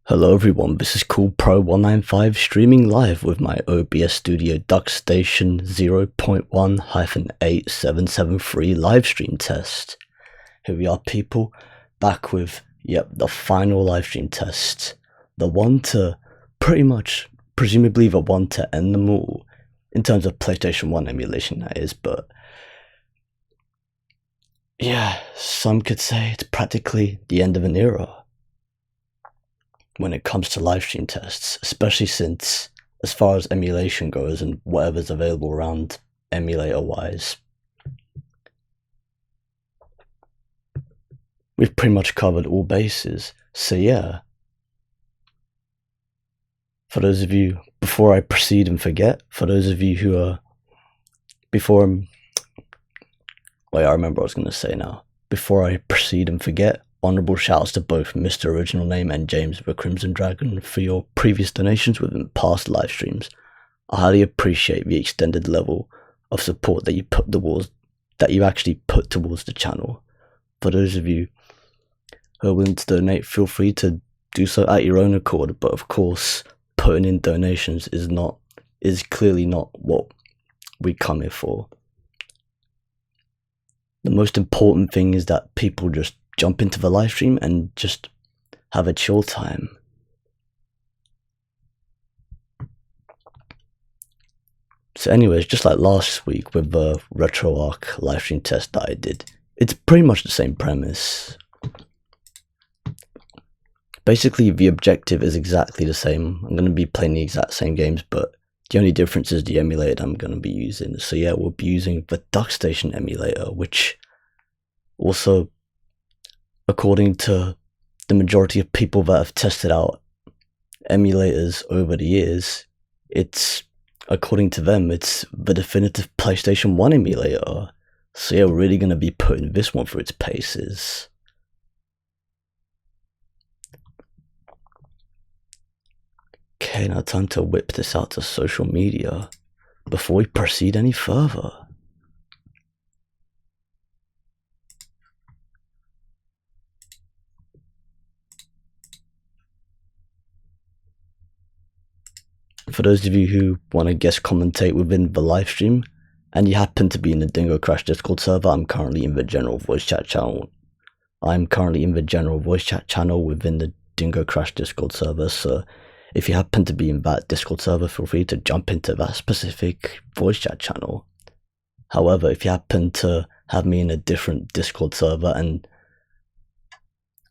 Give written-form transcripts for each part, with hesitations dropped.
Hello everyone, this is Cool Pro 195 streaming live with my OBS Studio DuckStation 0.1-8773 livestream test. Here we are people, back with, the final livestream test. The one to, presumably the one to end them all, in terms of PlayStation 1 emulation that is, but yeah, some could say it's practically the end of an era when it comes to livestream tests, especially since, as far as emulation goes and whatever's available around emulator wise, we've pretty much covered all bases. So yeah, for those of you, before I proceed and forget, for those of you who are, I remember what I was going to say now. Before I proceed and forget, honourable shouts to both Mr. Original Name and James the Crimson Dragon for your previous donations within past live streams. I highly appreciate the extended level of support that you actually put towards the channel. For those of you who are willing to donate, feel free to do so at your own accord, but of course, putting in donations is clearly not what we come here for. The most important thing is that people just jump into the live stream and just have a chill time. So anyways, just like last week with the RetroArch livestream test that I did, it's pretty much the same premise. Basically, the objective is exactly the same. I'm going to be playing the exact same games, but the only difference is the emulator I'm going to be using. So yeah, we'll be using the DuckStation emulator, which also, according to the majority of people that have tested out emulators over the years, according to them, it's the definitive PlayStation 1 emulator. So yeah, we're really going to be putting this one through its paces. Okay, now time to whip this out to social media before we proceed any further. For those of you who want to guest commentate within the live stream, and you happen to be in the Dingo Crash Discord server, I'm currently in the general voice chat channel. within the Dingo Crash Discord server, so if you happen to be in that Discord server, feel free to jump into that specific voice chat channel. However, if you happen to have me in a different Discord server and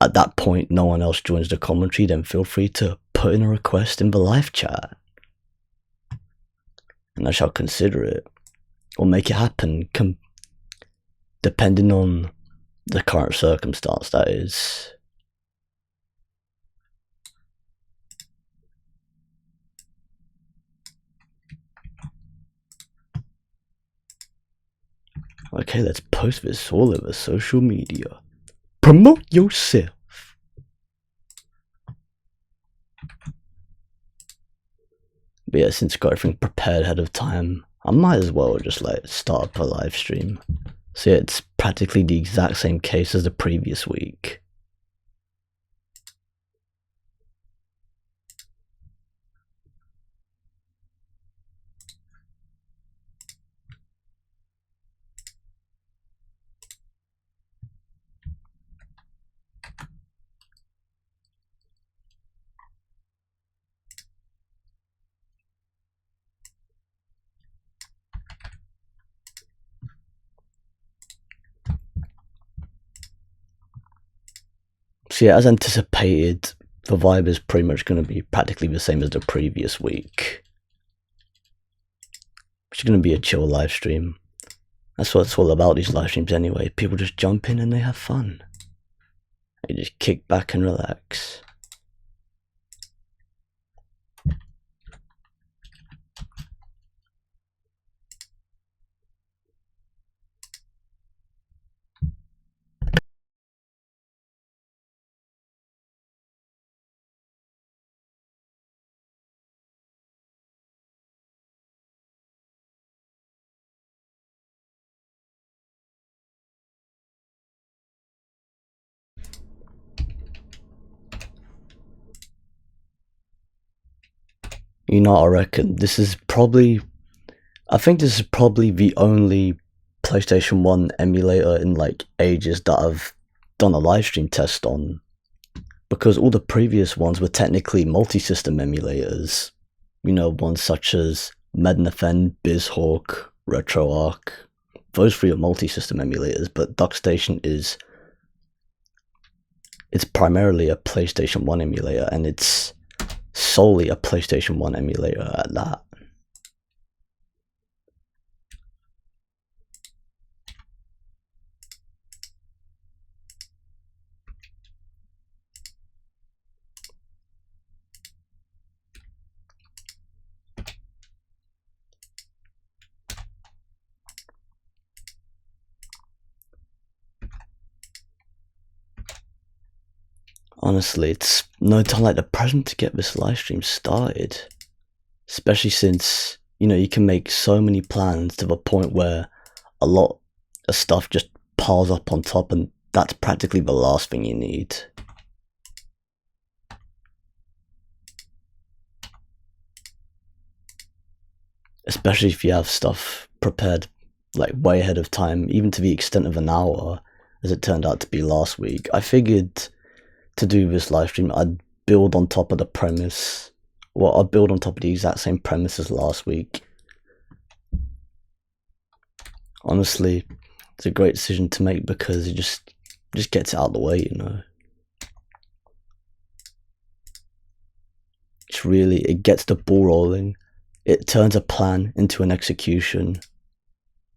at that point no one else joins the commentary, then feel free to put in a request in the live chat, and I shall consider it, or make it happen, depending on the current circumstance, that is. Okay, let's post this all over social media. Promote yourself. But yeah, since I got everything prepared ahead of time, I might as well just start up a live stream. So yeah, it's practically the exact same case as the previous week. So yeah, as anticipated, the vibe is pretty much going to be practically the same as the previous week. It's going to be a chill live stream. That's what it's all about, these live streams anyway. People just jump in and they have fun. They just kick back and relax. You know, I reckon this is probably, I think this is probably the only PlayStation 1 emulator in like ages that I've done a livestream test on, because all the previous ones were technically multi-system emulators. You know, ones such as Mednafen, BizHawk, RetroArch. Those three are multi-system emulators, but DuckStation is, it's primarily a PlayStation 1 emulator, and it's solely a PlayStation 1 emulator at that. Honestly, it's no time like the present to get this livestream started. Especially since, you know, you can make so many plans to the point where a lot of stuff just piles up on top, and that's practically the last thing you need. Especially if you have stuff prepared like way ahead of time, even to the extent of an hour, as it turned out to be last week. I figured to do this live stream, I'd build on top of the premise. Well, I'd build on top of the exact same premise as last week. Honestly, it's a great decision to make because it just gets it out of the way, you know. It's really, it gets the ball rolling. It turns a plan into an execution.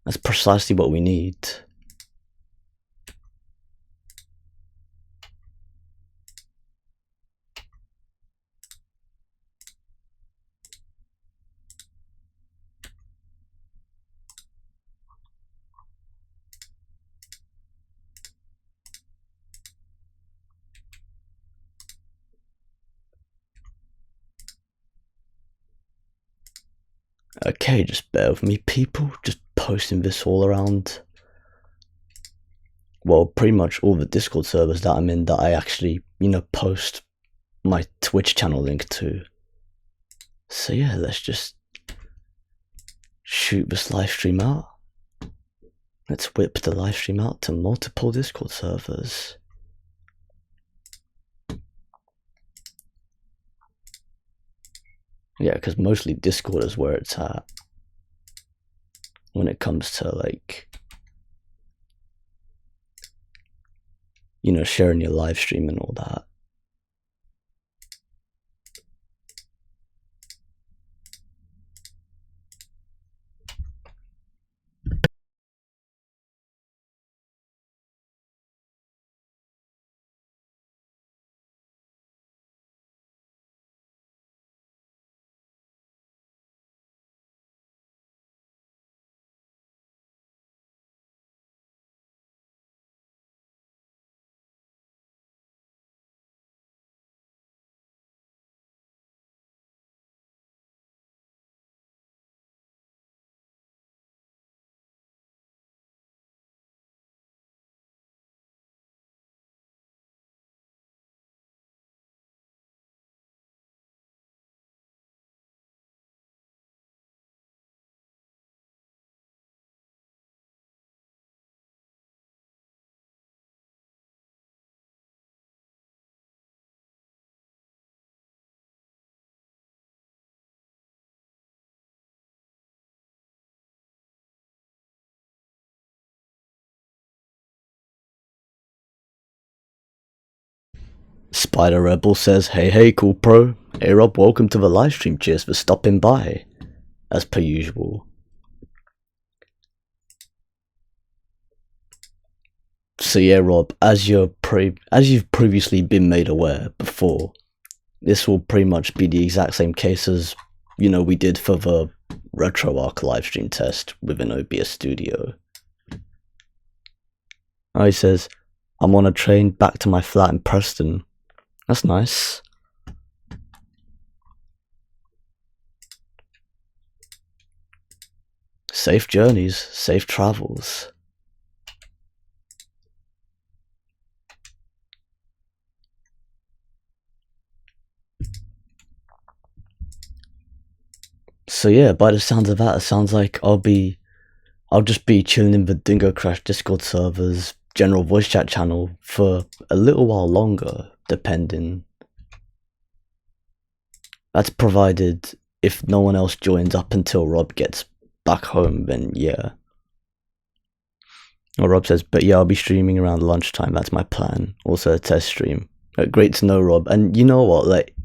That's precisely what we need. Okay, just bear with me, people. Just posting this all around, well, pretty much all the Discord servers that I'm in that I actually, you know, post my Twitch channel link to. So yeah, let's just shoot this live stream out. Let's whip the live stream out to multiple Discord servers. Yeah, because mostly Discord is where it's at when it comes to, like, you know, sharing your live stream and all that. Spider Rebel says, hey cool pro. Hey Rob, welcome to the live stream. Cheers for stopping by, as per usual. So yeah, Rob, as you've previously been made aware before, this will pretty much be the exact same case as, you know, we did for the RetroArch livestream test within OBS Studio. He says, I'm on a train back to my flat in Preston. That's nice. Safe journeys, safe travels. So yeah, by the sounds of that, it sounds like I'll just be chilling in the Dingo Crash Discord servers, general voice chat channel for a little while longer, depending. That's provided if no one else joins up until Rob gets back home, then yeah. Well, Rob says, but yeah, I'll be streaming around lunchtime, that's my plan. Also a test stream. Great to know, Rob. And you know what, like,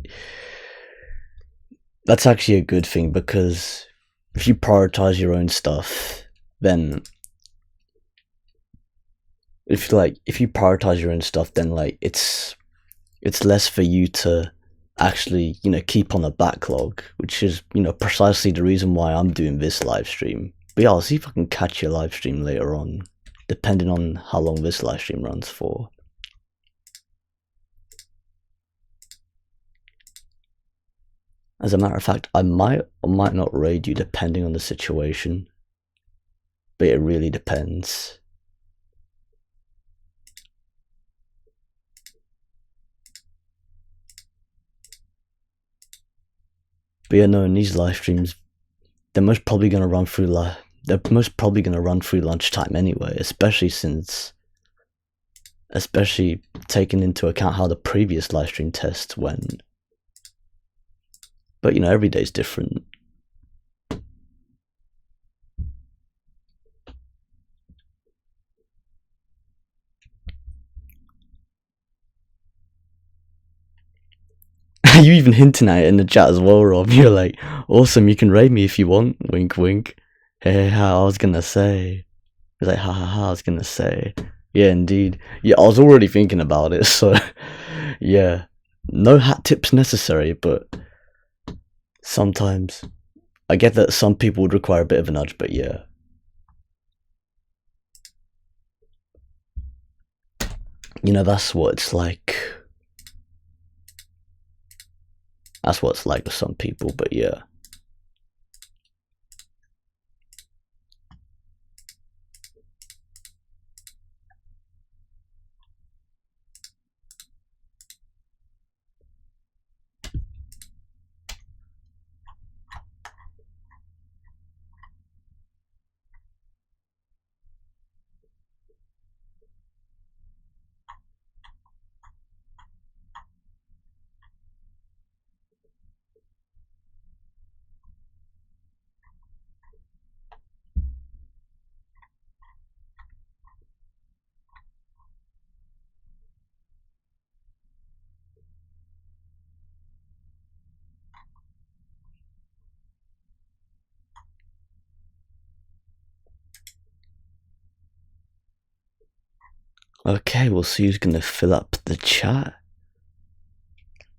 that's actually a good thing, because if you prioritize your own stuff, then if you prioritize your own stuff, then like it's less for you to actually, you know, keep on a backlog, which is, you know, precisely the reason why I'm doing this live stream. But yeah, I'll see if I can catch your live stream later on, depending on how long this live stream runs for. As a matter of fact, I might or might not raid you depending on the situation, but it really depends. But yeah, no, in these live streams, they're most probably gonna run through lunchtime anyway, especially taking into account how the previous live stream test went. But you know, every day's different. You even hinting at it in the chat as well, Rob. You're like, awesome, you can raid me if you want. Wink, wink. Hey, how I was gonna say. He's like, ha ha ha, I was gonna say. Yeah, indeed. Yeah, I was already thinking about it, so yeah. No hat tips necessary, but sometimes I get that some people would require a bit of a nudge, but yeah. You know, that's what it's like. That's what it's like with some people, but yeah. Okay, we'll see who's gonna fill up the chat.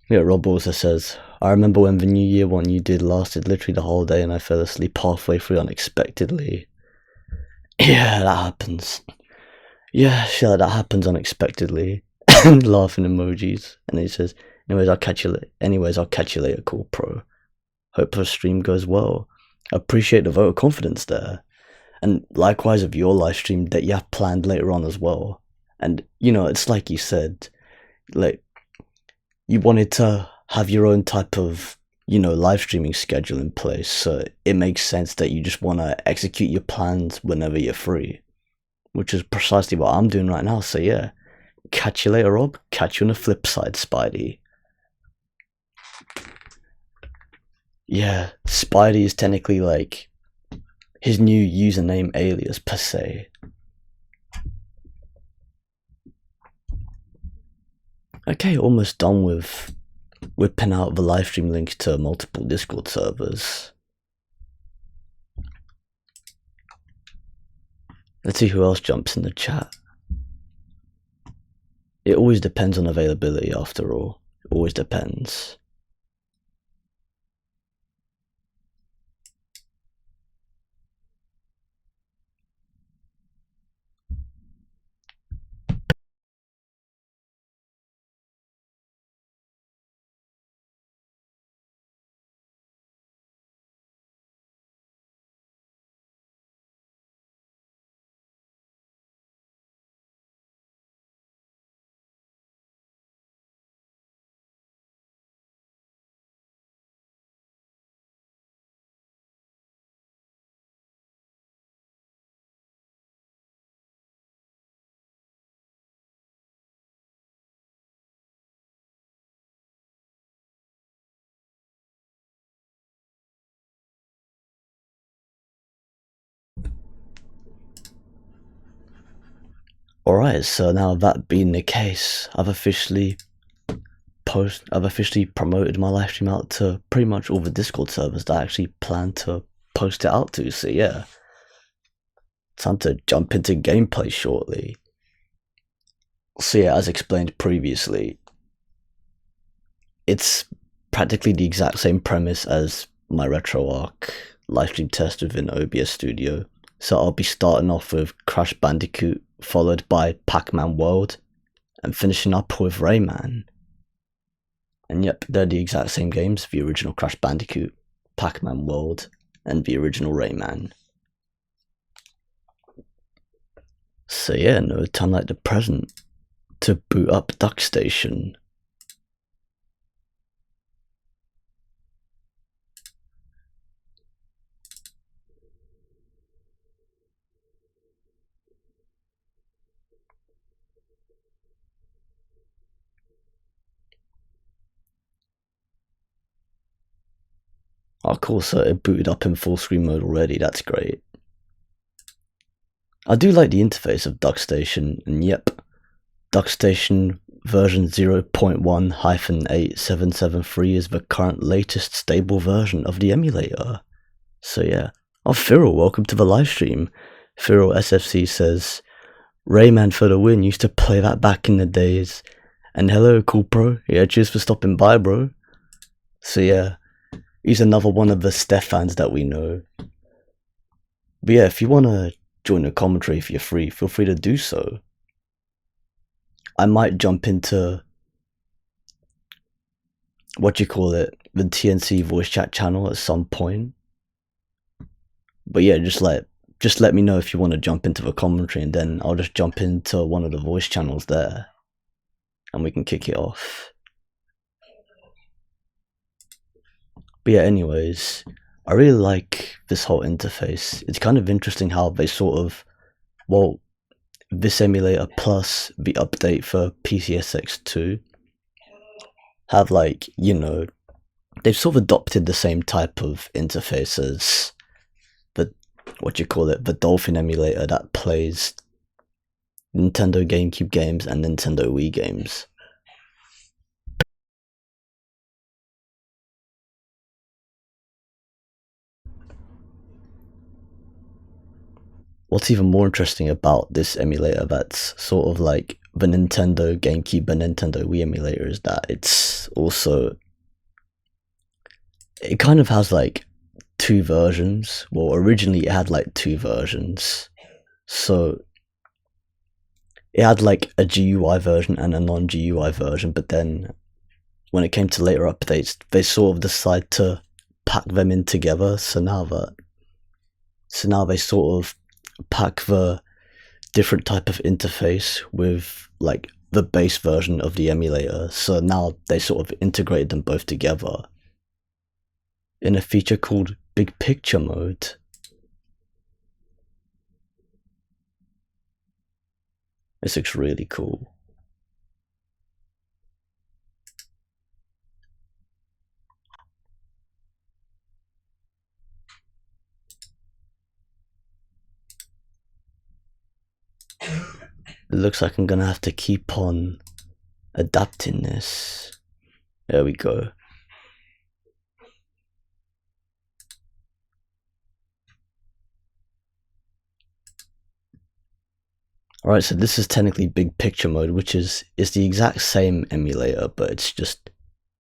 Yeah, Rob also says, I remember when the New Year one you did lasted literally the whole day and I fell asleep halfway through unexpectedly. Yeah, that happens. Yeah, sure, that happens unexpectedly. Laughing emojis. And he says, anyways, I'll catch you later, cool pro. Hope the stream goes well. Appreciate the vote of confidence there. And likewise of your live stream that you have planned later on as well. And, you know, it's like you said, like, you wanted to have your own type of, you know, live streaming schedule in place, so it makes sense that you just want to execute your plans whenever you're free, which is precisely what I'm doing right now. So yeah, catch you later, Rob. Catch you on the flip side, Spidey. Yeah, Spidey is technically like his new username alias per se. Okay, almost done with whipping out the live stream link to multiple Discord servers. Let's see who else jumps in the chat. It always depends on availability after all. It always depends. Alright, so now that being the case, I've officially promoted my live stream out to pretty much all the Discord servers that I actually plan to post it out to. So yeah, time to jump into gameplay shortly. So yeah, as explained previously, it's practically the exact same premise as my RetroArch livestream test within OBS Studio. So I'll be starting off with Crash Bandicoot, followed by Pac-Man World, and finishing up with Rayman. And yep, they're the exact same games, the original Crash Bandicoot, Pac-Man World, and the original Rayman. So yeah, no time like the present to boot up DuckStation. Oh cool, so it booted up in full screen mode already, that's great. I do like the interface of DuckStation, and yep, DuckStation version 0.1-8773 is the current latest stable version of the emulator. So yeah. Oh, Fyril, welcome to the livestream. Fyril SFC says, Rayman for the win, used to play that back in the days. And hello, cool bro. Yeah, cheers for stopping by, bro. So yeah, he's another one of the Stefans that we know. But yeah, if you want to join the commentary if you're free, feel free to do so. I might jump into the TNC voice chat channel at some point. But yeah, just let me know if you want to jump into the commentary, and then I'll just jump into one of the voice channels there, and we can kick it off. But yeah, anyways, I really like this whole interface. It's kind of interesting how they sort of, well, this emulator plus the update for PCSX2 have, like, you know, they've sort of adopted the same type of interface as the the Dolphin emulator that plays Nintendo GameCube games and Nintendo Wii games. What's even more interesting about this emulator that's sort of like the Nintendo GameCube and Nintendo Wii emulator is that it kind of has like two versions. Well, originally it had like two versions. So it had like a GUI version and a non-GUI version, but then when it came to later updates, they sort of decided to pack them in together. So now they sort of pack the different type of interface with like the base version of the emulator. So now they sort of integrate them both together in a feature called Big Picture Mode. This looks really cool. It looks like I'm gonna have to keep on adapting this. There we go. Alright, so this is technically Big Picture Mode, which is the exact same emulator, but it's just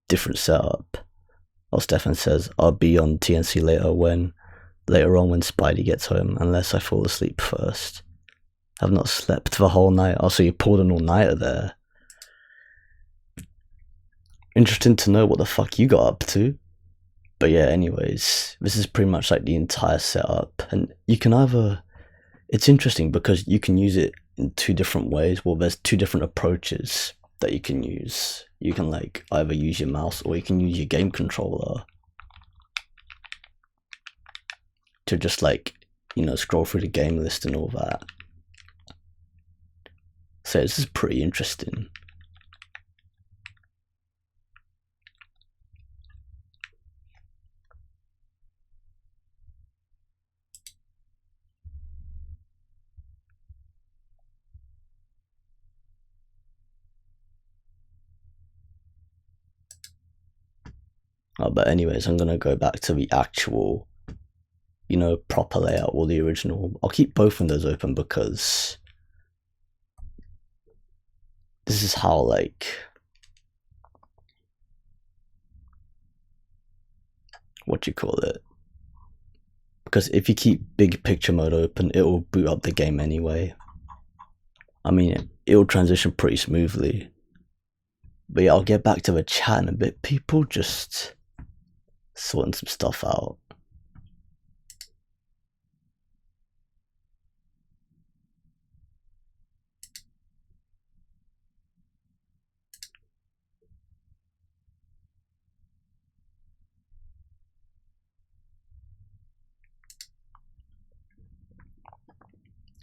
different setup. Oh, Stefan says, I'll be on TNC later on when Spidey gets home, unless I fall asleep first. I've not slept the whole night. Oh, so you pulled an all-nighter there. Interesting to know what the fuck you got up to. But yeah, anyways, this is pretty much like the entire setup, and you can either, it's interesting because you can use it in two different ways. Well, there's two different approaches that you can use. You can like either use your mouse or you can use your game controller to just like, you know, scroll through the game list and all that. So this is pretty interesting. But anyways, I'm gonna go back to the actual, you know, proper layout or the original. I'll keep both windows open because this is how, like, what you call it, because if you keep big picture mode open, it will boot up the game anyway. I mean, it will transition pretty smoothly. But yeah, I'll get back to the chat in a bit. People just sorting some stuff out.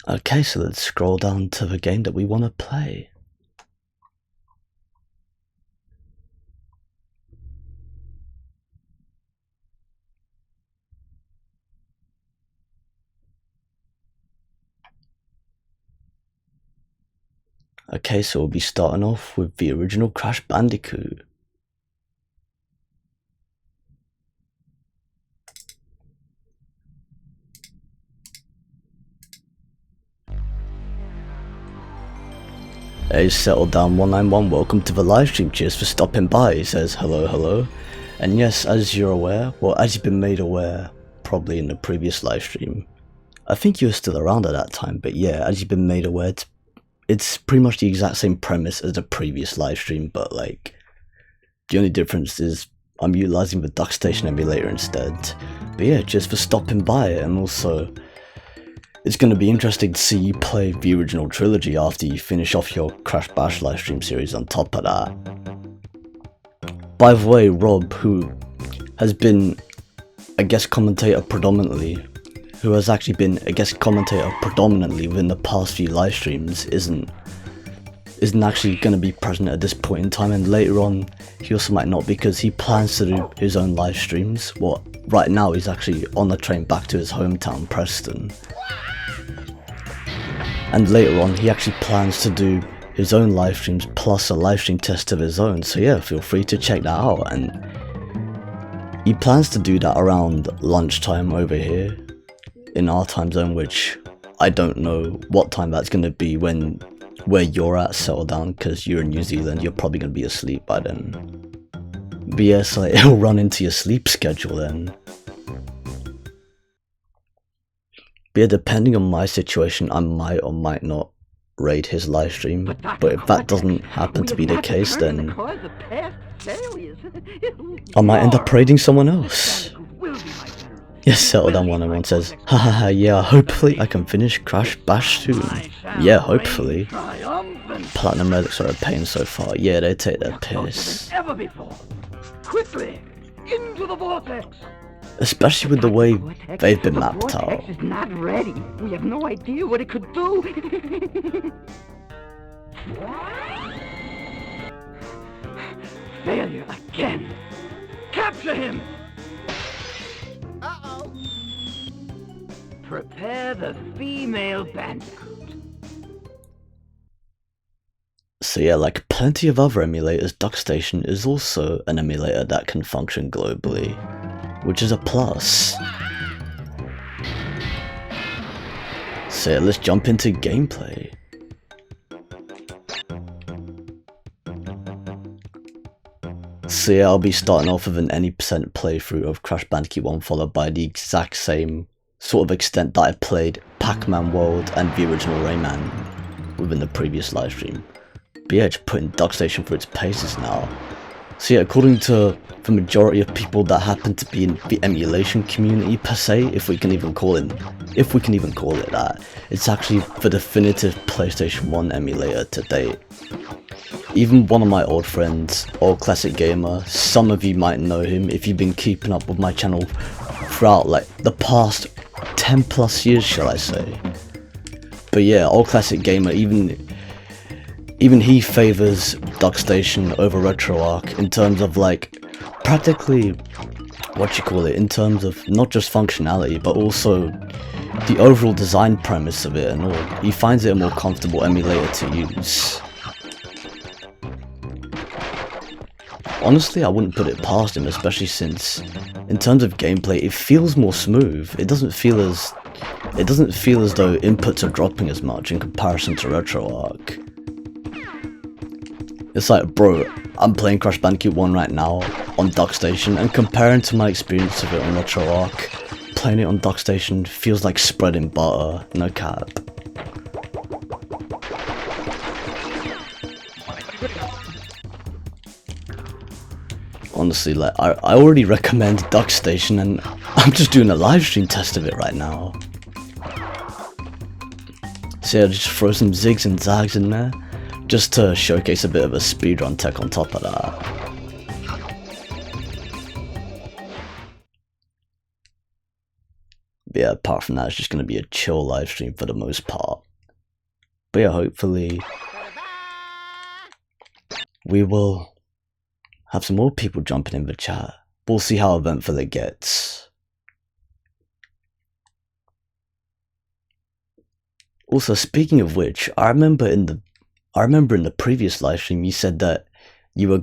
Okay, so let's scroll down to the game that we want to play. Okay, so we'll be starting off with the original Crash Bandicoot. Hey, Settled Down 191, welcome to the livestream, cheers for stopping by. He says hello. And yes, as you're aware, well, as you've been made aware probably in the previous livestream, I think you were still around at that time, but yeah, as you've been made aware, it's pretty much the exact same premise as the previous livestream, but like, the only difference is I'm utilizing the DuckStation emulator instead. But yeah, just for stopping by, and also it's going to be interesting to see you play the original trilogy after you finish off your Crash Bash livestream series on top of that. By the way, Rob, who has been a guest commentator predominantly, within the past few live streams, isn't actually going to be present at this point in time, and later on he also might not, because he plans to do his own live streams. Well, right now he's actually on the train back to his hometown, Preston, and later on he actually plans to do his own live streams plus a live stream test of his own. So yeah, feel free to check that out, and he plans to do that around lunchtime over here in our time zone, which I don't know what time that's going to be where you're at, Settle Down, because you're in New Zealand, you're probably going to be asleep by then. But yeah, so it'll run into your sleep schedule then. But yeah, depending on my situation, I might or might not raid his live stream, but if that doesn't happen to be the case, then I might end up raiding someone else. Yes, Settle Down 101 says, hahaha, yeah, hopefully I can finish Crash Bash soon. Yeah, hopefully. Platinum Relics are a pain so far. Yeah, they take their piss. Quickly, into the vortex. Especially with the way they've been mapped out. The vortex is not ready. We have no idea what it could do. Failure again. Capture him. Uh-oh. Prepare the female bandicoot. So yeah, like plenty of other emulators, DuckStation is also an emulator that can function globally, which is a plus. So yeah, let's jump into gameplay. So yeah, I'll be starting off with an any percent playthrough of Crash Bandicoot 1, followed by the exact same sort of extent that I played Pac-Man World and the original Rayman within the previous livestream. But yeah, just putting DuckStation through its paces now. So yeah, according to the majority of people that happen to be in the emulation community per se, if we can even call it that, it's actually the definitive PlayStation 1 emulator to date. Even one of my old friends, Old Classic Gamer, some of you might know him if you've been keeping up with my channel throughout like the past 10 plus years, shall I say. But yeah, Old Classic Gamer, even he favors DuckStation over RetroArch in terms of like practically in terms of not just functionality but also the overall design premise of it and all. He finds it a more comfortable emulator to use. honestly, I wouldn't put it past him, especially since, in terms of gameplay, it feels more smooth. It doesn't feel as though inputs are dropping as much in comparison to RetroArch. It's like, bro, I'm playing Crash Bandicoot 1 right now on DuckStation, and comparing to my experience of it on RetroArch, playing it on DuckStation feels like spreading butter, no cap. Honestly, like, I already recommend DuckStation, and I'm just doing a live stream test of it right now. So yeah, just throw some zigs and zags in there, just to showcase a bit of a speedrun tech on top of that. But yeah, apart from that, it's just going to be a chill live stream for the most part. But yeah, hopefully we will have some more people jumping in the chat. We'll see how eventful it gets. Also, speaking of which, I remember in the previous live stream you said that you were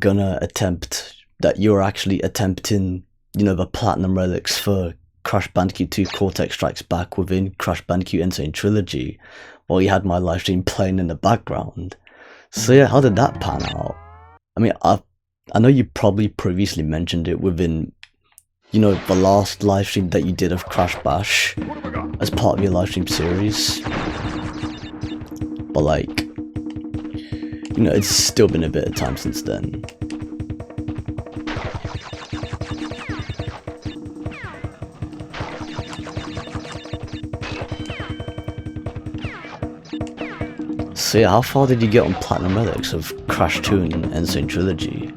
actually attempting, you know, the platinum relics for Crash Bandicoot 2 Cortex Strikes Back within Crash Bandicoot Insane Trilogy, while you had my live stream playing in the background. So yeah, how did that pan out? I mean, I know you probably previously mentioned it within, you know, the last live stream that you did of Crash Bash as part of your live stream series. But like, you know, it's still been a bit of time since then. So yeah, how far did you get on Platinum Relics of Crash 2 and Insane Trilogy?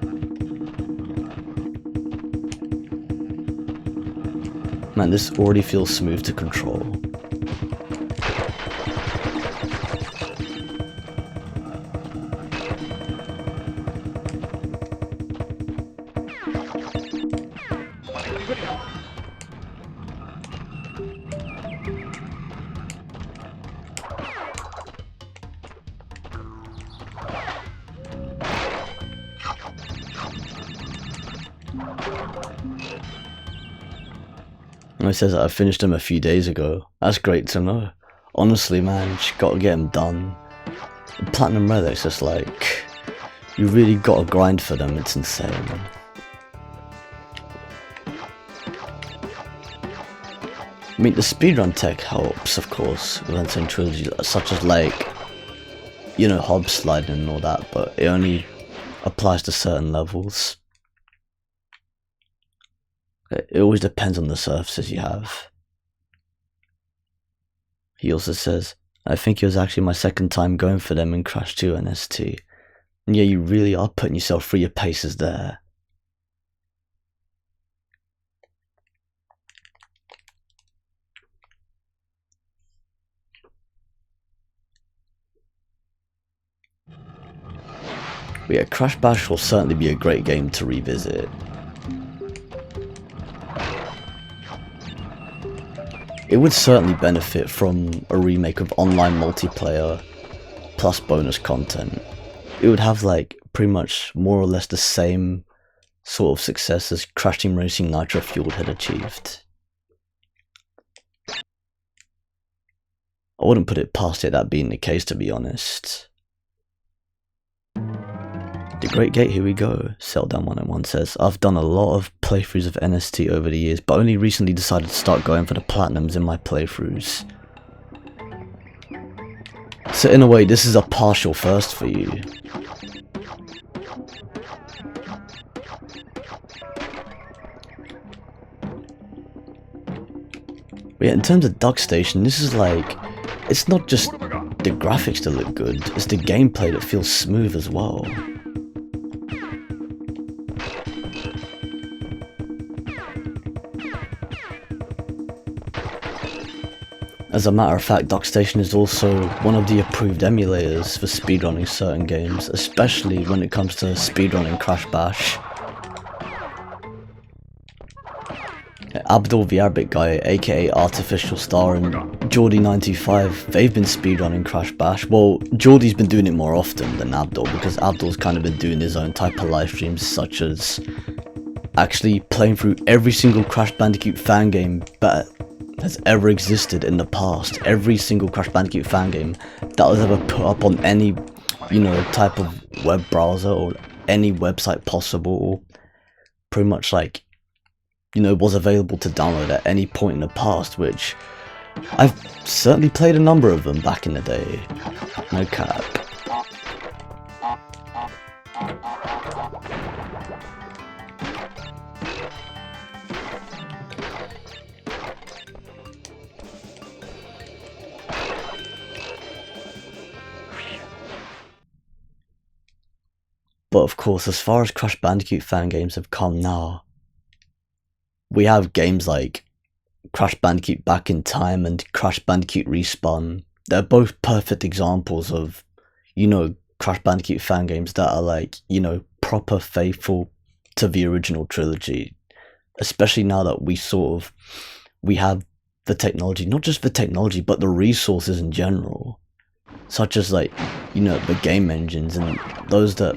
Man, this already feels smooth to control. He says that I finished them a few days ago. That's great to know. Honestly, man, just gotta get them done. Platinum Relics, just like, you really gotta grind for them, it's insane. I mean, the speedrun tech helps, of course, with Insane Trilogy, such as like, you know, hob sliding and all that, but it only applies to certain levels. It always depends on the surfaces you have. He also says, I think it was actually my second time going for them in Crash 2 and ST. And yeah, you really are putting yourself through your paces there. But yeah, Crash Bash will certainly be a great game to revisit. It would certainly benefit from a remake of online multiplayer plus bonus content. It would have like pretty much more or less the same sort of success as Crash Team Racing Nitro Fueled had achieved. I wouldn't put it past it that being the case, to be honest. The Great Gate, here we go. Seldown101 says, I've done a lot of playthroughs of NST over the years, but only recently decided to start going for the platinums in my playthroughs. So in a way, this is a partial first for you. But yeah, in terms of DuckStation, this is like, it's not just the graphics that look good, it's the gameplay that feels smooth as well. As a matter of fact, DuckStation is also one of the approved emulators for speedrunning certain games, especially when it comes to speedrunning Crash Bash. Abdul the Arabic guy, aka Artificial Star, and Geordie925, they've been speedrunning Crash Bash. Well, Geordie's been doing it more often than Abdul, because Abdul's kind of been doing his own type of live streams, such as actually playing through every single Crash Bandicoot fan game that has ever existed in the past. Every single Crash Bandicoot fan game that was ever put up on any, you know, type of web browser or any website possible, pretty much like, you know, was available to download at any point in the past, which I've certainly played a number of them back in the day. No cap. But of course, as far as Crash Bandicoot fan games have come now, we have games like Crash Bandicoot Back in Time and Crash Bandicoot Respawn. They're both perfect examples of, you know, Crash Bandicoot fan games that are like, you know, proper faithful to the original trilogy. Especially now that we have the technology, not just the technology, but the resources in general. Such as like, you know, the game engines and those that,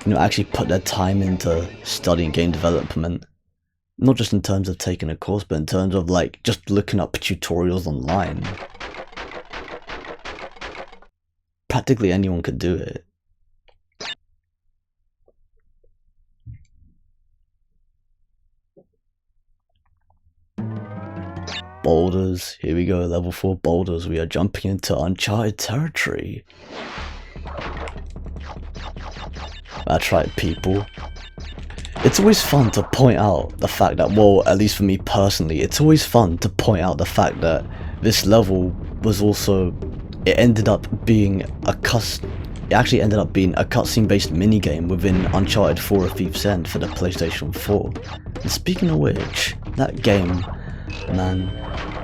you know, actually put their time into studying game development. Not just in terms of taking a course, but in terms of like just looking up tutorials online. Practically anyone could do it. Boulders, here we go, level 4 boulders. We are jumping into uncharted territory. That's right, people. It's always fun to point out the fact that, well, at least for me personally, it's always fun to point out the fact that this level was also, it ended up being a cutscene based minigame within Uncharted 4: A Thief's End for the PlayStation 4. And speaking of which, that game, man,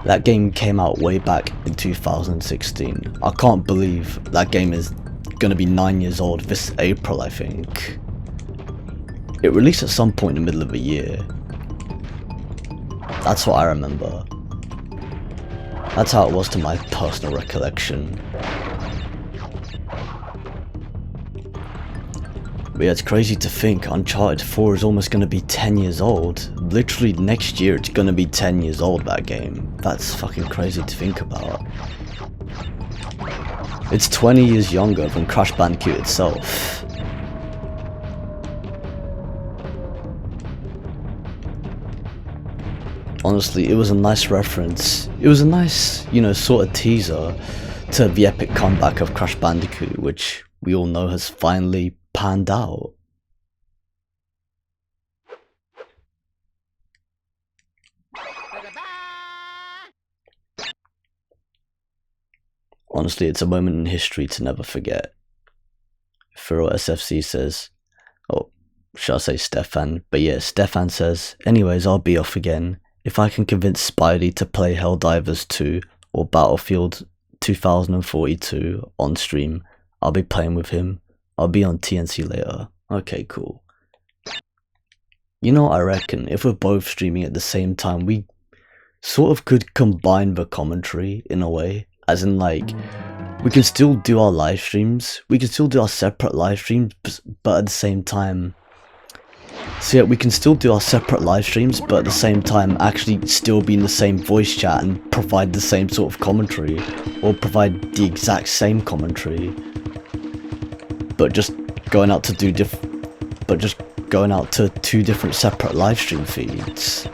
that game came out way back in 2016. I can't believe that game is gonna be 9 years old this April, I think. It released at some point in the middle of the year. That's what I remember. That's how it was to my personal recollection. But yeah, it's crazy to think Uncharted 4 is almost going to be 10 years old. Literally next year it's going to be 10 years old, that game. That's fucking crazy to think about. It's 20 years younger than Crash Bandicoot itself. Honestly, it was a nice reference. It was a nice, you know, sort of teaser to the epic comeback of Crash Bandicoot, which we all know has finally panned out. Honestly, it's a moment in history to never forget. Firo SFC says, oh, should I say Stefan? But yeah, Stefan says, anyways, I'll be off again. If I can convince Spidey to play Helldivers 2 or Battlefield 2042 on stream, I'll be playing with him. I'll be on TNC later. Okay, cool. You know what I reckon? If we're both streaming at the same time, we sort of could combine the commentary in a way. As in, like, we can still do our live streams. We can still do our separate live streams, but at the same time... So yeah, we can still do our separate live streams, but at the same time actually still be in the same voice chat and provide the same sort of commentary, or provide the exact same commentary, but just going out to two different separate live stream feeds.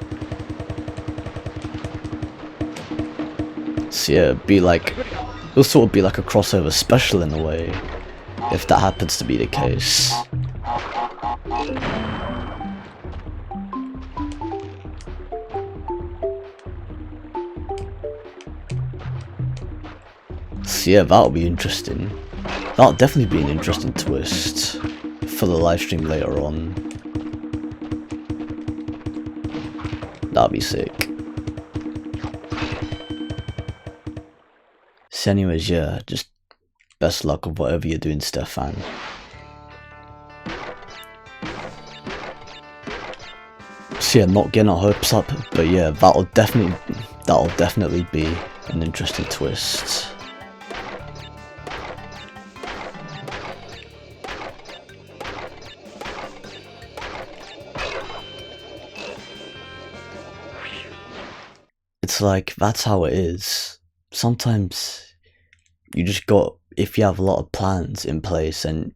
So yeah, it'll sort of be like a crossover special in a way, if that happens to be the case. So yeah, that'll be interesting. That'll definitely be an interesting twist for the live stream later on. That'll be sick. So anyways, yeah, just best luck with whatever you're doing, Stefan. So yeah, not getting our hopes up, but yeah, that'll definitely be an interesting twist. It's like, that's how it is. Sometimes you just got, if you have a lot of plans in place and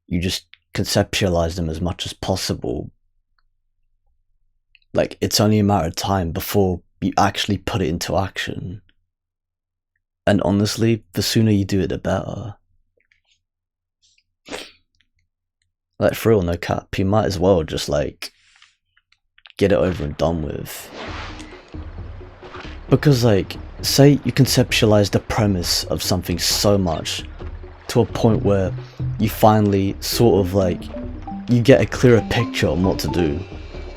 you just conceptualize them as much as possible, like, it's only a matter of time before you actually put it into action. And honestly, the sooner you do it, the better. Like, for real, no cap, you might as well just, like, get it over and done with. Because, like, say you conceptualize the premise of something so much to a point where you finally sort of, like, you get a clearer picture on what to do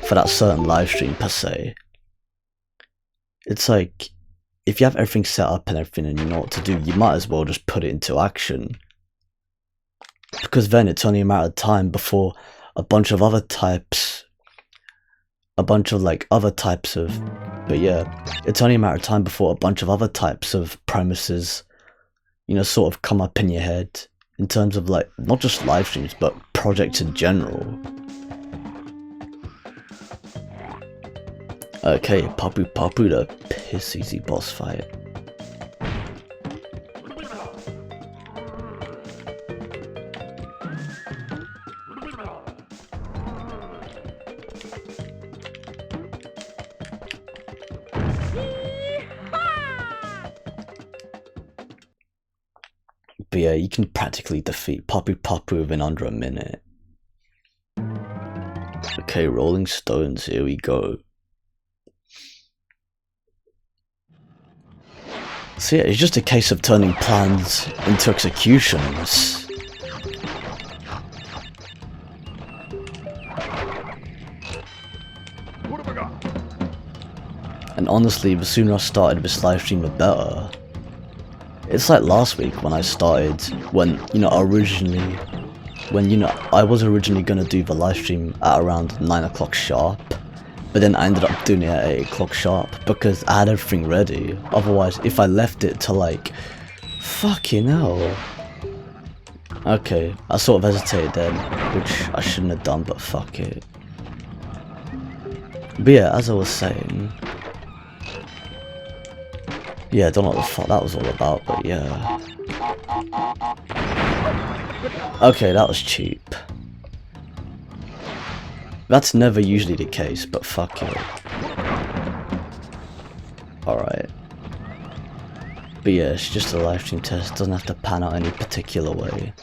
for that certain live stream per se. It's like, if you have everything set up and everything and you know what to do, you might as well just put it into action. Because then it's only a matter of time before a bunch of other types, but yeah, it's only a matter of time before a bunch of other types of premises, you know, sort of come up in your head in terms of, like, not just live streams, but projects in general. Okay, Papu Papu, the piss easy boss fight. But yeah, you can practically defeat Papu Papu within under a minute. Okay, Rolling Stones, here we go. So yeah, it's just a case of turning plans into executions. And honestly, the sooner I started this live stream, the better. It's like last week when I started, when I was originally gonna do the live stream at around 9 o'clock sharp, but then I ended up doing it at 8 o'clock sharp because I had everything ready. Otherwise, if I left it to, like, fucking hell. Okay, I sort of hesitated then, which I shouldn't have done, but fuck it. But yeah, as I was saying, yeah, I don't know what the fuck that was all about, but yeah. Okay, that was cheap. That's never usually the case, but fuck it. Alright. But yeah, it's just a live stream test, doesn't have to pan out any particular way.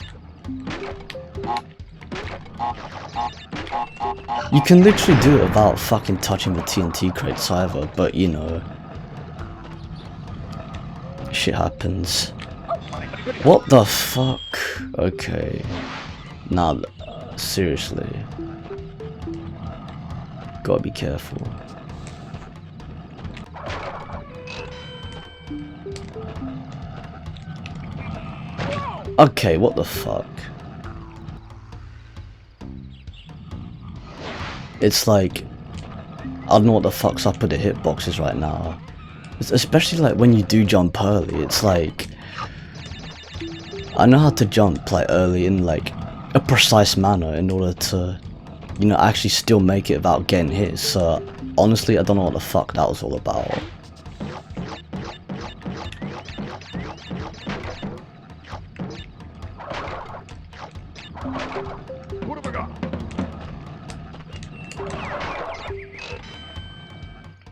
You can literally do it without fucking touching the TNT crates either, but you know. Shit happens. What the fuck? Okay. Nah, seriously. Gotta be careful. Okay, what the fuck? It's like, I don't know what the fuck's up with the hitboxes right now. Especially like when you do jump early, it's like, I know how to jump like early in like a precise manner in order to, you know, actually still make it without getting hit. So honestly, I don't know what the fuck that was all about.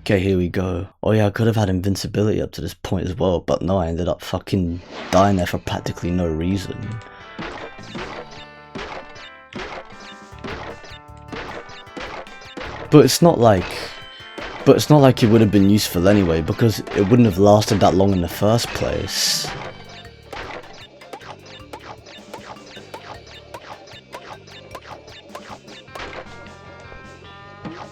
Okay, here we go. Oh yeah, I could have had invincibility up to this point as well, but no, I ended up fucking dying there for practically no reason. But it's not like it would have been useful anyway, because it wouldn't have lasted that long in the first place.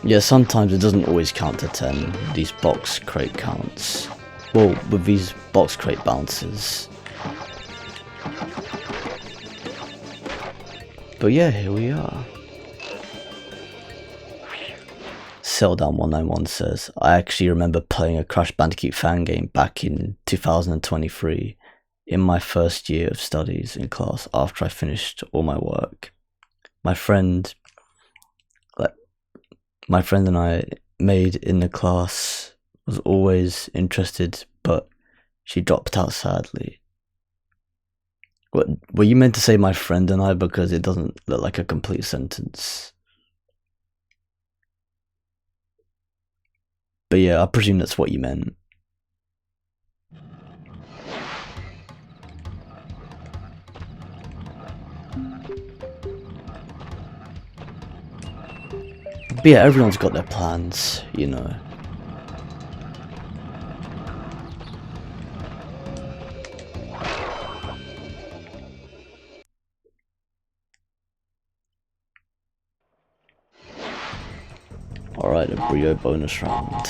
Yeah, sometimes it doesn't always count to 10, these box crate counts. Well, with these box crate bounces. But yeah, here we are. Down191 says, I actually remember playing a Crash Bandicoot fan game back in 2023 in my first year of studies in class after I finished all my work. My friend and I made in the class was always interested, but she dropped out sadly. What were you meant to say my friend and I, because it doesn't look like a complete sentence? But yeah, I presume that's what you meant. But yeah, everyone's got their plans, you know. Alright, a Brio bonus round.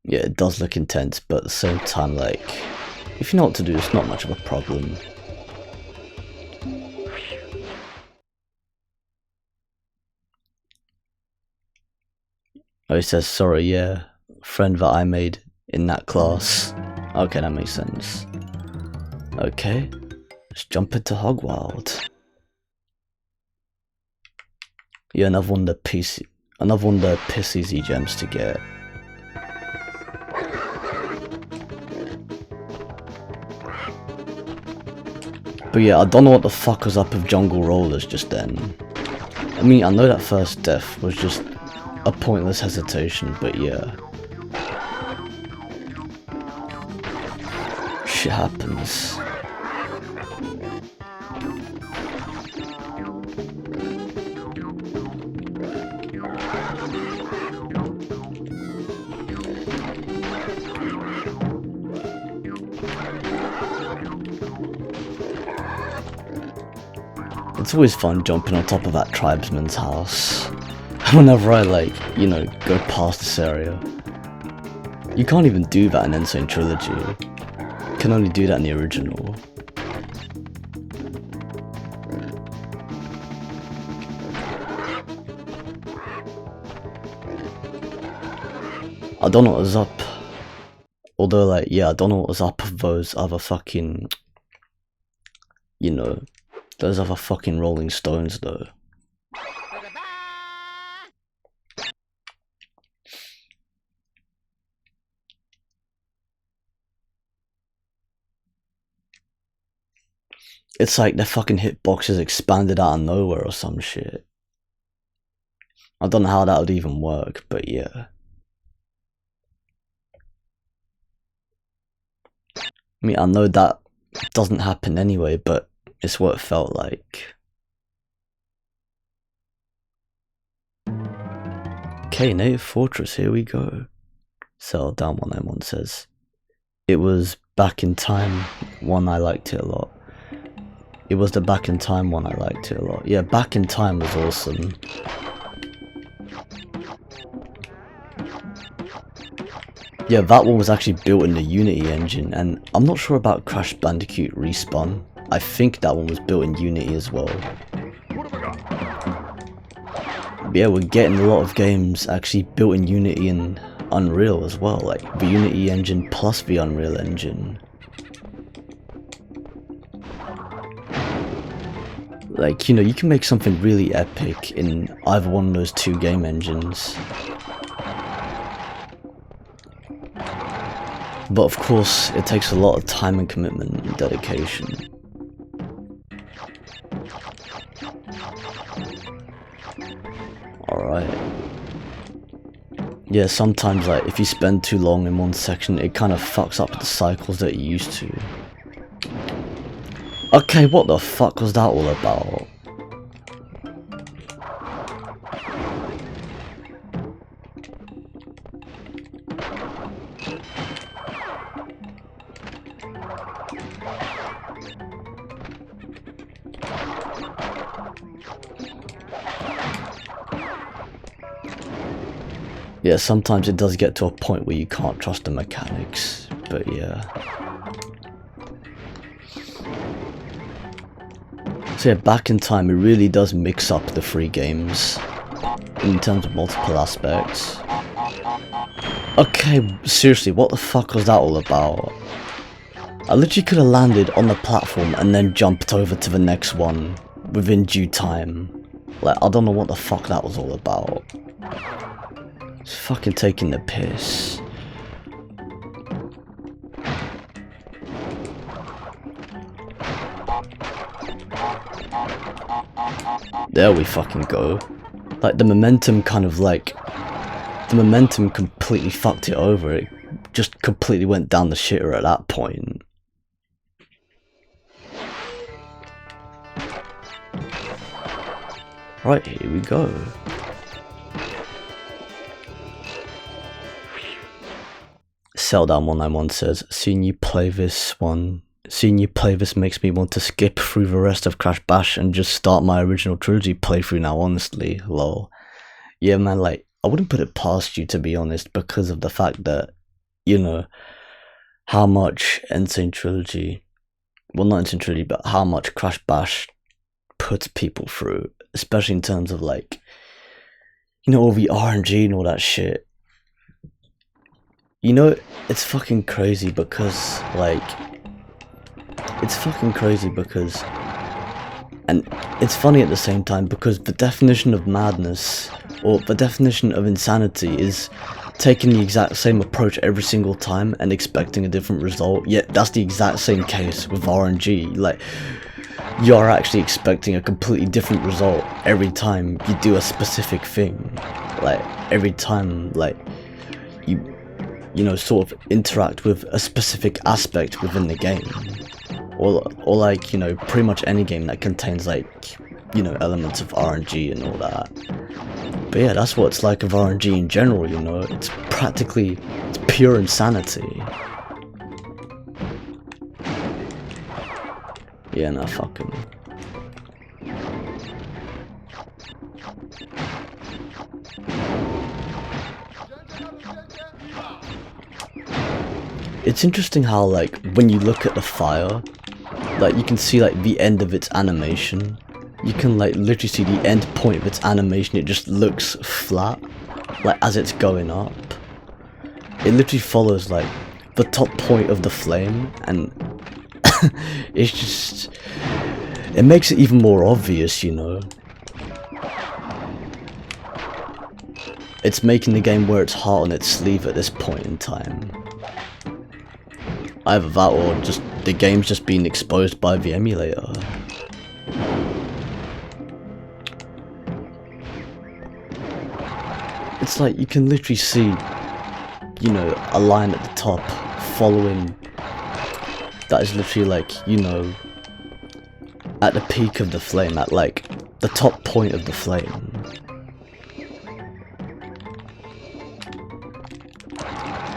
Yeah, it does look intense, but at the same time, like, if you know what to do, it's not much of a problem. Oh, he says, sorry, yeah, friend that I made in that class. Okay, that makes sense. Okay, let's jump into Hogwild. Yeah, another one of the piss easy gems to get. But yeah, I don't know what the fuck was up with Jungle Rollers just then. I mean, I know that first death was just a pointless hesitation, but yeah. Shit happens. It's always fun jumping on top of that tribesman's house. Whenever I, like, you know, go past this area. You can't even do that in Insane Trilogy. You can only do that in the original. I don't know what was up. Although, like, yeah, I don't know what was up with those other fucking, you know, those other fucking Rolling Stones though. It's like their fucking hitboxes expanded out of nowhere or some shit. I don't know how that would even work, but yeah. I mean, I know that doesn't happen anyway, but it's what it felt like. Okay, Native Fortress, here we go. Down191 says, it was Back in Time one, I liked it a lot. It was the Back in Time one, I liked it a lot. Yeah, Back in Time was awesome. Yeah, that one was actually built in the Unity engine, and I'm not sure about Crash Bandicoot Respawn. I think that one was built in Unity as well. Yeah, we're getting a lot of games actually built in Unity and Unreal as well, like the Unity engine plus the Unreal engine. Like, you know, you can make something really epic in either one of those two game engines. But of course, it takes a lot of time and commitment and dedication. Alright. Yeah, sometimes, like, if you spend too long in one section, it kind of fucks up the cycles that you're used to. Okay, what the fuck was that all about? Yeah, sometimes it does get to a point where you can't trust the mechanics, but yeah. So yeah, Back in Time, it really does mix up the three games in terms of multiple aspects. Okay, seriously, what the fuck was that all about? I literally could have landed on the platform and then jumped over to the next one within due time. Like, I don't know what the fuck that was all about. It's fucking taking the piss. There we fucking go. Like, the momentum kind of like... The momentum completely fucked it over. It just completely went down the shitter at that point. Right, here we go. Celldown191 says, seeing you play this makes me want to skip through the rest of Crash Bash and just start my original trilogy playthrough now, honestly, lol. Yeah man, like, I wouldn't put it past you, to be honest, because of the fact that, you know, how much Insane Trilogy, well not Insane Trilogy, but how much Crash Bash puts people through, especially in terms of like, you know, all the RNG and all that shit. You know, it's fucking crazy because, like, and it's funny at the same time because the definition of madness, or the definition of insanity, is taking the exact same approach every single time and expecting a different result, yet that's the exact same case with RNG. Like, you're actually expecting a completely different result every time you do a specific thing. Like, every time, like, you know, sort of interact with a specific aspect within the game. Or like, you know, pretty much any game that contains, like, you know, elements of RNG and all that. But yeah, that's what it's like with RNG in general, you know, it's pure insanity. Yeah, nah, fuck him. It's interesting how, like, when you look at the fire, like, you can see, like, the end of its animation. You can, like, literally see the end point of its animation. It just looks flat, like, as it's going up. It literally follows, like, the top point of the flame, and it's just... It makes it even more obvious, you know. It's making the game wear its heart on its sleeve at this point in time. Either that or just the game's just being exposed by the emulator. It's like you can literally see, you know, a line at the top following that is literally like, you know, at the peak of the flame, at like the top point of the flame.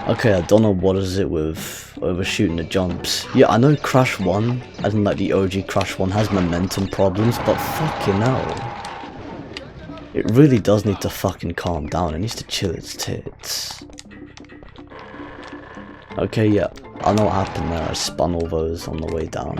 Okay, I don't know what is it with overshooting the jumps. Yeah, I know Crash 1, as in like the OG Crash 1, has momentum problems, but fucking hell. It really does need to fucking calm down. It needs to chill its tits. Okay, yeah, I know what happened there. I spun all those on the way down.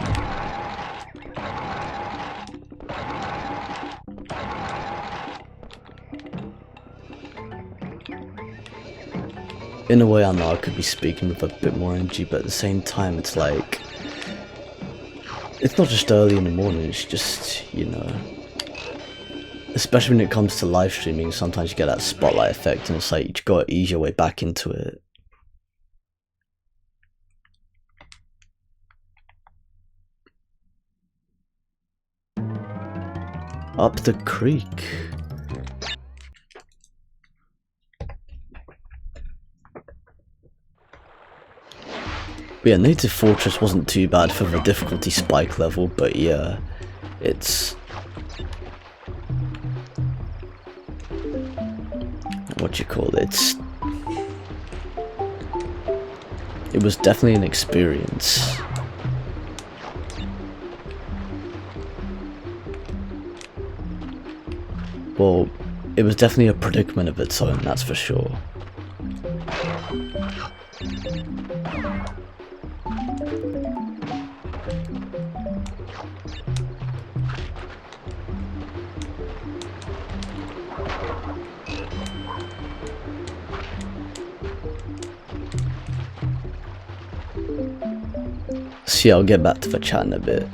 In a way, I know I could be speaking with a bit more energy, but at the same time, it's like... It's not just early in the morning, it's just, you know... Especially when it comes to live streaming, sometimes you get that spotlight effect, and it's like, you just gotta ease your way back into it. Up the creek. But yeah, Native Fortress wasn't too bad for the difficulty spike level, but yeah, it's... what you call it? It was definitely an experience. Well, it was definitely a predicament of its own, that's for sure. So yeah, I'll get back to the chat in a bit.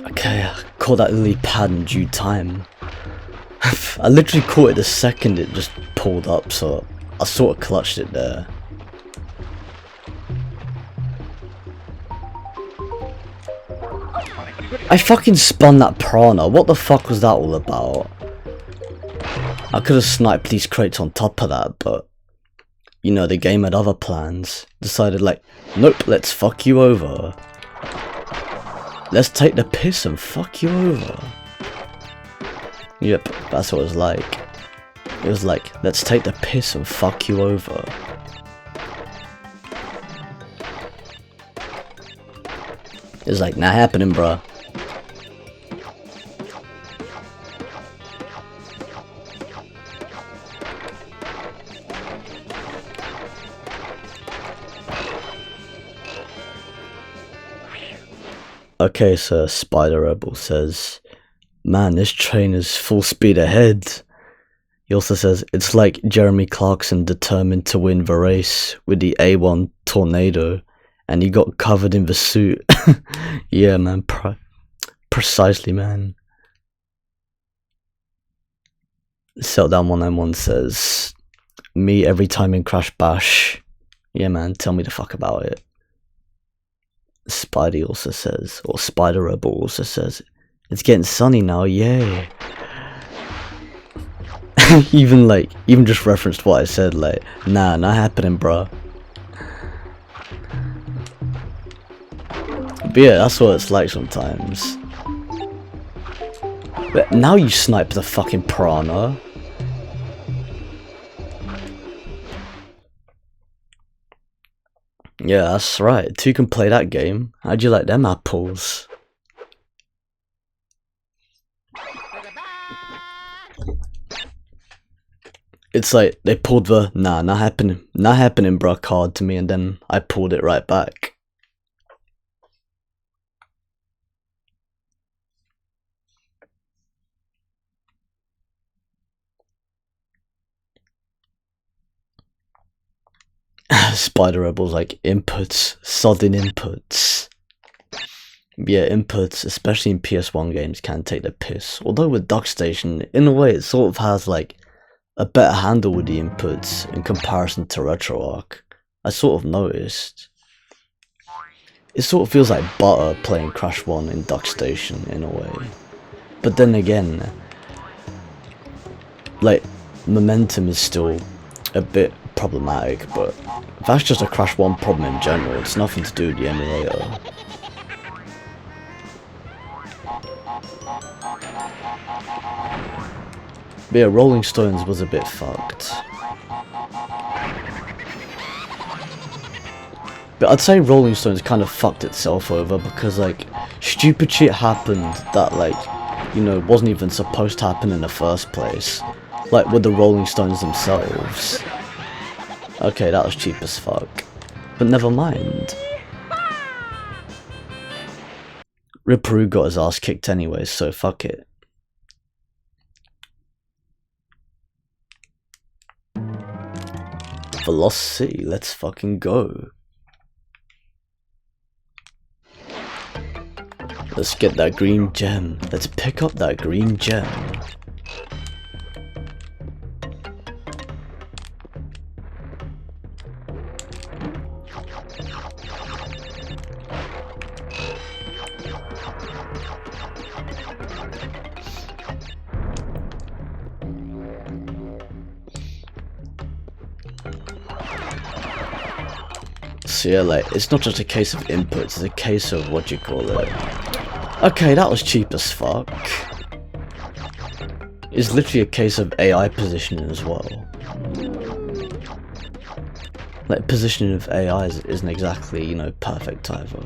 Okay, I caught that lily pad in due time. I literally caught it the second it just pulled up, so I sort of clutched it there. I fucking spun that piranha. What the fuck was that all about? I could have sniped these crates on top of that, but you know, the game had other plans. Decided like, nope, let's fuck you over. Let's take the piss and fuck you over. Yep, that's what it was like. It was like, let's take the piss and fuck you over. It was like, not happening, bruh. Okay, so Spider Rebel says, man, this train is full speed ahead. He also says, it's like Jeremy Clarkson determined to win the race with the A1 Tornado, and he got covered in the suit. Yeah, man, precisely, man. Seltdown191 says, me every time in Crash Bash. Yeah, man, tell me the fuck about it. Spidey also says, or Spider Rebel also says, it's getting sunny now, yay. even just referenced what I said, like, nah, not happening, bruh. But yeah, that's what it's like sometimes. But now you snipe the fucking piranha. Yeah, that's right. Two can play that game. How'd you like them apples? It's like they pulled the nah, not happening, bruh card to me, and then I pulled it right back. Spider Rebels like inputs, sodding inputs. Yeah, inputs, especially in PS1 games, can take the piss. Although with DuckStation, in a way, it sort of has like a better handle with the inputs in comparison to RetroArch. I sort of noticed. It sort of feels like butter playing Crash 1 in DuckStation in a way. But then again, like, momentum is still a bit problematic, but that's just a Crash 1 problem in general. It's nothing to do with the emulator. But yeah, Rolling Stones was a bit fucked. But I'd say Rolling Stones kind of fucked itself over because, like, stupid shit happened that, like, you know, wasn't even supposed to happen in the first place. Like with the Rolling Stones themselves. Okay, that was cheap as fuck. But never mind. Ripperoo got his ass kicked anyway, so fuck it. Velocity, let's fucking go. Let's get that green gem. Let's pick up that green gem. So yeah, like, it's not just a case of inputs, it's a case of what you call it. Okay, that was cheap as fuck. It's literally a case of AI positioning as well. Like, positioning of AI isn't exactly, you know, perfect either.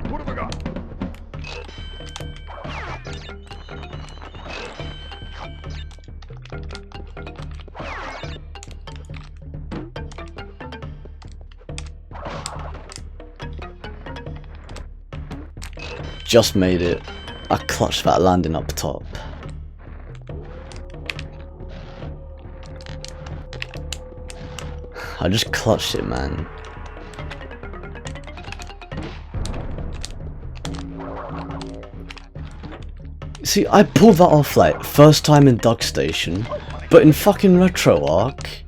What have I got? Just made it. I clutched that landing up top. I just clutched it, man. See, I pulled that off like first time in DuckStation, but in fucking RetroArch,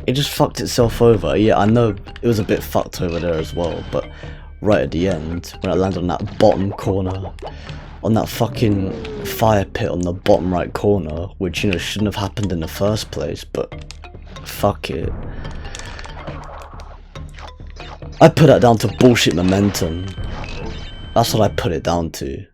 it just fucked itself over. Yeah, I know it was a bit fucked over there as well, but right at the end, when I landed on that bottom corner, on that fucking fire pit on the bottom right corner, which, you know, shouldn't have happened in the first place, but fuck it. I put that down to bullshit momentum. That's what I put it down to.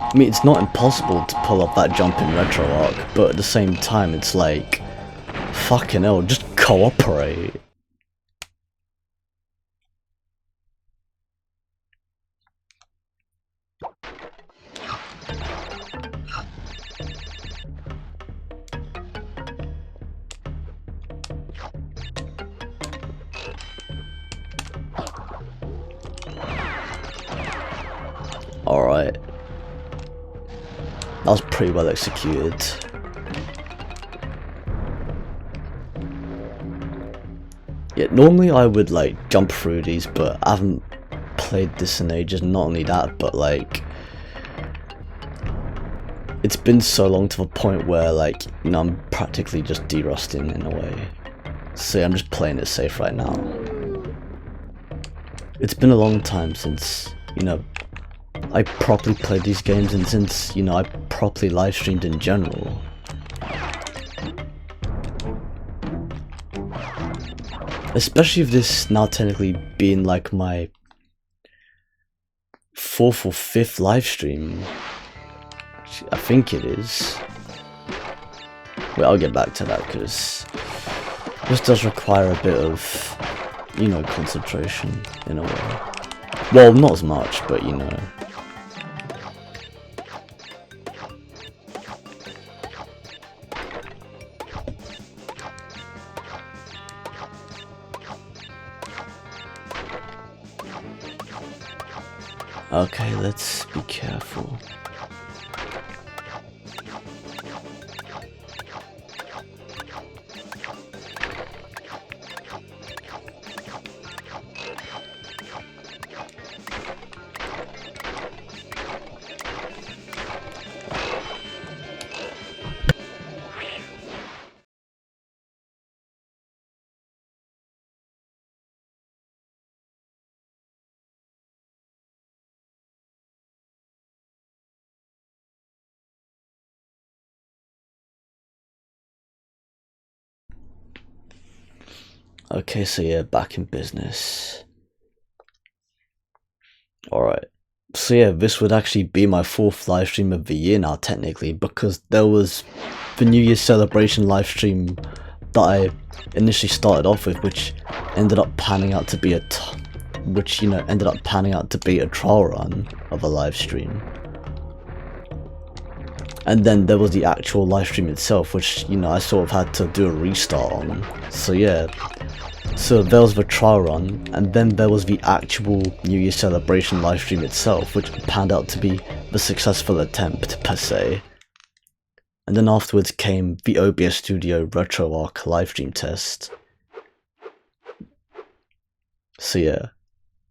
I mean, it's not impossible to pull off that jump in RetroArch, but at the same time, it's like, fucking hell, just cooperate. Alright. That was pretty well executed. Yeah, normally I would like jump through these, but I haven't played this in ages. Not only that, but like, it's been so long to the point where, like, you know, I'm practically just de-rusting in a way. So yeah, I'm just playing it safe right now. It's been a long time since, you know, I properly played these games, and since, you know, I properly live streamed in general. Especially with this now technically being like my 4th or 5th live stream. I think it is. Wait, I'll get back to that, because this does require a bit of, you know, concentration in a way. Well, not as much, but you know. Okay, let's be careful. Okay, so yeah, back in business. Alright. So yeah, this would actually be my 4th live stream of the year now, technically, because there was the New Year's celebration live stream that I initially started off with, which ended up panning out to be a trial run of a live stream. And then there was the actual live stream itself, which, you know, I sort of had to do a restart on. So yeah. So there was the trial run, and then there was the actual New Year celebration live stream itself, which panned out to be the successful attempt, per se. And then afterwards came the OBS Studio RetroArch live stream test. So yeah,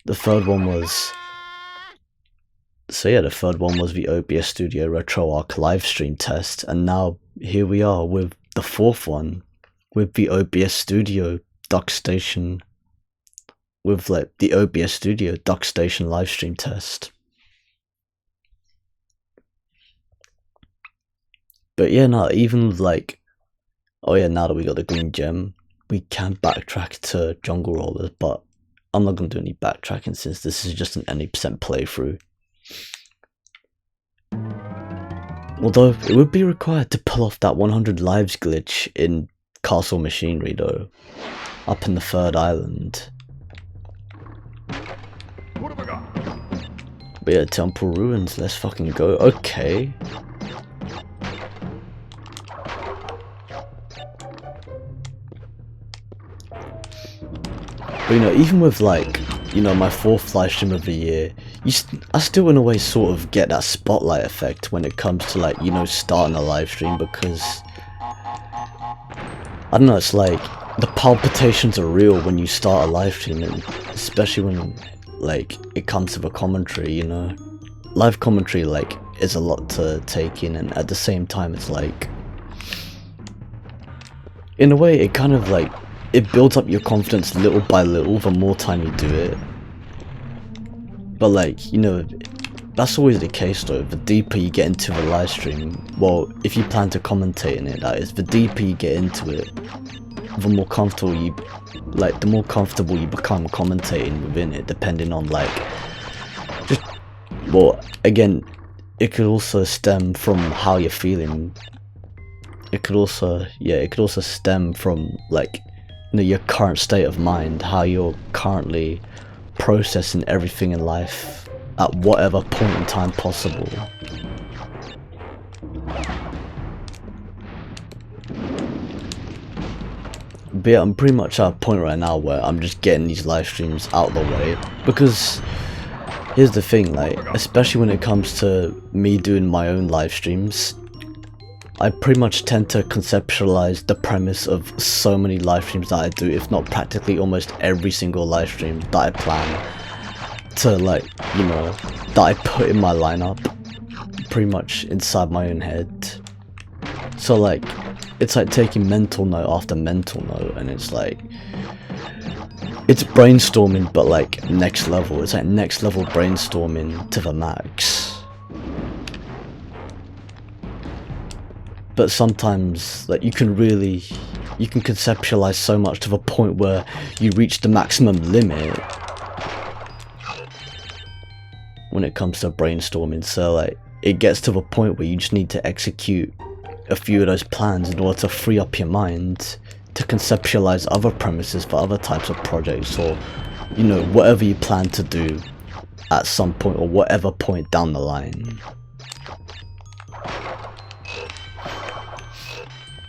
the third one was the OBS Studio RetroArch live stream test, and now here we are with the 4th one. with the OBS Studio DuckStation, with like the OBS Studio DuckStation livestream test. But yeah, no, even like, oh yeah, now that we got the green gem, we can backtrack to jungle rollers, but I'm not going to do any backtracking since this is just an any percent playthrough. Although it would be required to pull off that 100 lives glitch in Castle Machinery though, up in the 3rd island. What have I got? But yeah, Temple Ruins, let's fucking go. Okay. But you know, even with like, you know, my 4th livestream of the year, I still in a way sort of get that spotlight effect when it comes to like, you know, starting a livestream, because I don't know, it's like the palpitations are real when you start a livestream, and especially when like it comes to the commentary, you know. Live commentary like is a lot to take in, and at the same time it's like, in a way it kind of like, it builds up your confidence little by little the more time you do it. But like, you know, that's always the case though. The deeper you get into the live stream, well, if you plan to commentate in it, that is, the deeper you get into it, the more comfortable you, like, the more comfortable you become commentating within it, depending on like, just, well, again, it could also stem from how you're feeling. It could also, yeah, it could also stem from like, you know, your current state of mind, how you're currently processing everything in life at whatever point in time possible. But yeah, I'm pretty much at a point right now where I'm just getting these live streams out of the way, because here's the thing, like, especially when it comes to me doing my own live streams, I pretty much tend to conceptualize the premise of so many live streams that I do, if not practically almost every single live stream that I plan to, like, you know, that I put in my lineup, pretty much inside my own head. So like, it's like taking mental note after mental note, and it's like, it's brainstorming but like next level. It's like next level brainstorming to the max. But sometimes, like, you can conceptualize so much to the point where you reach the maximum limit when it comes to brainstorming. So like, it gets to the point where you just need to execute a few of those plans in order to free up your mind to conceptualize other premises for other types of projects, or, you know, whatever you plan to do at some point, or whatever point down the line.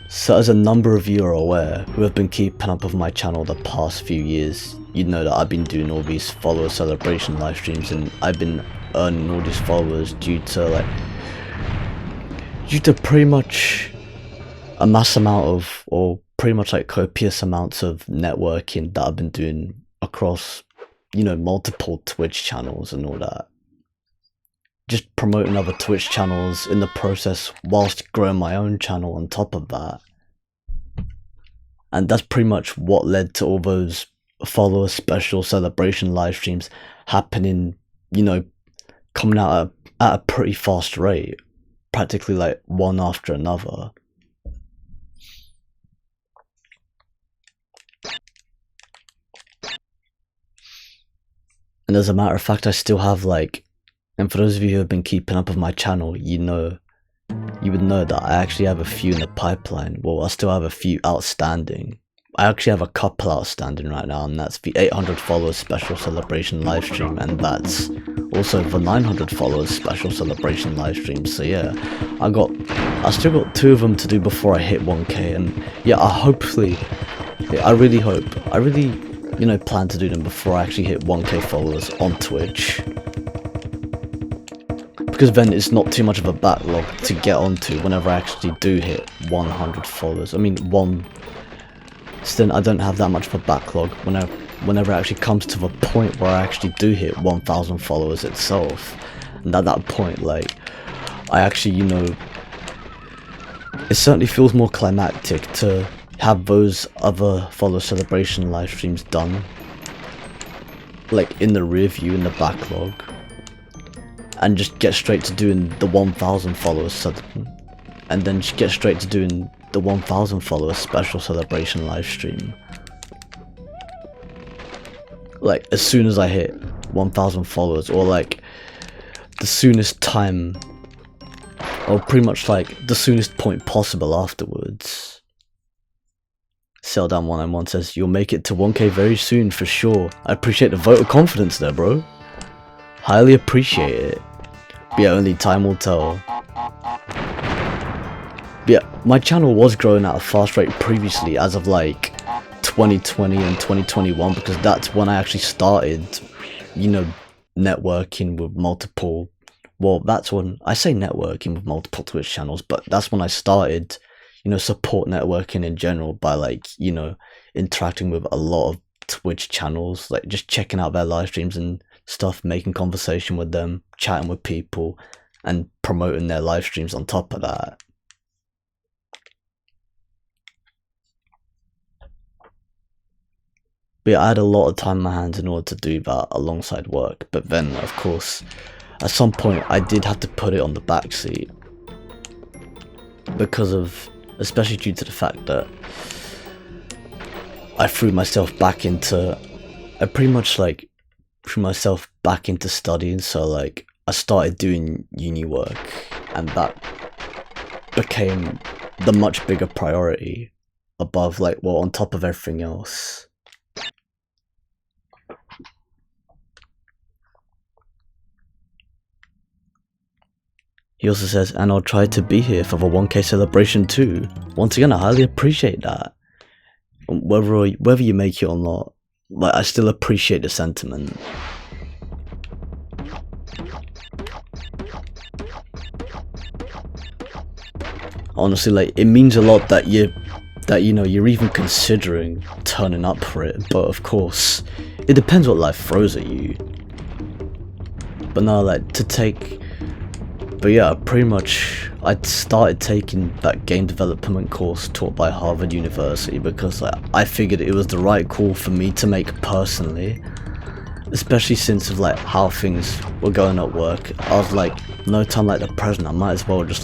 So as a number of you are aware, who have been keeping up with my channel the past few years, you know that I've been doing all these follower celebration live streams, and I've been earning all these followers due to pretty much a mass amount of, or pretty much like copious amounts of networking that I've been doing across, you know, multiple Twitch channels and all that. Just promoting other Twitch channels in the process whilst growing my own channel on top of that. And that's pretty much what led to all those follower special celebration live streams happening, you know, coming out at a pretty fast rate, practically like one after another. And as a matter of fact, I still have like, and for those of you who have been keeping up with my channel, you would know that I actually have a few in the pipeline. Well, I still have a few outstanding. I actually have a couple outstanding right now, and that's the 800 followers special celebration live stream, and that's also the 900 followers special celebration live stream. So yeah, I still got 2 of them to do before I hit 1k, and yeah, I really, you know, plan to do them before I actually hit 1k followers on Twitch. Because then it's not too much of a backlog to get onto whenever I actually do hit 100 followers. I mean, I don't have that much of a backlog whenever it actually comes to the point where I actually do hit 1000 followers itself. And at that point, like, I actually, you know, it certainly feels more climactic to have those other follow celebration live streams done, like in the rear view, in the backlog, and just get straight to doing the 1,000 followers, and then just get straight to doing the 1,000 followers special celebration live stream. Like as soon as I hit 1,000 followers, or like the soonest time, or pretty much like the soonest point possible afterwards. Selldown191 says, you'll make it to 1k very soon for sure. I appreciate the vote of confidence there, bro. Highly appreciate it. But yeah, only time will tell. But yeah, my channel was growing at a fast rate previously, as of like 2020 and 2021, because that's when I actually started, you know, networking with multiple, well, that's when I say networking with multiple Twitch channels, but that's when I started, you know, support networking in general by like, you know, interacting with a lot of Twitch channels, like just checking out their live streams and stuff, making conversation with them, chatting with people, and promoting their live streams on top of that. But yeah, I had a lot of time in my hands in order to do that alongside work, but then of course at some point I did have to put it on the back seat, because of, especially due to the fact that I threw myself back into, I pretty much like threw myself back into studying, so like I started doing uni work, and that became the much bigger priority above, like, well, on top of everything else. He also says, and I'll try to be here for the 1k celebration too. Once again, I highly appreciate that. Whether you make it or not, like, I still appreciate the sentiment. Honestly, like, it means a lot that you know, you're even considering turning up for it, but of course, it depends what life throws at you. But no, like, but yeah, pretty much, I started taking that game development course taught by Harvard University because like, I figured it was the right call for me to make personally, especially since of like how things were going at work. I was like, no time like the present, I might as well just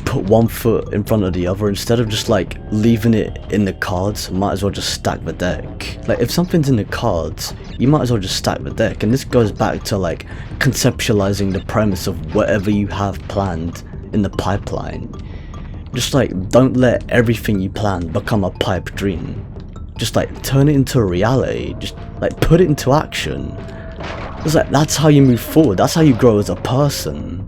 put one foot in front of the other. Instead of just like leaving it in the cards, I might as well just stack the deck. Like if something's in the cards, you might as well just stack the deck. And this goes back to like conceptualizing the premise of whatever you have planned in the pipeline. Just like, don't let everything you plan become a pipe dream. Just like turn it into a reality. Just like put it into action. It's like, that's how you move forward. That's how you grow as a person.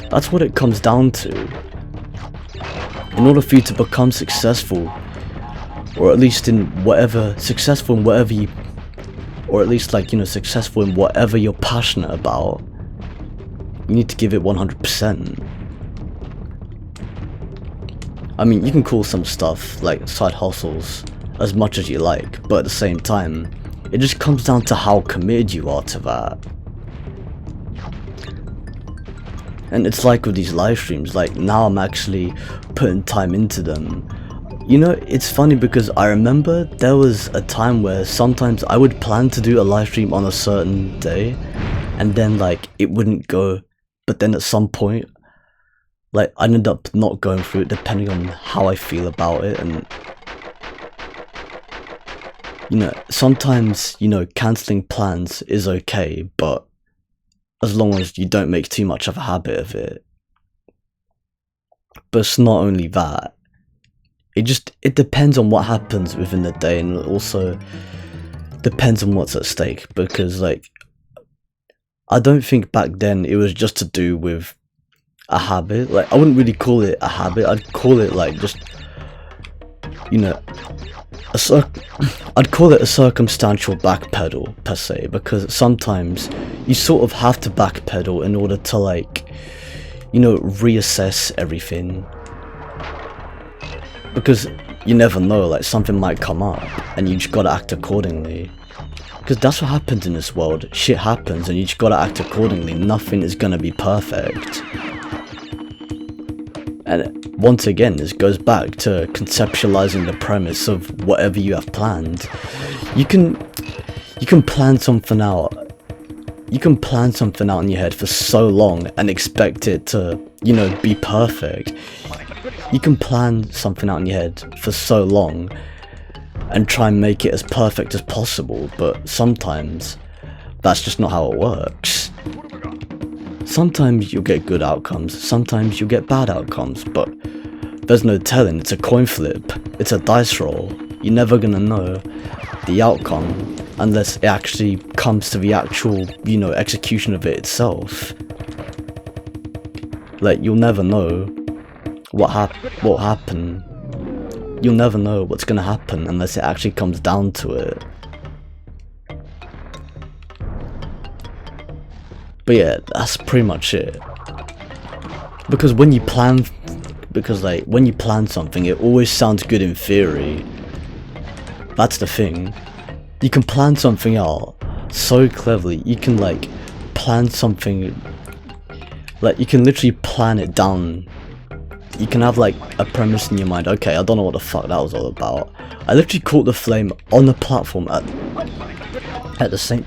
That's what it comes down to. In order for you to become successful, or at least in whatever, successful in whatever you, or at least like, you know, successful in whatever you're passionate about, you need to give it 100%. I mean, you can call some stuff like side hustles as much as you like, but at the same time, it just comes down to how committed you are to that. And it's like with these live streams, like now I'm actually putting time into them. You know, it's funny because I remember there was a time where sometimes I would plan to do a live stream on a certain day, and then like it wouldn't go, but then at some point, like I ended up not going through it depending on how I feel about it. And you know, sometimes, you know, cancelling plans is okay, but as long as you don't make too much of a habit of it. But it's not only that, it depends on what happens within the day, and it also depends on what's at stake, because like I don't think back then it was just to do with a habit. Like I wouldn't really call it a habit, I'd call it like just, you know, I'd call it a circumstantial backpedal per se, because sometimes you sort of have to backpedal in order to like, you know, reassess everything, because you never know, like something might come up and you just gotta act accordingly, because that's what happens in this world. Shit happens and you just gotta act accordingly. Nothing is gonna be perfect. And once again, this goes back to conceptualizing the premise of whatever you have planned. You can plan something out. You can plan something out in your head for so long and expect it to, you know, be perfect. You can plan something out in your head for so long and try and make it as perfect as possible, but sometimes that's just not how it works. Sometimes you'll get good outcomes, sometimes you'll get bad outcomes, but there's no telling. It's a coin flip, it's a dice roll. You're never gonna know the outcome unless it actually comes to the actual, you know, execution of it itself. Like, you'll never know what happened. You'll never know what's gonna happen unless it actually comes down to it. But yeah, that's pretty much it. Because when you plan something, it always sounds good in theory. That's the thing. You can plan something out so cleverly. You can like plan something, like you can literally plan it down. You can have like a premise in your mind. Okay, I don't know what the fuck that was all about. I literally caught the flame on the platform at the same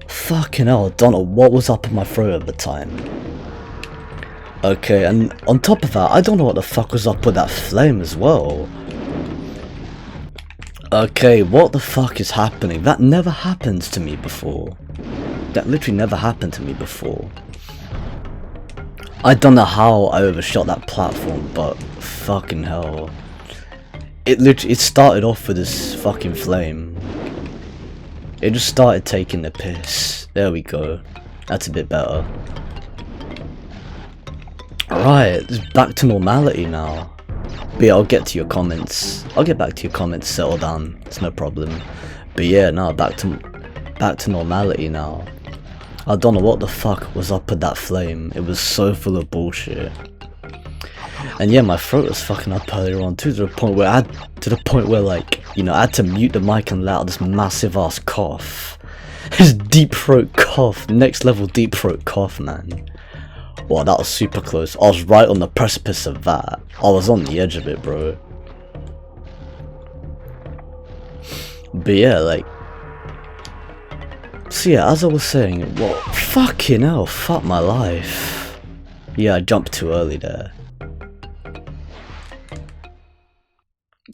fucking hell, I don't know what was up in my throat at the time. Okay, and on top of that, I don't know what the fuck was up with that flame as well. Okay, what the fuck is happening? That never happens to me before. That literally never happened to me before. I don't know how I overshot that platform, but fucking hell. It started off with this fucking flame. It just started taking the piss. There we go. That's a bit better. Right, it's back to normality now. But yeah, I'll get to your comments. I'll get back to your comments, settle down. It's no problem. But yeah, no, back to normality now. I don't know what the fuck was up with that flame. It was so full of bullshit. And yeah, my throat was fucking up earlier on too, to the point where like, you know, I had to mute the mic and let out this massive ass cough. This deep throat cough, next level deep throat cough, man. Wow, that was super close. I was right on the precipice of that. I was on the edge of it, bro. But yeah, like, so yeah, as I was saying, well, fucking hell, fuck my life. Yeah, I jumped too early there.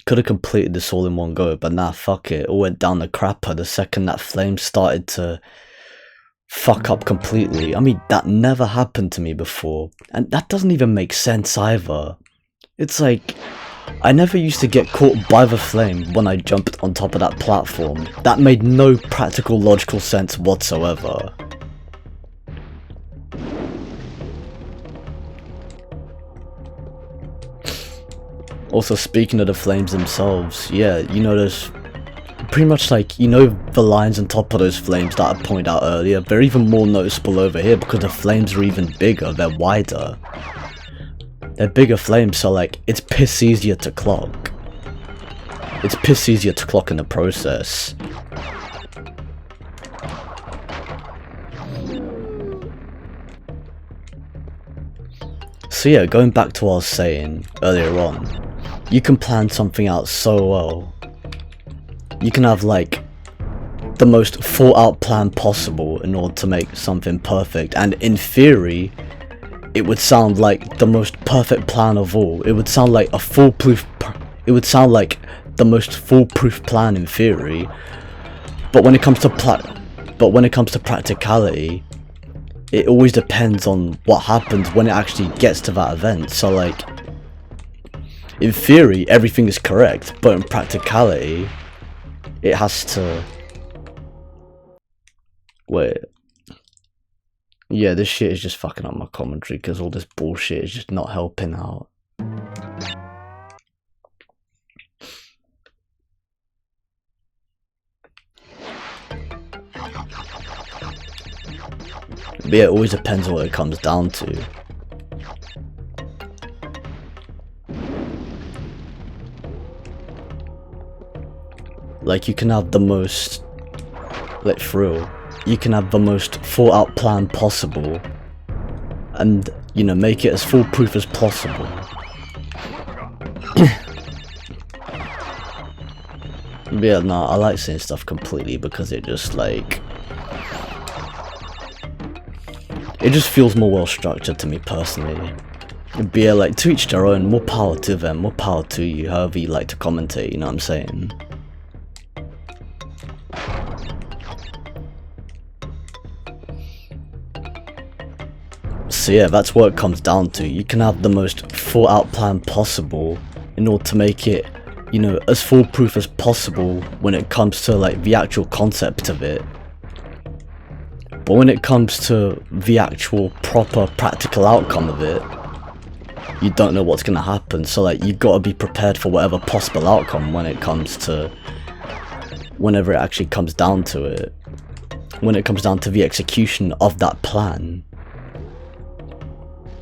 Could have completed this all in one go, but nah, fuck it. It all went down the crapper the second that flame started to fuck up completely. I mean, that never happened to me before. And that doesn't even make sense either. It's like, I never used to get caught by the flame when I jumped on top of that platform. That made no practical logical sense whatsoever. Also, speaking of the flames themselves, yeah, you know, there's pretty much like, you know, the lines on top of those flames that I pointed out earlier, they're even more noticeable over here because the flames are even bigger, they're wider. They're bigger flames, so like, it's piss easier to clock. It's piss easier to clock in the process. So yeah, going back to what I was saying earlier on, you can plan something out so well. You can have like the most thought out plan possible in order to make something perfect, and in theory it would sound like the most perfect plan of all. It would sound like a it would sound like the most foolproof plan in theory, but when it comes to practicality, it always depends on what happens when it actually gets to that event. So like, in theory everything is correct, but in practicality it has to... Wait. Yeah, this shit is just fucking up my commentary because all this bullshit is just not helping out. But yeah, it always depends on what it comes down to. Like, you can have the most, like, thrill. you can have the most thought out plan possible and, you know, make it as foolproof as possible. But yeah, no, I like saying stuff completely because it just like, it just feels more well structured to me personally. But yeah, like, to each their own, more power to them, more power to you, however you like to commentate, you know what I'm saying? So yeah, that's what it comes down to. You can have the most thought out plan possible in order to make it, you know, as foolproof as possible when it comes to like the actual concept of it. But when it comes to the actual proper practical outcome of it, you don't know what's gonna happen. So like, you gotta be prepared for whatever possible outcome when it comes to, whenever it actually comes down to it. When it comes down to the execution of that plan.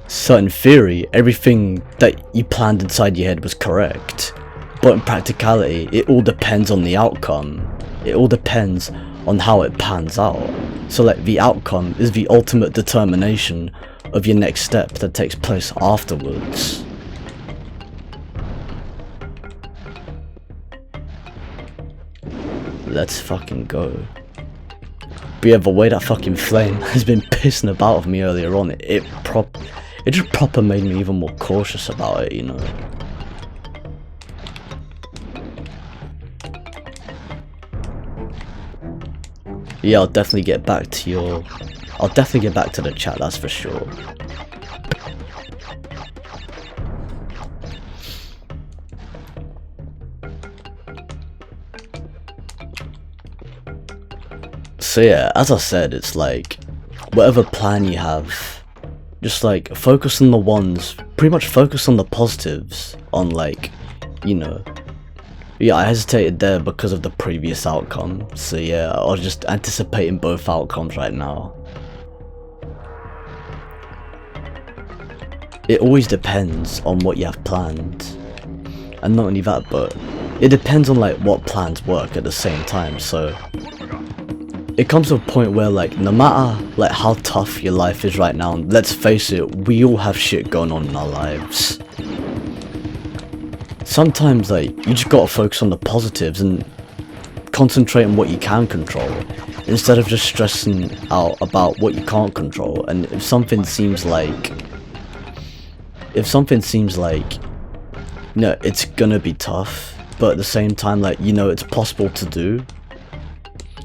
So in theory, everything that you planned inside your head was correct. But in practicality, it all depends on the outcome. It all depends on how it pans out. So like, the outcome is the ultimate determination of your next step that takes place afterwards. Let's fucking go. But yeah, the way that fucking flame has been pissing about of me earlier on, it just proper made me even more cautious about it, you know. Yeah, I'll definitely get back to the chat, that's for sure. So yeah, as I said, it's like, whatever plan you have, just like, focus on the ones, pretty much focus on the positives, on like, you know. Yeah, I hesitated there because of the previous outcome, so yeah, I was just anticipating both outcomes right now. It always depends on what you have planned, and not only that, but it depends on like what plans work at the same time. So it comes to a point where like, no matter like how tough your life is right now, and let's face it, we all have shit going on in our lives. Sometimes like, you just gotta focus on the positives and concentrate on what you can control, instead of just stressing out about what you can't control. And if something seems like, you know, it's gonna be tough, but at the same time, like, you know, it's possible to do,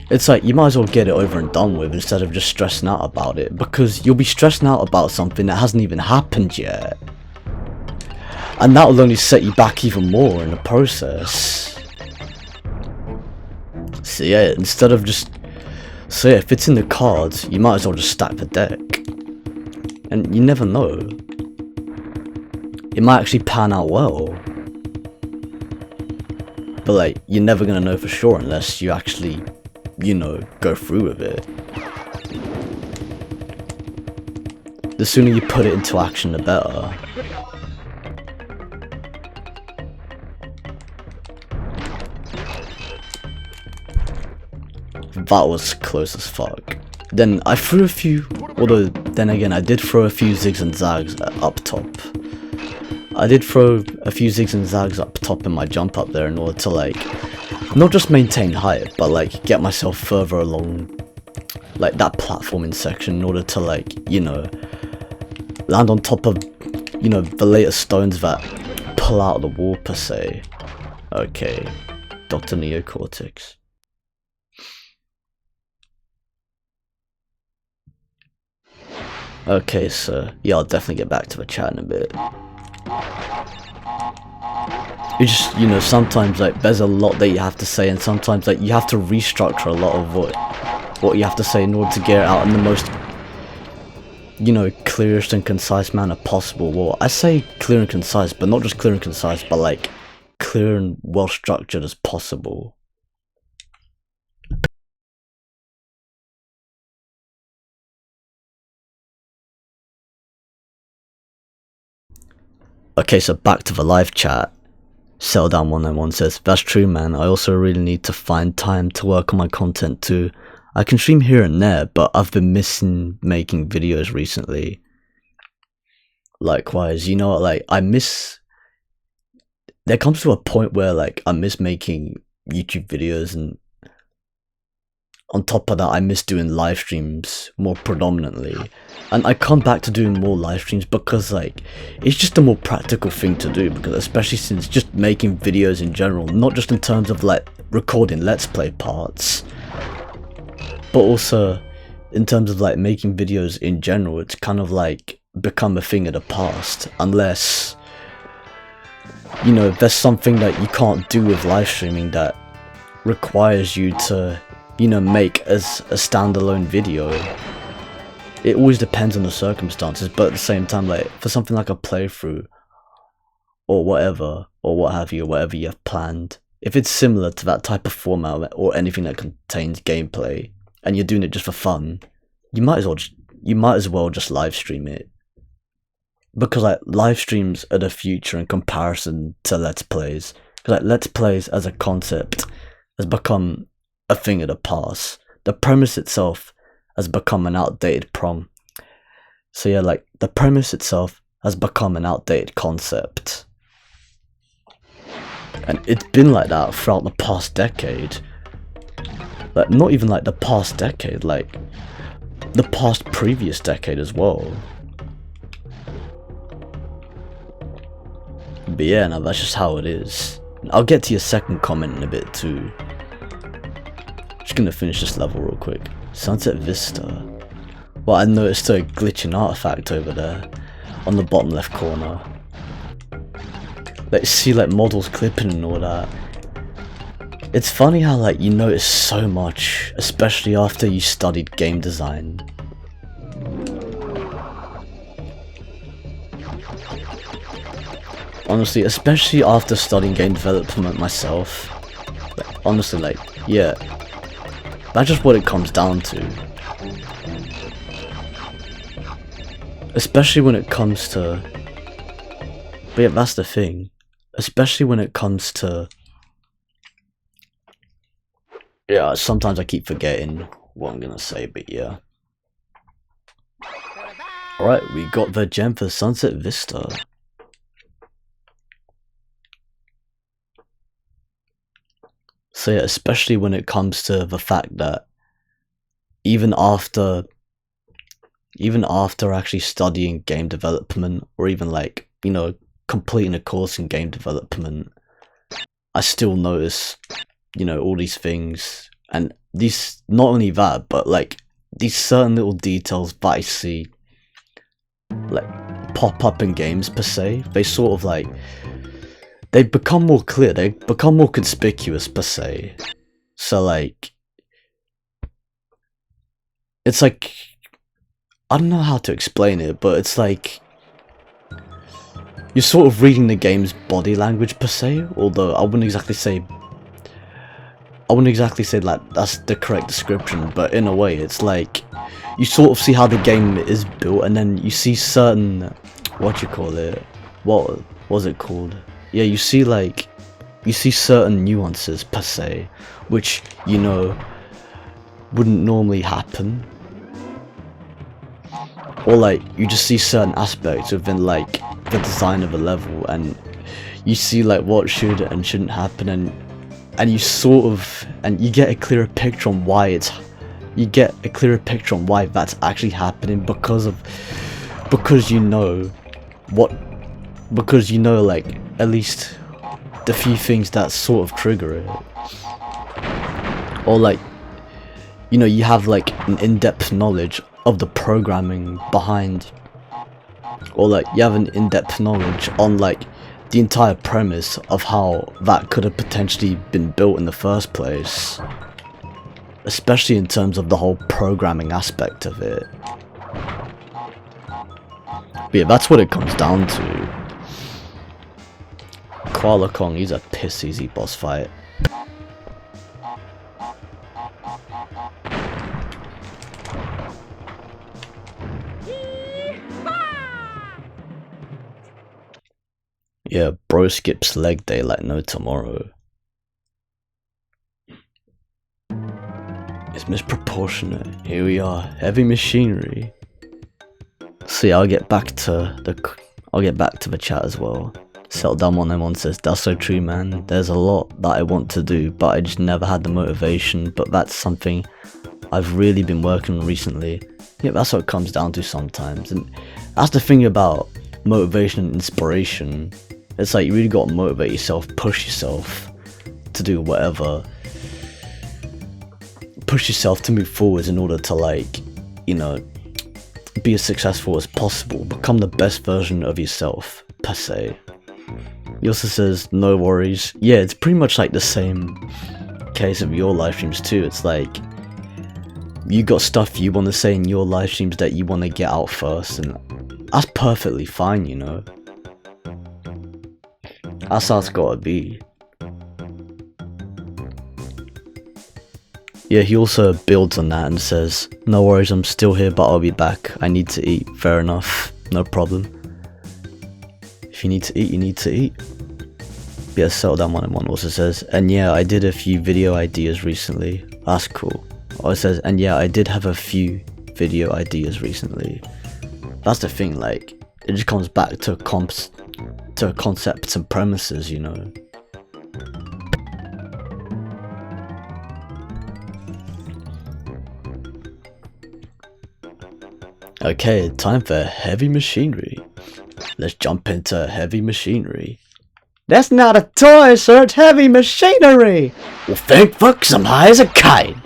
it's like, you might as well get it over and done with instead of just stressing out about it, because you'll be stressing out about something that hasn't even happened yet. And that will only set you back even more in the process. So yeah, instead of just, so yeah, if it's in the cards, you might as well just stack the deck. And you never know. It might actually pan out well. But like, you're never gonna know for sure unless you actually, you know, go through with it. The sooner you put it into action, the better. That was close as fuck. Then I threw a few, although then again I did throw a few zigs and zags up top. I did throw a few zigs and zags up top in my jump up there in order to like, not just maintain height, but like get myself further along like that platforming section in order to like, you know, land on top of, you know, the later stones that pull out of the wall per se. Okay, Dr. Neocortex. Okay, so yeah, I'll definitely get back to the chat in a bit. It just, you know, sometimes like there's a lot that you have to say, and sometimes like you have to restructure a lot of what you have to say in order to get it out in the most, you know, clearest and concise manner possible. Well, I say clear and concise, but not just clear and concise, but like clear and well structured as possible. Okay, so back to the live chat. Selldown191 says, that's true man, I also really need to find time to work on my content too. I can stream here and there, but I've been missing making videos recently. Likewise, you know, like there comes to a point where like I miss making YouTube videos, and on top of that I miss doing live streams more predominantly, and I come back to doing more live streams because like it's just a more practical thing to do, because especially since just making videos in general, not just in terms of like recording let's play parts, but also in terms of like making videos in general, it's kind of like become a thing of the past, unless, you know, there's something that you can't do with live streaming that requires you to, you know, make as a standalone video. It always depends on the circumstances, but at the same time, like for something like a playthrough or whatever, or what have you, or whatever you have planned, if it's similar to that type of format or anything that contains gameplay and you're doing it just for fun, you might as well just live stream it. Because like live streams are the future in comparison to let's plays. Because like let's plays as a concept has become a thing of the past. The premise itself has become an outdated So yeah, like the premise itself has become an outdated concept. And it's been like that throughout the past decade. Like not even like the past decade, like the past previous decade as well. But yeah, no, that's just how it is. I'll get to your second comment in a bit too. Just gonna finish this level real quick. Sunset Vista. Well, I noticed a glitching artifact over there on the bottom left corner. Like, see like models clipping and all that. It's funny how like you notice so much, especially after you studied game design. Honestly, especially after studying game development myself. Like, honestly, like, yeah. That's just what it comes down to. Especially when it comes to... But yeah, that's the thing. Especially when it comes to... Yeah, sometimes I keep forgetting what I'm gonna say, but yeah. Alright, we got the gem for Sunset Vista. So yeah, especially when it comes to the fact that even after actually studying game development, or even like, you know, completing a course in game development, I still notice, you know, all these things, and these, not only that, but like these certain little details that I see like pop up in games per se, they sort of like, they become more clear, they become more conspicuous per se. So like, it's like, I don't know how to explain it, but it's like, you're sort of reading the game's body language per se, although I wouldn't exactly say like that's the correct description, but in a way it's like, you sort of see how the game is built, and then you see certain, what was it called? Yeah, you see certain nuances per se, which, you know, wouldn't normally happen. Or like, you just see certain aspects within like the design of a level, and you see like what should and shouldn't happen, and you sort of, and you get a clearer picture on why that's actually happening, because you know like at least the few things that sort of trigger it. Or like, you know, you have like an in-depth knowledge of the programming behind, or like you have an in-depth knowledge on like the entire premise of how that could have potentially been built in the first place, especially in terms of the whole programming aspect of it. But yeah, that's what it comes down to. Koala Kong, he's a piss easy boss fight. Yeah, bro skips leg day like no tomorrow. It's misproportionate. Here we are, heavy machinery. See, I'll get back to the chat as well. Settle down 191 says, that's so true, man. There's a lot that I want to do, but I just never had the motivation. But that's something I've really been working on recently. Yeah, that's what it comes down to sometimes. And that's the thing about motivation and inspiration. It's like you really got to motivate yourself, push yourself to do whatever. Push yourself to move forwards in order to, like, you know, be as successful as possible. Become the best version of yourself, per se. He also says, no worries. Yeah, it's pretty much like the same case of your live streams too. It's like, you got stuff you want to say in your live streams that you want to get out first, and that's perfectly fine, you know. That's how it's gotta be. Yeah, he also builds on that and says, no worries, I'm still here, but I'll be back. I need to eat. Fair enough, no problem. If you need to eat, you need to eat. Yeah, Settle Down 101 also says, and yeah, I did a few video ideas recently. That's cool. Oh, it says, and yeah, I did have a few video ideas recently. That's the thing, like, it just comes back to concepts and premises, you know. Okay, time for heavy machinery. Let's jump into heavy machinery. That's not a toy, sir, it's heavy machinery! Well, thank fucks, I'm high as a kite.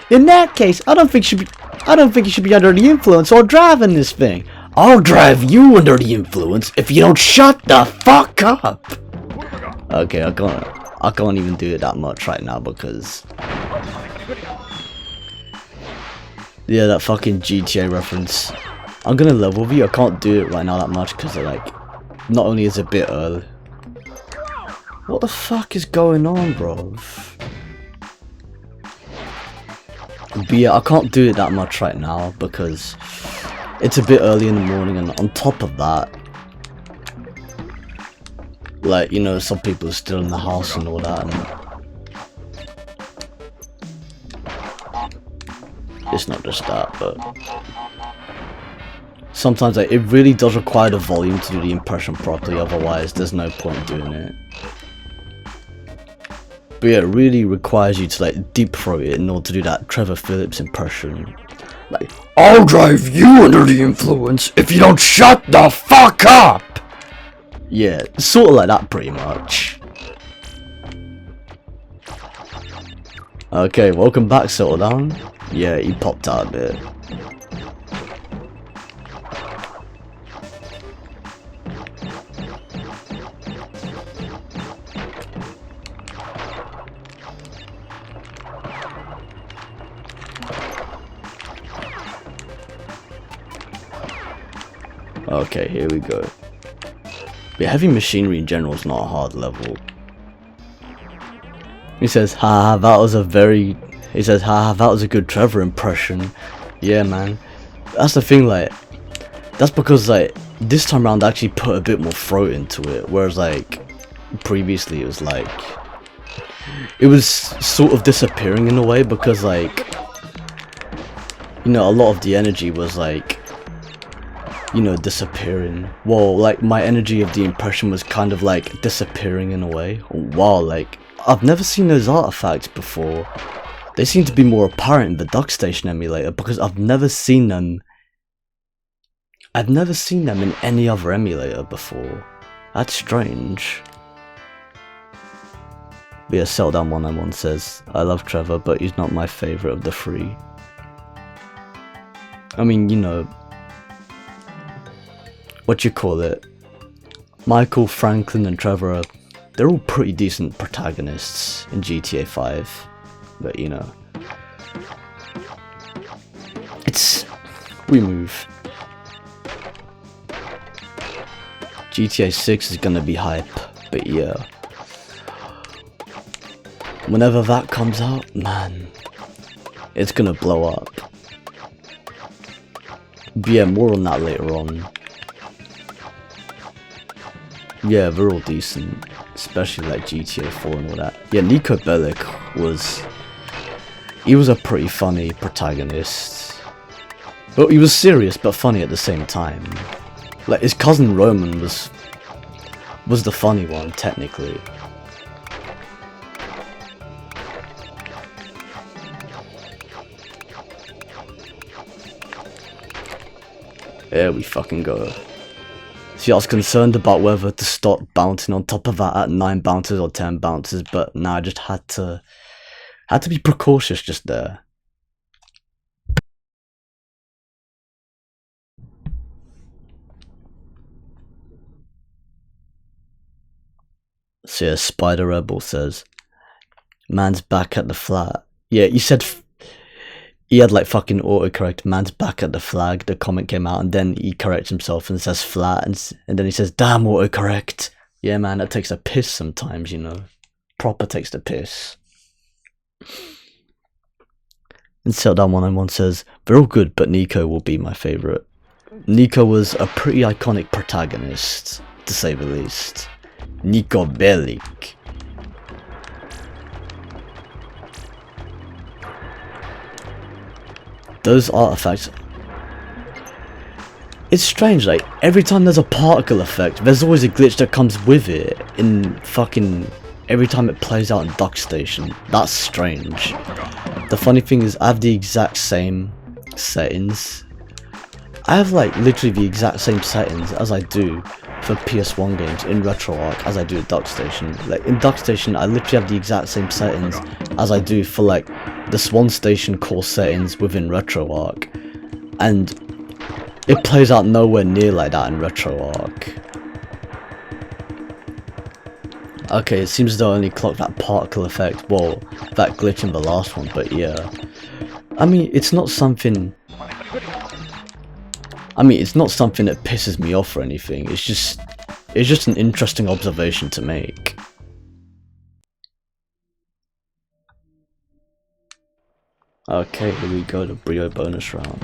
In that case, I don't think you should be under the influence or driving this thing. I'll drive you under the influence if you don't shut the fuck up! Okay, I can't even do it that much right now because... yeah, that fucking GTA reference. I'm gonna level with you, I can't do it right now that much because, like, not only is it a bit early. What the fuck is going on, bro? But yeah, I can't do it that much right now because it's a bit early in the morning, and on top of that, like, you know, some people are still in the house and all that, and it's not just that, but sometimes, like, it really does require the volume to do the impression properly, otherwise there's no point doing it. But yeah, it really requires you to, like, deep throat it in order to do that Trevor Phillips impression. Like, I'll drive you under the influence if you don't shut the fuck up! Yeah, sort of like that pretty much. Okay, welcome back, Settle Down. Yeah, he popped out a bit. Okay, here we go. But heavy machinery in general is not a hard level. He says, haha, that was a good Trevor impression. Yeah, man. That's the thing, like, that's because, like, this time around I actually put a bit more throat into it, whereas, like, previously it was, like, it was sort of disappearing in a way because, like, you know, a lot of the energy was, like, you know, disappearing. Well, like, my energy of the impression was kind of, like, disappearing in a way. Wow, like, I've never seen those artifacts before. They seem to be more apparent in the DuckStation emulator because I've never seen them in any other emulator before. That's strange. But yeah, Settle Down 191 says, I love Trevor, but he's not my favourite of the three. I mean, you know, what you call it, Michael, Franklin and Trevor, they're all pretty decent protagonists in GTA 5, but you know, we move. GTA 6 is gonna be hype, but yeah, whenever that comes out, man, it's gonna blow up. But yeah, more on that later on. Yeah, they're all decent, especially like GTA 4 and all that. Yeah, Nico Bellic was... he was a pretty funny protagonist. Well, he was serious but funny at the same time. Like, his cousin Roman was the funny one, technically. There we fucking go. See, I was concerned about whether to stop bouncing on top of that at 9 bounces or 10 bounces, but nah, I just had to be precautious just there. So yeah, Spider Rebel says, man's back at the flat. Yeah, you said he had like fucking autocorrect, man's back at the flag, the comment came out, and then he corrects himself and says flat, and then he says, damn autocorrect. Yeah man, that takes a piss sometimes, you know. Proper takes the piss. And Seltdown191 says, they're all good, but Nico will be my favourite. Nico was a pretty iconic protagonist, to say the least. Nico Bellic. Those artifacts, it's strange, like every time there's a particle effect, there's always a glitch that comes with it in fucking every time it plays out in DuckStation. That's strange. The funny thing is I have the exact same settings. I have like literally the exact same settings as I do for PS1 games in RetroArch as I do at DuckStation. Like in DuckStation I literally have the exact same settings as I do for like the Swan Station core settings within RetroArch, and it plays out nowhere near like that in RetroArch. Okay, it seems as though I only clocked that particle effect, well, that glitch in the last one, but yeah. I mean, it's not something that pisses me off or anything, it's just an interesting observation to make. Okay, here we go, the Brio bonus round.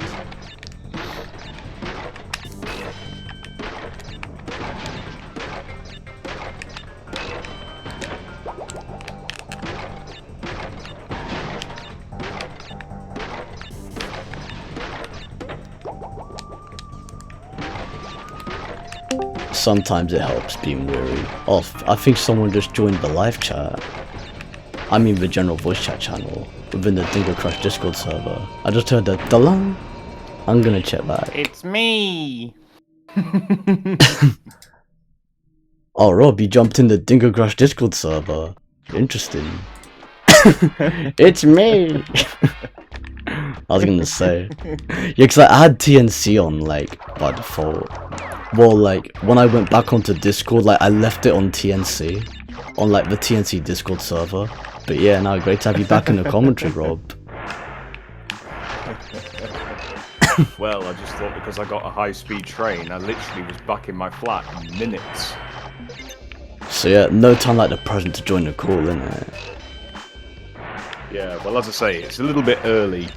Sometimes it helps being weary. Oh, I think someone just joined the live chat. I mean the general voice chat channel within the Dingo Crush Discord server. I just heard the dalang. I'm gonna check back. It's me. Oh, Rob, you jumped in the Dingo Crush Discord server. Interesting. It's me. I was gonna say, yeah, cause I had TNC on like by default. Well, like when I went back onto Discord, like I left it on TNC, on like the TNC Discord server. But yeah, no, great to have you back in the commentary, Rob. Well, I just thought because I got a high-speed train, I literally was back in my flat in minutes. So yeah, no time like the present to join the call, innit? Yeah, well, as I say, it's a little bit early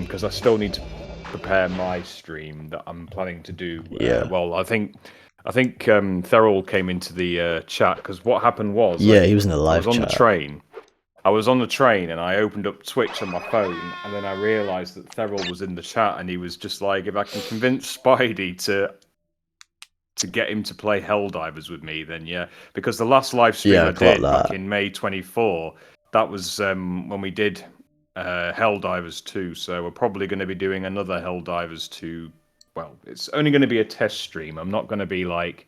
because I still need to prepare my stream that I'm planning to do. Yeah. Well, I think Therrell came into the chat because what happened was, yeah, he was in the live chat. I was on the train and I opened up Twitch on my phone, and then I realised that Therrell was in the chat, and he was just like, if I can convince Spidey to get him to play Helldivers with me, then yeah. Because the last live stream I did back in May 24, that was when we did Helldivers 2, so we're probably going to be doing another Helldivers 2. Well, it's only going to be a test stream. I'm not going to be like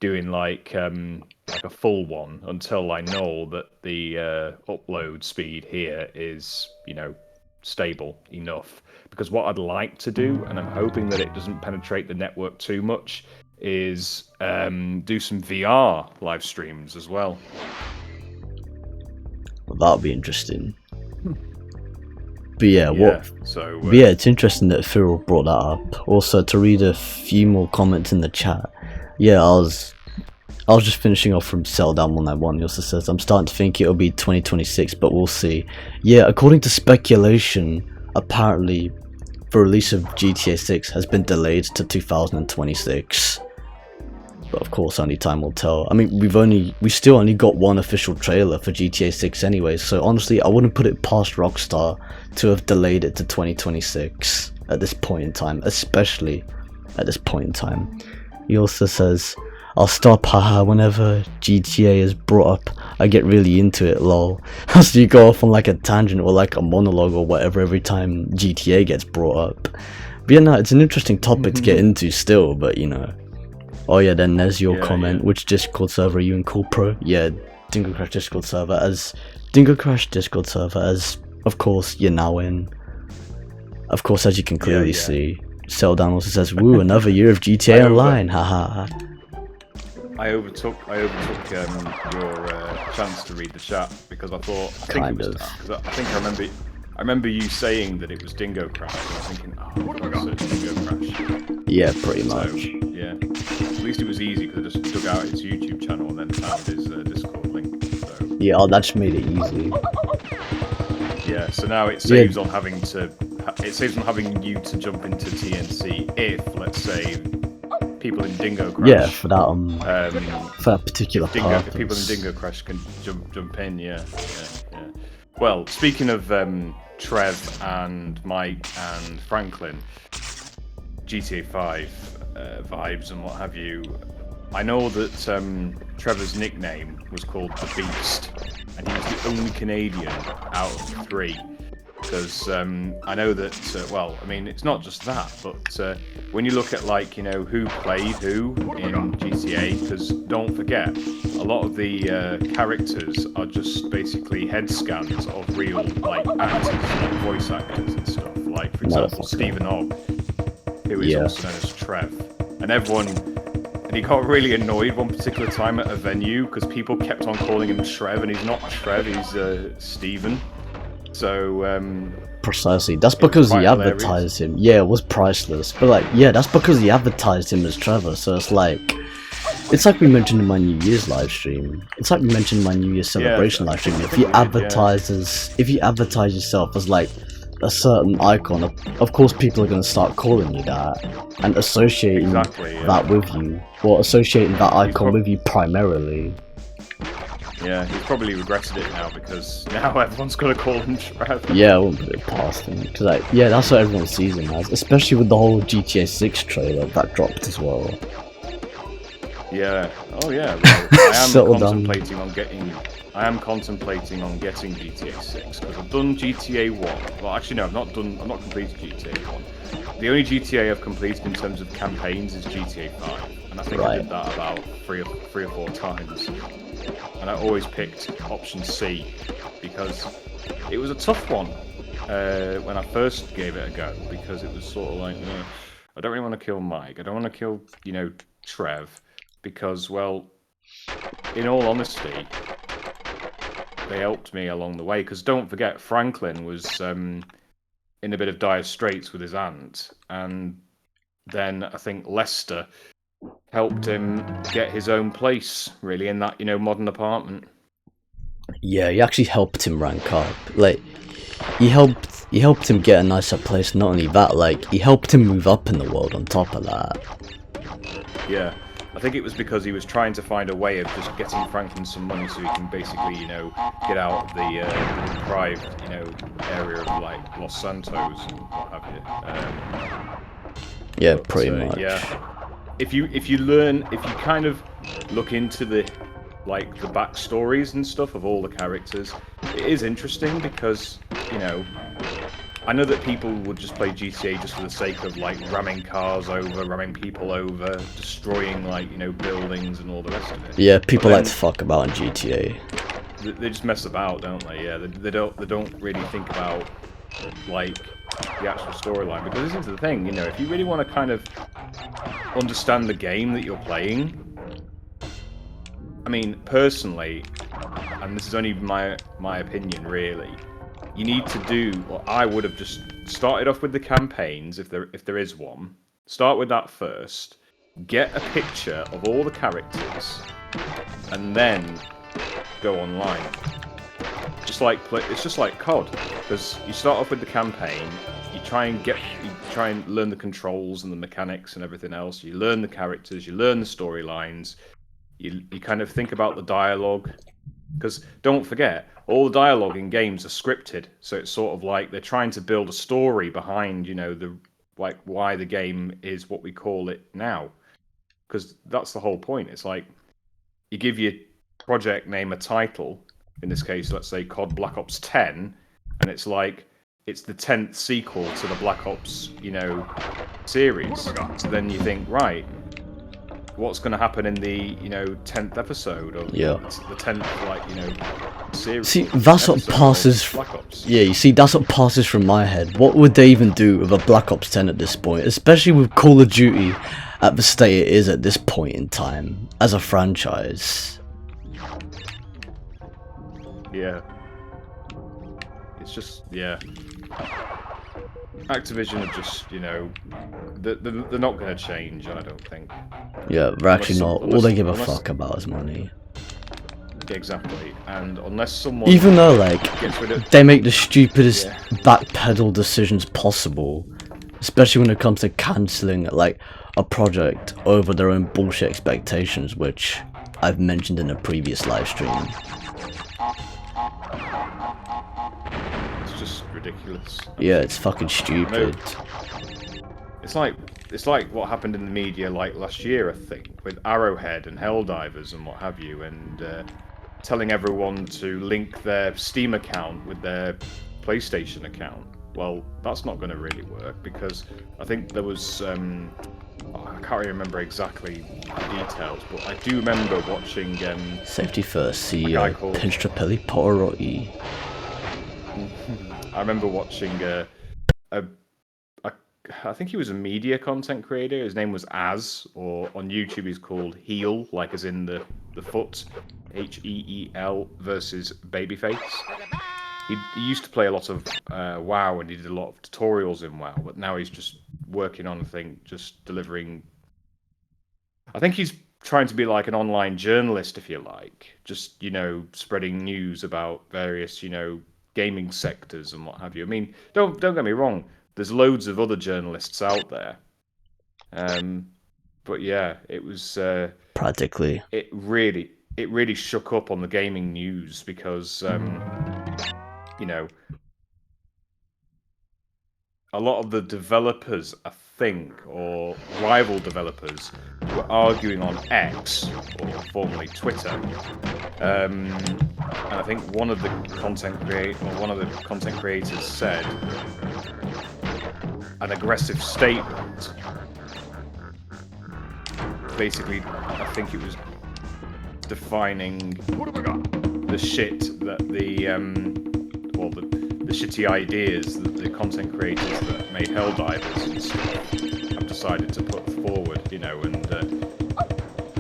doing like a full one until I know that the upload speed here is, you know, stable enough. Because what I'd like to do, and I'm hoping that it doesn't penetrate the network too much, is do some VR live streams as well. Well, that'll be interesting. But yeah, yeah, it's interesting that Phil brought that up. Also, to read a few more comments in the chat. Yeah, I was just finishing off from Seltdown191. He also says, I'm starting to think it'll be 2026, but we'll see. Yeah, according to speculation, apparently the release of GTA 6 has been delayed to 2026. But of course, only time will tell. I mean, we still only got one official trailer for GTA 6 anyway, so honestly, I wouldn't put it past Rockstar to have delayed it to 2026 at this point in time, especially at this point in time. He also says, I'll stop, haha, whenever GTA is brought up, I get really into it, lol. So you go off on like a tangent or like a monologue or whatever every time GTA gets brought up. But yeah, no, it's an interesting topic to get into still, but you know. Oh yeah, then there's your comment. Which Discord server are you in, Cool Pro? Yeah, Dingo Crash Discord server, as of course you're now in. Of course, as you can clearly see. Seldown also says, woo, another year of GTA Online, haha. I overtook your chance to read the chat because I remember you saying that it was Dingo Crash. And I was thinking, oh, it's Dingo Crash. Yeah, pretty much. So, yeah, at least it was easy because I just dug out his YouTube channel and then found his Discord link. So. Yeah, oh, that just made it easy. Yeah, so now it saves on having you to jump into TNC if, let's say, people in Dingo Crash. Yeah, for that particular purpose. People in Dingo Crash can jump in. Yeah. Well, speaking of Trev and Mike and Franklin, GTA 5 vibes and what have you. I know that Trevor's nickname was called the Beast, and he was the only Canadian out of 3. Because I know that, well, I mean, it's not just that, but when you look at, like, you know, who played who in GTA, because don't forget, a lot of the characters are just basically head scans of real, like, actors, like voice actors and stuff. Like, for example, Stephen Ogg, who is also known as Trev. And he got really annoyed one particular time at a venue because people kept on calling him Trev, and he's not Trev, he's Stephen. So, precisely. That's because he advertised him. Yeah, it was priceless. But like, yeah, that's because he advertised him as Trevor. So it's like we mentioned in my New Year's live stream. It's like we mentioned in my New Year's celebration live stream. If you advertise yourself as like a certain icon, of course people are going to start calling you that and associating that with you, or associating that icon with you primarily. Yeah, he's probably regretted it now because now everyone's gonna call him Trev. Yeah, I wouldn't put it past him. Cause like, yeah, that's what everyone sees him as, especially with the whole GTA 6 trailer that dropped as well. Yeah. Oh yeah. Well, I am contemplating on getting GTA 6 because I've done GTA 1. Well, actually no, I've not completed GTA 1. The only GTA I've completed in terms of campaigns is GTA 5, and I think I did that about three or four times. And I always picked option C because it was a tough one when I first gave it a go, because it was sort of like, I don't really want to kill Mike, I don't want to kill, you know, Trev, because, well, in all honesty, they helped me along the way, because don't forget, Franklin was in a bit of dire straits with his aunt, and then I think Lester helped him get his own place, really, in that, you know, modern apartment. Yeah, he actually helped him rank up. Like, he helped him get a nicer place. Not only that, like, he helped him move up in the world on top of that. Yeah, I think it was because he was trying to find a way of just getting Franklin some money so he can basically, you know, get out of the deprived, you know, area of, like, Los Santos and what have you. Yeah, pretty much. Yeah. If you kind of look into the backstories and stuff of all the characters, it is interesting because, you know, I know that people would just play GTA just for the sake of, like, ramming cars over, ramming people over, destroying, like, you know, buildings and all the rest of it. Yeah, people like to fuck about in GTA. They just mess about, don't they? Yeah, they don't really think about, like, the actual storyline, because this is the thing, you know, if you really want to kind of understand the game that you're playing, I mean, personally, and this is only my opinion really, you need to do what I would have just started off with: the campaigns, if there is one. Start with that first, get a picture of all the characters, and then go online. It's just like COD, because you start off with the campaign, you try and try and learn the controls and the mechanics and everything else. You learn the characters, you learn the storylines. You kind of think about the dialogue, because don't forget, all the dialogue in games are scripted. So it's sort of like they're trying to build a story behind, the like why the game is what we call it now. Because that's the whole point. It's like you give your project name a title. In this case, let's say COD Black Ops 10, and it's like it's the 10th sequel to the Black Ops, series. So then you think, right, what's going to happen in the 10th episode of the 10th series? See, that's what passes. Black Ops. Yeah, you see, that's what passes from my head. What would they even do with a Black Ops 10 at this point, especially with Call of Duty at the state it is at this point in time as a franchise? Yeah. It's just, Activision are just, they're not going to change, I don't think. Yeah, they're actually not. All they give a fuck about is money. Exactly. And unless someone... Even though, gets rid of... they make the stupidest backpedal decisions possible, especially when it comes to cancelling, a project over their own bullshit expectations, which I've mentioned in a previous live stream. It's just ridiculous. Yeah, it's fucking stupid. It's like what happened in the media last year, I think, with Arrowhead and Helldivers and what have you, and telling everyone to link their Steam account with their PlayStation account. Well, that's not going to really work, because I think there was I can't really remember exactly the details, but I do remember watching Safety First CEO Pinstrapelli Porotti. I remember watching I think he was a media content creator. His name was Az, or on YouTube he's called Heel, like as in the foot, Heel versus Babyface. He used to play a lot of WoW, and he did a lot of tutorials in WoW, but now he's just working on, just delivering... I think he's trying to be like an online journalist, if you like. Just, spreading news about various, gaming sectors and what have you. I mean, don't get me wrong, there's loads of other journalists out there. But yeah, it was... practically. It really shook up on the gaming news, because... a lot of the developers, I think, or rival developers, were arguing on X, or formerly Twitter. And I think one of the content creators said an aggressive statement. Basically, I think it was defining the shit that the shitty ideas that the content creators that made Helldivers and stuff have decided to put forward, and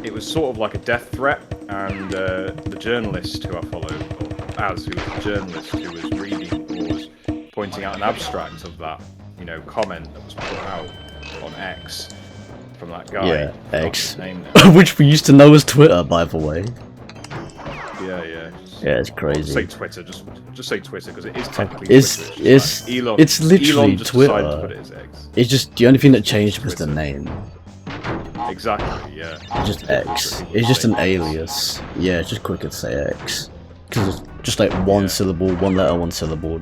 it was sort of like a death threat, and the journalist who I followed, or Az, who was the journalist who was reading, or was pointing out an abstract of that, comment that was put out on X from that guy. Yeah, X. Which we used to know as Twitter, by the way. Yeah, it's crazy. Say Twitter, just say Twitter, because it is technically Twitter. It's literally Twitter. To put it as X. It's just the only thing that changed was the name. Exactly, yeah. It's just X. It's just an alias. Yeah, it's just quicker to say X. Because it's just one syllable, one letter, one syllable.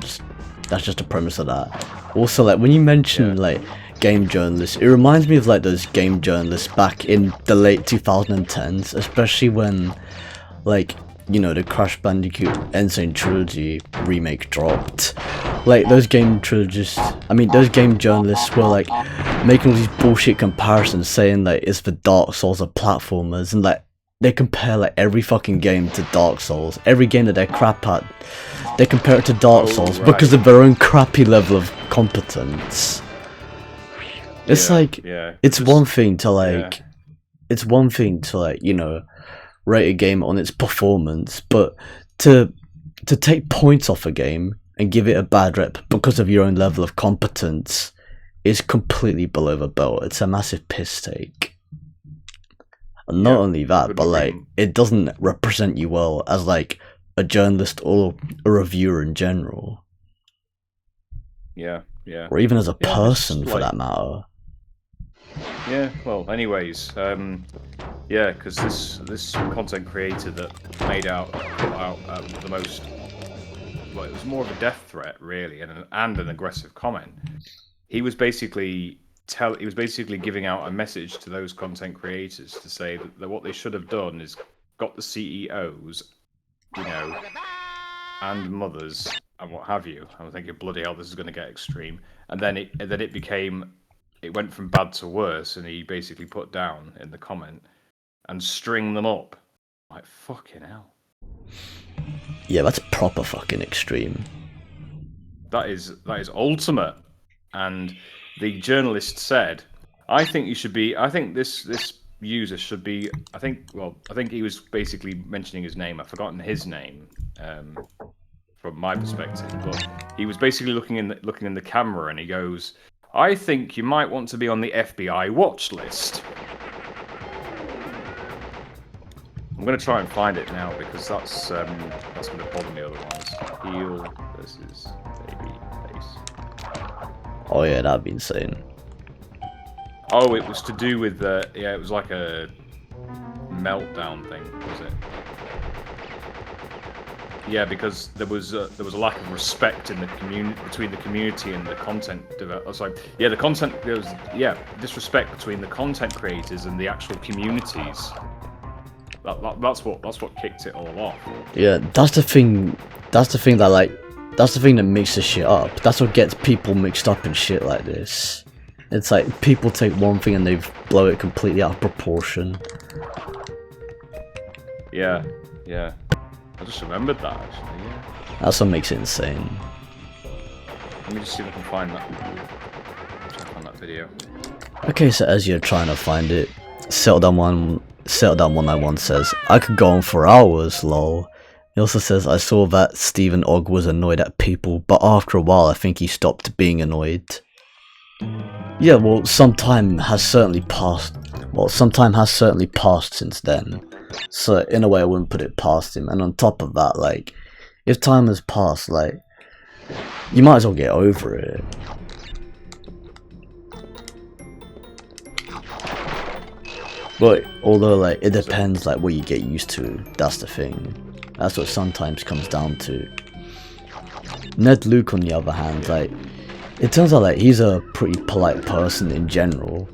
That's just the premise of that. Also, when you mention game journalists, it reminds me of those game journalists back in the late 2010s, especially when the Crash Bandicoot Insane Trilogy remake dropped. Those game journalists were making all these bullshit comparisons, saying it's the Dark Souls of platformers, and they compare every fucking game to Dark Souls. Every game that they're crap at, they compare it to Dark Souls because of their own crappy level of competence. It's it's one thing to it's one thing to rate a game on its performance, but to take points off a game and give it a bad rep because of your own level of competence is completely below the belt. It's a massive piss take. And not only that, but it doesn't represent you well as a journalist or a reviewer in general. Yeah, yeah. Or even as a Yeah, person, it's for like- that matter. Yeah, well, anyways, yeah, because this content creator that put out the most, well, it was more of a death threat, really, and an aggressive comment. He was basically giving out a message to those content creators to say that what they should have done is got the CEOs, you know, and mothers and what have you. I'm thinking, bloody hell, this is going to get extreme. And then it went from bad to worse, and he basically put down in the comment and string them up. Like, fucking hell. Yeah, that's proper fucking extreme. That is ultimate. And the journalist said, I think this user should be, I think he was basically mentioning his name. I've forgotten his name from my perspective, but he was basically looking in the camera, and he goes, I think you might want to be on the FBI watch list. I'm going to try and find it now, because that's going to bother me otherwise. Heel versus baby face. Oh yeah, that'd be insane. Oh, it was to do with yeah, it was like a meltdown thing, was it? Yeah, because there was a lack of respect in the between the community and the content developer. Sorry, yeah, there was disrespect between the content creators and the actual communities. That's what kicked it all off. Yeah, that's the thing that makes this shit up. That's what gets people mixed up in shit like this. It's like people take one thing and they blow it completely out of proportion. Yeah. I just remembered that, actually, yeah. That's what makes it insane. Let me just see if I can find that. Try to find that video. Okay, so as you're trying to find it, Settledown191 says, I could go on for hours, lol. He also says, I saw that Stephen Ogg was annoyed at people, but after a while I think he stopped being annoyed. Yeah, well, some time has certainly passed since then. So in a way I wouldn't put it past him, and on top of that, like, if time has passed, like, you might as well get over it. But although, like, it depends, like, what you get used to, that's the thing. That's what sometimes comes down to. Ned Luke, on the other hand, like, it turns out, like, he's a pretty polite person in general.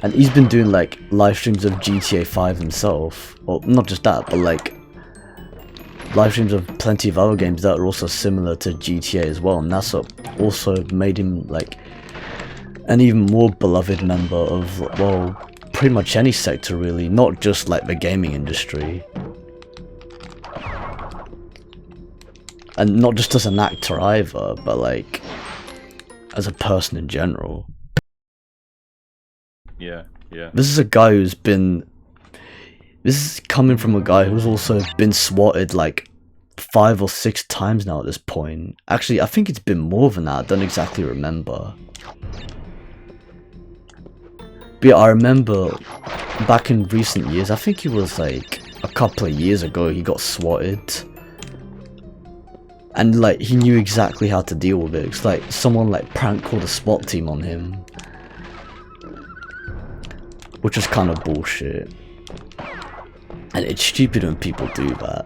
And he's been doing, like, live streams of GTA 5 himself. Well, not just that, but, like, live streams of plenty of other games that are also similar to GTA as well. And that's what also made him, like, an even more beloved member of, well, pretty much any sector, really. Not just, like, the gaming industry. And not just as an actor either, but, like, as a person in general. Yeah. This is a guy who's been... This is coming from a guy who's also been swatted like 5 or 6 times now at this point. Actually, I think it's been more than that, I don't exactly remember. But yeah, I remember back in recent years, I think it was like a couple of years ago, he got swatted. And like, he knew exactly how to deal with it. It's like someone like prank called a SWAT team on him. Which is kind of bullshit. And it's stupid when people do that.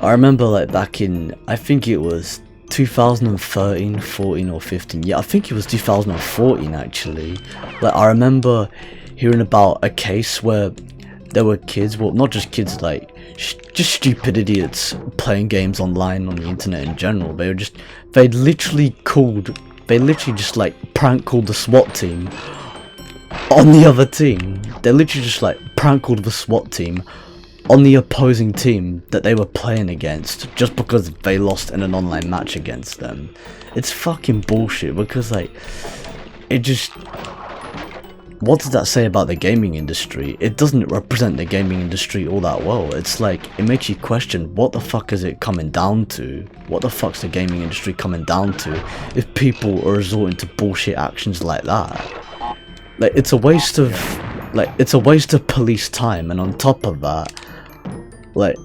I remember like back in, I think it was 2013, 14 or 15. Yeah, I think it was 2014 actually. Like, I remember hearing about a case where there were kids, well, not just kids, like just stupid idiots playing games online on the internet in general. They literally just like prank called the SWAT team on the other team. They literally just like prank called the SWAT team on the opposing team that they were playing against just because they lost in an online match against them. It's fucking bullshit, because like, it just... What does that say about the gaming industry? It doesn't represent the gaming industry all that well. It's like, it makes you question, what the fuck is it coming down to? What the fuck's the gaming industry coming down to if people are resorting to bullshit actions like that? Like, it's a waste of police time, and on top of that, like,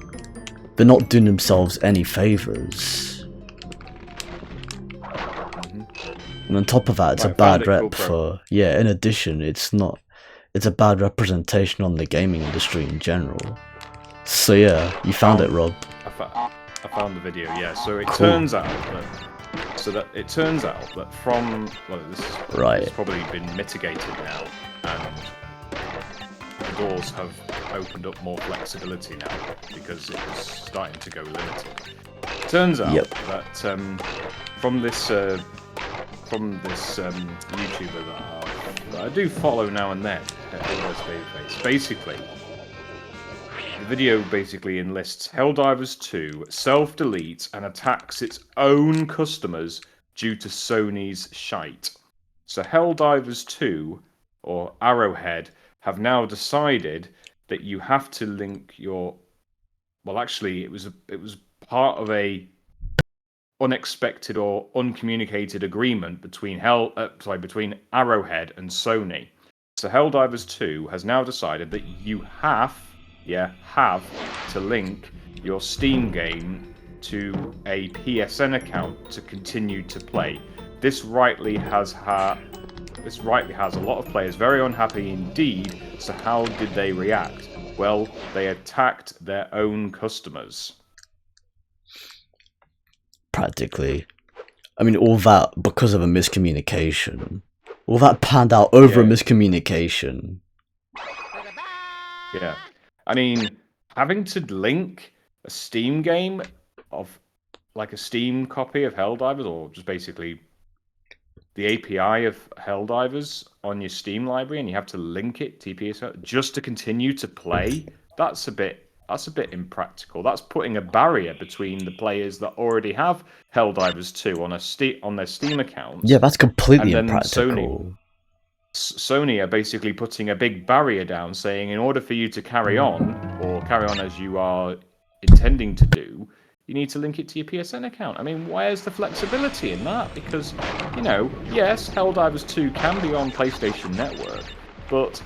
they're not doing themselves any favors. And on top of that, it's a Right, found bad it, cool, rep pro. for, yeah, in addition, it's a bad representation on the gaming industry in general. So yeah, you found it, Rob. I found the video, yeah. So it Cool. turns out that from, well, this Right. has probably been mitigated now, and the doors have opened up more flexibility now because it was starting to go limited. Turns out Yep. that from this YouTuber that I do follow now and then, basically, the video basically enlists Helldivers 2 self-deletes and attacks its own customers due to Sony's shite. So Helldivers 2, or Arrowhead, have now decided that you have to link your... Well, actually, it was part of a unexpected or uncommunicated agreement between between Arrowhead and Sony. So Helldivers 2 has now decided that you have to link your Steam game to a PSN account to continue to play. This rightly has a lot of players very unhappy indeed. So how did they react? Well, they attacked their own customers. Practically. I mean, all that because of a miscommunication. All that panned out over a miscommunication. Yeah. I mean, having to link a Steam game of, like a Steam copy of Helldivers, or just basically the API of Helldivers on your Steam library, and you have to link it to PSN just to continue to play, that's a bit impractical. That's putting a barrier between the players that already have Helldivers 2 on their Steam accounts. Yeah, that's completely and then impractical. Sony are basically putting a big barrier down, saying in order for you to carry on as you are intending to do, you need to link it to your PSN account. I mean, where's the flexibility in that? Because, yes, Helldivers 2 can be on PlayStation Network, but,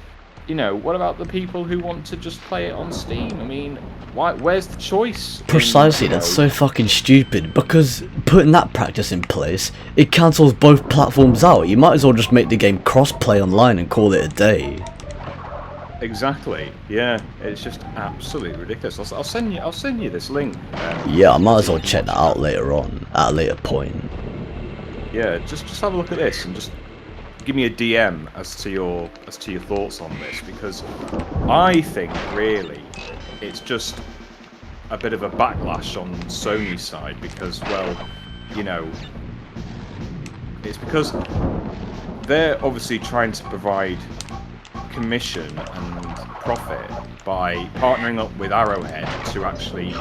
what about the people who want to just play it on Steam? I mean, where's the choice? Precisely, that's so fucking stupid, because putting that practice in place, it cancels both platforms out. You might as well just make the game cross-play online and call it a day. Exactly. Yeah, it's just absolutely ridiculous. I'll send you this link. Yeah, I might as well check that out later on, at a later point. Yeah, just have a look at this and just give me a DM as to your thoughts on this, because I think really it's just a bit of a backlash on Sony's side, because, well, it's because they're obviously trying to provide commission and profit by partnering up with Arrowhead to actually,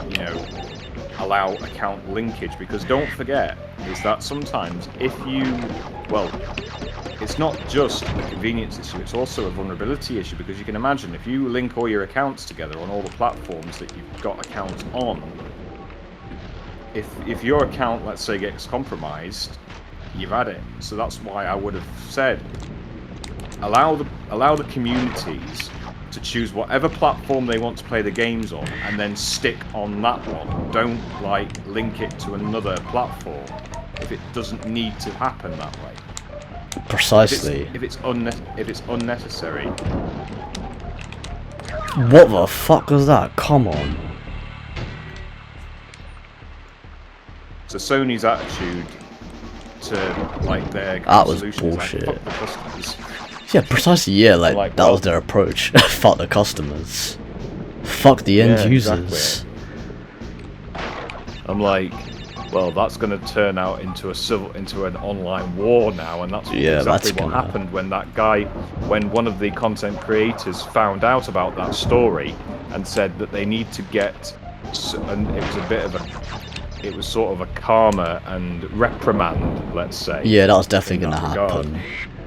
allow account linkage. Because don't forget is that sometimes it's not just a convenience issue, it's also a vulnerability issue, because you can imagine if you link all your accounts together on all the platforms that you've got accounts on, if your account, let's say, gets compromised, you've had it. So that's why I would have said allow the communities to choose whatever platform they want to play the games on, and then stick on that one. Don't link it to another platform if it doesn't need to happen that way. Precisely. If it's unnecessary. What the fuck was that? Come on. So Sony's attitude to their that was solutions, bullshit. fuck the customers. Yeah, precisely, yeah, that well, was their approach. Fuck the customers. Fuck the end users. Exactly. I'm like, well, that's going to turn out into an online war now, and that's exactly what happened when one of the content creators found out about that story and said that they need to get, and it was sort of a karma and reprimand, let's say. Yeah, that was definitely going to happen.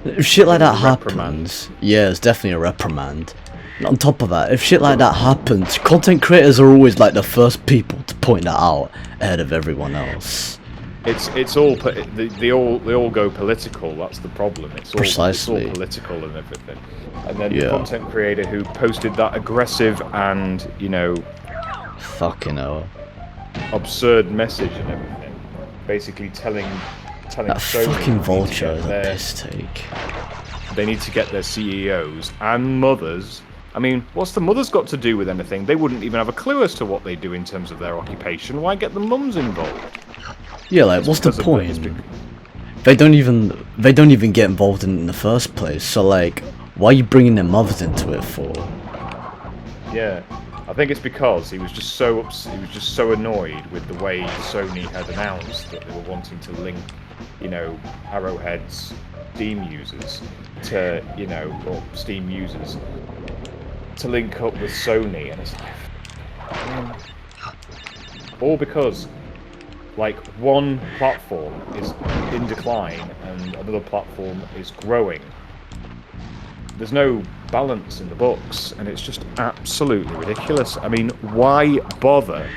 If shit like that happens, yeah, it's definitely a reprimand. And on top of that, if shit like that happens, content creators are always the first people to point that out ahead of everyone else. It's all they all go political. That's the problem. Precisely. It's all political and everything. And then the content creator who posted that aggressive and fucking hell, absurd message and everything, basically telling telling That Sony fucking they need to vulture get is a their- piss take. They need to get their CEOs and mothers. I mean, what's the mothers got to do with anything? They wouldn't even have a clue as to what they do in terms of their occupation. Why get the mums involved? Yeah, like, It's what's the because of point? it's bec- They don't even get involved in the first place. So like, why are you bringing their mothers into it for? Yeah, I think it's because he was just so annoyed with the way Sony had announced that they were wanting to link, you know, Arrowhead's Steam users to, you know, or Steam users to link up with Sony, and it's like, all because like one platform is in decline and another platform is growing. There's no balance in the books, and it's just absolutely ridiculous. I mean, why bother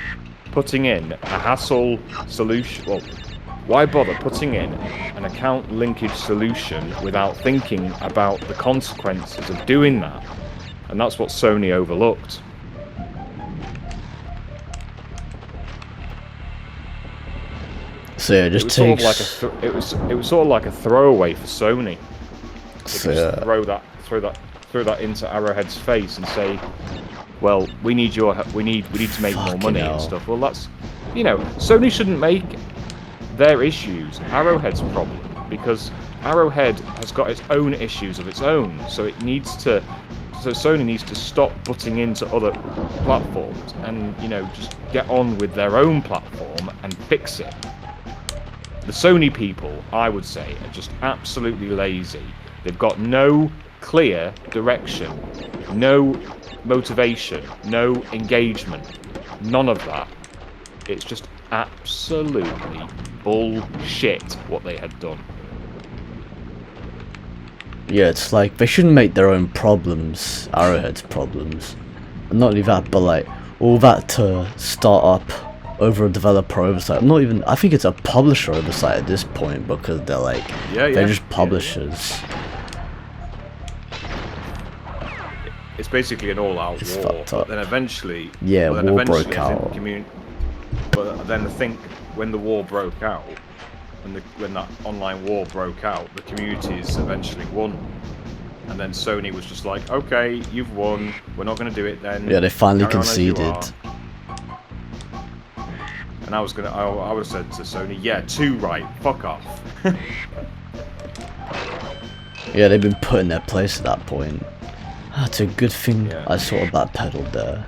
putting in a hassle solution? Well, why bother putting in an account linkage solution without thinking about the consequences of doing that? And that's what Sony overlooked. So yeah, it just It was takes. sort of like it was sort of like a throwaway for Sony. They So could just yeah, throw that into Arrowhead's face and say, "Well, we need to make more Fucking money hell. and stuff." Well, that's, you know, Sony shouldn't make their issues Arrowhead's problem, because Arrowhead has got its own issues of its own. So Sony needs to stop butting into other platforms and, you know, just get on with their own platform and fix it. The Sony people, I would say, are just absolutely lazy. They've got no clear direction, no motivation, no engagement, none of that. It's just absolutely bullshit what they had done. yeah, it's like they shouldn't make their own problems Arrowhead's problems. And not only that, but like all that to start up over a developer oversight. Not even. I think it's a publisher oversight at this point, because they're like they're just publishers. It's basically an all-out It's war. fucked But up. then eventually, Yeah, but then war eventually, broke I think out. the community. But then I think when the war broke out, when that online war broke out, the communities eventually won. And then Sony was just like, "Okay, you've won. We're not going to do it then." Yeah, they finally Carry on as you conceded. are." And I would have said to Sony, "Yeah, 2 right. Fuck off." Yeah, they've been put in their place at that point. It's a good thing Yeah. I sort of backpedaled there.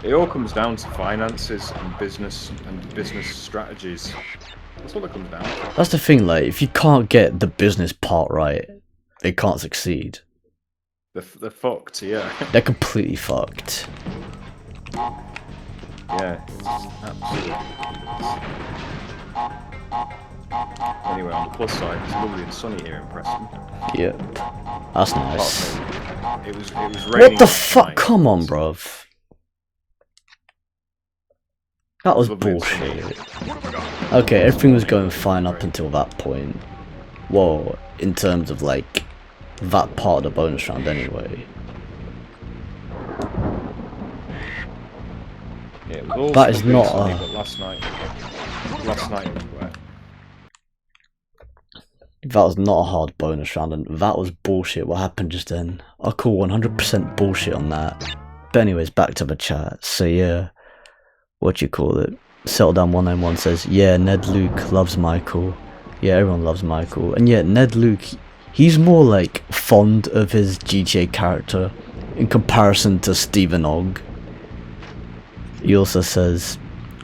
It all comes down to finances and business strategies. That's what it comes down to. That's the thing, like, if you can't get the business part right, they can't succeed. They're fucked, yeah. They're completely fucked. Yeah, it's just absolutely ridiculous. Anyway, on the plus side, it's lovely and sunny here in Preston. Yep. That's Apart nice. from it was raining. What the last fuck? night. Come on, bruv. That was Lovely and sunny. bullshit. Okay, everything was going fine up until that point. Well, in terms of, like, that part of the bonus round anyway. Yeah, it was all That is lovely and not sunny, a- but last night it was wet. That was not a hard bonus round, and that was bullshit what happened just then. I call 100% bullshit on that. But anyways, back to the chat. So yeah, what do you call it? Settledown191 says, yeah, Ned Luke loves Michael. Yeah, everyone loves Michael. And yet Ned Luke, he's more like fond of his GTA character in comparison to Stephen Ogg. He also says,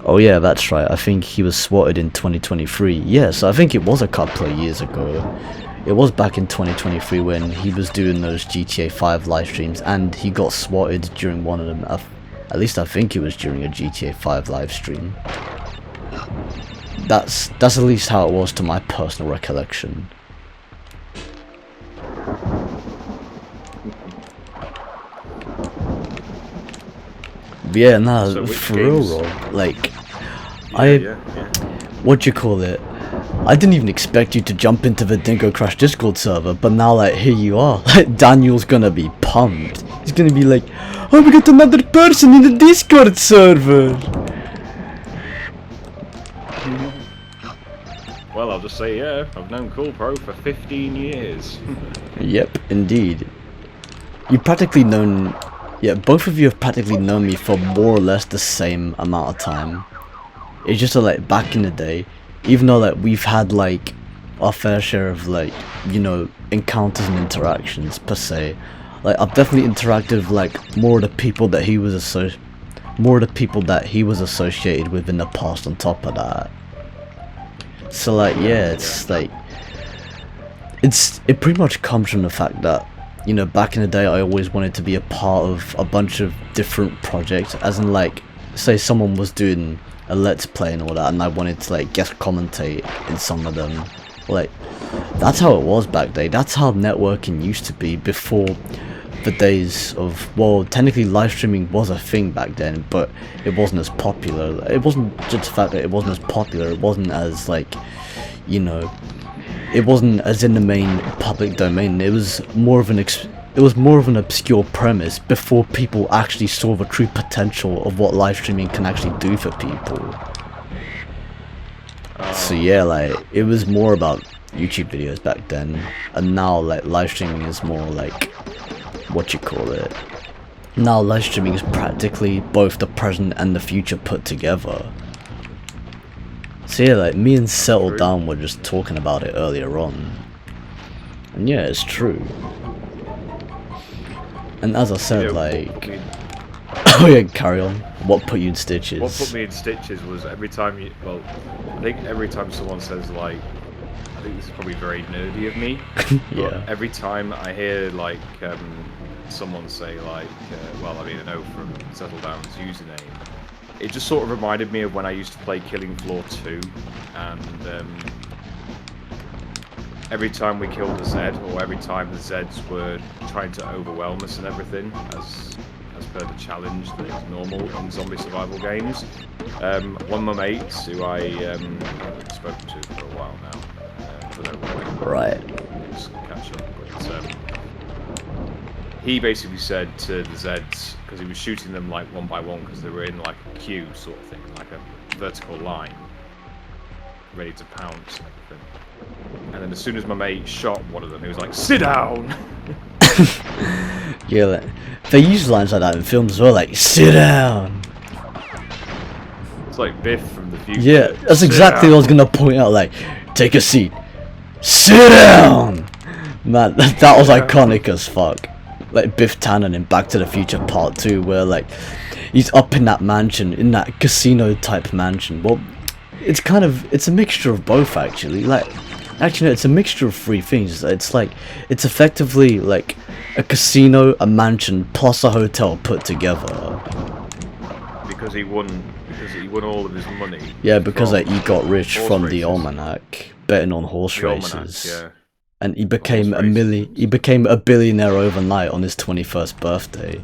oh yeah, that's right, I think he was swatted in 2023. Yes, I think it was a couple of years ago. It was back in 2023 when he was doing those GTA 5 live streams, and he got swatted during one of them. At least I think it was during a GTA 5 live stream. That's at least how it was to my personal recollection. Yeah, no, So which for real, games? Rob. Like, Yeah. what do you call it? I didn't even expect you to jump into the Dingo Crash Discord server, but now, like, here you are. Like, Daniel's gonna be pumped. He's gonna be like, oh, we got another person in the Discord server. Well, I'll just say, yeah, I've known Cool Pro for 15 years. Yep, indeed. You've practically known... Yeah, both of you have practically known me for more or less the same amount of time. It's just that, like, back in the day, even though, like, we've had, like, our fair share of, like, you know, encounters and interactions, per se, like, I've definitely interacted with, like, more of the people that he was associated with in the past on top of that. So, like, yeah, it's, like... It pretty much comes from the fact that, you know, back in the day I always wanted to be a part of a bunch of different projects, as in, like, say someone was doing a let's play and all that, and I wanted to, like, guest commentate in some of them. Like, that's how it was back then. That's how networking used to be before the days of, well, technically live streaming was a thing back then, but it wasn't as popular. It wasn't just the fact that it wasn't as popular, it wasn't as, like, you know, it wasn't as in the main public domain. It was more of an obscure premise before people actually saw the true potential of what live streaming can actually do for people. So yeah, like, it was more about YouTube videos back then, and now, like, live streaming is more like, what you call it, now live streaming is practically both the present and the future put together. So yeah, like, me and Settle Down were just talking about it earlier on, and yeah, it's true. And as I said, like, oh yeah, carry on. What put you in stitches? What put me in stitches was every time I think every time someone says, like, I think this is probably very nerdy of me, Yeah. but every time I hear, like, someone say, like, well, I mean, I know from Settle Down's username, it just sort of reminded me of when I used to play Killing Floor 2, and every time we killed a Zed, or every time the Zeds were trying to overwhelm us and everything, as per the challenge that is normal in zombie survival games, one of my mates, who I haven't spoken to for a while now, for no reason, Right. just catch up, but he basically said to the Zeds, because he was shooting them, like, one by one, because they were in, like, a queue sort of thing, like a vertical line, ready to pounce and everything. And then as soon as my mate shot one of them, he was like, "Sit down!" Yeah, like, they use lines like that in films as well, like, sit down! It's like Biff from the future. Yeah, that's "Sit exactly what I was down." gonna point out, like, take a seat. Sit down! Man, that was iconic as fuck. Like, Biff Tannen in Back to the Future Part 2, where, like, he's up in that mansion, in that casino-type mansion. Well, it's a mixture of both, actually. Like, actually, no, it's a mixture of three things. It's like, it's effectively, like, a casino, a mansion, plus a hotel put together. Because he won all of his money. Yeah, because, like, from he got rich horse from the races. almanac, betting on horse The almanac, races. yeah. And he became races. he became a billionaire overnight on his 21st birthday,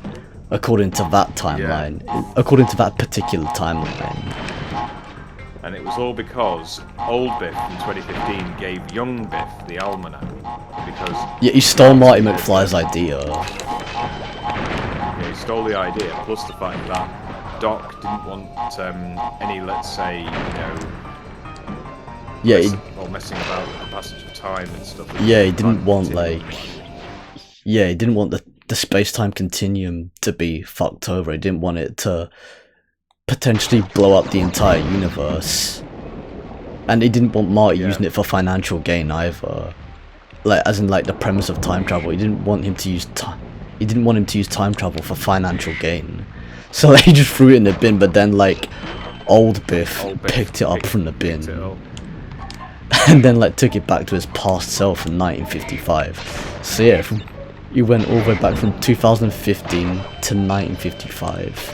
according to that timeline. According to that particular timeline. And it was all because old Biff in 2015 gave young Biff the almanac. Because Yeah, he stole Marty McFly's idea. he stole the idea, plus the fact that Doc didn't want any, let's say, you know, Yeah, messing about with the passage of time and stuff. yeah, he didn't want, like, yeah, he didn't want the space-time continuum to be fucked over. He didn't want it to potentially blow up the entire universe, and he didn't want Marty using it for financial gain either. Like, as in, like, the premise of time travel, he didn't want him to use time travel for financial gain. So, like, he just threw it in the bin. But then, like, old Biff picked it up from the bin, and then, like, took it back to his past self in 1955. So yeah, he went all the way back from 2015 to 1955.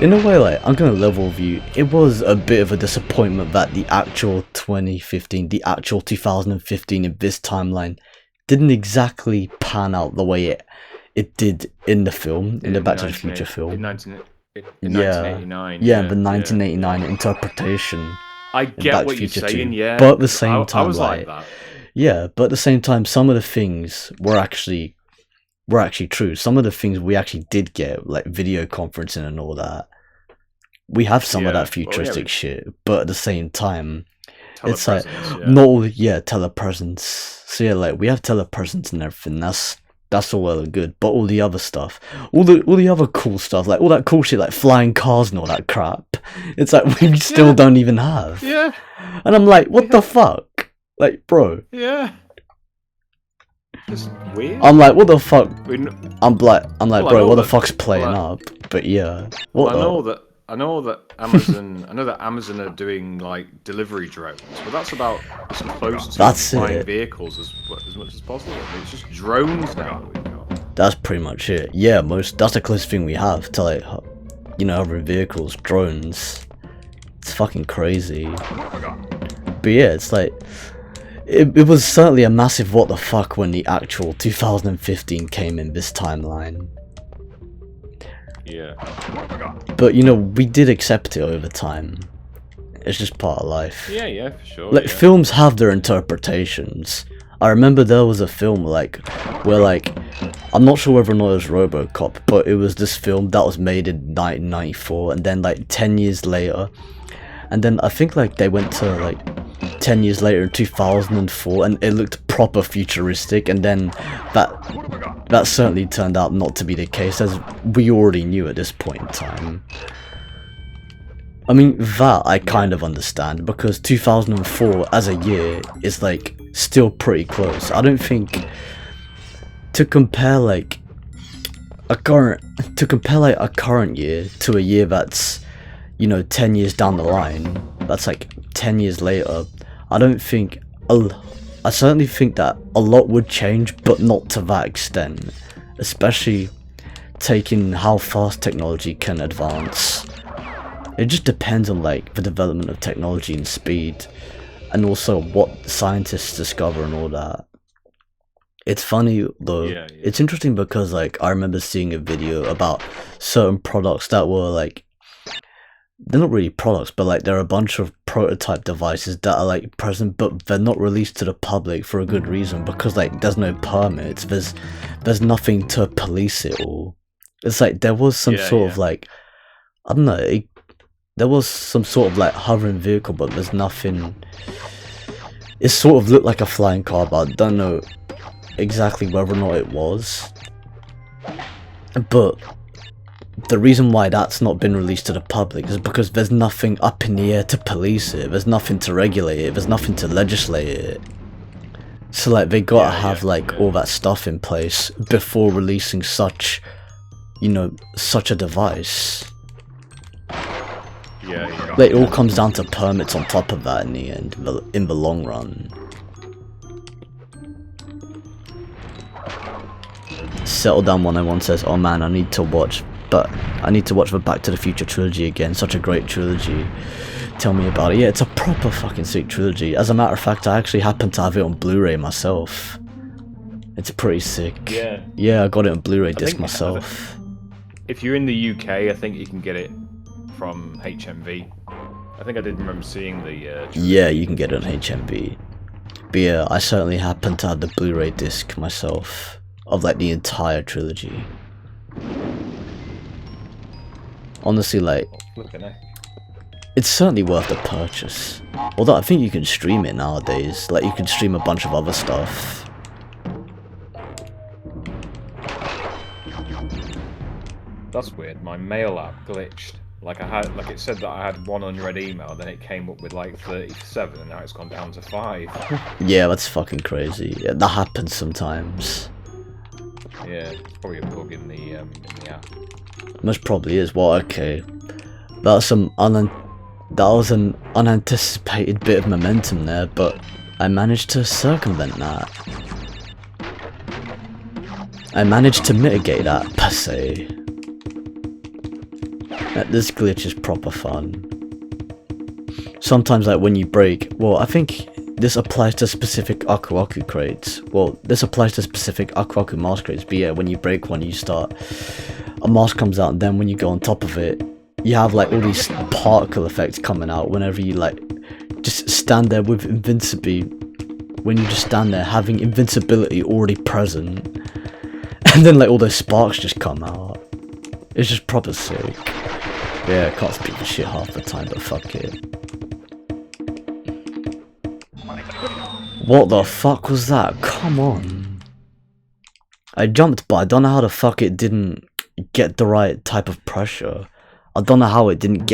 In a way, like, I'm gonna level with you, it was a bit of a disappointment that the actual 2015, the actual 2015 in this timeline didn't exactly pan out the way it did in the film, in the Back to the Future film. In 1989. Yeah, the 1989 interpretation. I get Back to what you're Future saying, 2. yeah. But at the same time, I was like that. Yeah, but at the same time, some of the things were actually true. Some of the things we actually did get, like video conferencing and all that. We have some of that futuristic shit, but at the same time, It's like Telepresence, yeah. not all, yeah, telepresence. So yeah, like we have telepresence and everything. That's all well and good. But all the other stuff, all the other cool stuff, like all that cool shit, like flying cars and all that crap. It's like we still don't even have. Yeah. And I'm like, what the fuck? Like, bro. Yeah. Just weird. I'm like, what the fuck? I'm like, Well, I bro, know what the that- fuck's playing well, up? But yeah, Well, what I know that Amazon. I know that Amazon are doing like delivery drones, but that's about as close to That's flying it. vehicles as much as possible. I mean, it's just drones now that we've got. That's pretty much it. Yeah, that's the closest thing we have to like, you know, hovering vehicles, drones. It's fucking crazy. But yeah, it's like, it was certainly a massive what the fuck when the actual 2015 came in this timeline. Yeah. But you know, we did accept it over time. It's just part of life. Yeah, for sure. Like, yeah. films have their interpretations. I remember there was a film like where like, I'm not sure whether or not it was RoboCop, but it was this film that was made in 1994, and then like 10 years later, and then I think like they went to like 10 years later in 2004, and it looked proper futuristic, and then that certainly turned out not to be the case, as we already knew at this point in time. I mean, that I kind of understand, because 2004 as a year is like still pretty close. I don't think to compare like a current year to a year that's, you know, 10 years down the line, that's like 10 years later, I certainly think that a lot would change, but not to that extent, especially taking how fast technology can advance. It just depends on like the development of technology and speed, and also what scientists discover and all that. It's funny though, it's interesting because like I remember seeing a video about certain products that were like, they're not really products, but like there are a bunch of prototype devices that are like present, but they're not released to the public for a good reason, because like there's no permits, there's nothing to police it all. It's like there was some sort of like, I don't know, there was some sort of like hovering vehicle, but there's nothing. It sort of looked like a flying car, but I don't know exactly whether or not it was. But the reason why that's not been released to the public is because there's nothing up in the air to police it, there's nothing to regulate it, there's nothing to legislate it. So like they gotta have like all that stuff in place before releasing such, you know, such a device. Like, it all comes down to permits on top of that in the end, in the long run. Settle Down 101 says, oh man, I need to watch the Back to the Future trilogy again, such a great trilogy. Tell me about it. Yeah, it's a proper fucking sick trilogy. As a matter of fact, I actually happen to have it on Blu-ray myself. It's pretty sick. Yeah, I got it on Blu-ray disc myself. If you're in the UK, I think you can get it from HMV. I think I did remember seeing the yeah, you can get it on HMV. But yeah, I certainly happen to have the Blu-ray disc myself of like the entire trilogy. Honestly, like, it's certainly worth the purchase. Although I think you can stream it nowadays. Like, you can stream a bunch of other stuff. That's weird. My mail app glitched. Like it said that I had one unread email, then it came up with like 37, and now it's gone down to 5. Yeah, that's fucking crazy. Yeah, that happens sometimes. Yeah, it's probably a bug in the app. Most probably is. Well, okay. That was an unanticipated bit of momentum there, but I managed to circumvent that. I managed to mitigate that, per se. This glitch is proper fun. Sometimes, like, when you break, well, I think this applies to specific Aku Aku crates. Well, this applies to specific Aku Aku mask crates, but yeah, when you break one, a mask comes out, and then when you go on top of it, you have like all these particle effects coming out whenever you like just stand there with invincibility. When you just stand there having invincibility already present, and then like all those sparks just come out. It's just proper sick. Yeah, I can't speak for shit half the time, but fuck it. What the fuck was that? Come on. I jumped, but I don't know how the fuck it didn't get the right type of pressure. I don't know how it didn't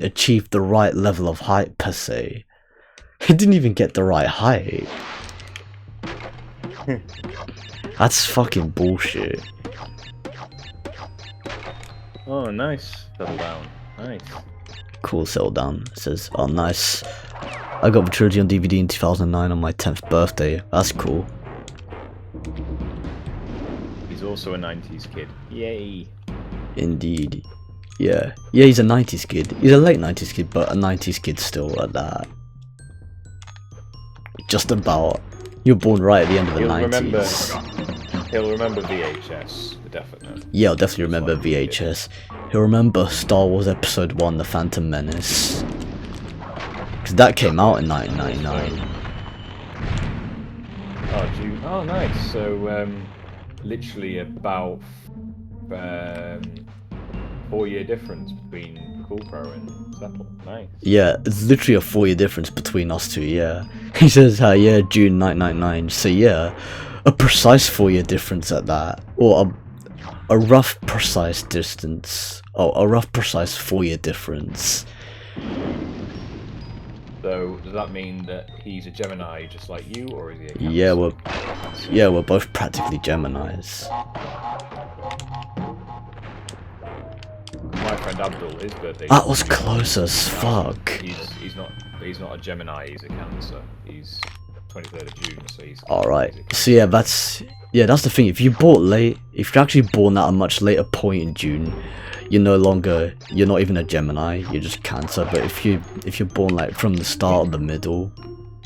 achieve the right level of height per se. It didn't even get the right height. That's fucking bullshit. Oh, nice. Settle down. Nice. Cool, settle down. It says, oh nice. I got the trilogy on DVD in 2009 on my 10th birthday. That's cool. He's also a 90s kid. Yay. Indeed. Yeah. Yeah, he's a 90s kid. He's a late 90s kid, but a 90s kid still at that. Just about. You're born right at the end of the 90s. He'll remember VHS, definitely. Yeah, I'll definitely remember VHS. He'll remember Star Wars Episode 1, The Phantom Menace. Because that came out in 1999. Oh, June. Oh, nice. So, literally about 4-year difference between Cool Pro and Settle. Nice. Yeah, it's literally a 4-year difference between us two, yeah. He says, yeah, June 1999. So yeah, a precise 4-year difference at that. Or a rough precise distance. Oh, a rough precise 4-year difference. So, does that mean that he's a Gemini just like you, or is he a Cancer? Yeah, we're both practically Geminis. My friend Abdul, his birthday. That was close as fuck. He's not a Gemini. He's a Cancer. He's 23rd of June, so he's. All right. So yeah, that's the thing. If you're actually born at a much later point in June, you're not even a Gemini. You're just Cancer. But if you're born like from the start or the middle,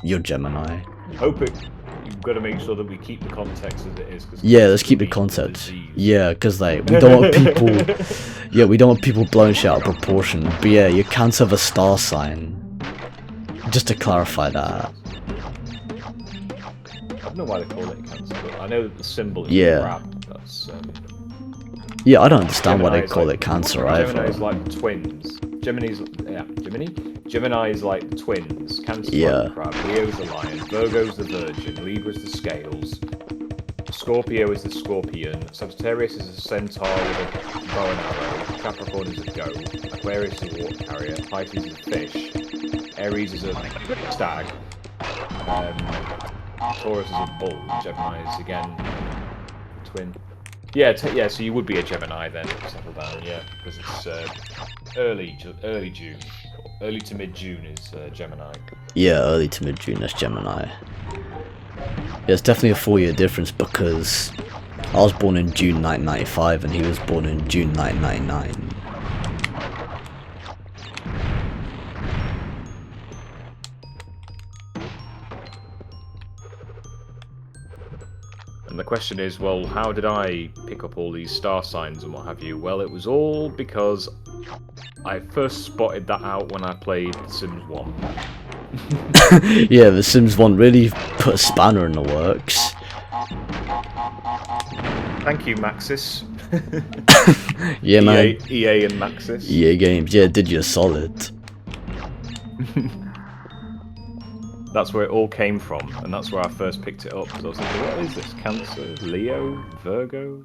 you're Gemini. You've got to make sure that we keep the context as it is. Yeah, let's keep the context. Yeah, because like we don't want people. Yeah, we don't want people blowing shit out of proportion. But yeah, you're Cancer of a star sign. Just to clarify that. I don't know why they call it Cancer, but I know that the symbol is crab. That's. Yeah, I don't understand why they Gemini call it Cancer either. Gemini's like twins. Gemini's like the twins. Cancer's like the crab. Leo's the lion. Virgo's the virgin. Libra's the scales. Scorpio is the scorpion. Sagittarius is a centaur with a bow and arrow. Capricorn is a goat. Aquarius is a water carrier. Pisces is a fish. Aries is a stag. Taurus is a bull. Gemini is again a twin. Yeah, so you would be a Gemini then, settle down, yeah, because it's early June, early to mid June is Gemini. Yeah, early to mid June, that's Gemini. Yeah, it's definitely a 4-year difference because I was born in June 1995 and he was born in June 1999. And the question is, well, how did I pick up all these star signs and what have you? Well, it was all because I first spotted that out when I played Sims 1. Yeah, the Sims 1 really put a spanner in the works. Thank you, Maxis. Yeah, man. EA and Maxis. EA Games, yeah, did you a solid. That's where it all came from, and that's where I first picked it up. Because I was thinking, what is this? Cancer, Leo, Virgo?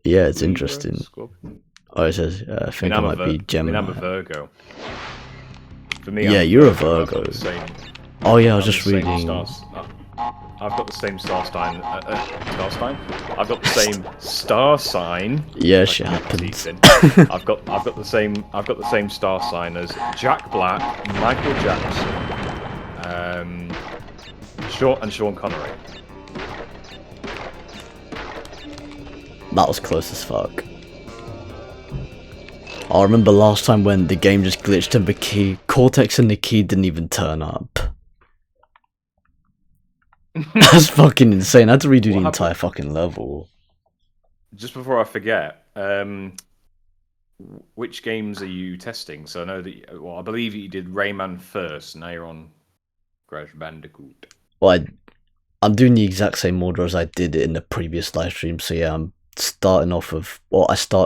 Yeah, it's Libra, interesting. Scorpio? Oh, it says, I think I might be Gemini. I'm a Virgo. For me, yeah, you're a Virgo. Oh yeah, I was just reading. I've got the same star sign. I've got the same star sign. Yeah, shit happens. I've got the same star sign as Jack Black, Michael Jackson, Sean Connery. That was close as fuck. I remember last time when the game just glitched and the key, Cortex and the key didn't even turn up. That's fucking insane. I had to redo the entire fucking level. Just before I forget, which games are you testing? So I know that, well, I believe you did Rayman first, now you're on Crash Bandicoot. Well, I'm doing the exact same order as I did in the previous live stream. So yeah, I started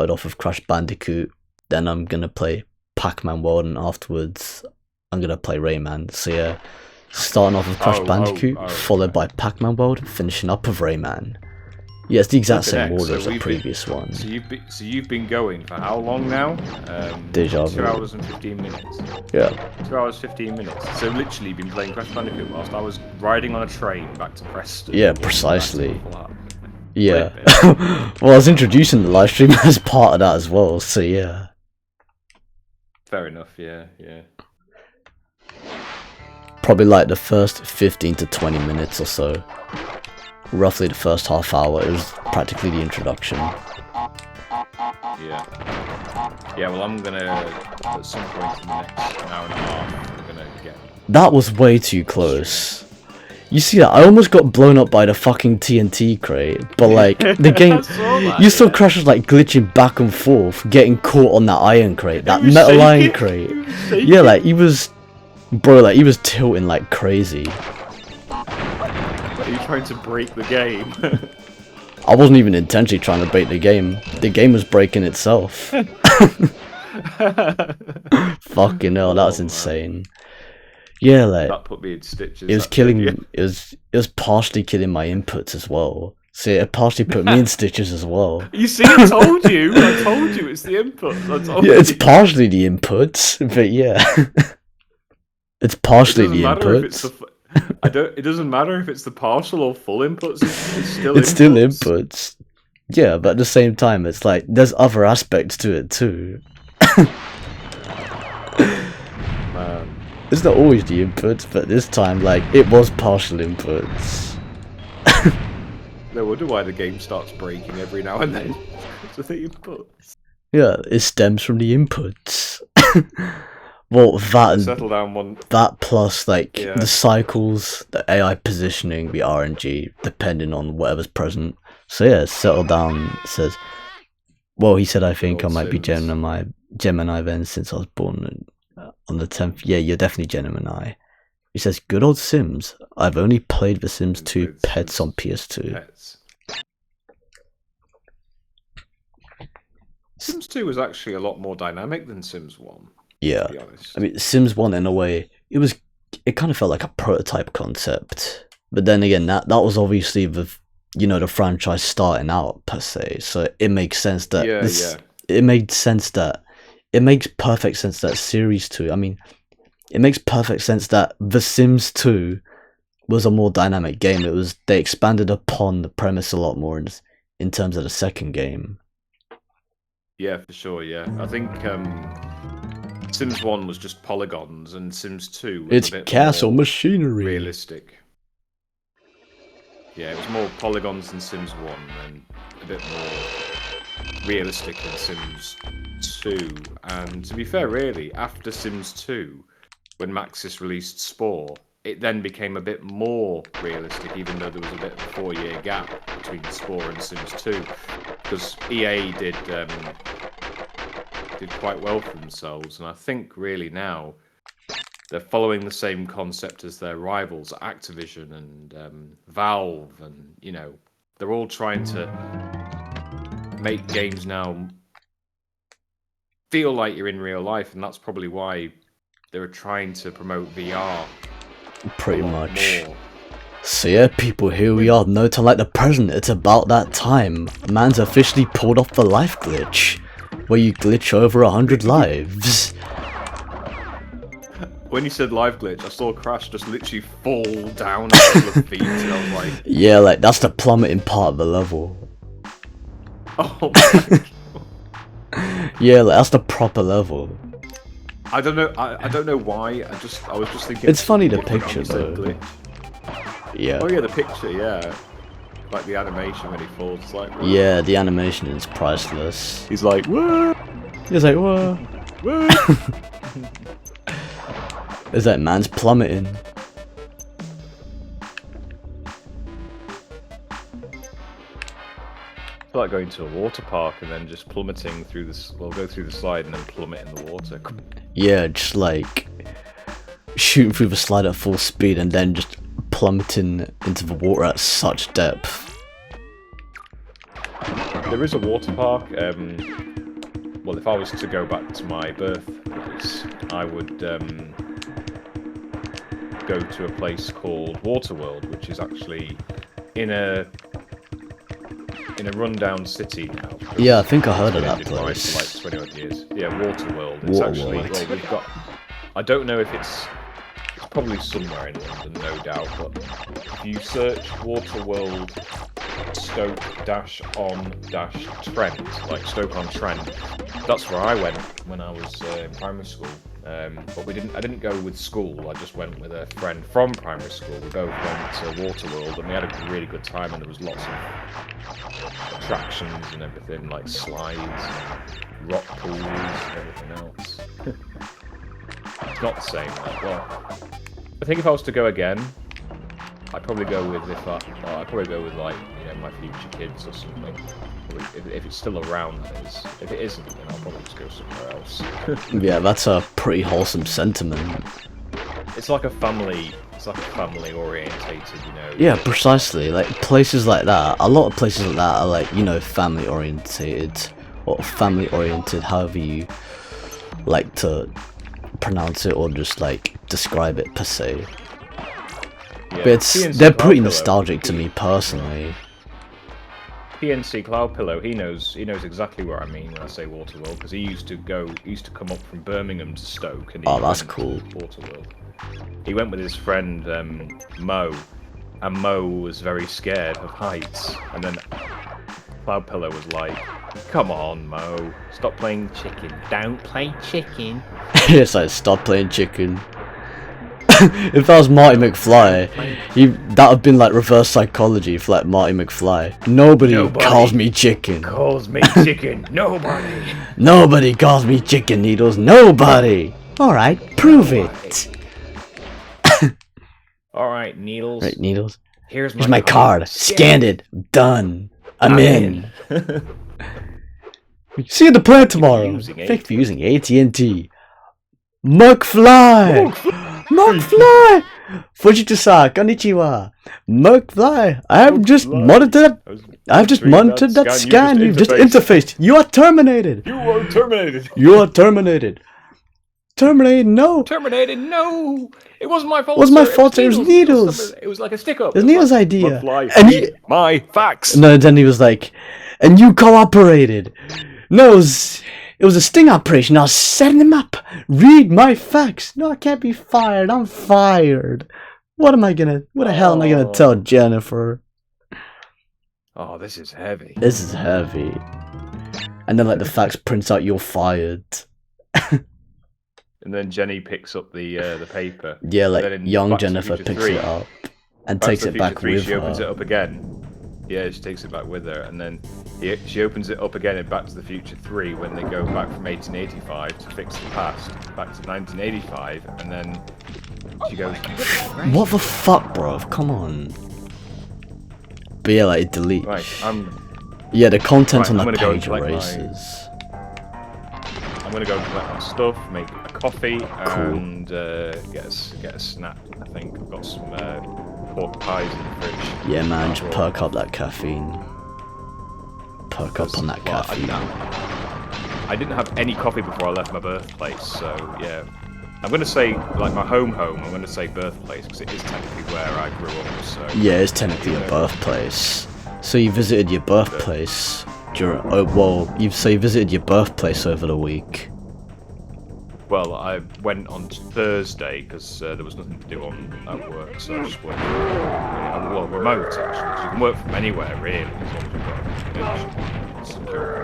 off of Crash Bandicoot, then I'm gonna play Pac-Man World, and afterwards I'm gonna play Rayman. So yeah, starting off with Crash Bandicoot, followed by Pac-Man World, and finishing up with Rayman. Yeah, it's the exact same order as the previous one. So you've been going for how long now? Deja vu. 2 hours and 15 minutes. Yeah. 2 hours 15 minutes. So literally been playing Crash Bandicoot whilst I was riding on a train back to Preston. Yeah, precisely. Yeah. Well, I was introducing the live stream as part of that as well, so yeah. Fair enough, yeah. Probably like the first 15 to 20 minutes or so. Roughly the first half hour, it was practically the introduction. Yeah. Yeah, well, I'm gonna, at some point in the next hour and a half, I'm gonna get... That was way too close. You see that? I almost got blown up by the fucking TNT crate, but like, the game... You saw Crash was like glitching back and forth, getting caught on that iron crate, that metal iron crate. Yeah, like, he was... Bro, like, he was tilting like crazy. Are you trying to break the game? I wasn't even intentionally trying to break the game. The game was breaking itself. Fucking hell, that was insane. Yeah, like that put me in stitches. It was killing. It was partially killing my inputs as well. So it partially put me in stitches as well. You see, I told you it's the inputs. Yeah, it's partially the inputs, but yeah, it's partially the inputs. It doesn't matter if it's the partial or full inputs. It's still inputs. Yeah, but at the same time, it's like there's other aspects to it too. Man. It's not always the inputs, but this time, like, it was partial inputs. No wonder why the game starts breaking every now and then. It's the inputs. Yeah, it stems from the inputs. Well, that and settle down one. That plus like the cycles, the AI positioning, the RNG, depending on whatever's present. So yeah, settle down. Says, well, he said I think I might be Gemini then since I was born on the 10th. Yeah, you're definitely Gemini. He says, good old Sims. I've only played The Sims 2 Pets on PS2. Pets. Sims 2 was actually a lot more dynamic than Sims 1. Yeah, I mean, Sims 1 in a way, it kind of felt like a prototype concept. But then again, that was obviously the franchise starting out per se. So it makes sense that it makes perfect sense that Series 2. I mean, it makes perfect sense that The Sims 2 was a more dynamic game. They expanded upon the premise a lot more in terms of the second game. Yeah, for sure. Yeah, I think. Sims 1 was just polygons, and Sims 2 was it's a bit castle more machinery. Realistic. Yeah, it was more polygons than Sims 1, and a bit more realistic than Sims 2. And to be fair, really, after Sims 2, when Maxis released Spore, it then became a bit more realistic, even though there was a bit of a 4-year gap between Spore and Sims 2, because EA did quite well for themselves, and I think really now they're following the same concept as their rivals, Activision and Valve, and they're all trying to make games now feel like you're in real life, and that's probably why they're trying to promote VR. Pretty much. More. So yeah, people, here we are. No time like the present. It's about that time. Man's officially pulled off the life glitch, where you glitch over 100 lives. When you said live glitch, I saw Crash just literally fall down a couple of feet, and I was like... Yeah, like, that's the plummeting part of the level. Oh my God. Yeah, like, that's the proper level. I don't know, I don't know why, I was just thinking... It's funny, the picture, though. Glitch. Yeah. Oh yeah, the picture, yeah. Like the animation when he falls, it's like... Yeah, the animation is priceless. He's like, whoa! He's like, whoa! Whoa! It's like, man's plummeting. It's like going to a water park and then just plummeting through this. Well, go through the slide and then plummet in the water. Yeah, just like shooting through the slide at full speed and then just plummeting into the water at such depth. There is a water park. Well, if I was to go back to my birthplace, I would go to a place called Waterworld, which is actually in a rundown city now. Yeah, I think I heard of that For like place. 20 odd years. Yeah, Waterworld. It's actually, well, we've got. I don't know if it's probably somewhere in London, no doubt. But if you search Waterworld Stoke-on-Trent, like Stoke-on-Trent, that's where I went when I was in primary school. But I didn't go with school. I just went with a friend from primary school. We both went to Waterworld, and we had a really good time. And there was lots of attractions and everything, like slides, and rock pools, and everything else. It's not the same. Well, I think if I was to go again, I'd probably go with like my future kids or something. If it's still around, if it isn't, then I'll probably just go somewhere else. Yeah, that's a pretty wholesome sentiment. It's like a family orientated, Yeah, precisely. Like places like that, a lot of places like that are like, family orientated or family oriented, however you like to pronounce it or just like describe it per se. Yeah, But they're pretty nostalgic to me personally. PNC Cloud Pillow, he knows exactly where I mean when I say Waterworld, because he used to come up from Birmingham to Stoke, and he that's went cool. to Waterworld. He went with his friend Mo, and Mo was very scared of heights, and then Cloud Pillow was like, "Come on, Mo, stop playing chicken. Don't play chicken." It's like, stop playing chicken. If that was Marty McFly, that would have been like reverse psychology for like Marty McFly. Nobody calls me chicken. Calls me chicken. Nobody. Nobody calls me chicken needles. Nobody. Alright, prove it. Alright, Needles. Right, needles. Here's my card. Scanned it. Done. I'm in. See you at the plant tomorrow. Thanks for using AT&T. McFly! McFly! Fujita-san, konnichiwa. McFly, I've just monitored that scan you've just interfaced. You are terminated. You are terminated. You are terminated. Terminated, no. Terminated, no. It wasn't my fault. It was my fault, it was Needles. It was like a stick-up. It was Needles' idea. McFly, And read my facts. No, then he was like, and you cooperated. No, it was a sting operation. I was setting him up. Read my facts. No, I can't be fired. I'm fired. What the hell am I gonna tell Jennifer? Oh, this is heavy. This is heavy. And then like the fax prints out, you're fired. And then Jenny picks up the paper. Yeah, like young Jennifer picks it up and takes it back with her. She opens it up again. Yeah, she takes it back with her, and then she opens it up again in Back to the Future 3 when they go back from 1885 to fix the past, back to 1985, and then she goes... What the fuck, bro? Come on. But yeah, like, it deletes. Right, yeah, the content on I'm that gonna page go and erases. I'm gonna go and collect my stuff, make a coffee, and get a snack. I think I've got some pork pies in the fridge. Yeah, man, just perk up that caffeine. Perk up on that caffeine. I didn't have any coffee before I left my birthplace, so yeah. I'm gonna say like my home. I'm gonna say birthplace because it is technically where I grew up. So yeah, it's technically your birthplace. So you visited your birthplace during. You visited your birthplace over the week. Well, I went on Thursday because there was nothing to do at work, so I just worked. Well, remote actually. So you can work from anywhere really, as long as you've got a connection, secure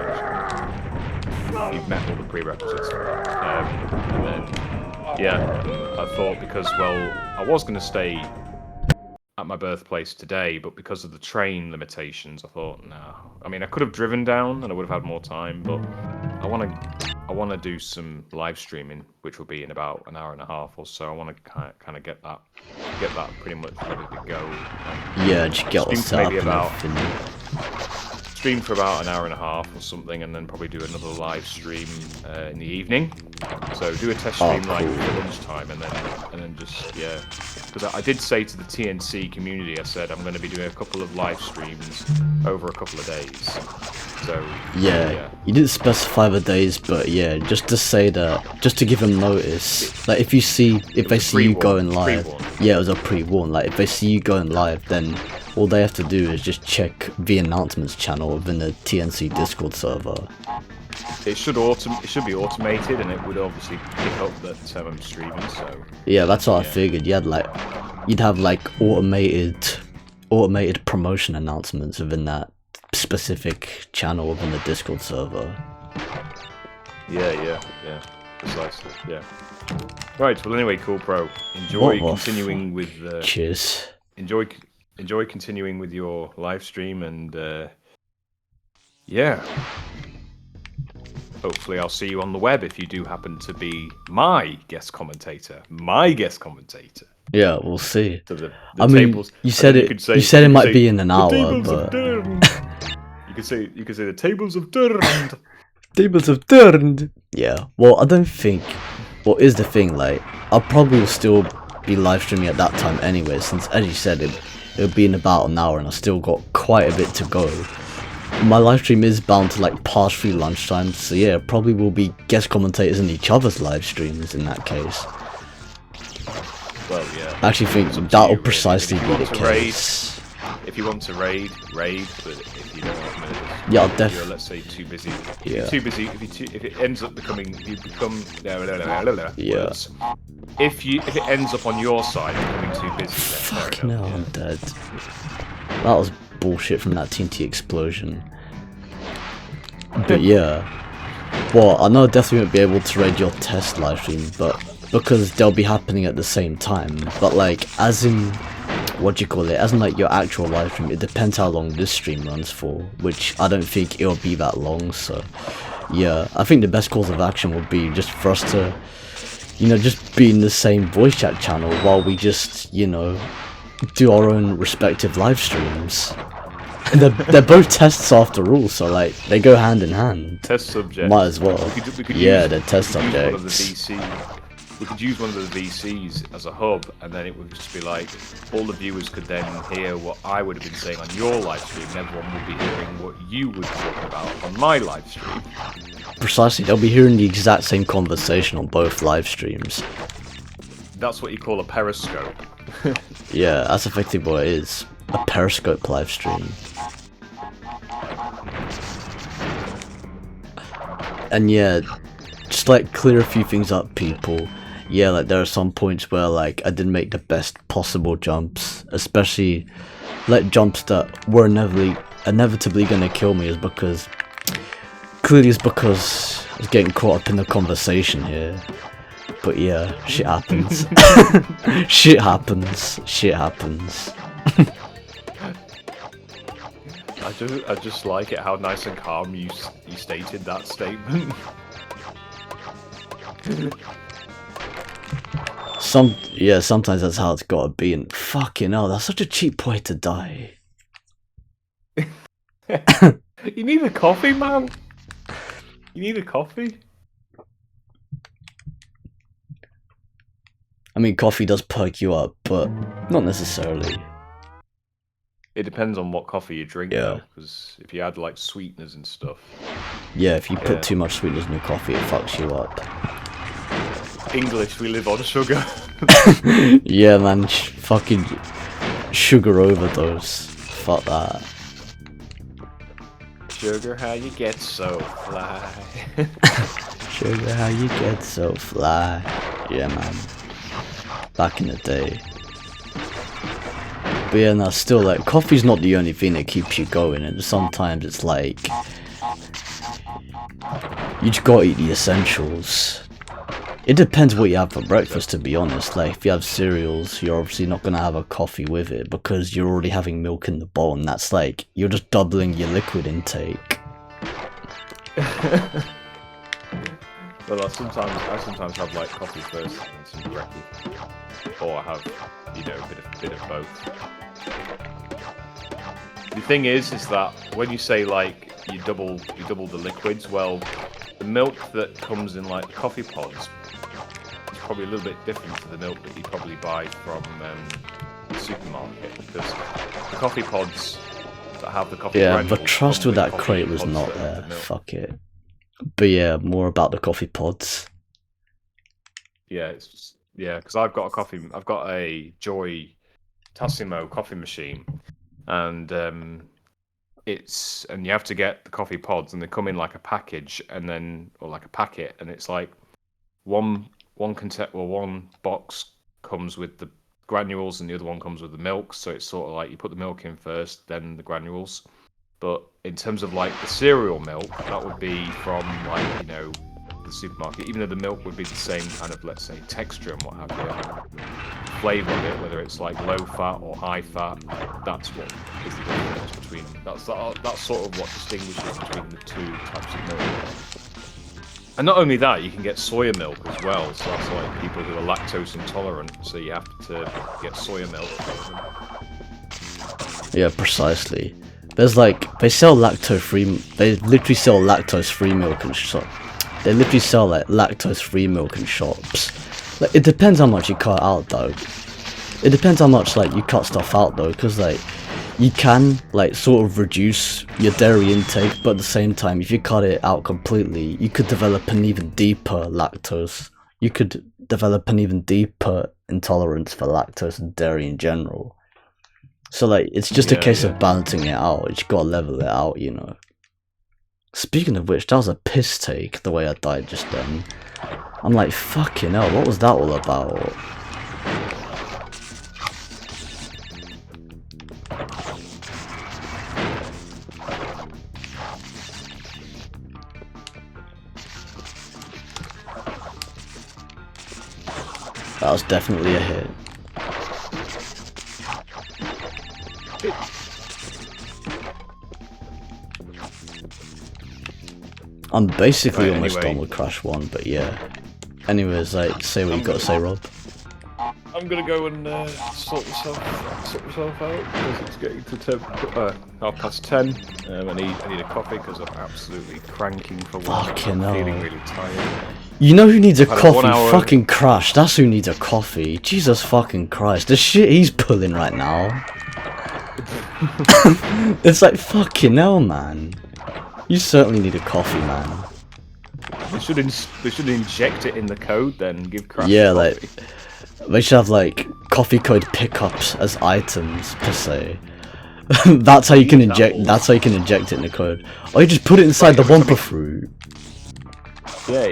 connection. You've met all the prerequisites for that. And then, yeah, I thought because I was going to stay at my birthplace today, but because of the train limitations, I thought no. I mean, I could have driven down and I would have had more time, but I want to do some live streaming, which will be in about an hour and a half or so. I want to kind of get that pretty much ready to go. Yeah, just get all set up. Stream for about an hour and a half or something, and then probably do another live stream in the evening. So do a test stream like cool. at lunchtime, and then just because I did say to the TNC community, I said I'm going to be doing a couple of live streams over a couple of days. So yeah, you didn't specify the days, but yeah, just to say that, just to give them notice. Like if they see you going live, yeah, it was a pre-warn. Like if they see you going live, then all they have to do is just check the announcements channel within the TNC Discord server. It should be automated, and it would obviously pick up that I'm streaming. So yeah, that's what I figured. You'd have like automated promotion announcements within that specific channel within the Discord server. Yeah, precisely. Yeah. Right. Well, anyway, cool, bro. Enjoy continuing with. Cheers. Enjoy continuing with your live stream, and yeah. Hopefully I'll see you on the web if you do happen to be my guest commentator. Yeah, we'll see. So I mean, you said it might be in an hour, but you could say the tables have turned. Tables have turned. Yeah. Well, I don't think. Well, is the thing, like, I'll probably still be live streaming at that time anyway, since as you said it'll be in about an hour, and I've still got quite a bit to go. My live stream is bound to like pass through lunchtime, so yeah, probably will be guest commentators in each other's live streams in that case. Well, yeah. I actually think that'll precisely be the case. If you want to raid, but if you don't want to, yeah, I'll you're, let's say, too busy. Yeah. If you're too busy, if it ends up becoming, Yeah. If it ends up on your side becoming too busy, then Fuck no, I'm dead. That was bullshit from that TNT explosion. But yeah, well, I know I definitely won't be able to raid your test live stream, but because they'll be happening at the same time. But like, as in, what do you call it? As in like your actual live stream, it depends how long this stream runs for, which I don't think it'll be that long. So yeah, I think the best course of action would be just for us to, just be in the same voice chat channel while we just, do our own respective live streams. They're both tests after all, so like they go hand in hand. Test subjects. Might as well. They're test subjects. We could use one of the VCs as a hub, and then it would just be like all the viewers could then hear what I would have been saying on your live stream, and everyone would be hearing what you would talk about on my live stream. Precisely, they'll be hearing the exact same conversation on both live streams. That's what you call a periscope. Yeah, that's effectively what it is. A periscope live stream. And yeah, just like clear a few things up, people. Yeah, like there are some points where like I didn't make the best possible jumps, especially like jumps that were inevitably gonna kill me, is because clearly it's because I was getting caught up in the conversation here. But yeah, shit happens. Shit happens. I just like it how nice and calm you stated that statement. Sometimes that's how it's gotta be, and fucking hell, that's such a cheap way to die. You need a coffee, man. You need a coffee. I mean, coffee does perk you up, but not necessarily. It depends on what coffee you drink, Yeah. though, because if you add like sweeteners and stuff. Yeah, if you put too much sweeteners in your coffee, it fucks you up. English, we live on sugar. Yeah, man, fucking sugar overdose. Fuck that. Sugar, how you get so fly. Sugar, how you get so fly. Yeah, man. Back in the day. But yeah, no, still, like, coffee's not the only thing that keeps you going, and sometimes it's like, you just gotta eat the essentials. It depends what you have for breakfast, to be honest. Like, if you have cereals, you're obviously not gonna have a coffee with it, because you're already having milk in the bowl, and that's like, you're just doubling your liquid intake. Well, I sometimes have like coffee first and some breakfast, or I have, a bit of both. The thing is that when you say like you double the liquids, well, the milk that comes in like coffee pods probably a little bit different to the milk that you probably buy from the supermarket, because the coffee pods that have the coffee Yeah, the granules trust come with that coffee crate was pods not that have there. the milk. Fuck it. But yeah, more about the coffee pods. Yeah, it's just, yeah, because I've got a Joy Tassimo coffee machine, and you have to get the coffee pods, and they come in like a package, and then or like a packet, and it's like one box comes with the granules, and the other one comes with the milk. So it's sort of like you put the milk in first, then the granules. But in terms of like the cereal milk, that would be from like, you know, the supermarket. Even though the milk would be the same kind of, let's say, texture and what have you, flavour of it, whether it's like low fat or high fat, that's what is the difference between them. That's sort of what distinguishes between the two types of milk. And not only that, you can get soya milk as well. So that's like people who are lactose intolerant. So you have to get soya milk. Yeah, precisely. There's like, they sell lactose-free, they literally sell lactose-free milk in shops. They literally sell like lactose-free milk in shops. Like, it depends how much you cut out though. It depends how much like you cut stuff out though, because like, you can like sort of reduce your dairy intake, but at the same time, if you cut it out completely, you could develop an even deeper lactose. You could develop an even deeper intolerance for lactose and dairy in general. So like, it's just a case of balancing it out. You just gotta level it out, you know. Speaking of which, that was a piss take, the way I died just then. I'm like, fucking hell, what was that all about? That was definitely a hit. I'm basically almost done with Crash 1, but yeah. Anyways, like, say what you gotta say, Rob. I'm gonna go and sort myself out, because it's getting to 10:30. I need a coffee because I'm absolutely cranking for one. Fucking I'm feeling hell. really tired. You know who needs a Had a coffee? 1 hour- Fucking Crash. That's who needs a coffee. Jesus fucking Christ. The shit he's pulling right now. It's like, fucking hell, man. You certainly need a coffee, man. They should inject it in the code then, give Crash Yeah, coffee. like, they should have like coffee code pickups as items per se. That's how you can inject. That's how you can inject it in the code. Or you just put it inside the Wumpa fruit. Yeah,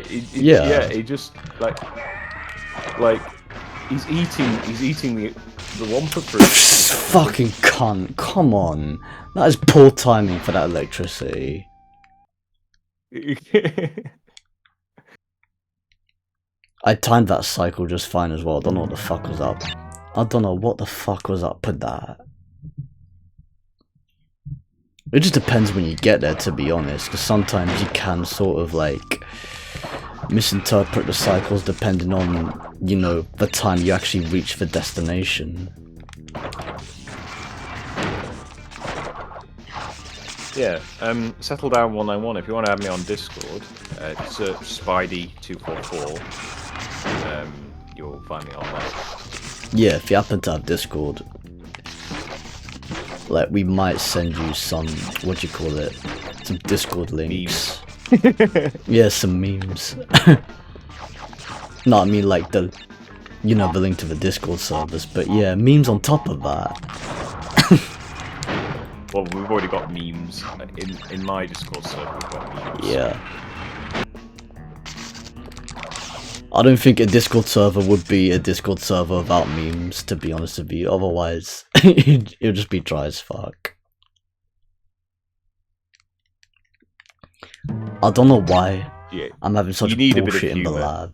he just like he's eating the Wumpa fruit. Fucking cunt! Come on, that is poor timing for that electricity. I timed that cycle just fine as well. I don't know what the fuck was up. I don't know what the fuck was up with that. It just depends when you get there, to be honest, because sometimes you can sort of like misinterpret the cycles depending on, you know, the time you actually reach the destination. Yeah, Settle Down 191, if you want to add me on Discord, search Spidey244, you'll find me on there. Yeah, if you happen to have Discord, like, we might send you some, what do you call it, some Discord links. Yeah, some memes. No, I mean like the, you know, the link to the Discord servers, but yeah, memes on top of that. Well, we've already got memes. In my Discord server, we've got memes. Yeah. I don't think a Discord server would be a Discord server without memes, to be honest with you. Otherwise, it'll just be dry as fuck. I don't know why I'm having such bullshit in the lab.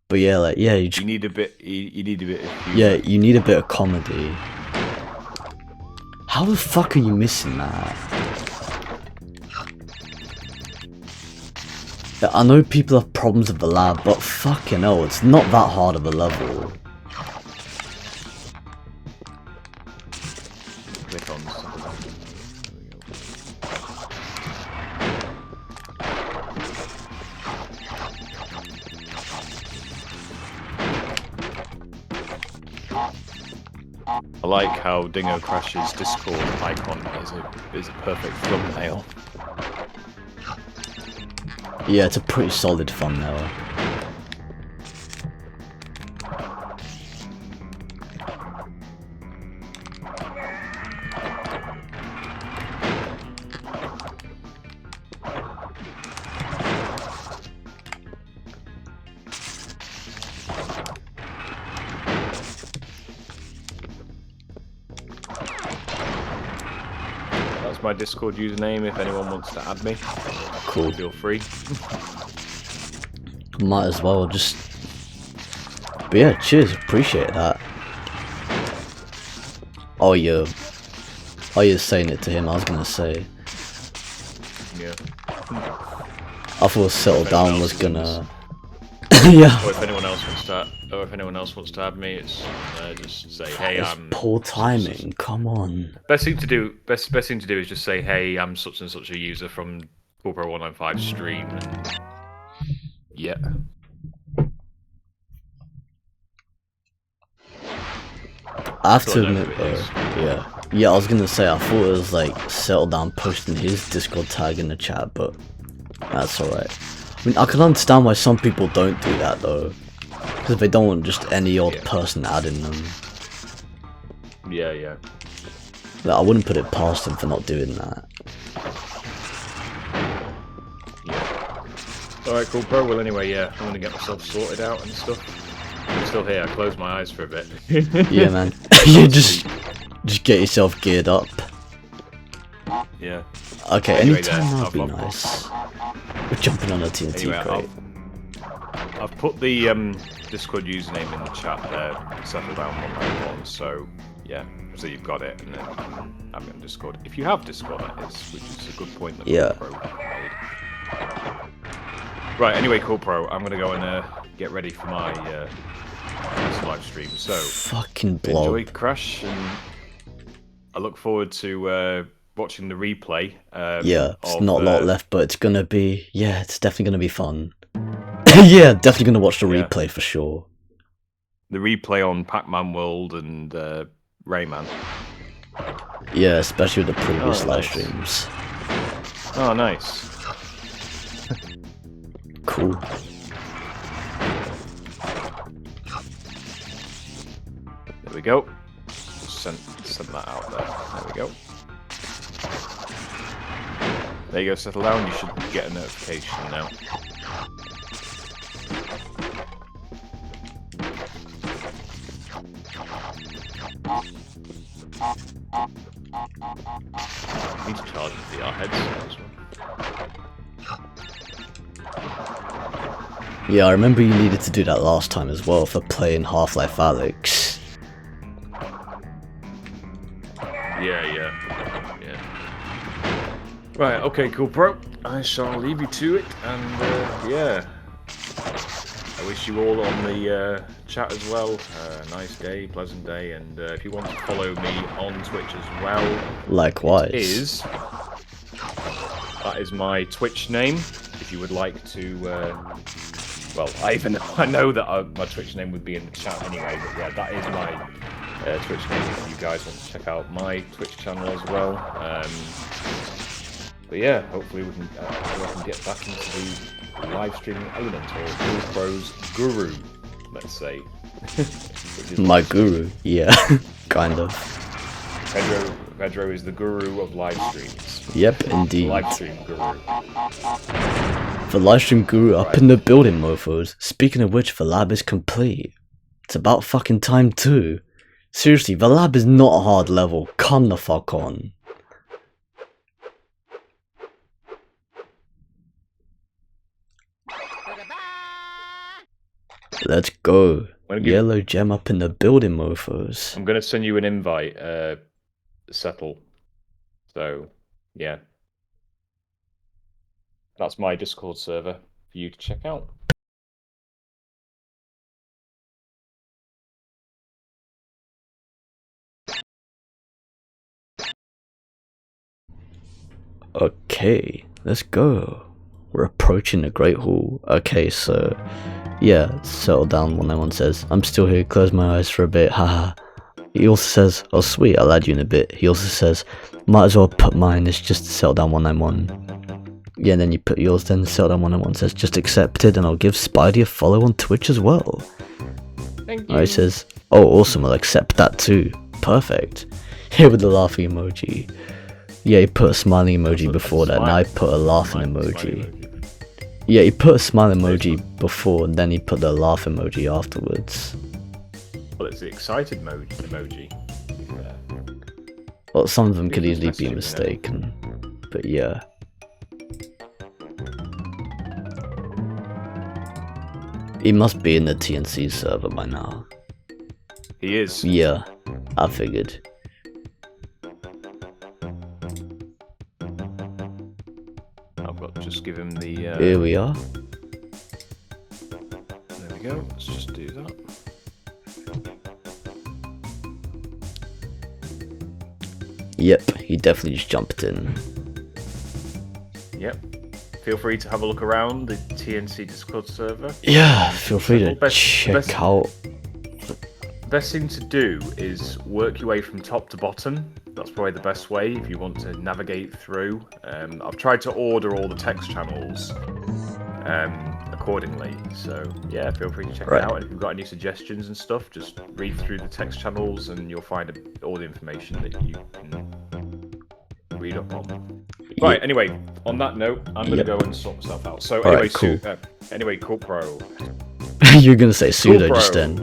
But yeah, like, yeah, you need a bit. You need a bit of humor. Yeah, you need a bit of comedy. How the fuck are you missing that? I know people have problems with the lab, but fucking hell, it's not that hard of a level. Click on something. I like how Dingo Crash's Discord icon is a perfect thumbnail. Yeah, it's a pretty solid thumbnail. My Discord username if anyone wants to add me. Cool. Feel free. Might as well just. But yeah, cheers. Appreciate that. Oh, you're saying it to him. I was gonna say. Yeah. I thought Settle Down was gonna. Yeah. Or if anyone else wants to add me, it's just say, hey, It's I'm poor timing. Come on. Best thing to do is just say, hey, I'm such and such a user from Corpro195 stream. And yeah. I have to admit though, yeah, I was gonna say I thought it was like Settle Down posting his Discord tag in the chat, but that's alright. I mean, I can understand why some people don't do that though, because they don't want just any odd person adding them. Yeah. Like, I wouldn't put it past them for not doing that. Yeah. Alright, cool, bro. Well, anyway, yeah, I'm gonna get myself sorted out and stuff. I'm still here. I closed my eyes for a bit. Yeah, man. You just get yourself geared up. Yeah. Okay, Anyway, anytime there, that'd be nice. We're jumping on a TNT crate. I've put the Discord username in the chat there, Settle Down 191, so yeah, so you've got it, and then I'm on Discord. If you have Discord, that is, which is a good point that Yeah. Pro made. Right, anyway, cool, Pro, I'm gonna go and get ready for my live stream, so Fucking blob. enjoy Crash, and I look forward to watching the replay. Yeah, it's not a lot left, but it's gonna be, yeah, it's definitely gonna be fun. Yeah, definitely gonna watch the replay for sure. The replay on Pac-Man World and Rayman. Yeah, especially with the previous live nice. streams. Oh, nice. Cool. There we go. Send that out there. There we go. There you go, Settle Down. You should get a notification now. I need to charge the VR headset as well. Yeah, I remember you needed to do that last time as well for playing Half-Life Alyx. Yeah. Right, okay, cool, bro. I shall leave you to it, and yeah. I wish you all on the chat as well nice day, pleasant day, and if you want to follow me on Twitch as well, Likewise. That is my Twitch name. If you would like to, well, I know that my Twitch name would be in the chat anyway, but yeah, that is my Twitch name. If you guys want to check out my Twitch channel as well. But yeah, hopefully we can get back into the live streaming element, or Pro's guru, let's say. My guru, yeah, kind of. Pedro is the guru of live streams. Yep, indeed. Live stream guru. The livestream guru up in the building, mofos. Speaking of which, the lab is complete. It's about fucking time too. Seriously, the lab is not a hard level. Come the fuck on. Let's go. Yellow gem up in the building, mofos. I'm gonna send you an invite, Settle. So, yeah. That's my Discord server for you to check out. Okay, let's go. We're approaching the Great Hall. Okay, so yeah, Settle Down 191 says, I'm still here, close my eyes for a bit, haha. He also says, oh sweet, I'll add you in a bit. He also says, might as well put mine, it's just Settle Down 191. Yeah, and then you put yours, then Settle Down 191 says, just accepted, and I'll give Spidey a follow on Twitch as well. Thank you. Alright, he says, oh awesome, I'll accept that too. Perfect. Here with the laughing emoji. Yeah, he put a smiling emoji before that, now I put a laughing emoji. Yeah, he put a smile emoji before, and then he put the laugh emoji afterwards. Well, it's the excited emoji. Well, some of them could easily be mistaken, but yeah. He must be in the TNC server by now. He is. Yeah, I figured. I've got to just give him the... Here we are. There we go, let's just do that. Yep, he definitely just jumped in. Yep. Feel free to have a look around the TNC Discord server. Yeah, feel free to check out. Best thing to do is work your way from top to bottom. That's probably the best way if you want to navigate through. I've tried to order all the text channels accordingly, so yeah, feel free to check it out. And if you've got any suggestions and stuff, just read through the text channels and you'll find all the information that you can read up on. Right, anyway, on that note, I'm going to go and sort myself out. So anyway, cool. Kupro. You're going to say pseudo just then.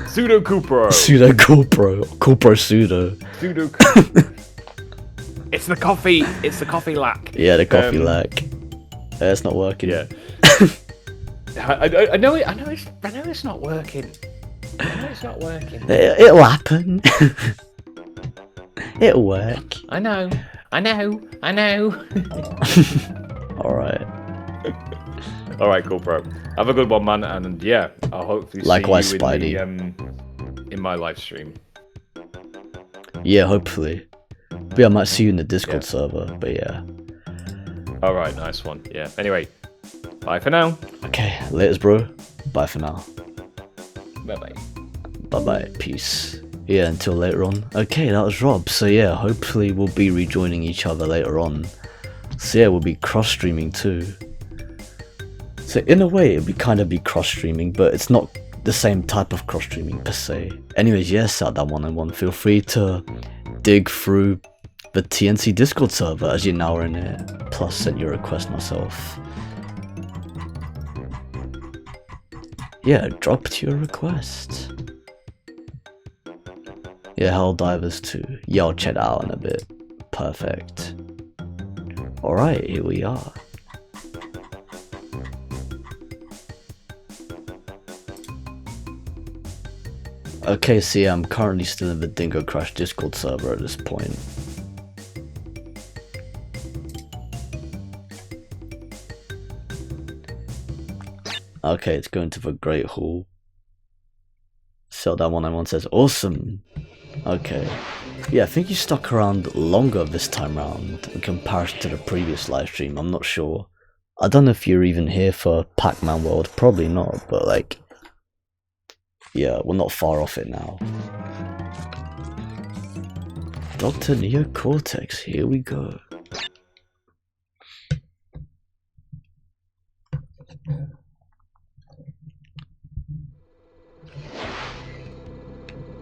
Pseudo Kupro. Pseudo Kupro. Kupro pseudo. Pseudo Kupro. It's the coffee. It's the coffee lack. Yeah, the coffee lack. It's not working. Yeah. I know it's not working. I know it's not working. It'll happen. It'll work. I know. Alright. Alright, cool, bro. Have a good one, man, and yeah, I'll hopefully Likewise, see you Spidey. in my live stream. Yeah, hopefully. But yeah, I might see you in the Discord server, but yeah. Alright, nice one. Yeah. Anyway, bye for now. Okay, laters, bro. Bye for now. Bye-bye. Bye-bye. Peace. Yeah, until later on. Okay, that was Rob. So yeah, hopefully we'll be rejoining each other later on. So yeah, we'll be cross-streaming too. So in a way, it'd be kind of be cross-streaming, but it's not the same type of cross-streaming per se. Anyways, yes, at that 101, feel free to dig through the TNC Discord server as you now are in it. Plus, sent your request myself. Yeah, dropped your request. Yeah, Helldivers too. Yeah, I'll check that out in a bit. Perfect. Alright, here we are. Okay, so yeah, I'm currently still in the Dingo Crash Discord server at this point. Okay, it's going to the Great Hall. So that 191 says, awesome. Okay. Yeah, I think you stuck around longer this time round in comparison to the previous live stream. I'm not sure. I don't know if you're even here for Pac-Man World. Probably not, but like... yeah, we're not far off it now. Dr. Neocortex, here we go.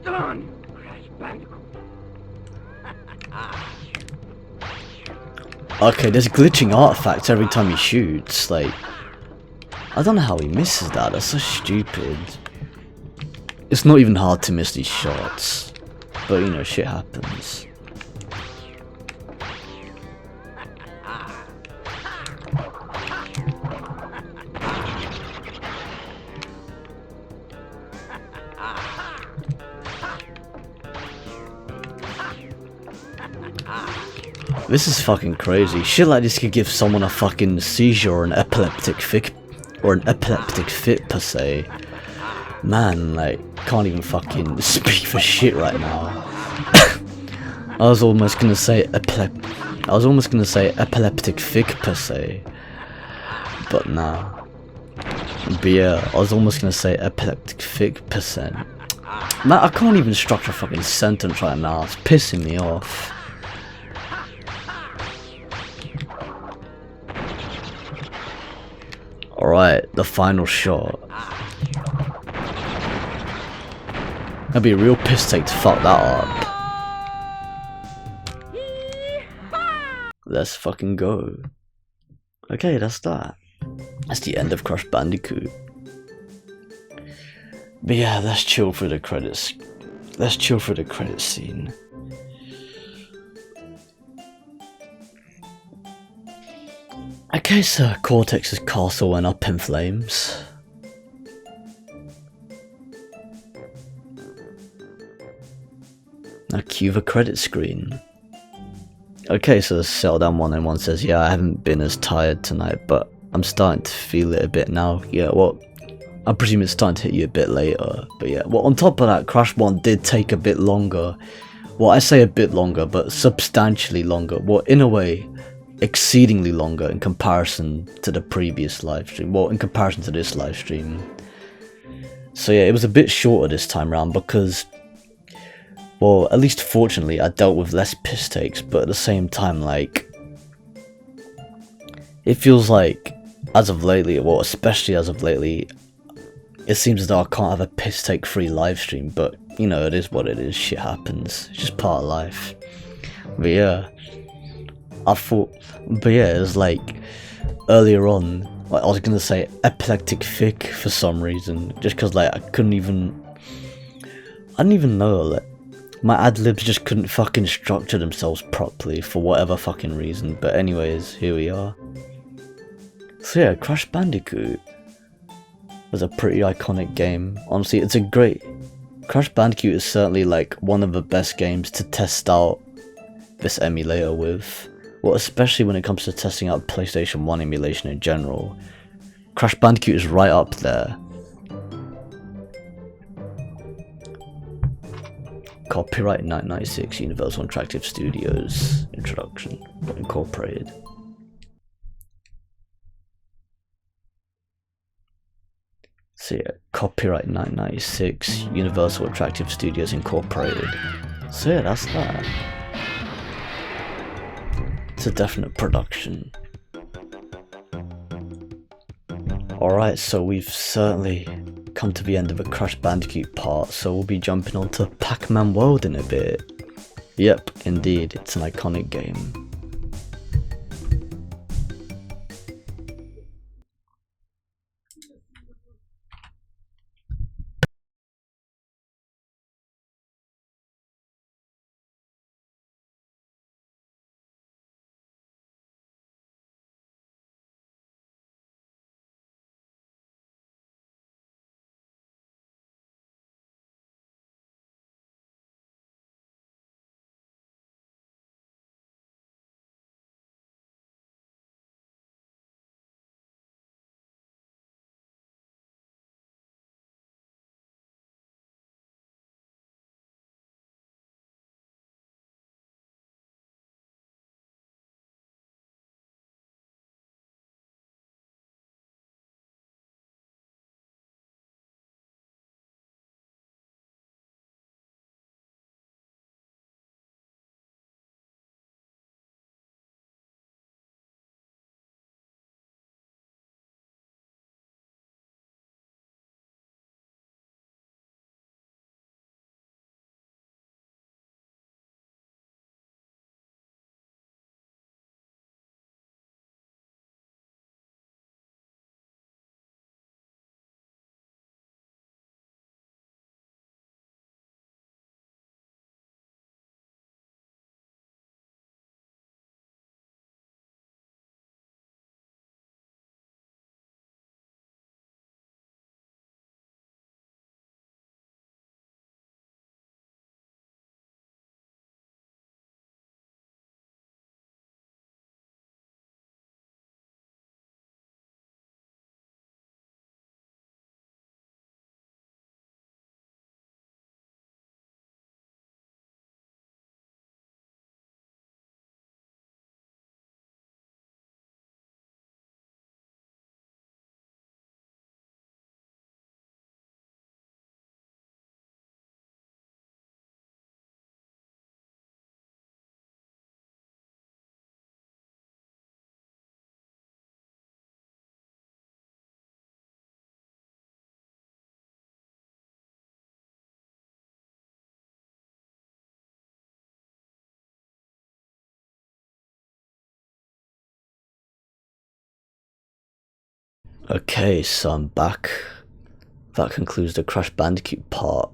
Done! Crash Bandicoot. Okay, there's glitching artifacts every time he shoots. Like, I don't know how he misses that. That's so stupid. It's not even hard to miss these shots, but you know, shit happens. This is fucking crazy. Shit like this could give someone a fucking seizure or an epileptic fit per se. Man, like, can't even fucking speak for shit right now. I was almost gonna say epileptic fig per se, but nah. But yeah, I was almost gonna say epileptic fig percent. Man, I can't even structure a fucking sentence right now. It's pissing me off. Alright, the final shot. That'd be a real piss take to fuck that up. Let's fucking go. Okay, that's that. That's the end of Crash Bandicoot. But yeah, let's chill through the credits. Let's chill through the credits scene. Okay, so Cortex's castle went up in flames. Now cue the credit screen. Okay, so Seldown 101 says, yeah, I haven't been as tired tonight, but I'm starting to feel it a bit now. Yeah, well, I presume it's starting to hit you a bit later. But yeah, well, on top of that, Crash 1 did take a bit longer. Well, I say a bit longer, but substantially longer. Well, in a way, exceedingly longer in comparison to the previous livestream. Well, in comparison to this livestream. So yeah, it was a bit shorter this time around because, well, at least fortunately, I dealt with less piss takes, but at the same time, like, it feels like, as of lately, well, especially as of lately, it seems as though I can't have a piss take free livestream, but, you know, it is what it is, shit happens, it's just part of life. But yeah, it was like, earlier on, like, I was gonna say epileptic thick for some reason, just cause, like, I didn't even know, like, my ad-libs just couldn't fucking structure themselves properly for whatever fucking reason, but anyways, here we are. So yeah, Crash Bandicoot was a pretty iconic game. Honestly, it's a great... Crash Bandicoot is certainly like one of the best games to test out this emulator with. Well, especially when it comes to testing out PlayStation 1 emulation in general. Crash Bandicoot is right up there. Copyright 1996, Universal Interactive Studios Introduction Incorporated. So yeah, copyright 1996, Universal Interactive Studios Incorporated. So yeah, that's that. It's a definite production. Alright, so we've certainly come to the end of a Crash Bandicoot part, so we'll be jumping on to Pac-Man World in a bit. Yep, indeed, it's an iconic game. Okay, so I'm back. That concludes the Crash Bandicoot part.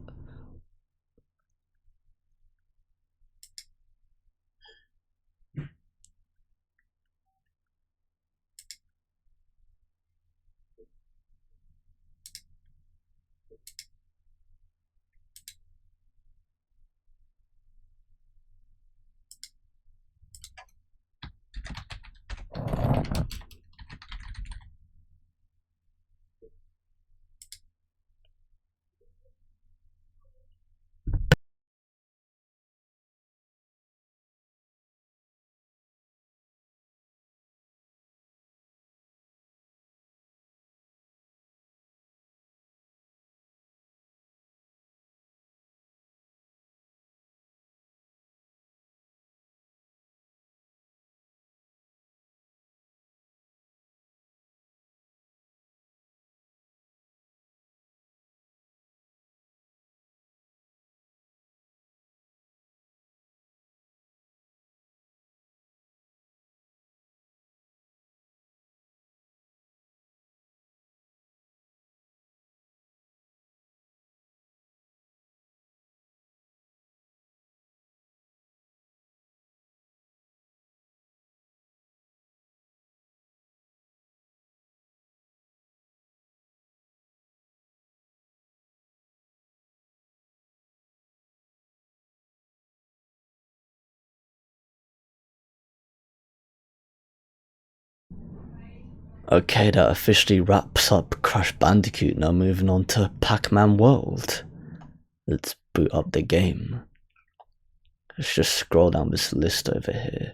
Okay, that officially wraps up Crash Bandicoot. Now moving on to Pac-Man World. Let's boot up the game. Let's just scroll down this list over here.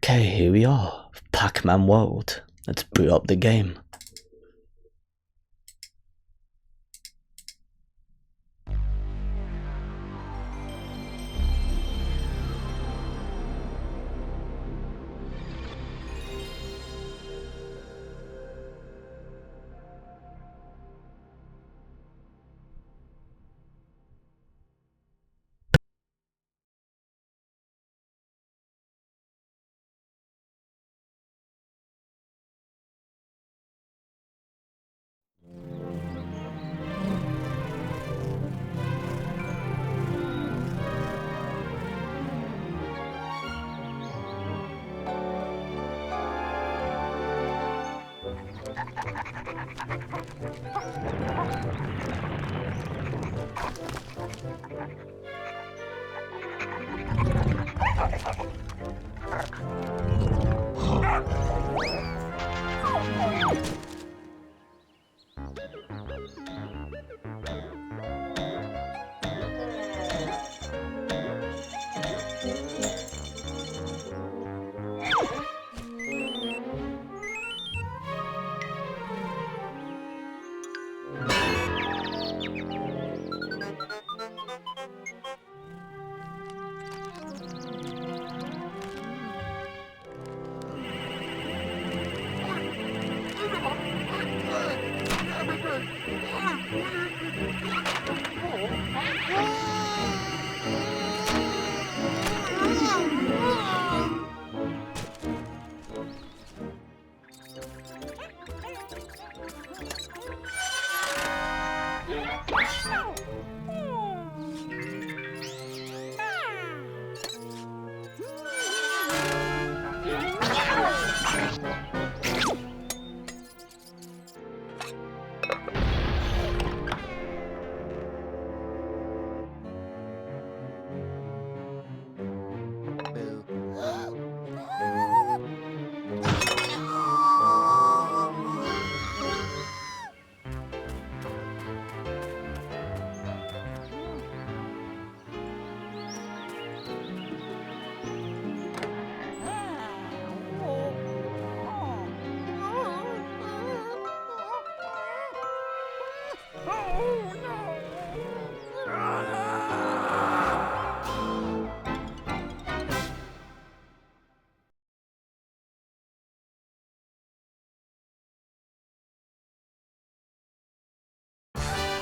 Okay, here we are. Pac-Man World. Let's boot up the game.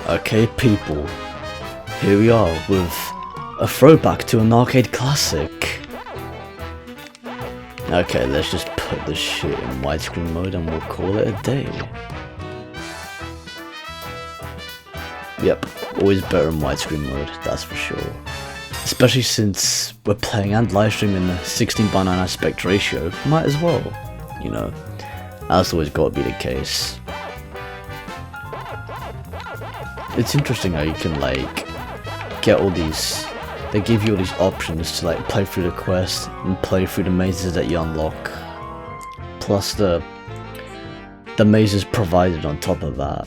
Okay, people, here we are with a throwback to an arcade classic. Okay, let's just put this shit in widescreen mode and we'll call it a day. Yep, always better in widescreen mode, that's for sure. Especially since we're playing and live streaming the 16:9 aspect ratio, might as well, you know. That's always got to be the case. It's interesting how you can like get all these, they give you all these options to like play through the quest and play through the mazes that you unlock, plus the mazes provided on top of that,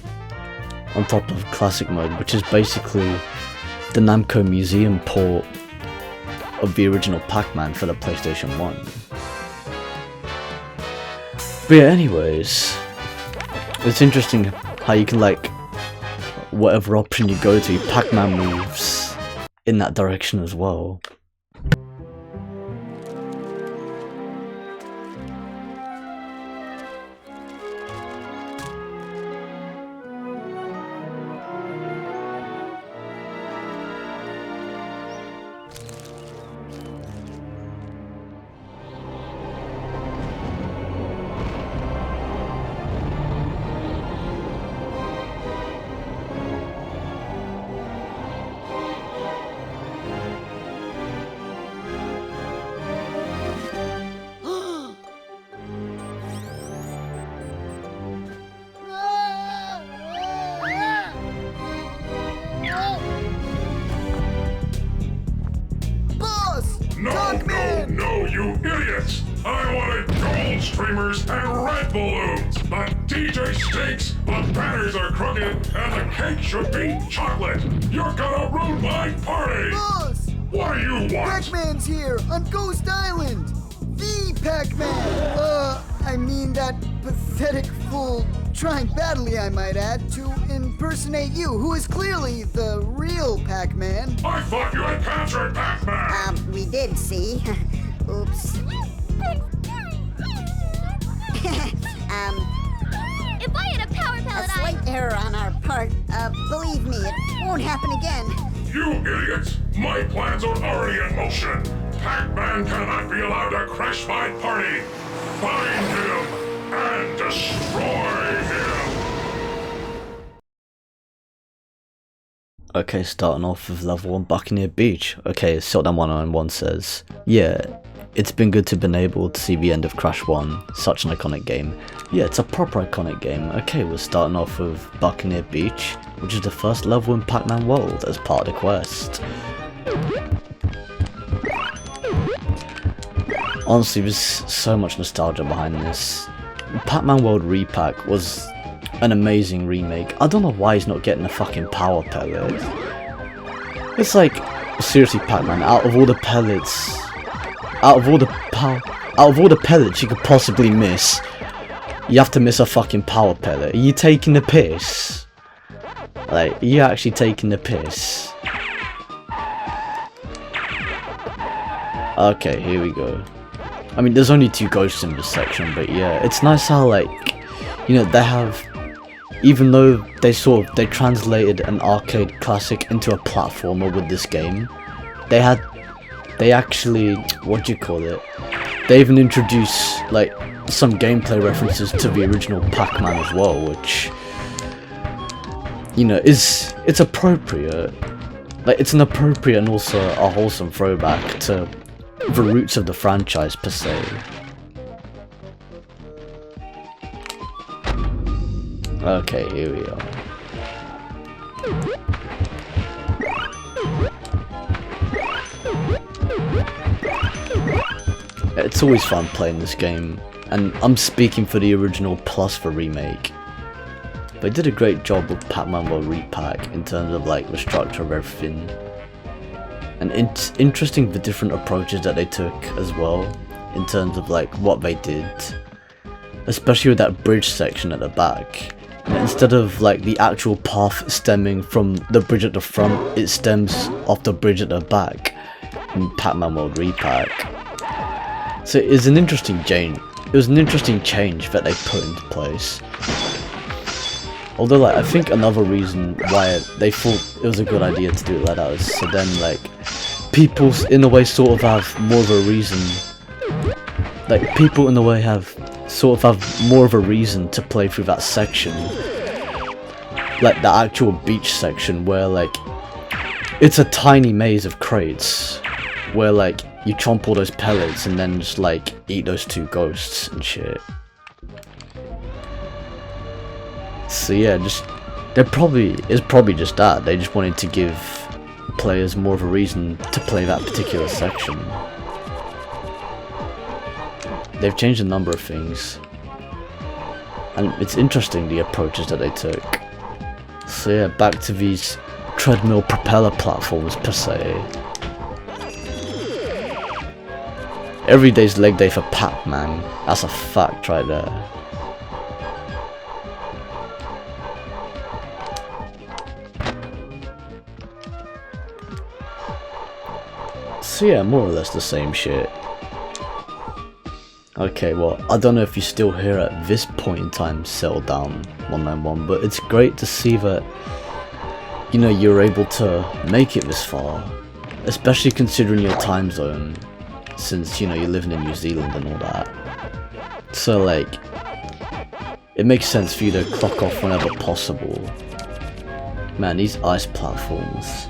on top of classic mode, which is basically the Namco Museum port of the original Pac-Man for the PlayStation 1. But yeah, anyways, it's interesting how you can like, whatever option you go to, Pac-Man moves in that direction as well. No, you idiots! I wanted gold streamers and red balloons! The DJ stinks, the banners are crooked, and the cake should be chocolate! You're gonna ruin my party! Boss! What do you want? Pac-Man's here on Ghost Island! The Pac-Man! I mean that pathetic fool trying badly, I might add, to impersonate you, who is clearly the real Pac-Man. I thought you had captured Pac-Man! We did, see? Oops. If I had a power A pellet, slight error on our part. Believe me, it won't happen again. You idiots! My plans are already in motion! Pac-Man cannot be allowed to crash my party! Find him and destroy him! Okay, starting off with level 1 Buccaneer Beach. Okay, SHOUTOUTS says, yeah, it's been good to have been able to see the end of Crash 1, such an iconic game. Yeah, it's a proper iconic game. Okay, we're starting off with Buccaneer Beach, which is the first level in Pac-Man World as part of the quest. Honestly, there's so much nostalgia behind this. Pac-Man World Repack was an amazing remake. I don't know why he's not getting a fucking power pellet. It's like, seriously, Pac-Man, out of all the pellets you could possibly miss, you have to miss a fucking power pellet. Are you taking the piss? Like, are you actually taking the piss? Okay, here we go. I mean, there's only 2 ghosts in this section, but yeah, it's nice how, like, you know, they have, even though they translated an arcade classic into a platformer with this game, they actually, what do you call it? They even introduce, like, some gameplay references to the original Pac-Man as well, which, you know, it's appropriate. Like, it's an appropriate and also a wholesome throwback to the roots of the franchise per se. Okay, here we are. It's always fun playing this game, and I'm speaking for the original plus the remake. They did a great job with Pac-Man World Repack in terms of like the structure of everything. And it's interesting the different approaches that they took as well, in terms of like what they did. Especially with that bridge section at the back. Instead of like the actual path stemming from the bridge at the front, it stems off the bridge at the back in Pac-Man World Repack. So it's an interesting change. It was an interesting change that they put into place. Although, like, I think another reason why they thought it was a good idea to do it like that is so then, like, people in a way sort of have more of a reason. Like, people in a way have sort of have more of a reason to play through that section. Like, the actual beach section where, like, it's a tiny maze of crates. Where, like, you chomp all those pellets and then just, like, eat those two ghosts and shit. So yeah, it's probably just that. They just wanted to give players more of a reason to play that particular section. They've changed a number of things. And it's interesting the approaches that they took. So yeah, back to these treadmill propeller platforms per se. Every day's leg day for Pac-Man. That's a fact right there. So yeah, more or less the same shit. Okay, well, I don't know if you're still here at this point in time, Settle Down 191, but it's great to see that, you know, you're able to make it this far. Especially considering your time zone. Since, you know, you're living in New Zealand and all that. So, like, it makes sense for you to clock off whenever possible. Man, these ice platforms.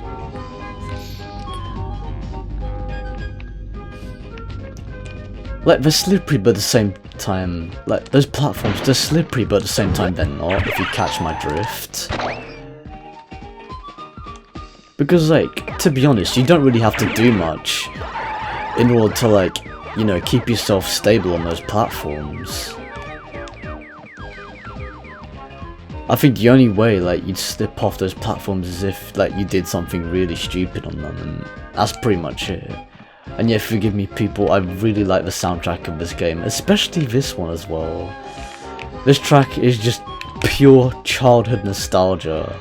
Like, they're slippery but at the same time, like, those platforms, they're slippery but at the same time they're not, if you catch my drift. Because, like, to be honest, you don't really have to do much in order to, like, you know, keep yourself stable on those platforms. I think the only way, like, you'd slip off those platforms is if, like, you did something really stupid on them, and that's pretty much it. And yeah, forgive me people, I really like the soundtrack of this game, especially this one as well. This track is just pure childhood nostalgia.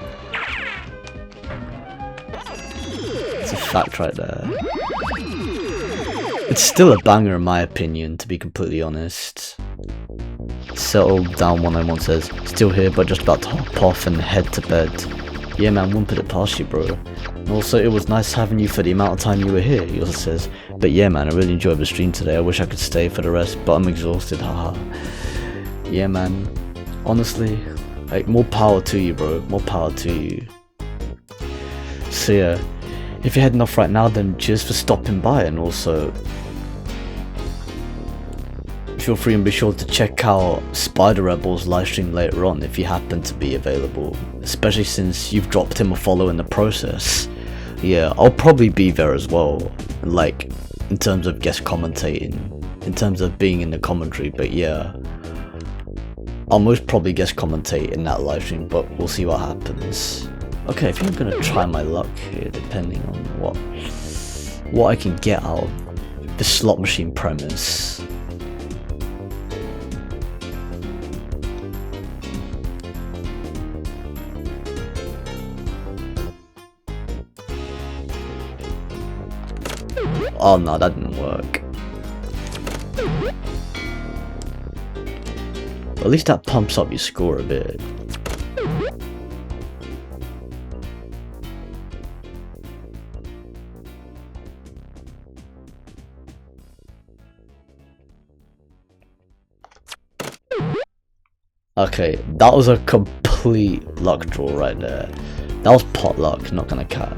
It's a fact right there. It's still a banger in my opinion, to be completely honest. Settle Down 191 says, still here but just about to hop off and head to bed. Yeah man, wouldn't put it past you bro. And also it was nice having you for the amount of time you were here, he also says. But yeah man, I really enjoyed the stream today, I wish I could stay for the rest, but I'm exhausted, haha. Yeah man, honestly, like, more power to you bro, more power to you. So yeah, if you're heading off right now then cheers for stopping by, and also feel free and be sure to check out Spider Rebel's livestream later on if you happen to be available, especially since you've dropped him a follow in the process. Yeah, I'll probably be there as well, like, in terms of guest commentating, in terms of being in the commentary, but yeah, I'll most probably guest commentate in that livestream, but we'll see what happens. Okay, I think I'm gonna try my luck here, depending on what I can get out of the slot machine premise. Oh no, that didn't work. At least that pumps up your score a bit. Okay, that was a complete luck draw right there. That was pot luck, not gonna cap.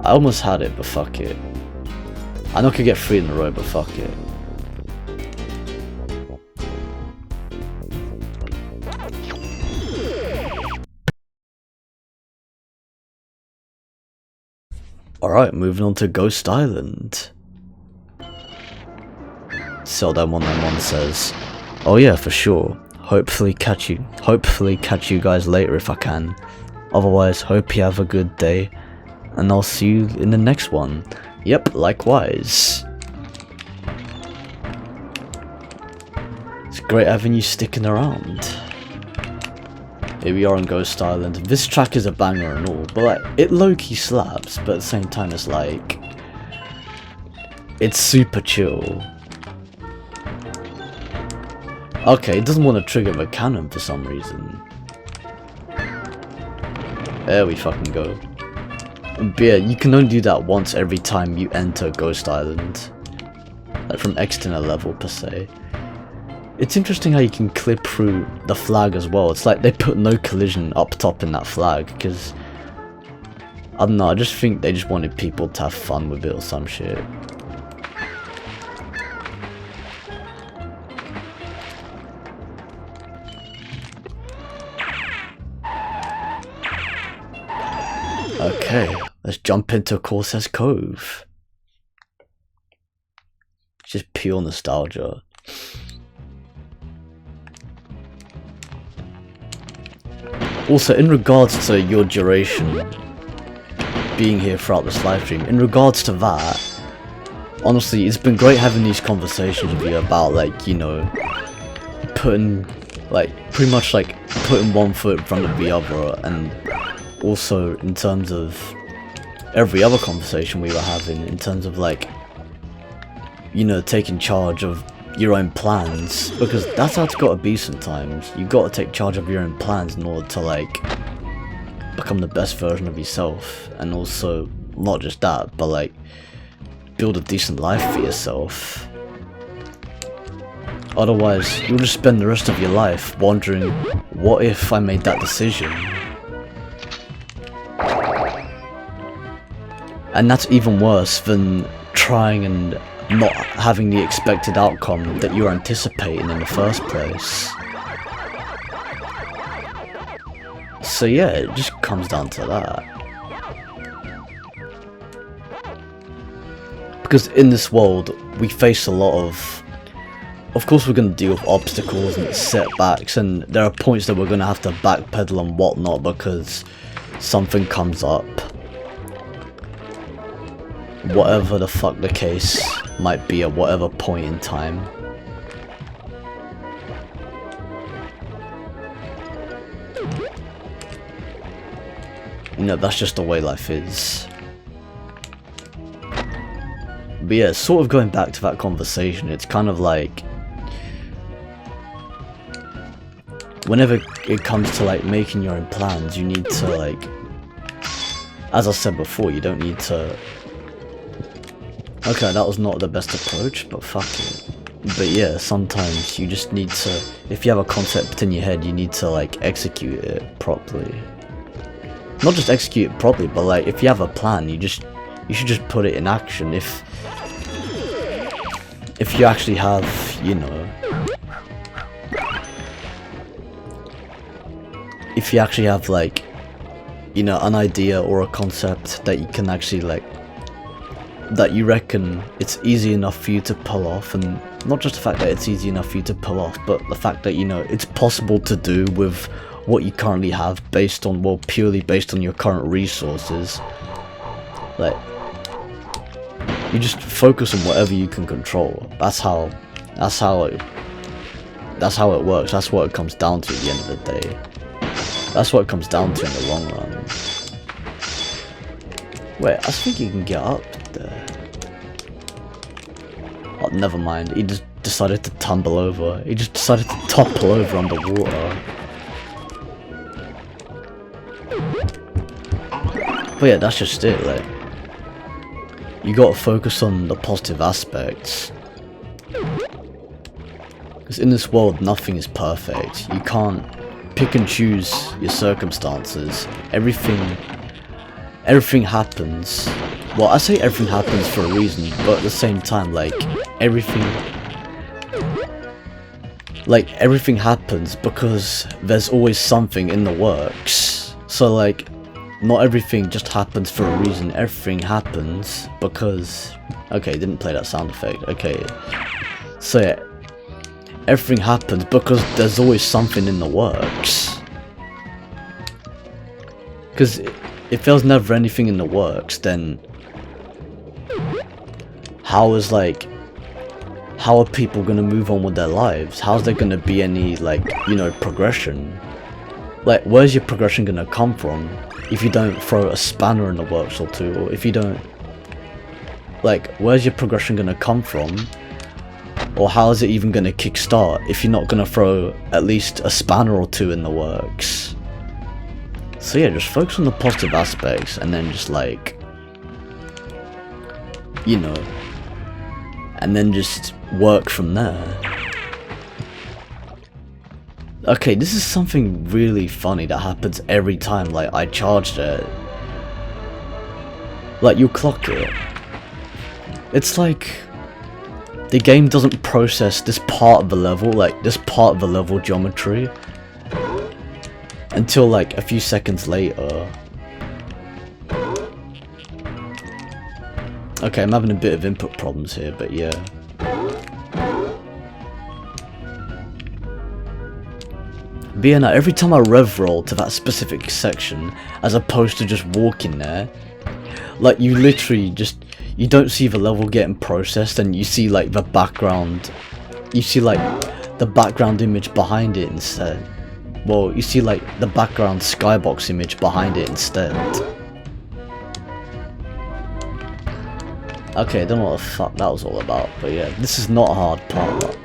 I almost had it, but fuck it. I know I could get 3 in a row, but fuck it. Alright, moving on to Ghost Island. Zelda 191 says, Oh yeah, for sure. Hopefully catch you guys later if I can. Otherwise, hope you have a good day, and I'll see you in the next one. Yep, likewise. It's great having you sticking around. Here we are on Ghost Island. This track is a banger and all, but like, it low-key slaps, but at the same time it's like, it's super chill. Okay, it doesn't want to trigger the cannon for some reason. There we fucking go. But yeah, you can only do that once every time you enter Ghost Island. Like from external level per se. It's interesting how you can clip through the flag as well. It's like they put no collision up top in that flag, because I don't know, I just think they just wanted people to have fun with it or some shit. Okay, let's jump into Corsair's Cove. Just pure nostalgia. Also, in regards to your duration being here throughout this live stream, in regards to that, honestly, it's been great having these conversations with you about, like, you know, putting, like, pretty much like putting one foot in front of the other, and also in terms of every other conversation we were having, in terms of, like, you know, taking charge of your own plans, because that's how it's gotta be sometimes. You gotta take charge of your own plans in order to, like, become the best version of yourself, and also, not just that, but, like, build a decent life for yourself. Otherwise, you'll just spend the rest of your life wondering, what if I made that decision? And that's even worse than trying and not having the expected outcome that you're anticipating in the first place. So yeah, it just comes down to that. Because in this world, we face a lot of course we're going to deal with obstacles and setbacks, and there are points that we're going to have to backpedal and whatnot because something comes up. Whatever the fuck the case might be at whatever point in time. You know, that's just the way life is. But yeah, sort of going back to that conversation, it's kind of like, whenever it comes to, like, making your own plans, you need to, like, as I said before, you don't need to. Okay, that was not the best approach, but fuck it. But yeah, sometimes you just need to, if you have a concept in your head, you need to, like, execute it properly. Not just execute it properly, but, like, if you have a plan, you should just put it in action. If you actually have, you know, if you actually have, like, you know, an idea or a concept that you can actually, like, that you reckon it's easy enough for you to pull off, and not just the fact that it's easy enough for you to pull off, but the fact that, you know, it's possible to do with what you currently have, based on, well, purely based on your current resources. Like, you just focus on whatever you can control. That's how it works. That's what it comes down to at the end of the day. That's what it comes down to in the long run. Wait, I think you can get up there. Oh, never mind. He just decided to tumble over. He just decided to topple over underwater. But yeah, that's just it, like, you gotta focus on the positive aspects. Because in this world, nothing is perfect. You can't pick and choose your circumstances. Everything happens. Well, I say everything happens for a reason, but at the same time, like, everything happens because there's always something in the works. So, like, not everything just happens for a reason. Everything happens because, okay, didn't play that sound effect. Okay, so yeah, everything happens because there's always something in the works. Because if there's never anything in the works, then how are people gonna move on with their lives? How's there gonna be any, like, you know, progression? Like, where's your progression gonna come from if you don't throw a spanner in the works or two? Or if you don't, like, where's your progression gonna come from? Or how is it even gonna kickstart if you're not gonna throw at least a spanner or two in the works? So yeah, just focus on the positive aspects and then just, like, you know, and then just work from there. Okay, this is something really funny that happens every time, like, I charged it. Like, you clock it. It's like the game doesn't process this part of the level, like, this part of the level geometry, until, like, a few seconds later. Okay, I'm having a bit of input problems here, but yeah. But yeah, now every time I rev roll to that specific section, as opposed to just walking there, like, you literally just, you don't see the level getting processed, and you see, like, the background, you see, like, the background image behind it instead. Well, you see, like, the background skybox image behind it instead. Okay, I don't know what the fuck that was all about, but yeah, this is not a hard part.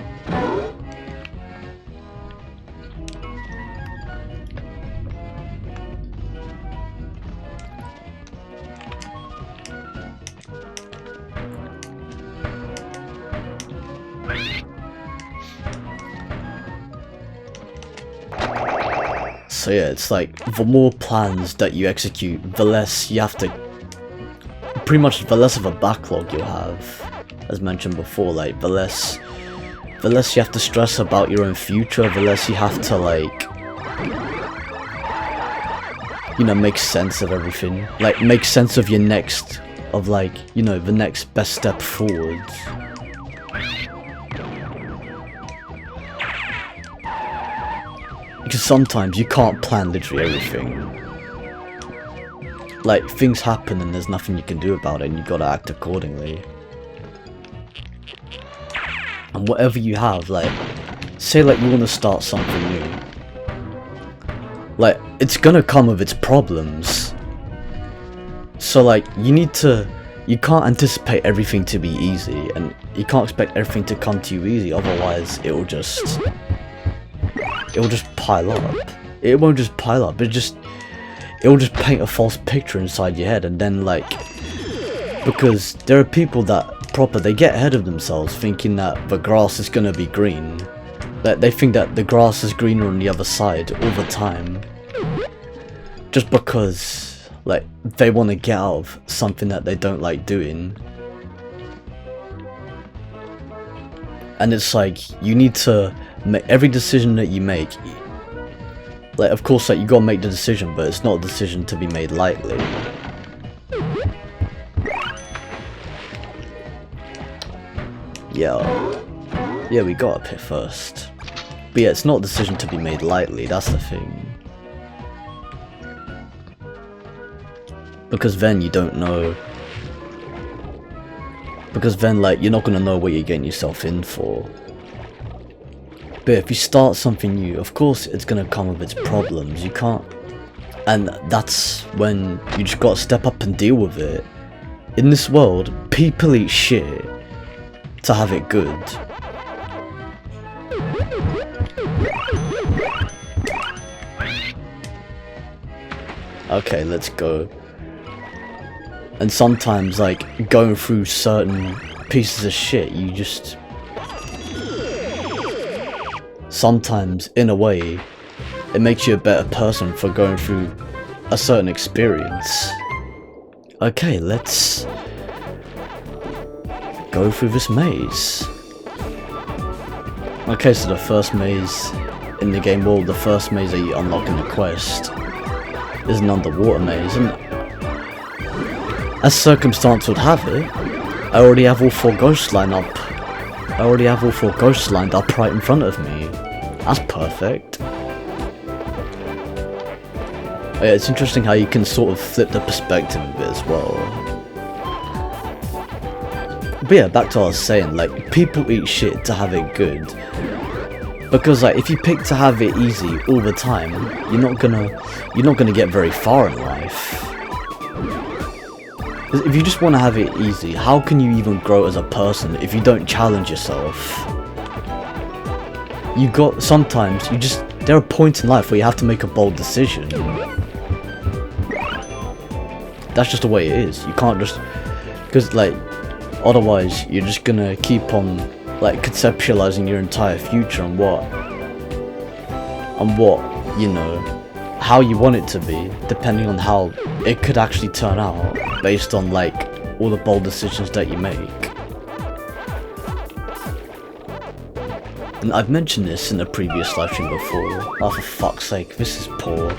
So yeah, it's like, the more plans that you execute, the less you have to, pretty much the less of a backlog you'll have, as mentioned before. Like, the less you have to stress about your own future, the less you have to, like, you know, make sense of everything. Like, make sense of your next, of, like, you know, the next best step forwards. Because sometimes you can't plan literally everything. Like, things happen and there's nothing you can do about it, and you gotta act accordingly. And whatever you have, like, say, like, you want to start something new. Like, it's gonna come with its problems. So, like, you can't anticipate everything to be easy, and you can't expect everything to come to you easy, otherwise it'll just pile up. It won't just pile up, it'll just paint a false picture inside your head, and then, like, because there are people that they get ahead of themselves thinking that the grass is gonna be green. That they think that the grass is greener on the other side all the time. Just because, like, they want to get out of something that they don't like doing. And it's like, you need to make every decision that you make, like, of course, like, you gotta make the decision, but it's not a decision to be made lightly. Yeah, we got up here first. But yeah, it's not a decision to be made lightly, that's the thing. Because then you don't know. Because then, like, you're not gonna know what you're getting yourself in for. But if you start something new, of course it's gonna come with its problems. You can't, and that's when you just gotta step up and deal with it. In this world, people eat shit to have it good. Okay, let's go. And sometimes, like, going through certain pieces of shit, you just, sometimes, in a way, it makes you a better person for going through a certain experience. Okay, let's go through this maze. Okay, so the first maze in the game, well, the first maze that you unlock in the quest is an underwater maze, and as circumstance would have it, I already have all 4 ghosts lined up I already have all 4 ghosts lined up right in front of me. That's perfect. Yeah, it's interesting how you can sort of flip the perspective of it as well. But yeah, back to what I was saying, like, people eat shit to have it good. Because like, if you pick to have it easy all the time, you're not gonna get very far in life. If you just want to have it easy, how can you even grow as a person if you don't challenge yourself? There are points in life where you have to make a bold decision. That's just the way it is. You can't just, because like, otherwise you're just gonna keep on like conceptualizing your entire future and what, you know, how you want it to be, depending on how it could actually turn out, based on like all the bold decisions that you make. And I've mentioned this in a previous livestream before. Oh, for fuck's sake, this is poor.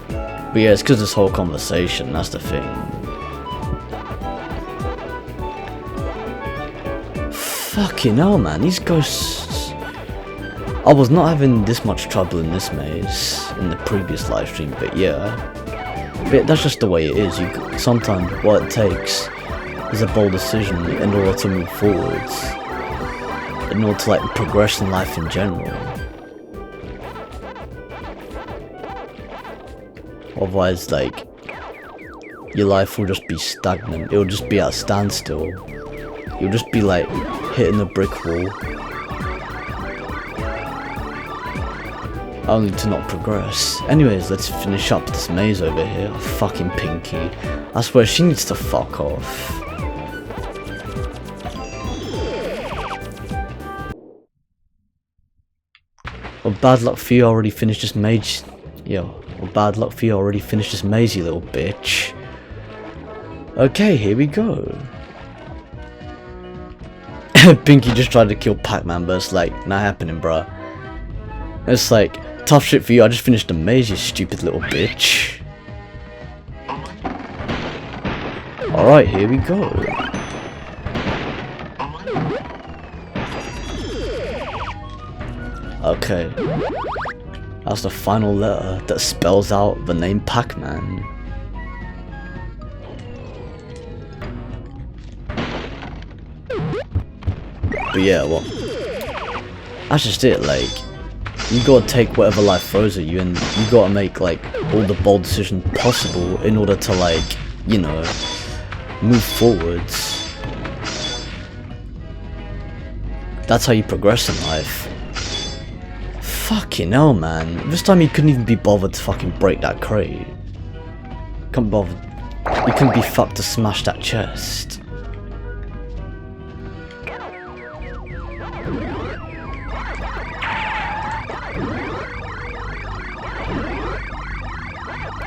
But yeah, it's because this whole conversation, that's the thing. Fucking hell, man, these ghosts... I was not having this much trouble in this maze in the previous livestream, but yeah. But that's just the way it is. Sometimes what it takes is a bold decision in order to move forwards. In order to like progress in life in general. Otherwise, like, your life will just be stagnant. It will just be at a standstill. You'll just be like hitting a brick wall, only to not progress. Anyways, let's finish up this maze over here. Fucking Pinky. I swear she needs to fuck off. Well, bad luck for you, already finished this maze. Yo, well, bad luck for you, already finished this maze, you little bitch. Okay, here we go. Pinky just tried to kill Pac-Man, but it's like, not happening, bruh. It's like, tough shit for you, I just finished the maze, you stupid little bitch. Alright, here we go. Okay. That's the final letter that spells out the name Pac-Man. But yeah, well, that's just it. Like, you gotta take whatever life throws at you, and you gotta make like all the bold decisions possible in order to, like, you know, move forwards. That's how you progress in life. Fucking hell, man. This time you couldn't even be bothered to fucking break that crate. Couldn't bother. You couldn't be fucked to smash that chest.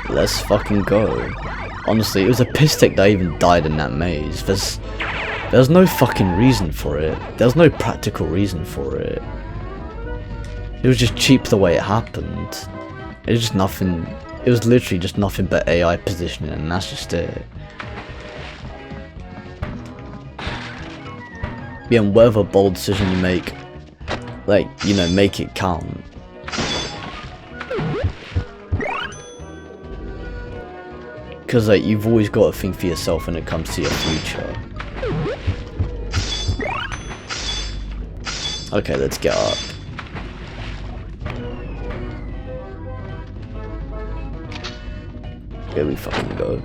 Let's fucking go. Honestly, it was a piss take that I even died in that maze. There's no fucking reason for it. There's no practical reason for it. It was just cheap the way it happened. It was just nothing. It was literally just nothing but AI positioning, and that's just it. Yeah, and whatever bold decision you make, like, you know, make it count. Because like, you've always got to think for yourself when it comes to your future. Okay, let's get up. Here we fucking go.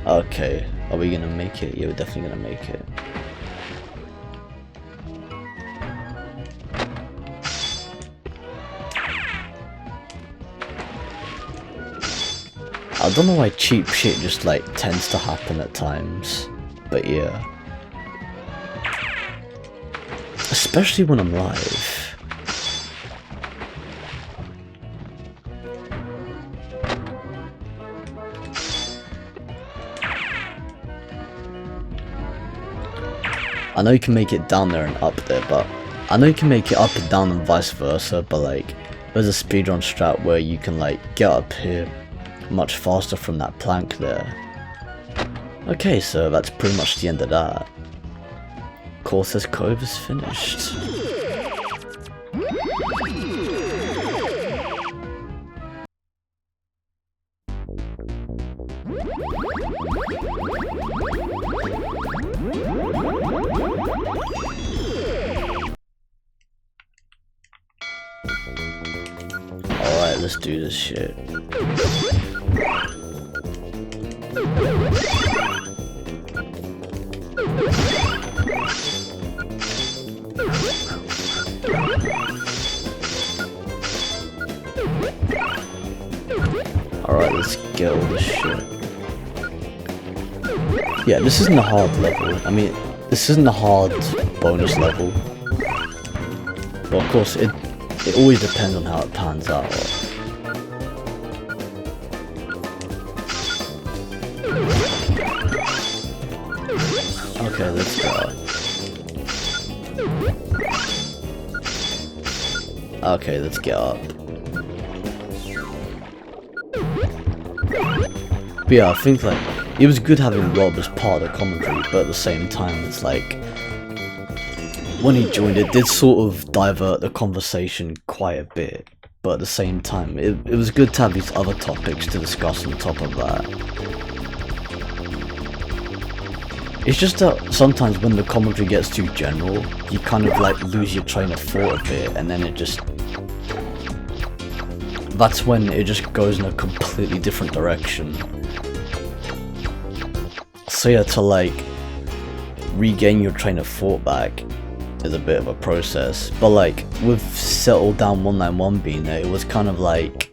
Okay, are we gonna make it? Yeah, we're definitely gonna make it. I don't know why cheap shit just like tends to happen at times, but yeah. Especially when I'm live. I know you can make it down there and up there, but I know you can make it up and down and vice versa, but like, there's a speedrun strat where you can like get up here, much faster from that plank there. Okay, so that's pretty much the end of that. Corsair's Cove is finished. Alright, let's do this shit. Alright, let's get all this shit. Yeah, this isn't a hard level. I mean, this isn't a hard bonus level. But of course, it always depends on how it pans out. Okay, let's go. Okay, let's get up. But yeah, I think like it was good having Rob as part of the commentary, but at the same time it's like when he joined it did sort of divert the conversation quite a bit, but at the same time it was good to have these other topics to discuss on top of that. It's just that sometimes when the commentary gets too general, you kind of like lose your train of thought a bit, and then it just... that's when it just goes in a completely different direction. So yeah, to like regain your train of thought back is a bit of a process, but like with Settled Down 191 being there, it was kind of like...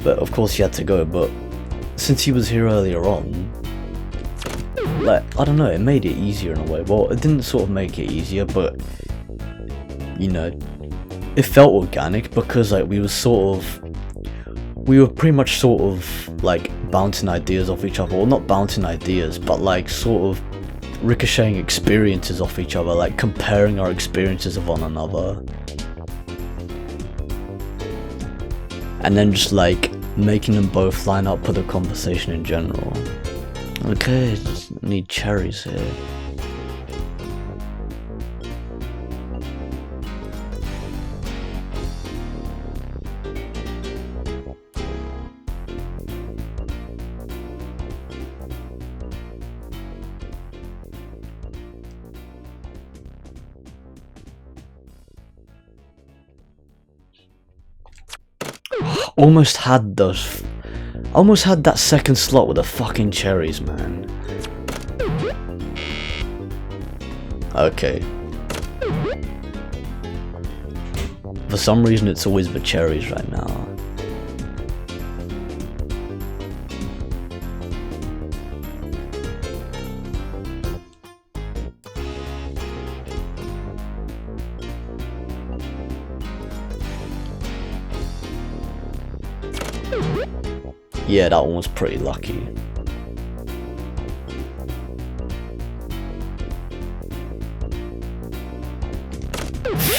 but of course he had to go, but since he was here earlier on, like, I don't know, it made it easier in a way. Well, it didn't sort of make it easier, but you know, it felt organic because like we were pretty much sort of like bouncing ideas off each other, or not bouncing ideas, but like sort of ricocheting experiences off each other, like comparing our experiences of one another, and then just like making them both line up for the conversation in general. Okay, just need cherries here. Almost had that second slot with the fucking cherries, man. Okay. For some reason it's always the cherries right now. Yeah, that one was pretty lucky.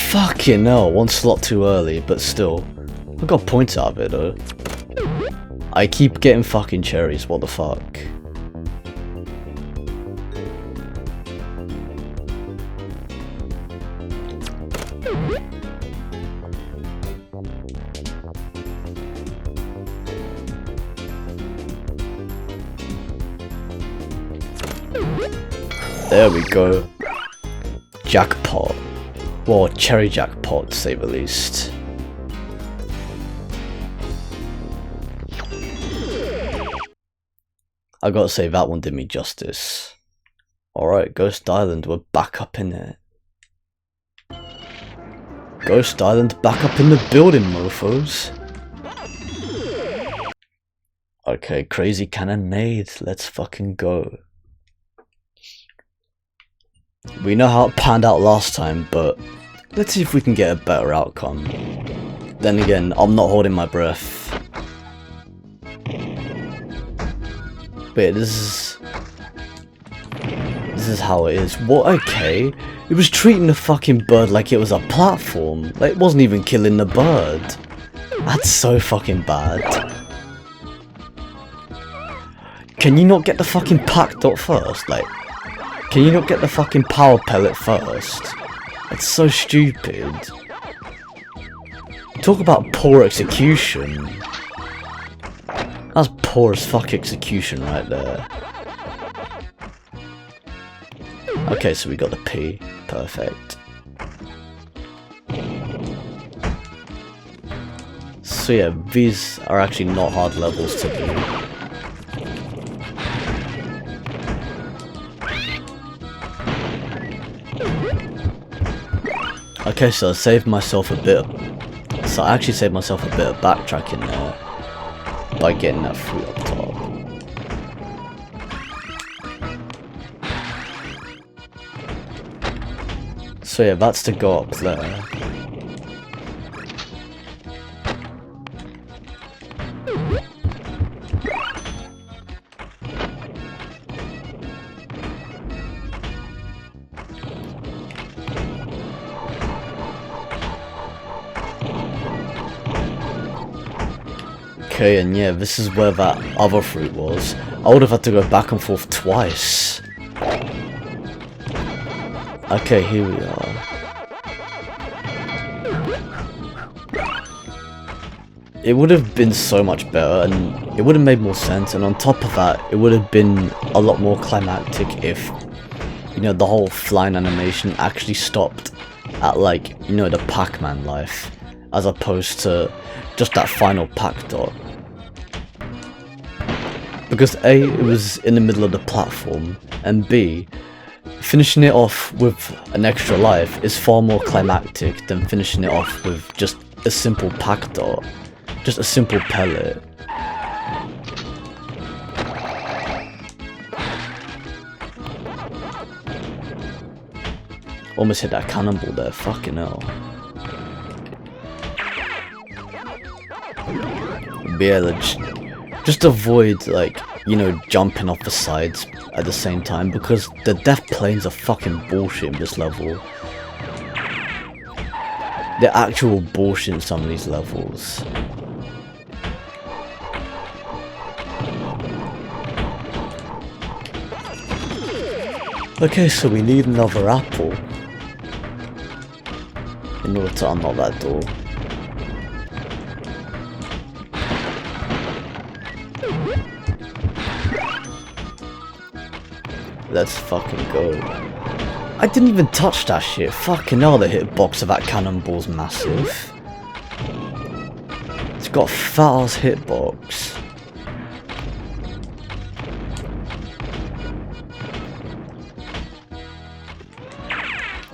Fucking hell, one slot too early, but still. I got points out of it though. I keep getting fucking cherries, what the fuck. There we go. Jackpot. Well, cherry jackpot, to say the least. I gotta say, that one did me justice. Alright, Ghost Island, we're back up in it. Ghost Island back up in the building, mofos. Okay, crazy cannon made. Let's fucking go. We know how it panned out last time, but let's see if we can get a better outcome. Then again, I'm not holding my breath. But this is how it is. What? Okay. It was treating the fucking bird like it was a platform. Like, it wasn't even killing the bird. That's so fucking bad. Can you not get the fucking pack dot first? Like, can you not get the fucking power pellet first? That's so stupid. Talk about poor execution. That's poor as fuck execution right there. Okay, so we got the P. Perfect. So yeah, these are actually not hard levels to do. Okay, so I saved myself a bit. So I actually saved myself a bit of backtracking there by getting that fruit up top. So yeah, that's to go up there. Okay, and yeah, this is where that other fruit was. I would have had to go back and forth twice. Okay, here we are. It would have been so much better, and it would have made more sense, and on top of that, it would have been a lot more climactic if, you know, the whole flying animation actually stopped at, like, you know, the Pac-Man life, as opposed to just that final pack dot. Because A, it was in the middle of the platform, and B, finishing it off with an extra life is far more climactic than finishing it off with just a simple pack dot, just a simple pellet. Almost hit that cannonball there, fucking hell. But yeah, just avoid, like, you know, jumping off the sides at the same time, because the death planes are fucking bullshit in this level. They're actual bullshit in some of these levels. Okay, so we need another apple in order to unlock that door. Let's fucking go. I didn't even touch that shit. Fucking hell, the hitbox of that cannonball's massive. It's got a fat ass hitbox.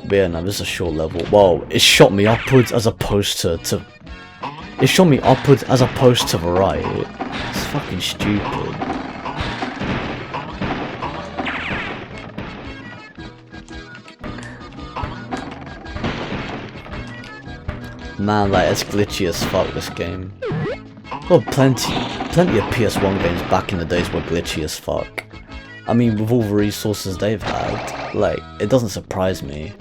But yeah, no, this is a short level. Whoa, it shot me upwards as opposed to it shot me upwards as opposed to the right. It's fucking stupid. Man, like, it's glitchy as fuck, this game. Well, plenty of PS1 games back in the days were glitchy as fuck. I mean, with all the resources they've had, like, it doesn't surprise me.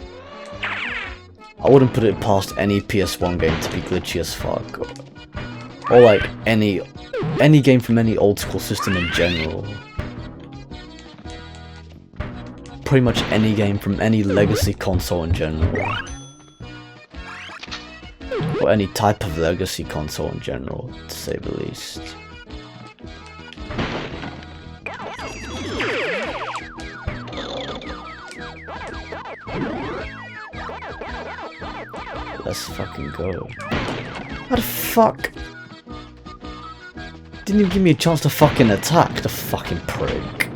I wouldn't put it past any PS1 game to be glitchy as fuck. Or like, any game from any old school system in general. Pretty much any game from any legacy console in general. Or any type of legacy console in general, to say the least. Let's fucking go. How the fuck? Didn't even give me a chance to fucking attack, the fucking prick.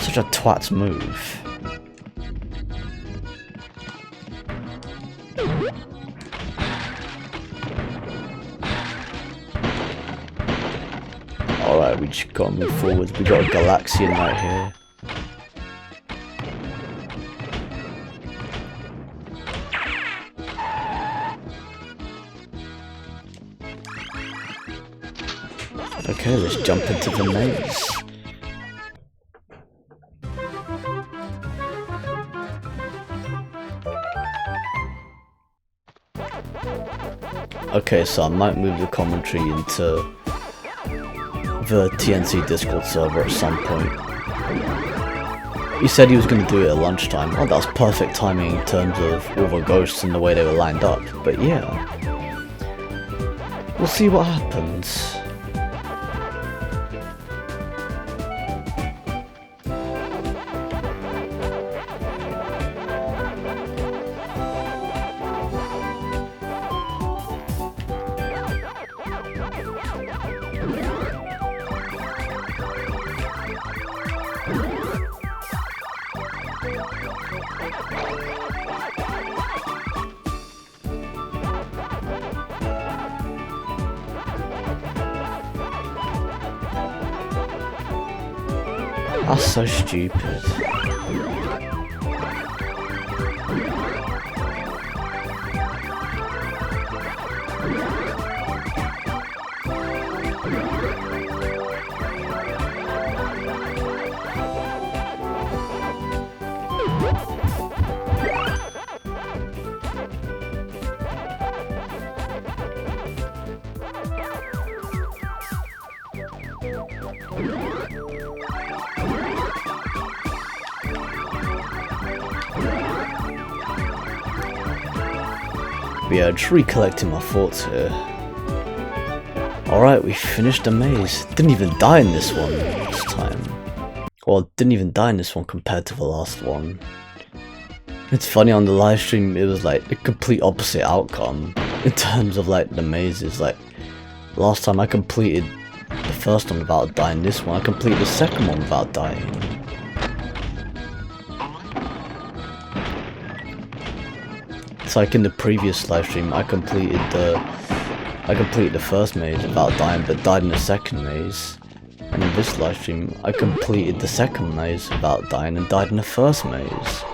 Such a twat's move. Alright, we just gotta move forwards. We got a Galaxian right here. Okay, let's jump into the maze. Okay, so I might move the commentary into the TNC Discord server at some point. He said he was going to do it at lunchtime. Oh, that was perfect timing in terms of all the ghosts and the way they were lined up. But yeah, we'll see what happens. That's so stupid. But yeah, just recollecting my thoughts here. Alright, we finished the maze. Didn't even die in this one this time. Well, didn't even die in this one compared to the last one. It's funny, on the live stream it was like the complete opposite outcome in terms of like the mazes. Like last time I completed the first one without dying, this one I completed the second one without dying. It's like in the previous live stream I completed the first maze without dying, but died in the second maze. And in this live stream I completed the second maze without dying and died in the first maze.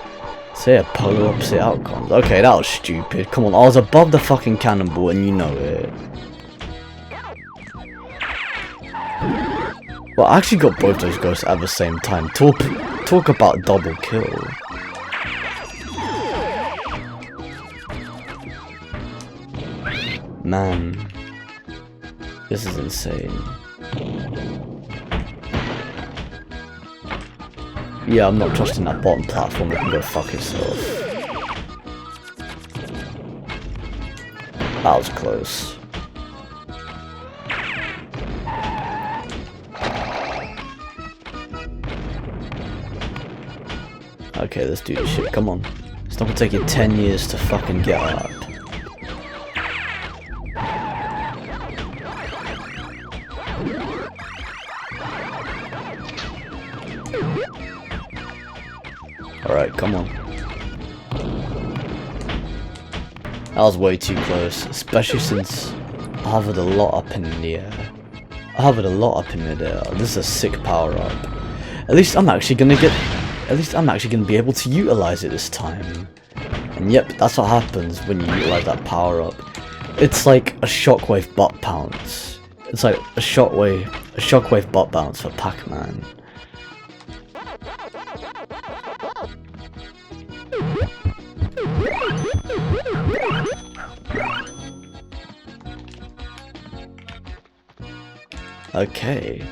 So yeah, polar opposite outcomes. Okay, that was stupid. Come on, I was above the fucking cannonball and you know it. Well, I actually got both those ghosts at the same time. Talk about double kill. Man, this is insane. Yeah, I'm not trusting that bottom platform. It can go fuck itself. That was close. Okay, let's do this shit. Come on. It's not gonna take you 10 years to fucking get up. Alright, come on. That was way too close, especially since I hovered a lot up in the air. This is a sick power up. At least I'm actually gonna be able to utilize it this time. And yep, that's what happens when you utilize that power up. It's like a shockwave butt bounce. It's like a shockwave butt bounce for Pac-Man. Okay.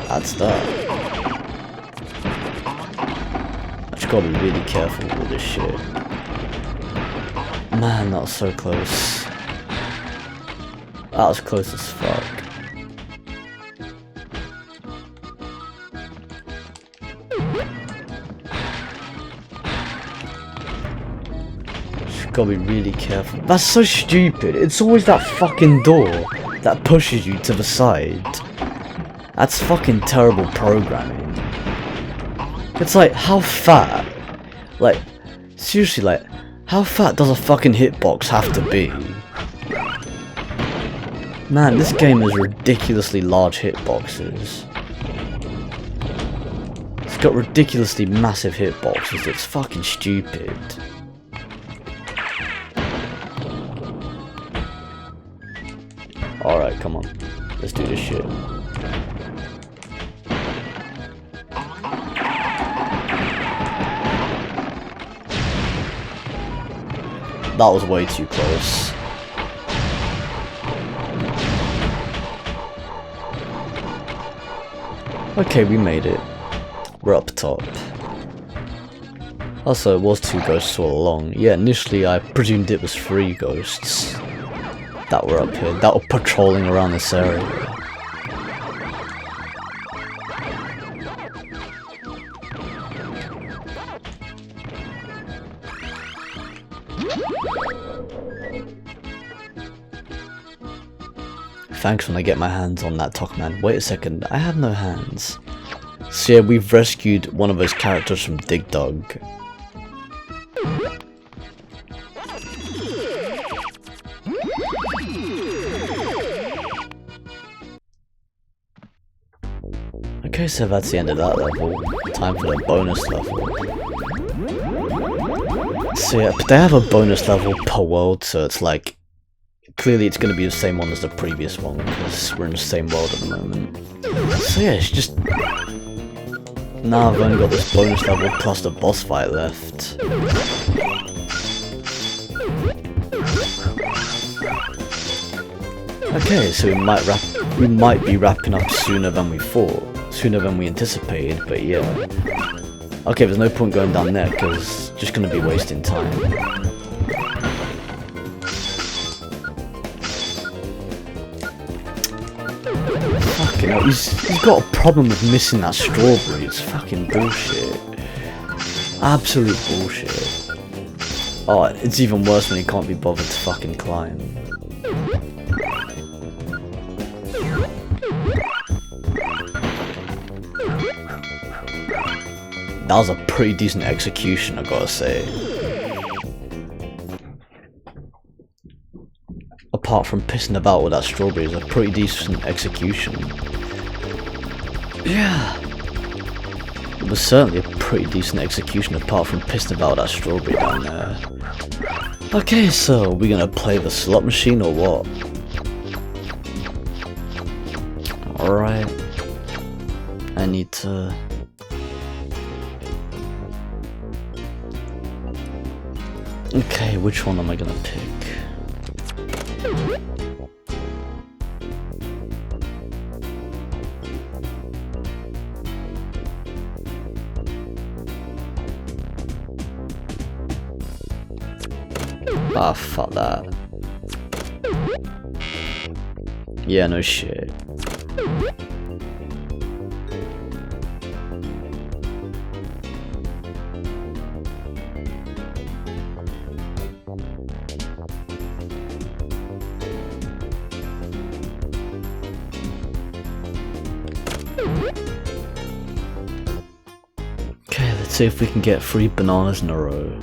That's that. I just gotta be really careful with this shit. Man, that was so close. That was close as fuck. Just gotta be really careful. That's so stupid. It's always that fucking door that pushes you to the side. That's fucking terrible programming. It's like, how fat? Like, seriously, like, how fat does a fucking hitbox have to be? Man, this game has ridiculously large hitboxes. It's got ridiculously massive hitboxes. It's fucking stupid. Alright, come on. Let's do this shit. That was way too close. Okay, we made it. We're up top. Also, it was 2 ghosts all along. Yeah, initially I presumed it was 3 ghosts that were up here, that were patrolling around this area. Thanks when I get my hands on that Talkman. Wait a second, I have no hands. So yeah, we've rescued one of those characters from Dig Dug. Okay, so that's the end of that level. Time for the bonus level. So yeah, but they have a bonus level per world, so it's like, clearly it's going to be the same one as the previous one, because we're in the same world at the moment. So yeah, it's just... Now I've only got this bonus level plus the boss fight left. Okay, so we might be wrapping up sooner than we thought. Sooner than we anticipated, but yeah. Okay, there's no point going down there, because it's just going to be wasting time. Fucking hell, he's got a problem with missing that strawberry. It's fucking bullshit. Absolute bullshit. Oh, it's even worse when he can't be bothered to fucking climb. That was a pretty decent execution, I gotta say. Apart from pissing about with that strawberry, it's a pretty decent execution. Yeah. It was certainly a pretty decent execution apart from pissing about that strawberry down there. Okay, so we're gonna play the slot machine or what? Alright. I need to... Okay, which one am I gonna pick? Ah, fuck that. Yeah, no shit. Okay, let's see if we can get 3 bananas in a row.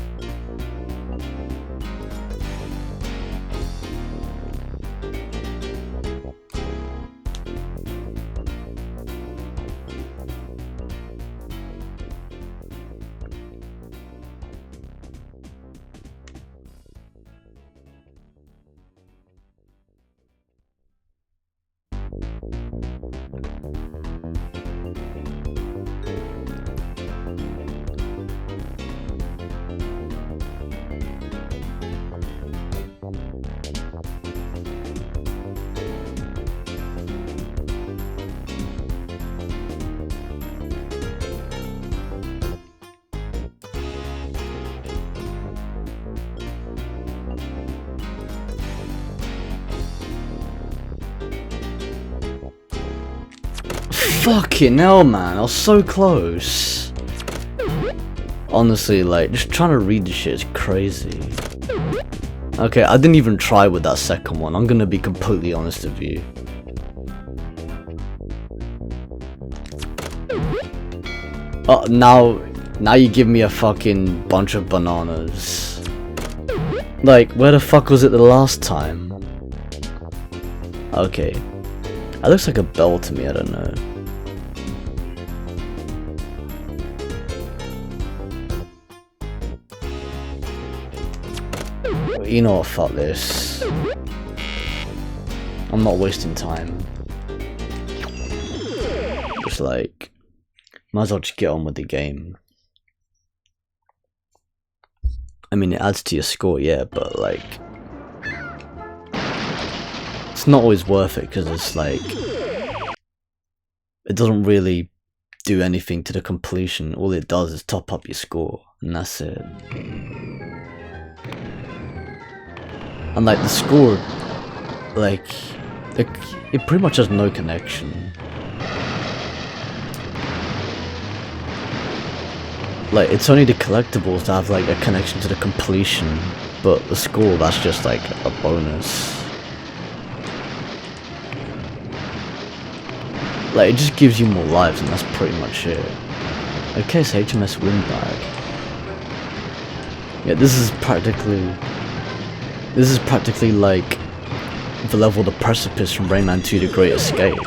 Fucking hell, man, I was so close. Honestly, like, just trying to read the shit is crazy. Okay, I didn't even try with that second one, I'm gonna be completely honest with you. Oh, now you give me a fucking bunch of bananas. Like, where the fuck was it the last time? Okay. That looks like a bell to me, I don't know. You know what, fuck this. I'm not wasting time. Just like, might as well just get on with the game. I mean, it adds to your score, yeah, but like, it's not always worth it because it's like, it doesn't really do anything to the completion. All it does is top up your score, and that's it. And like the score, like it pretty much has no connection. Like, it's only the collectibles that have like a connection to the completion, but the score, that's just like a bonus. Like, it just gives you more lives, and that's pretty much it. Okay, it's HMS Windbag. Yeah, this is practically like the level The Precipice from Rayman 2 The Great Escape.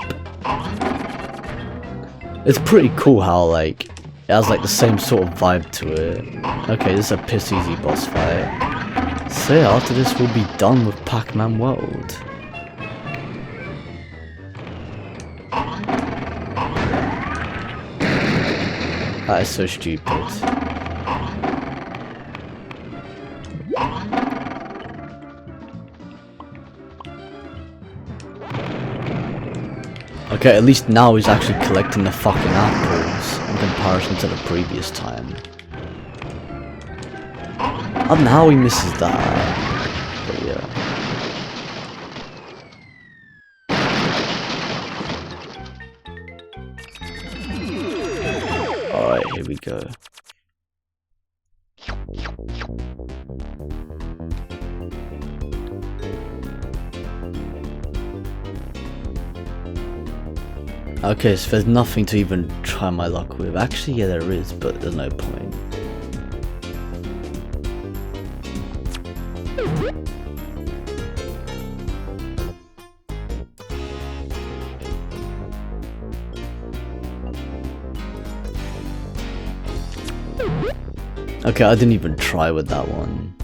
It's pretty cool how like it has like the same sort of vibe to it. Okay, this is a piss easy boss fight. So yeah, after this we'll be done with Pac-Man World. That is so stupid. Okay, at least now he's actually collecting the fucking apples in comparison to the previous time. I don't know how he misses that, but yeah. Alright, here we go. Okay, so there's nothing to even try my luck with. Actually, yeah, there is, but there's no point. Okay, I didn't even try with that one.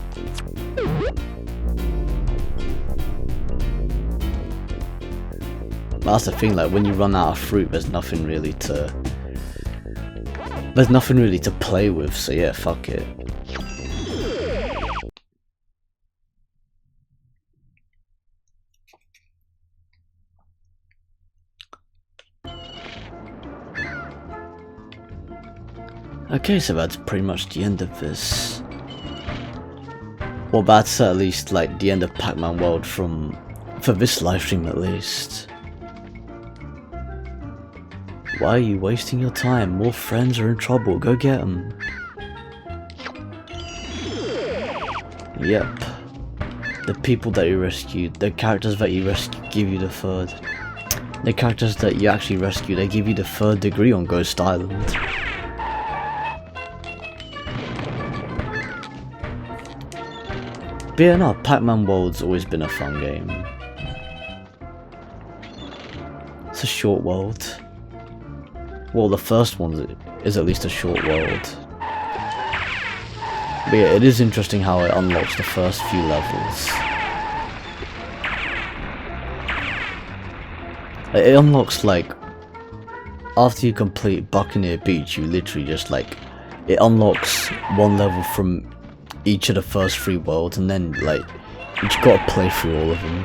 That's the thing, like when you run out of fruit, there's nothing really to play with, so yeah, fuck it. Okay, so that's pretty much the end of this. Well, that's at least like the end of Pac-Man World for this livestream at least. Why are you wasting your time? More friends are in trouble, go get them. Yep. The people that you rescued, the characters that you rescued give you the third. The characters that you actually rescued, they give you the 3rd degree on Ghost Island. But yeah, no, Pac-Man World's always been a fun game. It's a short world. Well, the first one is at least a short world. But yeah, it is interesting how it unlocks the first few levels. It unlocks like, after you complete Buccaneer Beach, you literally just like, it unlocks one level from each of the first 3 worlds, and then like, you just gotta play through all of them.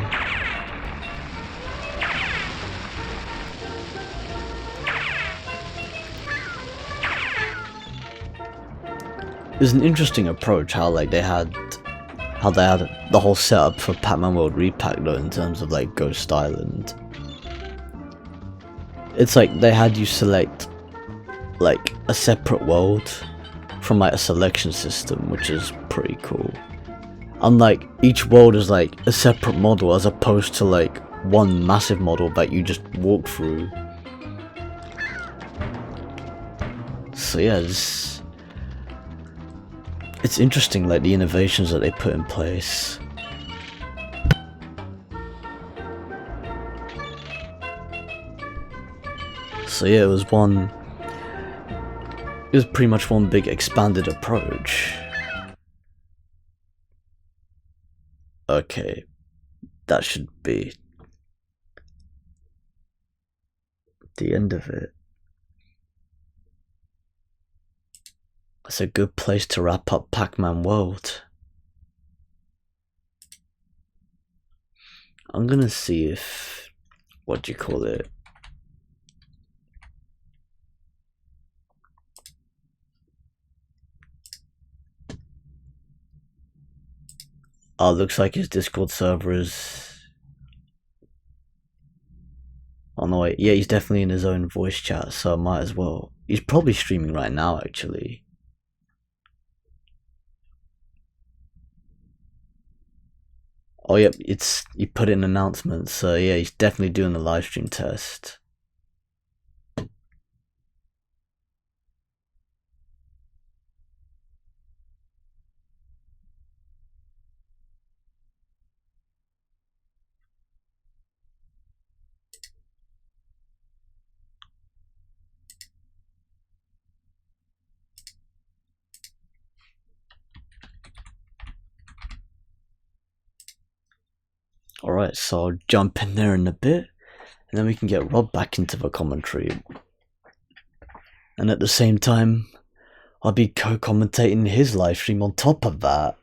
It was an interesting approach how like they had the whole setup for Pac-Man World Repack though, in terms of like Ghost Island. It's like they had you select like a separate world from like a selection system, which is pretty cool. And like each world is like a separate model as opposed to like one massive model that you just walk through. So yeah, it's interesting, like the innovations that they put in place. So yeah, it was pretty much one big expanded approach. Okay, that should be the end of it. That's a good place to wrap up Pac-Man World. I'm gonna see if, what do you call it? Oh, looks like his Discord server is... Oh no, wait. Yeah, he's definitely in his own voice chat, so I might as well. He's probably streaming right now, actually. Oh, yep, he put in announcements, so yeah, he's definitely doing the live stream test. Alright, so I'll jump in there in a bit, and then we can get Rob back into the commentary. And at the same time, I'll be co-commentating his live stream on top of that.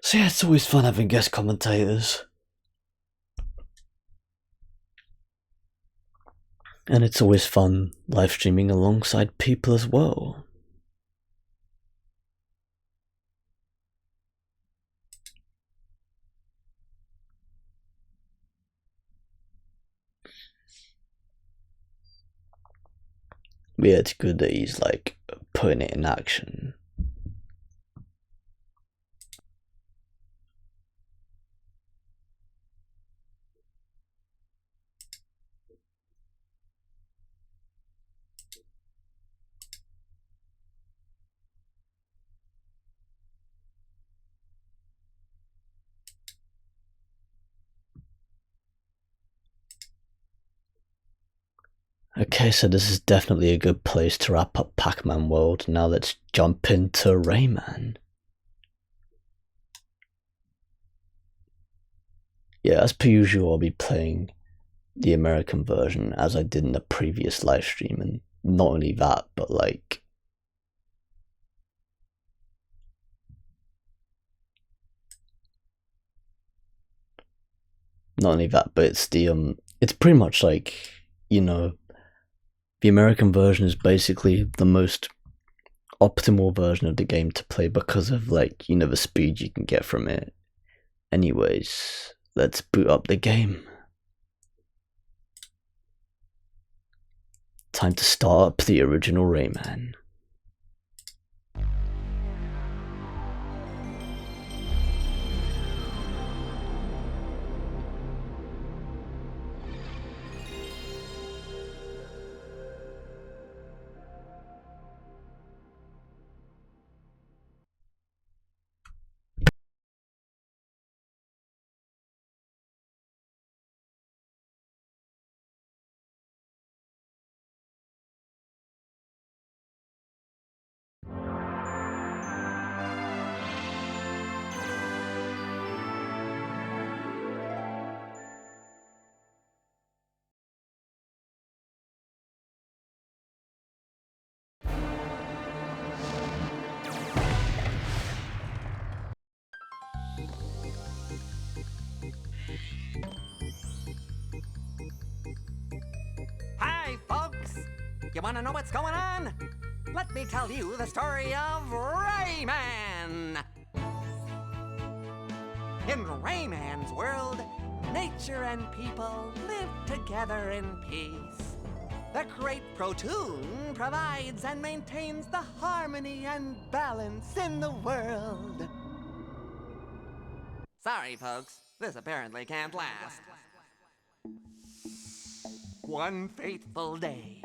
So yeah, it's always fun having guest commentators. And it's always fun live streaming alongside people as well. But yeah, it's good that he's like putting it in action. Okay, so this is definitely a good place to wrap up Pac-Man World. Now let's jump into Rayman. Yeah, as per usual, I'll be playing the American version as I did in the previous live stream, and not only that, but like... Not only that, but it's the, it's pretty much like, you know, the American version is basically the most optimal version of the game to play because of, like, you know, the speed you can get from it. Anyways, let's boot up the game. Time to start up the original Rayman. Hi, folks! You wanna know what's going on? Let me tell you the story of Rayman! In Rayman's world, nature and people live together in peace. The Great Protoon provides and maintains the harmony and balance in the world. Sorry, folks. This apparently can't last. One fateful day,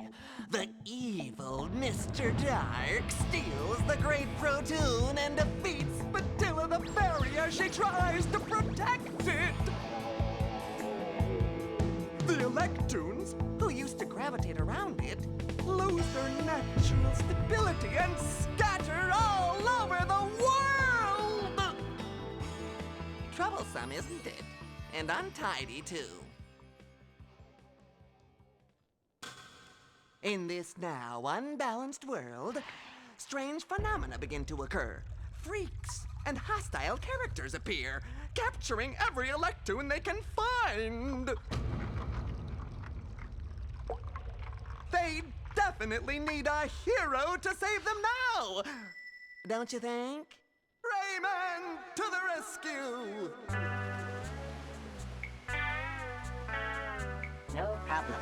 the evil Mr. Dark steals the Great Protoon and defeats Spatilla the Fairy as she tries to protect it. The Electoons, who used to gravitate around it, lose their natural stability and scatter all over the world! Troublesome, isn't it? And untidy, too. In this now unbalanced world, strange phenomena begin to occur. Freaks and hostile characters appear, capturing every Electoon they can find. They definitely need a hero to save them now! Don't you think? Rayman to the rescue! No problem.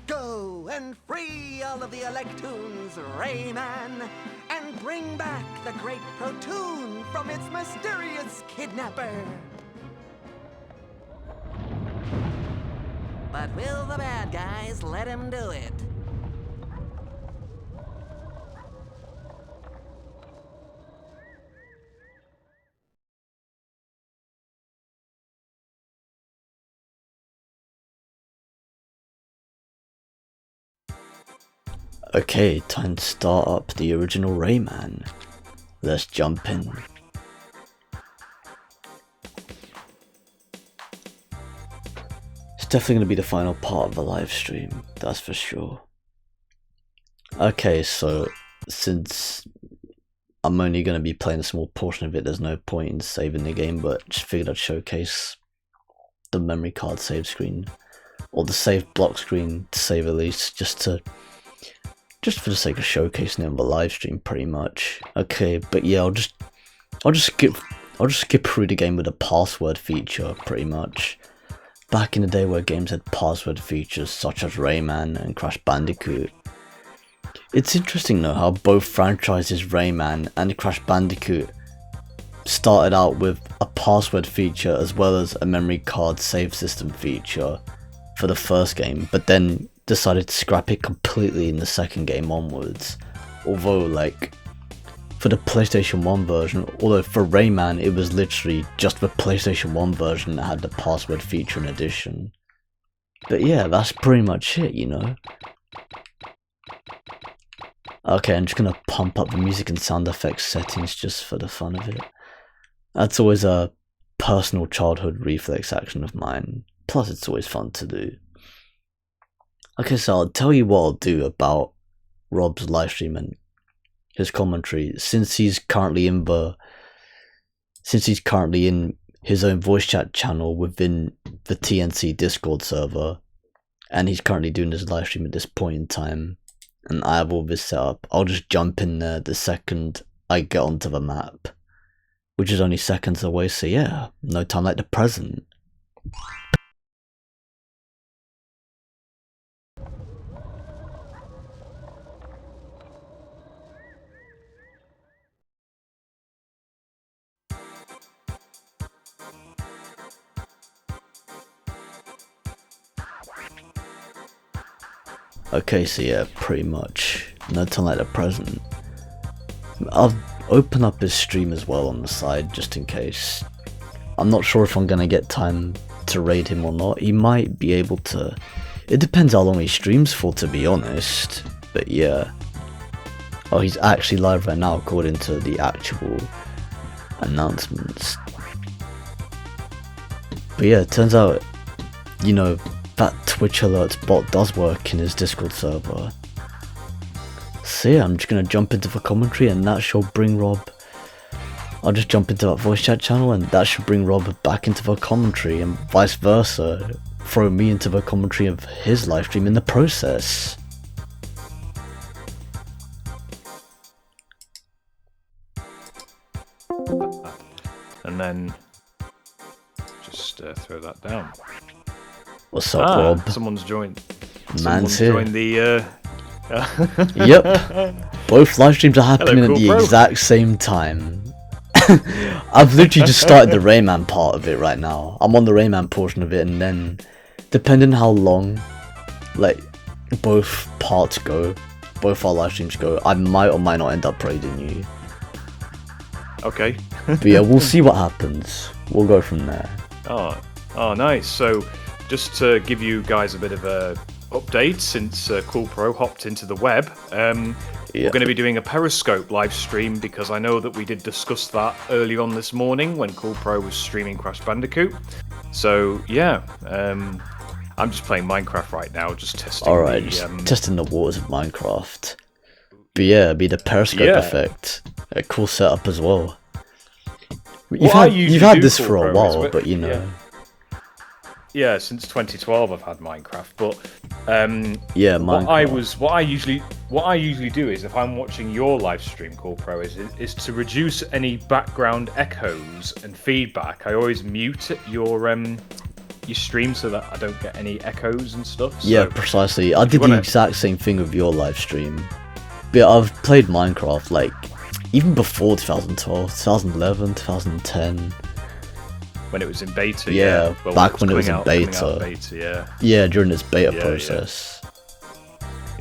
Go and free all of the Electoons, Rayman, and bring back the great Protoon from its mysterious kidnapper. But will the bad guys let him do it? Okay, time to start up the original Rayman. Let's jump in. It's definitely going to be the final part of the live stream, that's for sure. Okay, so since I'm only going to be playing a small portion of it, there's no point in saving the game, but just figured I'd showcase the memory card save screen, or the save block screen to say the least, just for the sake of showcasing it on the live stream, pretty much. Okay, but yeah, I'll just skip through the game with a password feature, pretty much. Back in the day where games had password features such as Rayman and Crash Bandicoot. It's interesting though how both franchises, Rayman and Crash Bandicoot, started out with a password feature as well as a memory card save system feature for the first game, but then decided to scrap it completely in the second game onwards. Although, like, for the PlayStation 1 version, although for Rayman it was literally just the PlayStation 1 version that had the password feature in addition. But yeah, that's pretty much it, you know. Okay, I'm just gonna pump up the music and sound effects settings just for the fun of it. That's always a personal childhood reflex action of mine, plus it's always fun to do. Okay, so I'll tell you what I'll do about Rob's livestream and his commentary, since he's currently in his own voice chat channel within the TNC Discord server, and he's currently doing his livestream at this point in time, and I have all this set up. I'll just jump in there the second I get onto the map, which is only seconds away, so yeah, no time like the present. Okay, so yeah, pretty much no time like the present. I'll open up his stream as well on the side just in case. I'm not sure if I'm gonna get time to raid him or not. He might be able to. It depends how long he streams for, to be honest. But yeah. Oh, he's actually live right now according to the actual announcements. But yeah, it turns out, you know, that Twitch alerts bot does work in his Discord server. So yeah, I'm just gonna jump into the commentary and that shall bring Rob. I'll just jump into that voice chat channel and that should bring Rob back into the commentary, and vice versa, throw me into the commentary of his livestream in the process. And then just throw that down. What's up, Rob? Someone's joined. Man's here. Joined the. Yep. Both live streams are happening at the exact same time. I've literally just started the Rayman part of it right now. I'm on the Rayman portion of it, and then, depending how long, like, both parts go, both our live streams go, I might or might not end up raiding you. Okay. But yeah, we'll see what happens. We'll go from there. Oh, nice. So, just to give you guys a bit of a update, since Cool Pro hopped into the web, we're going to be doing a Periscope live stream, because I know that we did discuss that early on this morning when Cool Pro was streaming Crash Bandicoot. So yeah, I'm just playing Minecraft right now, just testing. Alright, just testing the waters of Minecraft. But yeah, it'd be the Periscope effect. A cool setup as well. You've had this for a while, but you know. since 2012 I've had Minecraft, but Yeah, what Minecraft. I usually do is, if I'm watching your live stream, Corpro, is to reduce any background echoes and feedback. I always mute your stream so that I don't get any echoes and stuff. So Yeah, precisely. I did the exact same thing with your live stream. But I've played Minecraft like even before 2012, 2011, 2010. when it was in beta. Yeah, Well, back when it was in coming out beta. yeah. Yeah, during its beta Yeah, process.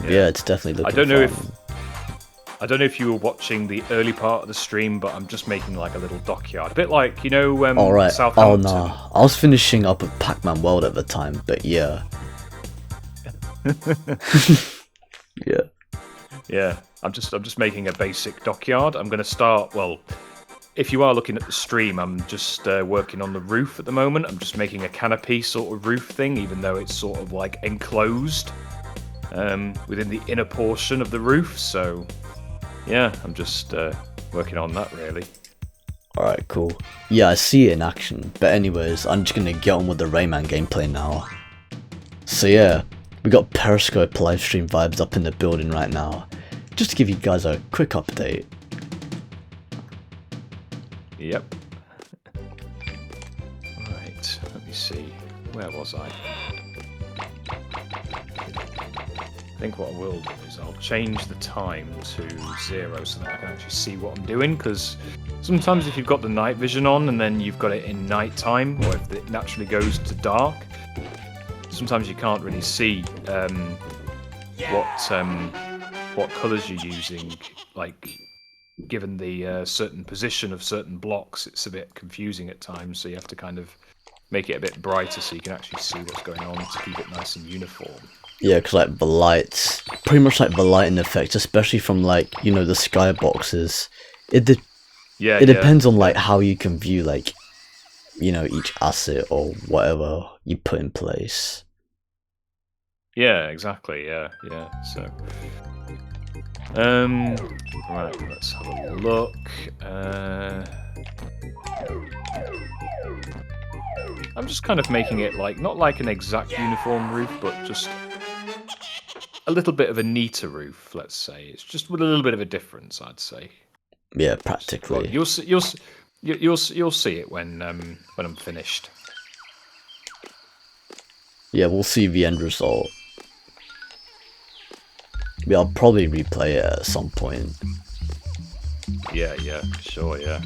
Yeah. Yeah, it's definitely looking I don't know if you were watching the early part of the stream, but I'm just making like a little dockyard, a bit like, you know, Alright. Oh Southampton. no, I was finishing up at Pac-Man World at the time, but yeah. Yeah. Yeah, I'm just making a basic dockyard. I'm going to start, well, if you are looking at the stream, I'm just working on the roof at the moment. I'm just making a canopy sort of roof thing, even though it's sort of like enclosed within the inner portion of the roof. So, yeah, I'm just working on that, really. Alright, cool. Yeah, I see it in action. But anyways, I'm just gonna get on with the Rayman gameplay now. So yeah, we got Periscope livestream vibes up in the building right now. Just to give you guys a quick update. Yep. Right, let me see. Where was I? I think what I will do is I'll change the time to 0 so that I can actually see what I'm doing, because sometimes if you've got the night vision on and then you've got it in night time, or if it naturally goes to dark, sometimes you can't really see what colours you're using, like given the certain position of certain blocks. It's a bit confusing at times, so you have to kind of make it a bit brighter so you can actually see what's going on to keep it nice and uniform. Yeah, because like the lights, pretty much like the lighting effects, especially from like, you know, the skyboxes, it depends on like how you can view like, you know, each asset or whatever you put in place. Yeah, exactly. Yeah. So, right, let's have a look. I'm just kind of making it like not like an exact uniform roof, but just a little bit of a neater roof. Let's say it's just with a little bit of a difference, I'd say. Yeah, practically. You'll see it when I'm finished. Yeah, we'll see the end result. Yeah, I'll probably replay it at some point. Yeah, sure, yeah.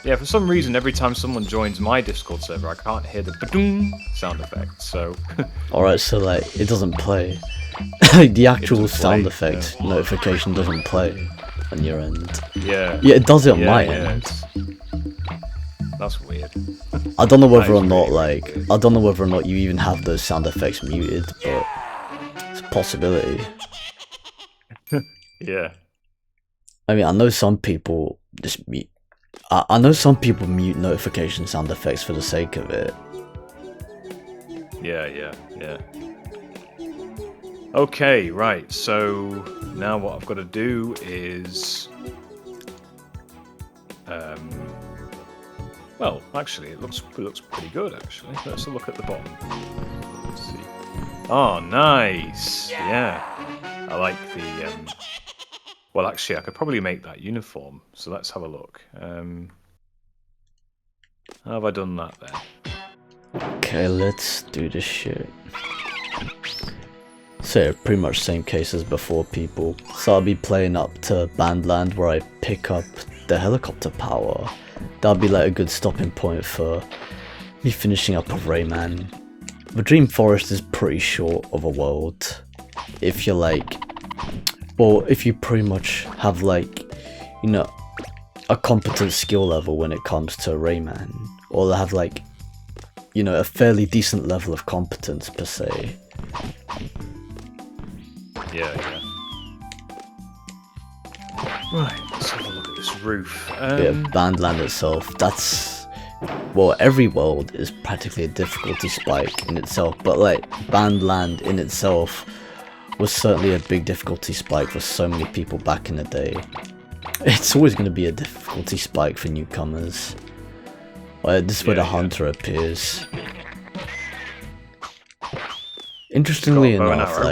Yeah, for some reason, every time someone joins my Discord server, I can't hear the ba-doom sound effect, so... Alright, so like, it doesn't play. The actual sound play, effect notification doesn't play on your end. Yeah. Yeah, it does it on my end. That's weird. I don't know whether or That is not, really like, weird. I don't know whether or not you even have those sound effects muted, but it's a possibility. Yeah. I mean, I know some people just mute. I know some people mute notification sound effects for the sake of it. Yeah. Okay, right, so now what I've got to do is... well, actually, it looks pretty good, actually. Let's have a look at the bottom. Let's see. Oh, nice! Yeah. I like the... Well, actually, I could probably make that uniform, so let's have a look. How have I done that then? Okay, let's do this shit. So, pretty much same case as before, people. So I'll be playing up to Bandland where I pick up the helicopter power. That'll be like a good stopping point for me finishing up with Rayman. The Dream Forest is pretty short of a world. If you're like... Well, if you pretty much have like, you know, a competent skill level when it comes to Rayman. Or have like, you know, a fairly decent level of competence per se. Yeah. Right, let's have a look at this roof. Yeah, Bandland itself, that's... Well, every world is practically a difficulty spike in itself, but like, Bandland in itself was certainly a big difficulty spike for so many people back in the day. It's always going to be a difficulty spike for newcomers. This is where the hunter appears. Interestingly Got a bow and enough, arrow.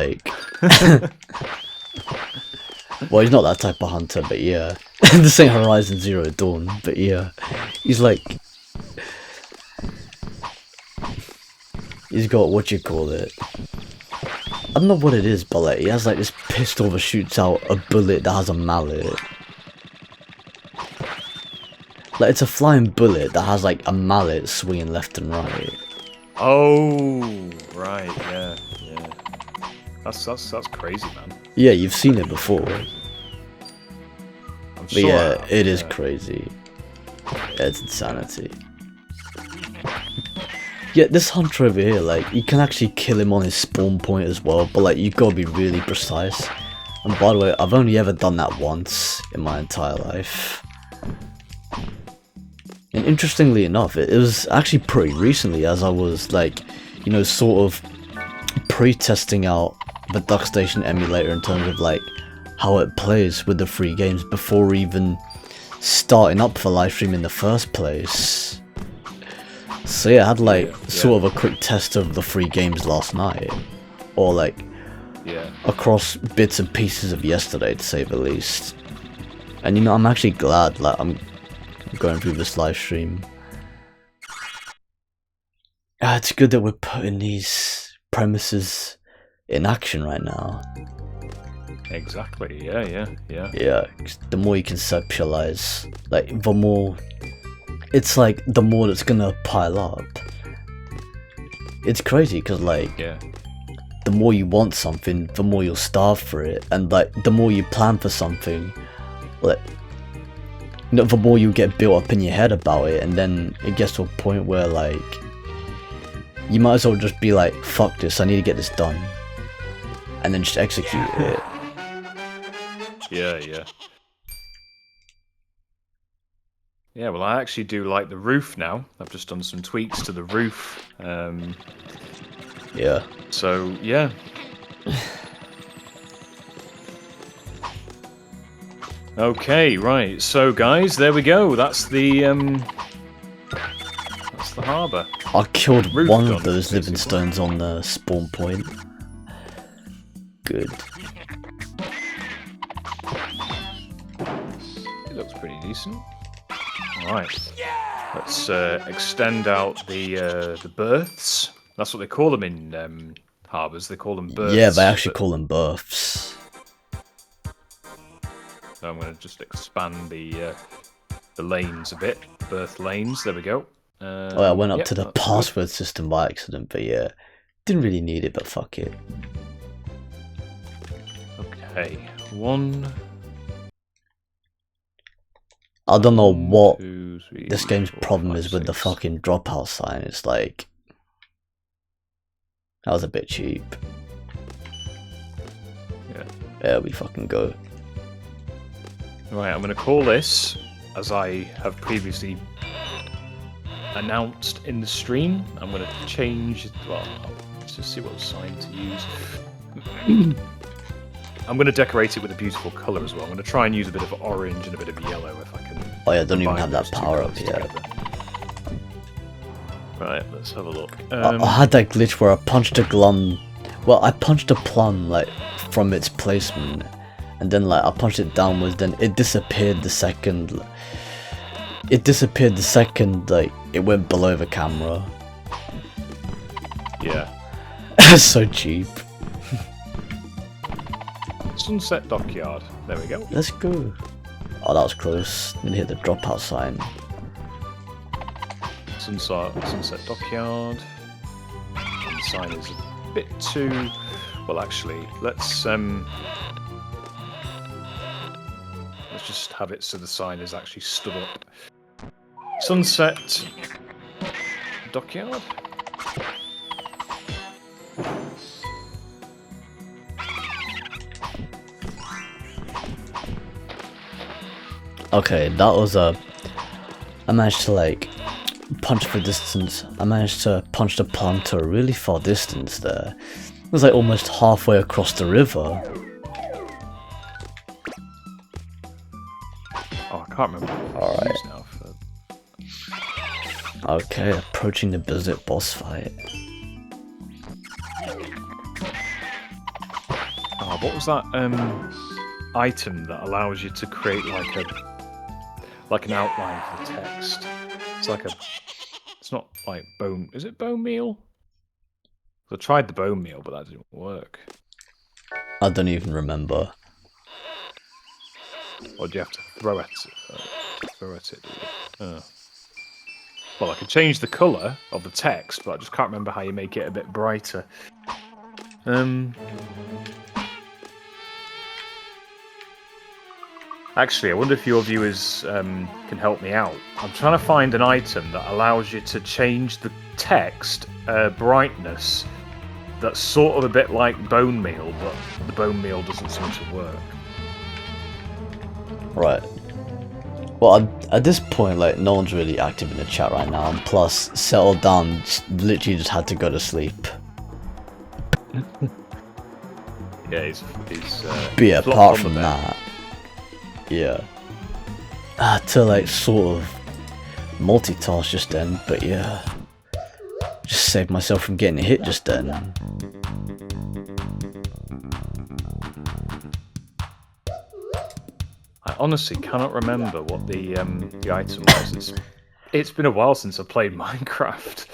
like, well, he's not that type of hunter, but yeah, this ain't Horizon Zero Dawn, but yeah, he's like, he's got what you call it. I don't know what it is, but like he has like this pistol that shoots out a bullet that has a mallet. Like it's a flying bullet that has like a mallet swinging left and right. Oh, right, yeah. That's crazy, man. Yeah, you've seen it before. I'm But sure I yeah, have, it is yeah. crazy. Yeah, it's insanity. Yeah, this hunter over here, like, you can actually kill him on his spawn point as well, but like, you gotta be really precise. And by the way, I've only ever done that once in my entire life. And interestingly enough, it was actually pretty recently, as I was like, you know, sort of pre-testing out the DuckStation emulator in terms of like how it plays with the free games before even starting up for live stream in the first place. So yeah, I had like sort of a quick test of the free games last night, or like across bits and pieces of yesterday, to say the least. And you know, I'm actually glad like I'm going through this live stream. It's good that we're putting these premises in action right now. Exactly, yeah. Yeah, 'cause the more you conceptualize, like the more, it's like the more that's gonna pile up. It's crazy because like, the more you want something, the more you'll starve for it, and like the more you plan for something, like, you know, the more you get built up in your head about it, and then it gets to a point where like, you might as well just be like, fuck this, I need to get this done, and then just execute it. Yeah. Yeah, well, I actually do like the roof now. I've just done some tweaks to the roof. Yeah. So, yeah. Okay, right. So, guys, there we go. That's the harbour. I killed Roof one done, of those living basically. stones on the spawn point. Good. It looks pretty decent. Alright. Let's extend out the berths. That's what they call them in harbours. They call them berths. Yeah, they actually but- call them berths. So I'm going to just expand the lanes a bit. Berth lanes. There we go. Oh, I went up Yep, to the that's good. password system by accident, but yeah, didn't really need it, but fuck it. Okay, one. I don't know what 2, 3, this game's 4, problem 5, is with the 6. fucking dropout sign. It's like, that was a bit cheap. Yeah. There we fucking go. Right, I'm going to call this, as I have previously announced in the stream. I'm going to change. Well, let's just see what sign to use. I'm going to decorate it with a beautiful colour as well. I'm going to try and use a bit of orange and a bit of yellow if I can. Oh yeah, don't even combine have that those two power up colours yet. together. Right, let's have a look. I had that glitch where I punched a plum. Well, I punched a plum like from its placement, and then like I punched it downwards. Then it disappeared the second. It disappeared the second like it went below the camera. Yeah. It's so cheap. Sunset Dockyard. There we go. Let's go. Oh, that was close. Didn't hit the dropout sign. Sunset Dockyard. And the sign is a bit too. Well, actually, let's just have it so the sign is actually stood up. Sunset Dockyard. Okay, that was a. I managed to like punch for distance. I managed to punch the plum to a really far distance there. It was like almost halfway across the river. Oh, I can't remember what All right. it is now. Okay, approaching the Blizzard boss fight. What was that item that allows you to create like an outline for the text? It's like it's not like bone. Is it bone meal? I tried the bone meal, but that didn't work. I don't even remember. Or do you have to throw at it? Well, I could change the colour of the text, but I just can't remember how you make it a bit brighter. Actually, I wonder if your viewers can help me out. I'm trying to find an item that allows you to change the text brightness that's sort of a bit like bone meal, but the bone meal doesn't seem to work. Right. Well, at this point, like, no one's really active in the chat right now, and plus, Settled Down literally just had to go to sleep. Yeah, he's But yeah, apart from that, yeah. I had to, like, sort of multitask just then, but yeah. Just saved myself from getting hit just then. I honestly cannot remember what the item was. It's been a while since I played Minecraft.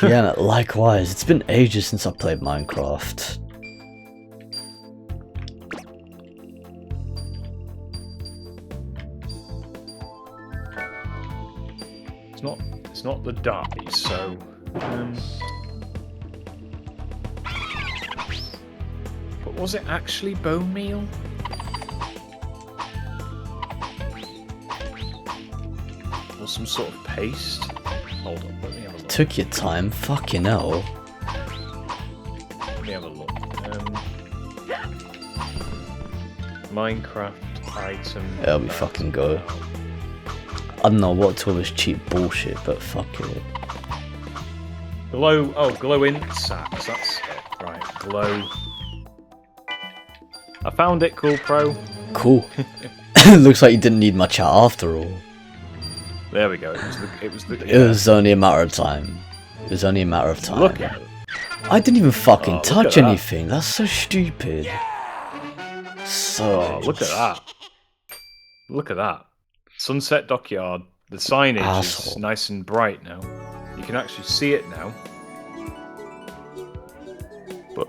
Yeah, likewise. It's been ages since I played Minecraft. It's not the die, so but was it actually bone meal? Or some sort of paste? Hold on, let me have a look. Took your time, fucking hell. Let me have a look. Minecraft item. There we fucking go. I don't know what to all this cheap bullshit, but fuck it. Glow int sacks, that's it. Right, glow. I found it, Cool Pro. Cool. Looks like you didn't need my chat after all. There we go. It was only a matter of time. It was only a matter of time. Look at it. I didn't even fucking touch that. anything. That's so stupid. So. Look at that. Look at that. Sunset Dockyard. The signage is nice and bright now. You can actually see it now. But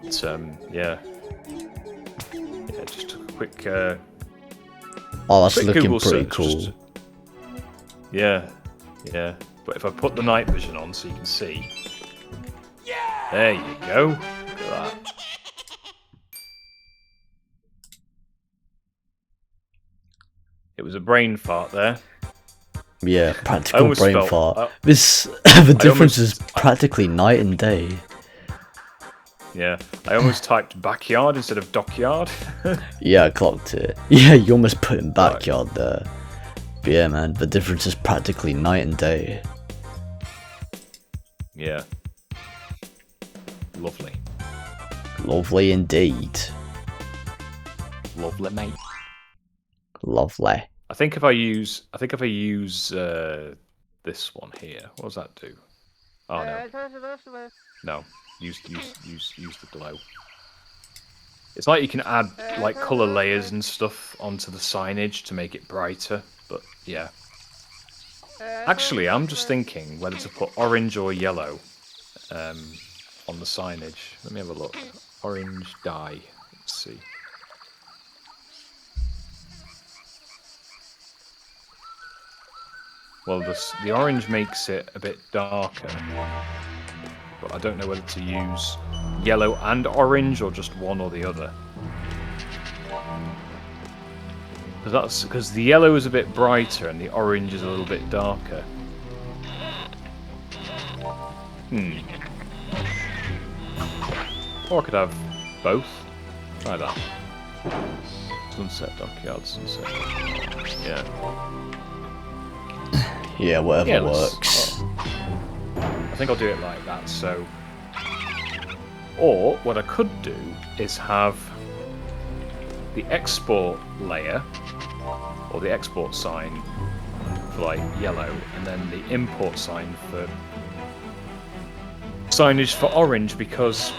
yeah. Yeah, just a quick. Oh, that's quick looking Google pretty search, cool. Yeah. But if I put the night vision on so you can see. There you go. Look at that. It was a brain fart there. Yeah, practical brain fart. The difference is practically night and day. Yeah, I almost typed backyard instead of dockyard. Yeah, I clocked it. Yeah, you almost put in backyard there. But yeah, man, the difference is practically night and day. Yeah. Lovely. Lovely indeed. Lovely, mate. Lovely. I think if I use this one here, what does that do? Oh no. No. Use the glow. It's like you can add like color layers and stuff onto the signage to make it brighter, but yeah. Actually, I'm just thinking whether to put orange or yellow on the signage. Let me have a look. Orange dye. Let's see. Well, the orange makes it a bit darker, but I don't know whether to use yellow and orange or just one or the other. Because the yellow is a bit brighter and the orange is a little bit darker. Or I could have both. Try that. Sunset Dockyard, sunset. Yeah. Yeah, whatever works. I think I'll do it like that, so... Or, what I could do is have the export layer, or the export sign for like yellow, and then the import sign for signage for orange, because,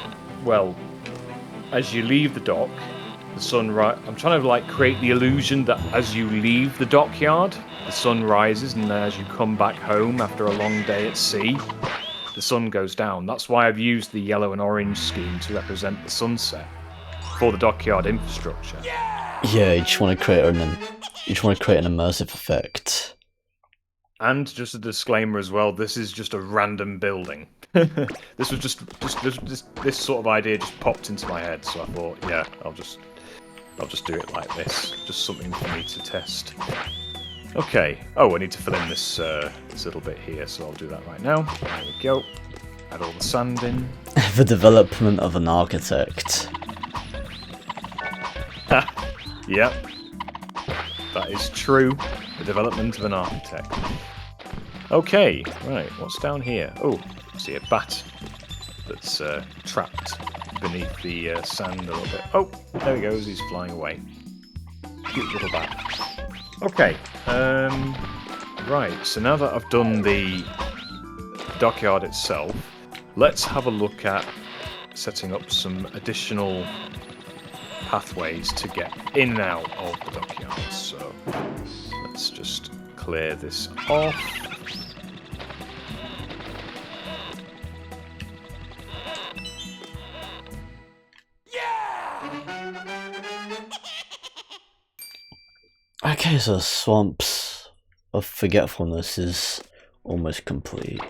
well, as you leave the dock, the sun I'm trying to like create the illusion that as you leave the dockyard, the sun rises, and then as you come back home after a long day at sea, the sun goes down. That's why I've used the yellow and orange scheme to represent the sunset for the dockyard infrastructure. Yeah, you just want to create an immersive effect. And just a disclaimer as well, this is just a random building. This was just this sort of idea just popped into my head, so I thought, yeah, I'll just do it like this. Just something for me to test. Okay. Oh, I need to fill in this this little bit here, so I'll do that right now. There we go. Add all the sand in. The development of an architect. Yep. That is true. The development of an architect. Okay, right, what's down here? Oh, I see a bat that's trapped beneath the sand a little bit. Oh, there he goes, he's flying away. Cute little bat. Okay, right, so now that I've done the dockyard itself, let's have a look at setting up some additional pathways to get in and out of the dockyard. So let's just clear this off. Okay, so Swamps of Forgetfulness is almost complete.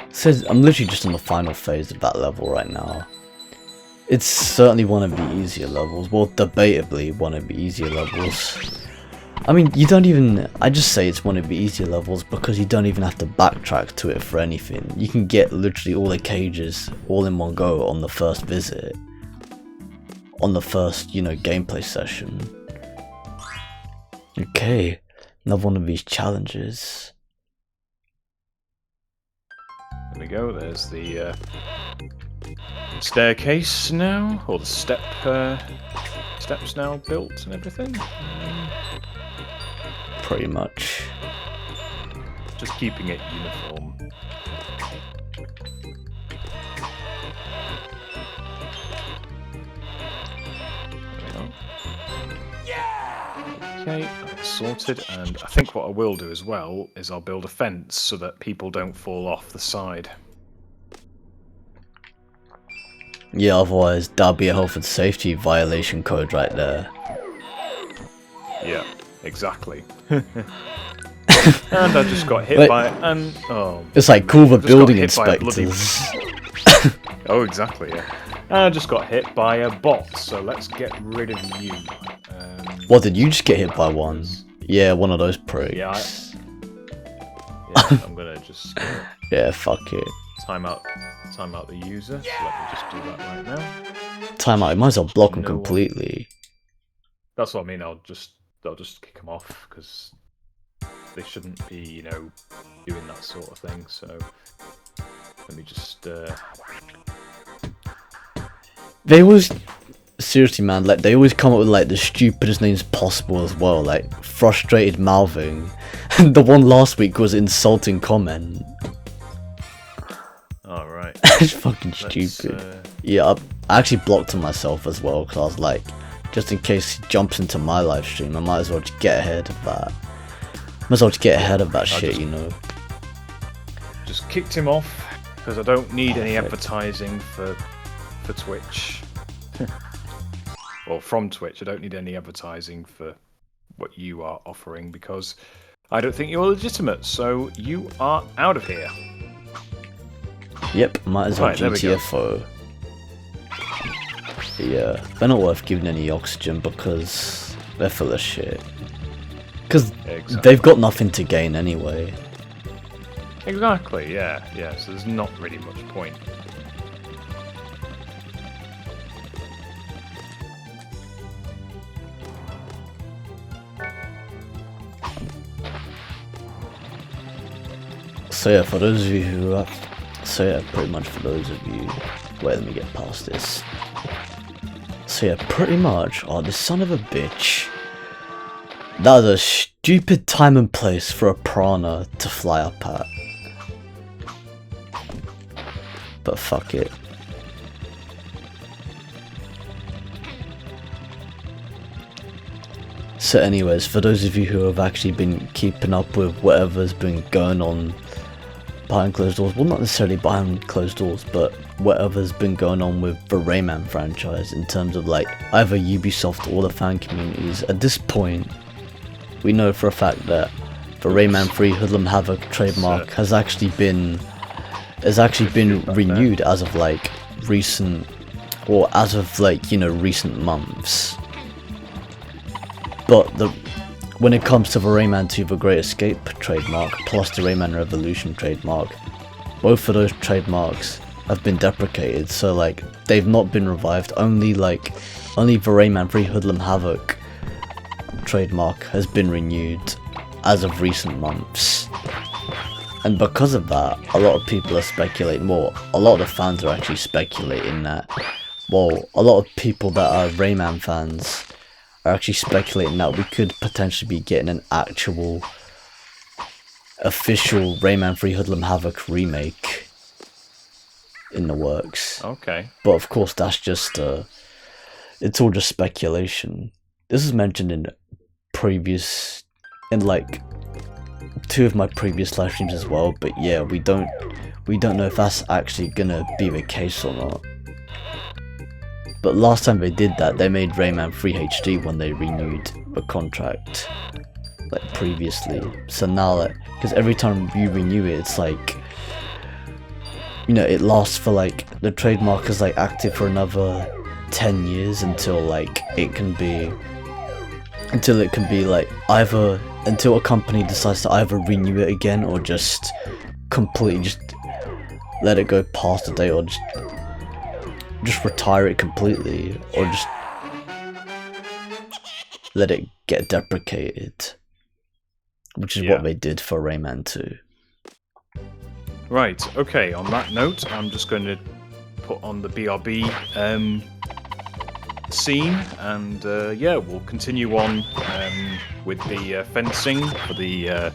Says I'm literally just on the final phase of that level right now. It's certainly one of the easier levels, well, debatably one of the easier levels. I mean, I just say it's one of the easier levels because you don't even have to backtrack to it for anything. You can get literally all the cages all in one go on the first visit. On the first, gameplay session. Okay, another one of these challenges. There we go, there's the staircase now, or the steps now built and everything. Pretty much. Just keeping it uniform. Okay, that's sorted, and I think what I will do as well is I'll build a fence so that people don't fall off the side. Yeah, otherwise that'll be a health and safety violation code right there. Yeah, exactly. And I just got hit by it's like cool the building inspectors. Oh, exactly, yeah. I just got hit by a bot, so let's get rid of you. What, did you just get hit by one? Yeah, one of those pricks. Yeah, I'm gonna just yeah, fuck it. Time out the user. So let me just do that right now. Time out. You might as well block them completely. That's what I mean. I'll just kick them off because they shouldn't be, doing that sort of thing. So let me just. They always, seriously, man. Like they always come up with like the stupidest names possible as well. Like frustrated mouthing, and the one last week was insulting comment. All right. It's fucking stupid. Yeah, I actually blocked him myself as well because I was like, just in case he jumps into my live stream, I might as well just get ahead of that. Might as well just get ahead of that shit, Just kicked him off because I don't need any advertising for Twitch. Or from Twitch, I don't need any advertising for what you are offering because I don't think you're legitimate. So you are out of here. Yep, might as well GTFO. Yeah, they're not worth giving any oxygen because they're full of shit. Because they've got nothing to gain anyway. Exactly, yeah, so there's not really much point. So yeah, for those of you who are... So yeah, pretty much for those of you... Wait, let me get past this. So yeah, pretty much... Oh, this son of a bitch. That was a stupid time and place for a piranha to fly up at. But fuck it. So anyways, for those of you who have actually been keeping up with whatever's been going on behind closed doors, well, not necessarily behind closed doors, but whatever's been going on with the Rayman franchise in terms of like either Ubisoft or the fan communities, at this point we know for a fact that the Rayman 3 Hoodlum Havoc trademark has actually been renewed as of like recent, or as of like, you know, recent months. But when it comes to the Rayman 2 The Great Escape trademark plus the Rayman Revolution trademark, both of those trademarks have been deprecated, so like they've not been revived. Only the Rayman 3 Hoodlum Havoc trademark has been renewed as of recent months. And because of that, a lot of people are speculating, well, a lot of the fans are actually speculating that, well, a lot of people that are Rayman fans are actually speculating that we could potentially be getting an actual official Rayman 3 Hoodlum Havoc remake in the works. Okay. But of course that's just it's all just speculation. This is mentioned in like 2 of my previous live streams as well, but yeah, we don't know if that's actually gonna be the case or not. But last time they did that, they made Rayman 3 HD when they renewed the contract, like previously. So now, like, because every time you renew it, it's like, you know, it lasts for like, the trademark is like active for another 10 years until like it can be like either until a company decides to either renew it again or just completely just let it go past the date, or just retire it completely, or just let it get deprecated, which is what they did for Rayman 2. Right, okay, on that note, I'm just going to put on the BRB scene, and yeah, we'll continue on with the fencing for the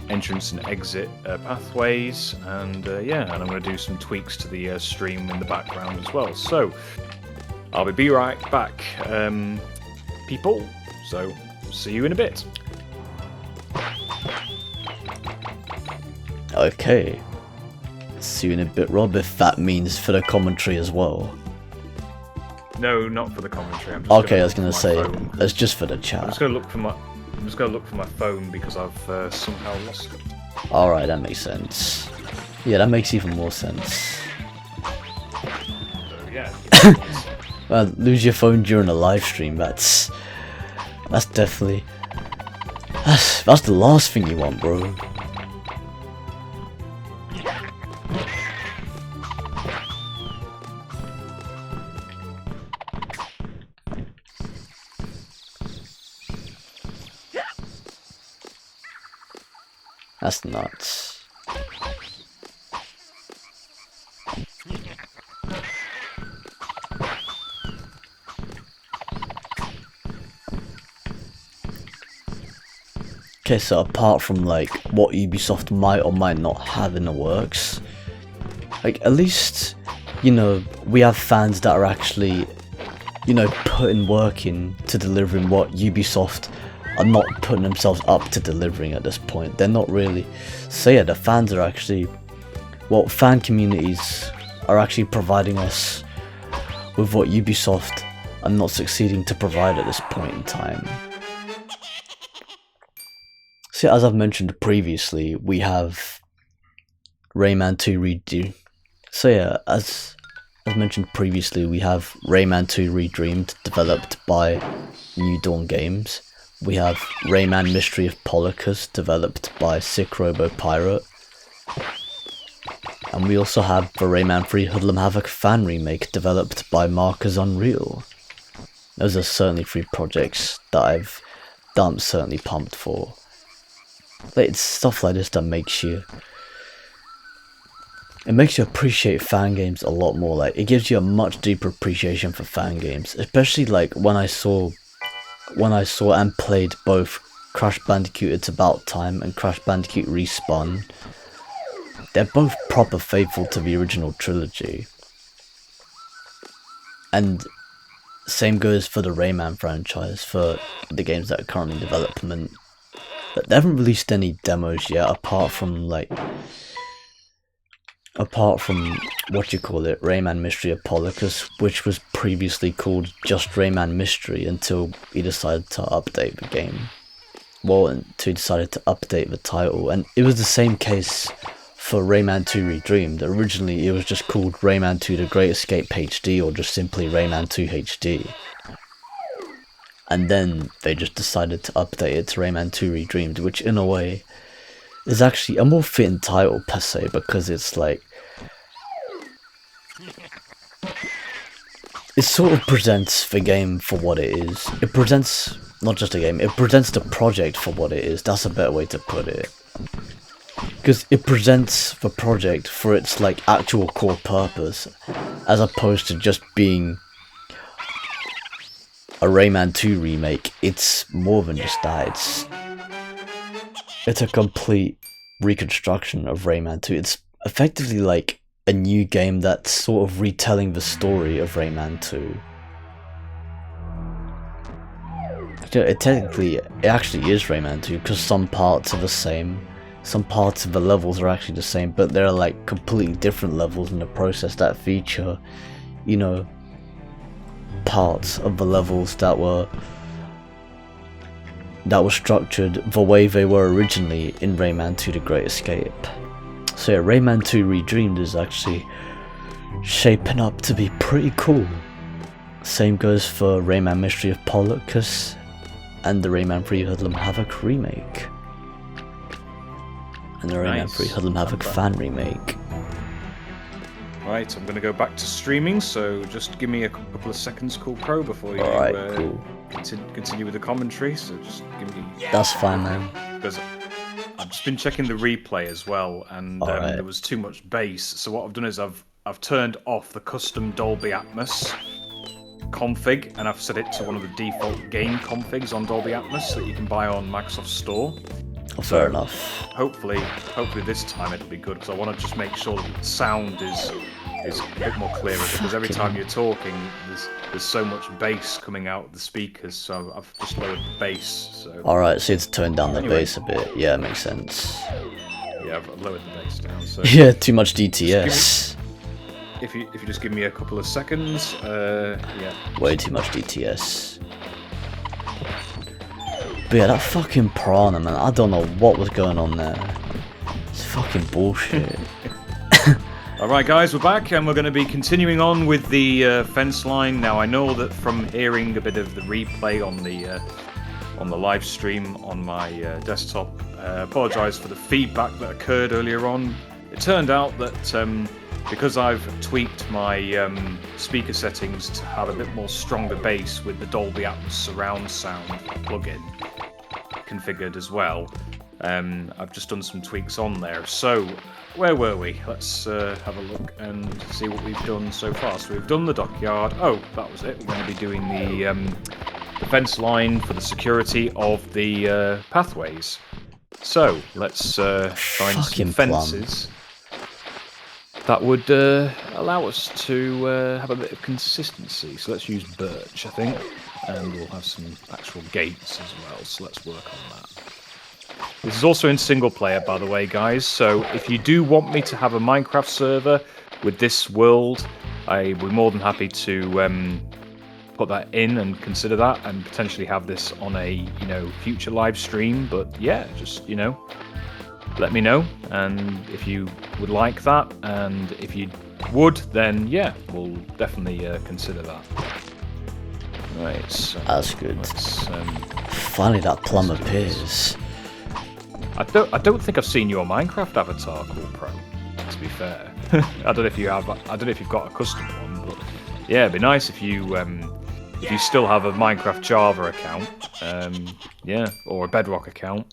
entrance and exit pathways, and yeah, and I'm going to do some tweaks to the stream in the background as well. So I'll be right back, people, so see you in a bit. Okay, see you in a bit, Rob, if that means for the commentary as well. No, not for the commentary. I'm just okay, I was gonna say it's just for the chat. I'm just gonna look for my phone because I've somehow lost it. All right, that makes sense. Yeah, that makes even more sense. So yeah. Well, lose your phone during a live stream. That's definitely that's the last thing you want, bro. That's nuts. Okay, so apart from like what Ubisoft might or might not have in the works, like at least, you know, we have fans that are actually, you know, putting work in to delivering what Ubisoft are not putting themselves up to delivering at this point. They're not really. So yeah, the fans are actually, well, fan communities are actually providing us with what Ubisoft are not succeeding to provide at this point in time. So as I've mentioned previously, we have Rayman 2 Redreamed. So yeah, as mentioned previously, we have Rayman 2 Redreamed, developed by New Dawn Games. We have Rayman Mystery of Polycus, developed by Sick Robo Pirate. And we also have the Rayman 3 Hoodlum Havoc fan remake, developed by Markers Unreal. Those are certainly 3 projects that I'm certainly pumped for. Like, it's stuff like this that makes you appreciate fan games a lot more. Like, it gives you a much deeper appreciation for fan games, especially like when I saw and played both Crash Bandicoot It's About Time and Crash Bandicoot Respawn. They're both proper faithful to the original trilogy. And same goes for the Rayman franchise, for the games that are currently in development. They haven't released any demos yet, apart from what you call it, Rayman Mystery Apollycus, which was previously called just Rayman Mystery until he decided to update the game. Well, until he decided to update the title, and it was the same case for Rayman 2 Redreamed. Originally it was just called Rayman 2 The Great Escape HD, or just simply Rayman 2 HD. And then they just decided to update it to Rayman 2 Redreamed, which in a way is actually a more fitting title per se, because it's like, it sort of presents the game for what it is. It presents, not just a game, it presents the project for what it is. That's a better way to put it. Because it presents the project for its like actual core purpose, as opposed to just being a Rayman 2 remake. It's more than just that. It's a complete reconstruction of Rayman 2. It's effectively like a new game that's sort of retelling the story of Rayman 2. It actually is Rayman 2, because some parts are the same. Some parts of the levels are actually the same, but there are like completely different levels in the process that feature, you know, parts of the levels that were structured the way they were originally in Rayman 2 The Great Escape. So yeah, Rayman 2 Redreamed is actually shaping up to be pretty cool. Same goes for Rayman Mystery of Pollucus and the Rayman 3 Hoodlum Havoc remake. And the Rayman 3 Hoodlum Havoc fan remake. Right, I'm going to go back to streaming, so just give me a couple of seconds, Cool Pro, before you cool. continue with the commentary. So just give me... That's fine, man. Because I've just been checking the replay as well, and there was too much bass. So what I've done is I've turned off the custom Dolby Atmos config, and I've set it to one of the default game configs on Dolby Atmos that you can buy on Microsoft Store. Oh, fair enough. Hopefully this time it'll be good, because I want to just make sure that the sound is a bit more clearer, because every time you're talking there's so much bass coming out of the speakers, so I've just lowered the bass. So alright, so it's turned down the bass a bit. Yeah, makes sense. Yeah, I've lowered the bass down. So yeah, too much DTS. If you just give me a couple of seconds, yeah. Way too much DTS. But yeah, that fucking piranha, man, I don't know what was going on there. It's fucking bullshit. Alright guys, we're back, and we're going to be continuing on with the fence line. Now I know that from hearing a bit of the replay on the live stream on my desktop, I apologise for the feedback that occurred earlier on. It turned out that because I've tweaked my speaker settings to have a bit more stronger bass with the Dolby Atmos surround sound plugin configured as well, I've just done some tweaks on there. So where were we? Let's have a look and see what we've done so far. So we've done the dockyard. Oh, that was it. We're going to be doing the fence line for the security of the pathways. So let's find some fences that would allow us to have a bit of consistency. So let's use birch, I think, and we'll have some actual gates as well, so let's work on that. This is also in single player, by the way, guys, so if you do want me to have a Minecraft server with this world, I would be more than happy to put that in and consider that, and potentially have this on a, future live stream. But yeah, just, let me know, and if you would like that, and if you would, then yeah, we'll definitely consider that. Right, so that's good. Finally, that plum appears. I don't think I've seen your Minecraft avatar, Cool Pro. To be fair, I don't know if you have. I don't know if you've got a custom one, but yeah, it'd be nice if you still have a Minecraft Java account, yeah, or a Bedrock account.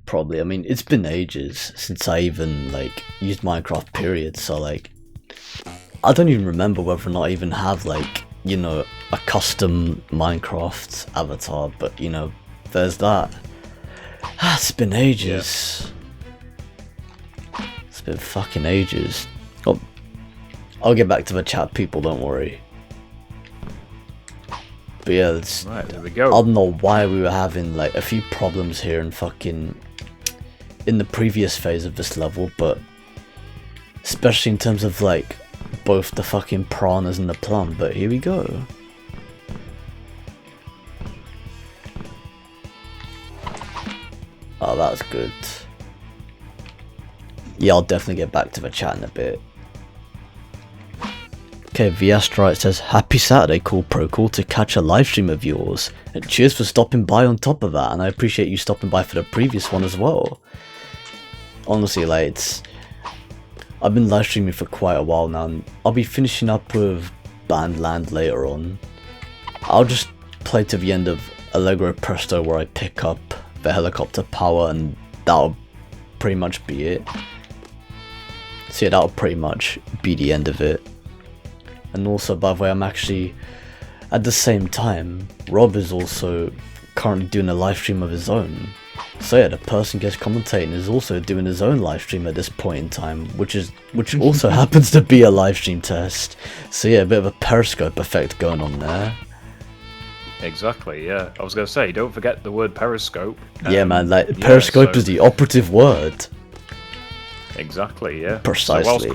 Probably. I mean, it's been ages since I even used Minecraft. Period. So I don't even remember whether or not I even have a custom Minecraft avatar. But there's that. It's been ages. Yeah. It's been fucking ages. Oh, I'll get back to the chat, people. Don't worry. But yeah, it's, Right, there we go. I don't know why we were having like a few problems here in the previous phase of this level, but especially in terms of like both the fucking piranhas and the plum. But here we go. Oh, that's good. Yeah, I'll definitely get back to the chat in a bit. Okay, Viastrite says, happy Saturday, Cool Pro, cool to catch a live stream of yours. And cheers for stopping by on top of that, and I appreciate you stopping by for the previous one as well. Honestly, like, I've been live streaming for quite a while now, and I'll be finishing up with Bandland later on. I'll just play to the end of Allegro Presto where I pick up the helicopter power, and that'll pretty much be it. So yeah, that'll pretty much be the end of it. And also, by the way, I'm actually, at the same time, Rob is also currently doing a live stream of his own. So yeah, the person guest commentating is also doing his own live stream at this point in time, which also happens to be a live stream test. So yeah, a bit of a Periscope effect going on there. Exactly, yeah. I was going to say, don't forget the word Periscope. Yeah, man, like, Periscope is the operative word. Exactly, yeah. Precisely. So whilst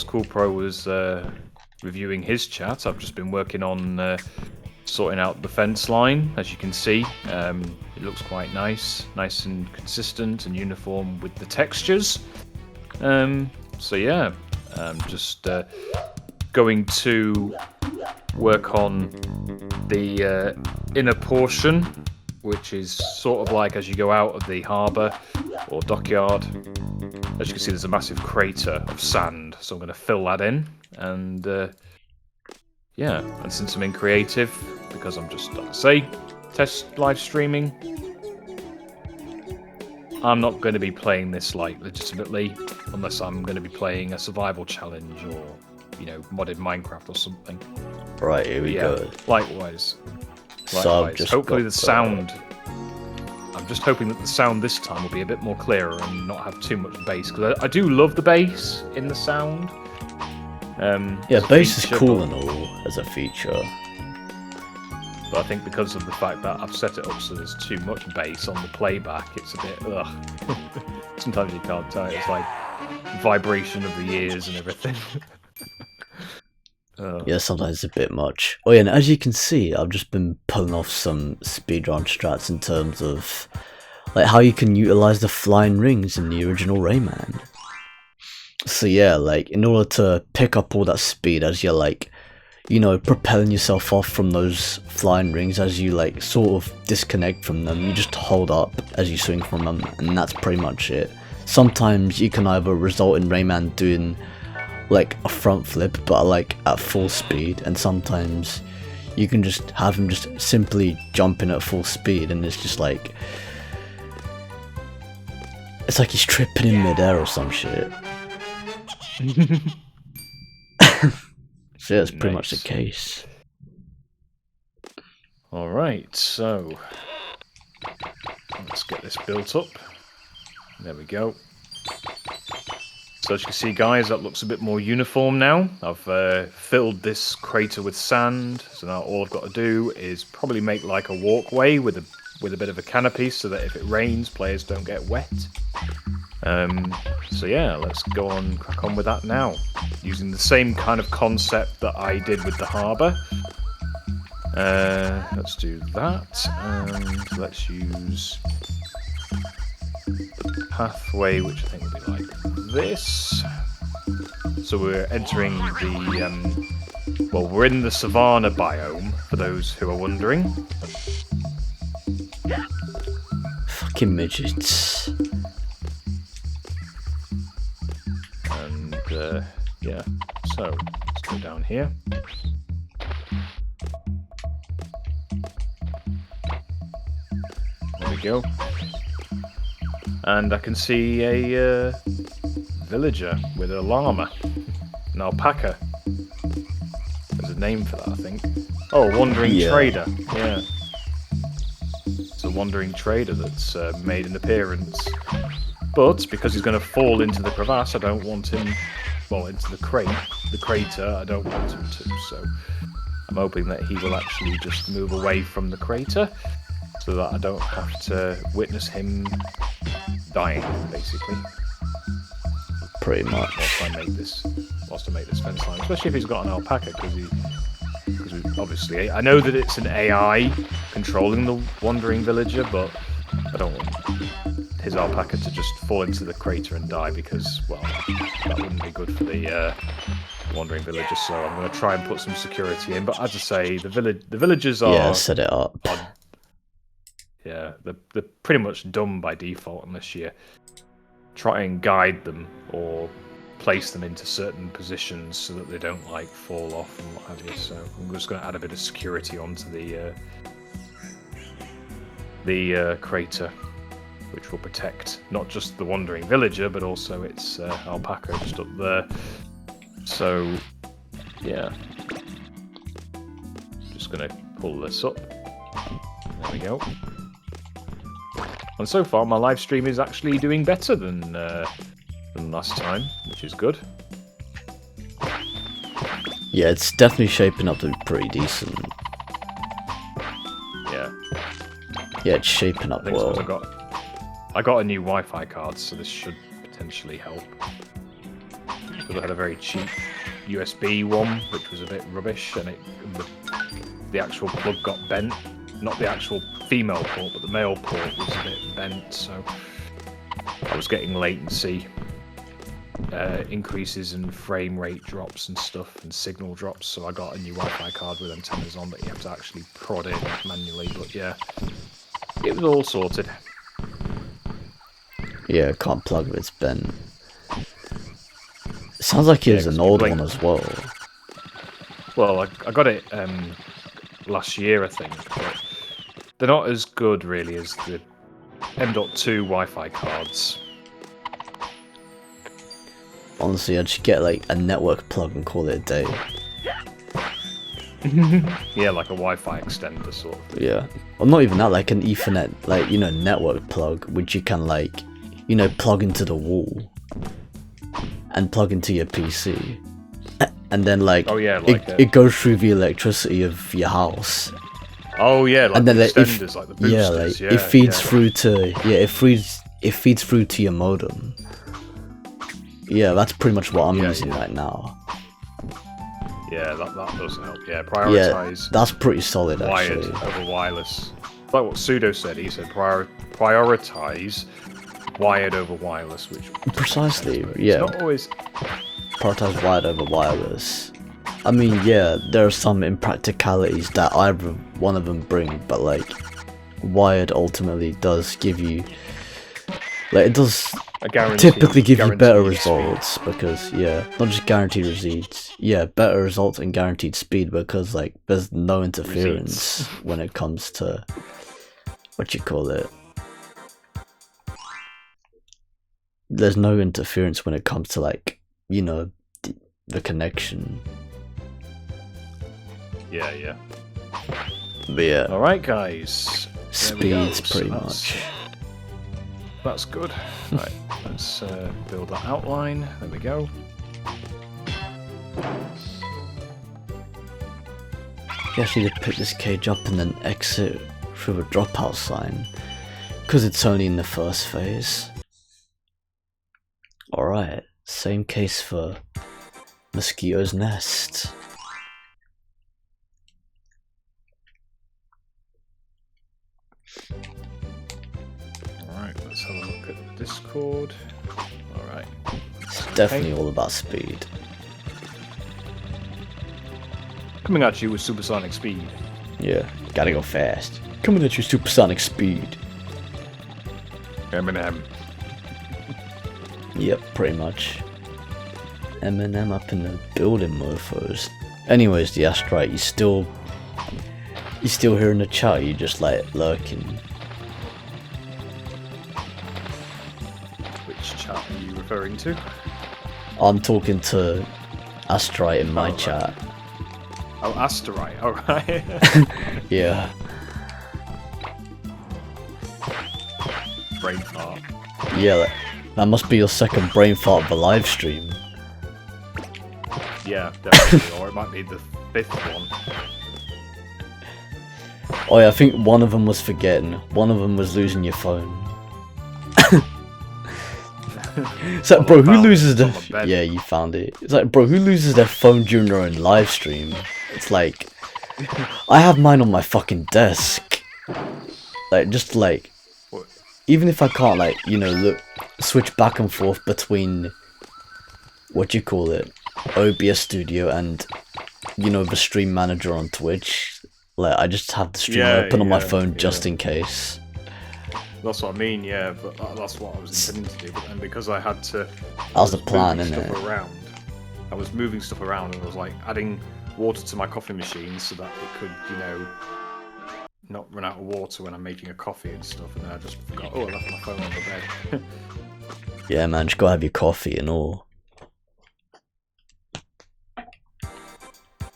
Cool Pro was reviewing his chat, I've just been working on sorting out the fence line. As you can see, it looks quite nice and consistent and uniform with the textures. So yeah, I'm just going to work on the inner portion, which is sort of like as you go out of the harbour or dockyard. As you can see, there's a massive crater of sand, so I'm going to fill that in. And yeah, and since I'm in creative, because I'm just, like I say, test live streaming, I'm not going to be playing this like legitimately, unless I'm going to be playing a survival challenge or, you know, modded Minecraft or something. Right, here we go. Likewise. So I've just hopefully the sound. I'm just hoping that the sound this time will be a bit more clearer and not have too much bass, because I do love the bass in the sound. Yeah, bass is cool and all as a feature. But I think because of the fact that I've set it up so there's too much bass on the playback, it's a bit ugh. Sometimes you can't tell. It's like vibration of the ears and everything. Yeah, sometimes it's a bit much. Oh yeah, and as you can see, I've just been pulling off some speedrun strats in terms of like how you can utilize the flying rings in the original Rayman. So yeah, like in order to pick up all that speed as you're like, you know, propelling yourself off from those flying rings, as you like sort of disconnect from them, you just hold up as you swing from them, and that's pretty much it. Sometimes you can either result in Rayman doing like a front flip but like at full speed, and sometimes you can just have him just simply jumping at full speed, and it's just like, it's like he's tripping in midair or some shit. So yeah, that's pretty much the case. Alright, so let's get this built up. There we go. So as you can see, guys, that looks a bit more uniform now. I've filled this crater with sand, so now all I've got to do is probably make like a walkway with a bit of a canopy, so that if it rains, players don't get wet. So yeah, let's go on, crack on with that now, using the same kind of concept that I did with the harbour. Let's do that, and let's use the pathway, which I think will be like this. So we're entering the, well, we're in the savanna biome, for those who are wondering. Fucking midgets. And, yeah, so let's go down here. There we go. And I can see a villager with a llama, an alpaca. There's a name for that, I think. Oh, wandering trader. Yeah, it's a wandering trader that's made an appearance. But because he's going to fall into the crevasse, I don't want him. Well, into the crater. I don't want him to. So I'm hoping that he will actually just move away from the crater, so that I don't have to witness him dying, basically. Pretty much. Whilst I make this fence line, especially if he's got an alpaca, because obviously I know that it's an AI controlling the wandering villager, but I don't want his alpaca to just fall into the crater and die, because, well, that wouldn't be good for the wandering villagers. So I'm going to try and put some security in. But as I say, the villagers are... Yeah, set it up. Yeah, they're pretty much dumb by default unless you try and guide them or place them into certain positions so that they don't, like, fall off and what have you. So I'm just going to add a bit of security onto the crater, which will protect not just the wandering villager, but also its alpaca just up there. So, yeah. Just going to pull this up. There we go. And so far, my live stream is actually doing better than last time, which is good. Yeah, it's definitely shaping up to be pretty decent. Yeah. Yeah, it's shaping up well. I got a new Wi-Fi card, so this should potentially help. Because I had a very cheap USB one, which was a bit rubbish, and the actual plug got bent. Not the actual female port, but the male port was a bit bent, so I was getting latency increases and frame rate drops and stuff, and signal drops, so I got a new Wi-Fi card with antennas on that you have to actually prod in manually, but yeah, it was all sorted. Yeah, I can't plug if it's bent. It sounds like it's an old one as well. Well, I got it last year, I think, but they're not as good, really, as the M.2 Wi-Fi cards. Honestly, I'd just get, like, a network plug and call it a day. Yeah, like a Wi-Fi extender, sort of. Yeah. Well, not even that, like an Ethernet, like, you know, network plug, which you can, like, you know, plug into the wall. And plug into your PC. And then, like, oh, yeah, like it goes through the electricity of your house. Oh yeah, like and then the extenders, like the boosters. Yeah, like it feeds through to it feeds through to your modem. Yeah, that's pretty much what I'm using right now. Yeah, that does help. Yeah, prioritize. Yeah, that's pretty solid wired actually. Over wireless. Like what Pseudo said, he said prioritize wired over wireless, which precisely. Yeah. It's not always prioritize wired over wireless. I mean, yeah, there are some impracticalities that either one of them bring, but like, wired ultimately does give you, like, it does typically give you better results, because, yeah, not just guaranteed results, yeah, better results and guaranteed speed, because, like, there's no interference when it comes to, what you call it, there's no interference when it comes to, like, you know, the connection. Yeah. But yeah. Alright, guys. Speeds pretty much. That's good. Right, let's build that outline. There we go. You actually need to pick this cage up and then exit through a dropout sign, because it's only in the first phase. Alright, same case for Mosquito's Nest. Alright, let's have a look at the Discord. Alright. It's definitely all about speed. Coming at you with supersonic speed. Yeah, gotta go fast. Coming at you supersonic speed. Eminem. Yep, pretty much. Eminem up in the building, mofos. Anyways, the Astrite, you still here in the chat, or you just like lurking? Which chat are you referring to? I'm talking to Astrite in my chat. Oh, Asterite, alright. Yeah. Brain fart. Yeah, that must be your second brain fart of the live stream. Yeah, definitely. Or it might be the fifth one. Oh yeah, I think one of them was forgetting. One of them was losing your phone. It's like, bro, who loses their... Yeah, you found it. It's like, bro, who loses their phone during their own live stream? It's like... I have mine on my fucking desk. Like, just like... Even if I can't, like, you know, look, switch back and forth between... What do you call it? OBS Studio and, you know, the stream manager on Twitch. Like, I just have the stream open on my phone just in case. That's what I mean, yeah, but that's what I was intending to do. But then because I had to... That was the plan, innit? I was moving stuff around and I was like adding water to my coffee machine so that it could, you know, not run out of water when I'm making a coffee and stuff. And then I just forgot, oh, I left my phone on the bed. Yeah, man, just go have your coffee and all.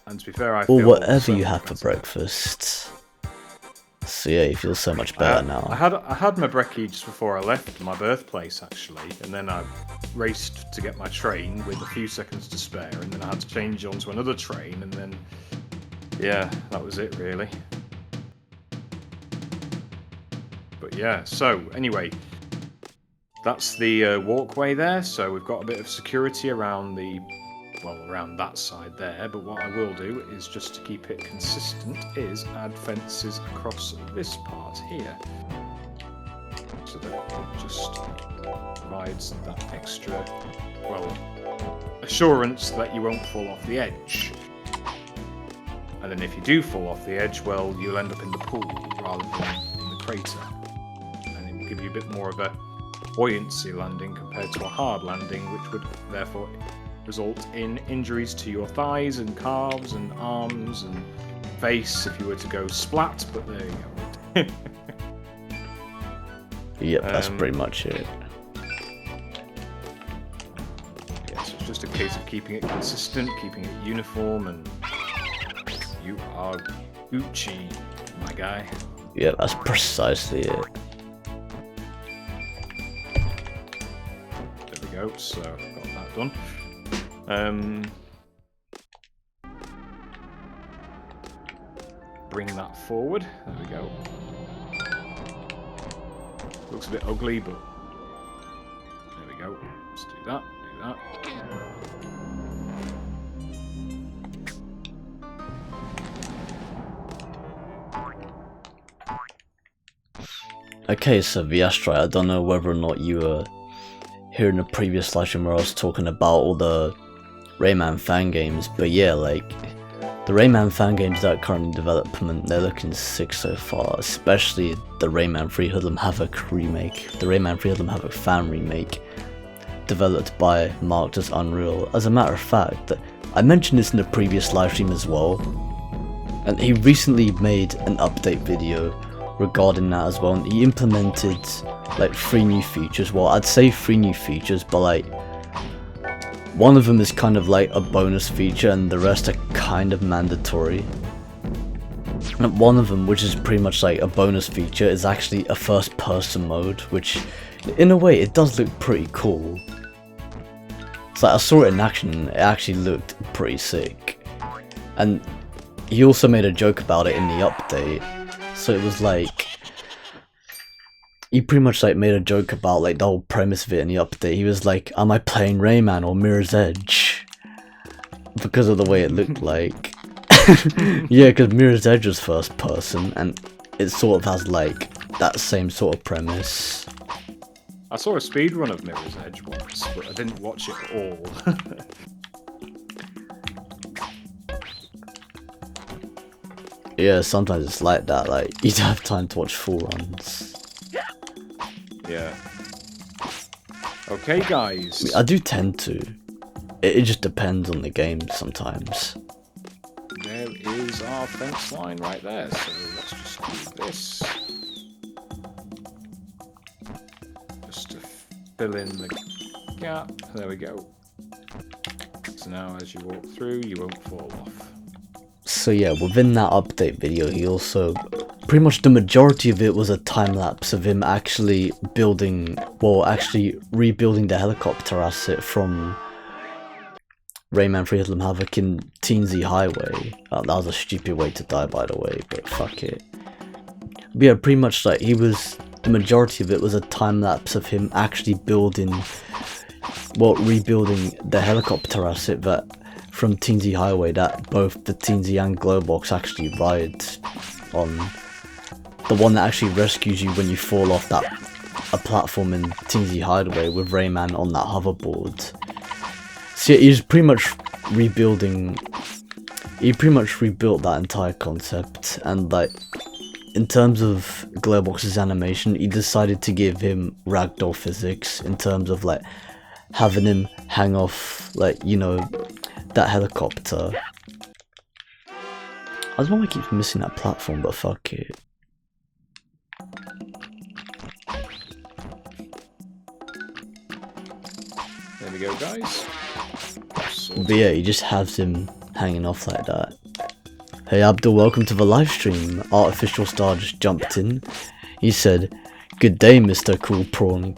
And to be fair, I or feel whatever so you have for breakfast. So yeah, you feel so much better now. I had my brekkie just before I left my birthplace actually, and then I raced to get my train with a few seconds to spare, and then I had to change onto another train, and then yeah, that was it really. But yeah, so anyway, that's the walkway there. So we've got a bit of security around the. Well, around that side there, but what I will do is, just to keep it consistent, is add fences across this part here. So that it just provides that extra, well, assurance that you won't fall off the edge. And then if you do fall off the edge, well, you'll end up in the pool rather than in the crater. And it will give you a bit more of a buoyancy landing compared to a hard landing, which would therefore result in injuries to your thighs and calves and arms and face if you were to go splat, but there you go. Yep, that's pretty much it. Yeah, so it's just a case of keeping it consistent, keeping it uniform, and you are Gucci, my guy. Yeah, that's precisely it. There we go, so got that done. Bring that forward. There we go. Looks a bit ugly, but there we go. Let's do that. Do that. Okay, so Viastri, I don't know whether or not you were here in the previous live stream where I was talking about all the Rayman fan games, but yeah, like, the Rayman fan games that are currently in development, they're looking sick so far, especially the Rayman 3 Hoodlum Havoc remake, the Rayman 3 Hoodlum Havoc fan remake, developed by Marked as Unreal. As a matter of fact, I mentioned this in the previous live stream as well, and he recently made an update video regarding that as well, and he implemented like 3 new features. Well, I'd say 3 new features, but like, one of them is kind of like a bonus feature and the rest are kind of mandatory. And one of them, which is pretty much like a bonus feature, is actually a first person mode, which in a way it does look pretty cool. It's like, I saw it in action and it actually looked pretty sick. And he also made a joke about it in the update, so it was like, he pretty much like made a joke about like the whole premise of it in the update. He was like, am I playing Rayman or Mirror's Edge? Because of the way it looked like. Yeah, because Mirror's Edge was first person and it sort of has like that same sort of premise. I saw a speedrun of Mirror's Edge once, but I didn't watch it all. Yeah, sometimes it's like that, like, you don't have time to watch full runs. Yeah. Okay, guys. I do tend to. It just depends on the game sometimes. There is our fence line right there, so let's just do this. Just to fill in the gap. There we go. So now as you walk through, you won't fall off. So yeah, within that update video, he also, pretty much the majority of it was a time lapse of him actually building, well, actually rebuilding the helicopter asset from Rayman 3 Hoodlum Havoc in Teensy Highway. That was a stupid way to die, by the way, but fuck it. But yeah, pretty much like the majority of it was a time lapse of him actually rebuilding the helicopter asset that from Teensy Highway that both the Teensy and Glowbox actually ride on. The one that actually rescues you when you fall off a platform in Teensy Highway with Rayman on that hoverboard. So yeah, he pretty much rebuilt that entire concept, and like in terms of Glowbox's animation, he decided to give him ragdoll physics in terms of like having him hang off, like, you know, that helicopter. I don't know why I keep missing that platform, but fuck it. There we go, guys. But yeah, he just has him hanging off like that. Hey Abdul, welcome to the live stream. Artificial Star just jumped in. He said, "Good day, Mr. Cool Prawn."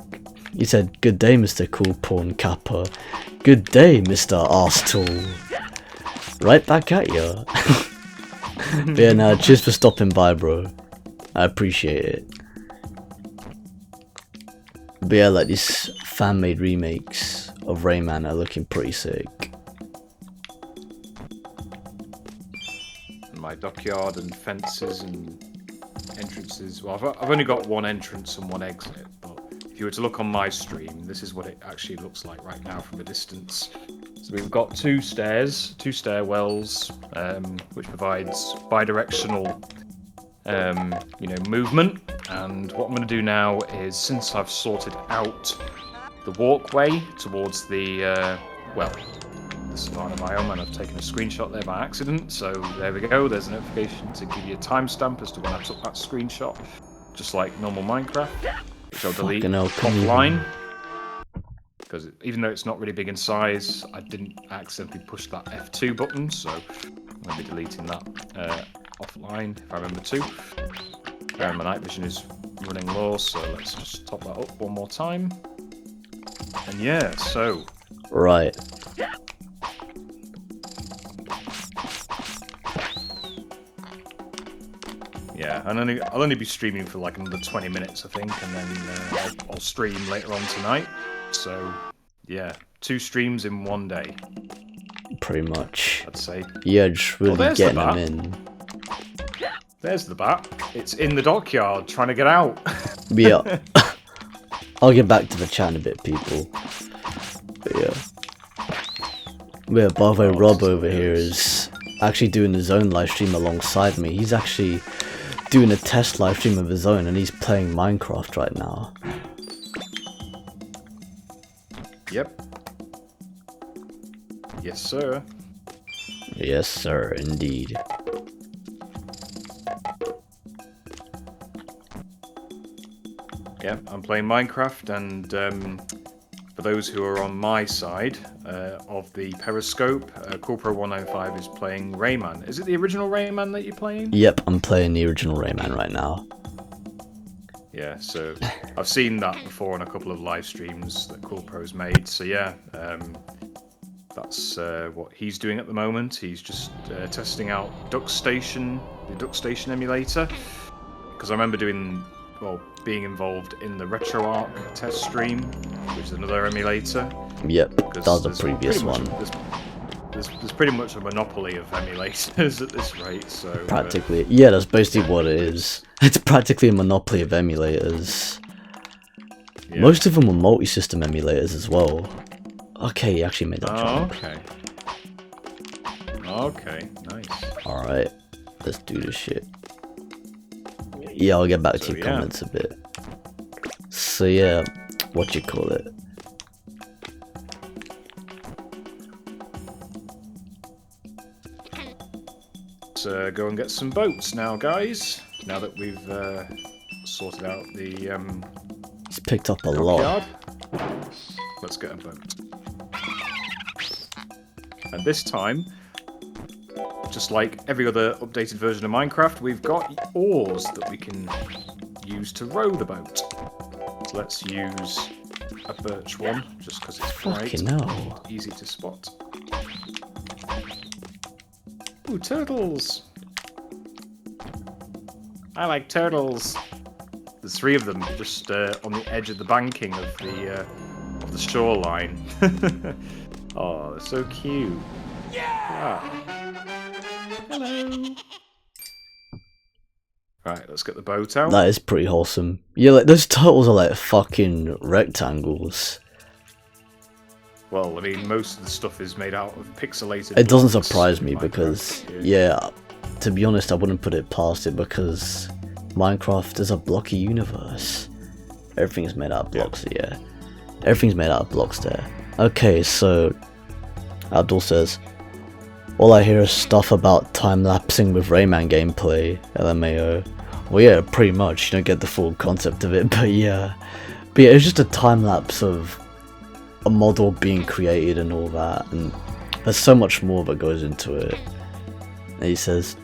He said, "Good day, Mr. Cool Prawn Kappa. Good day, Mr. Arstool." Right back at ya. But yeah, nah, cheers for stopping by, bro. I appreciate it. But yeah, like these fan-made remakes of Rayman are looking pretty sick. My dockyard and fences and entrances. Well, I've only got one entrance and one exit, but if you were to look on my stream, this is what it actually looks like right now from a distance. So we've got two stairwells, which provides bi-directional, movement. And what I'm going to do now is, since I've sorted out the walkway towards the, the Savannah biome, and I've taken a screenshot there by accident, so there we go, there's a notification to give you a timestamp as to when I took that screenshot, just like normal Minecraft, which I'll delete offline, because even though it's not really big in size, I didn't accidentally push that F2 button, so I'm going to be deleting that offline if I remember to. My night vision is running low, so let's just top that up one more time. And yeah, so... Right. Yeah, and I'll only be streaming for like another 20 minutes, I think, and then I'll stream later on tonight. So, yeah, 2 streams in one day. Pretty much. I'd say. Yeah, just really getting them in. There's the bat. It's in the dockyard, trying to get out. Yeah. I'll get back to the chat in a bit, people. But yeah. Yeah, by the way, Rob over here is actually doing his own live stream alongside me. He's actually doing a test live stream of his own, and he's playing Minecraft right now. Yep. Yes, sir. Yes, sir, indeed. Yeah, I'm playing Minecraft, and for those who are on my side of the Periscope, CoolPro195 is playing Rayman. Is it the original Rayman that you're playing? Yep, I'm playing the original Rayman right now. Yeah, so I've seen that before on a couple of live streams that CoolPro's made. So yeah, that's what he's doing at the moment. He's just testing out DuckStation, the DuckStation emulator, because I remember being involved in the RetroArch test stream, which is another emulator. Yep, that was the previous one. There's pretty much a monopoly of emulators at this rate, so... Practically. Yeah, that's basically what it is. It's practically a monopoly of emulators. Yeah. Most of them are multi-system emulators as well. Okay, he actually made that jump. Okay. Okay, nice. Alright, let's do this shit. Yeah, I'll get back to your comments a bit. So yeah, what you call it? Let's go and get some boats now, guys. Now that we've sorted out the It's picked up a lot. Let's get a boat. And this time, just like every other updated version of Minecraft, we've got oars that we can use to row the boat. So let's use a birch one, just because it's bright and easy to spot. Ooh, turtles! I like turtles. There's 3 of them just on the edge of the banking of the shoreline. Oh, they're so cute. Yeah. Hello. Right, let's get the boat out. That is pretty wholesome. Yeah, like those turtles are like fucking rectangles. Well, I mean, most of the stuff is made out of pixelated. It doesn't blocks surprise in me Minecraft. because, yeah, to be honest, I wouldn't put it past it because Minecraft is a blocky universe. Everything's made out of blocks, yeah. Everything's made out of blocks there. Okay, so Abdul says, all I hear is stuff about time-lapsing with Rayman gameplay, LMAO. Well, yeah, pretty much. You don't get the full concept of it, but yeah. But yeah, it's just a time-lapse of a model being created and all that, and there's so much more that goes into it. And he says,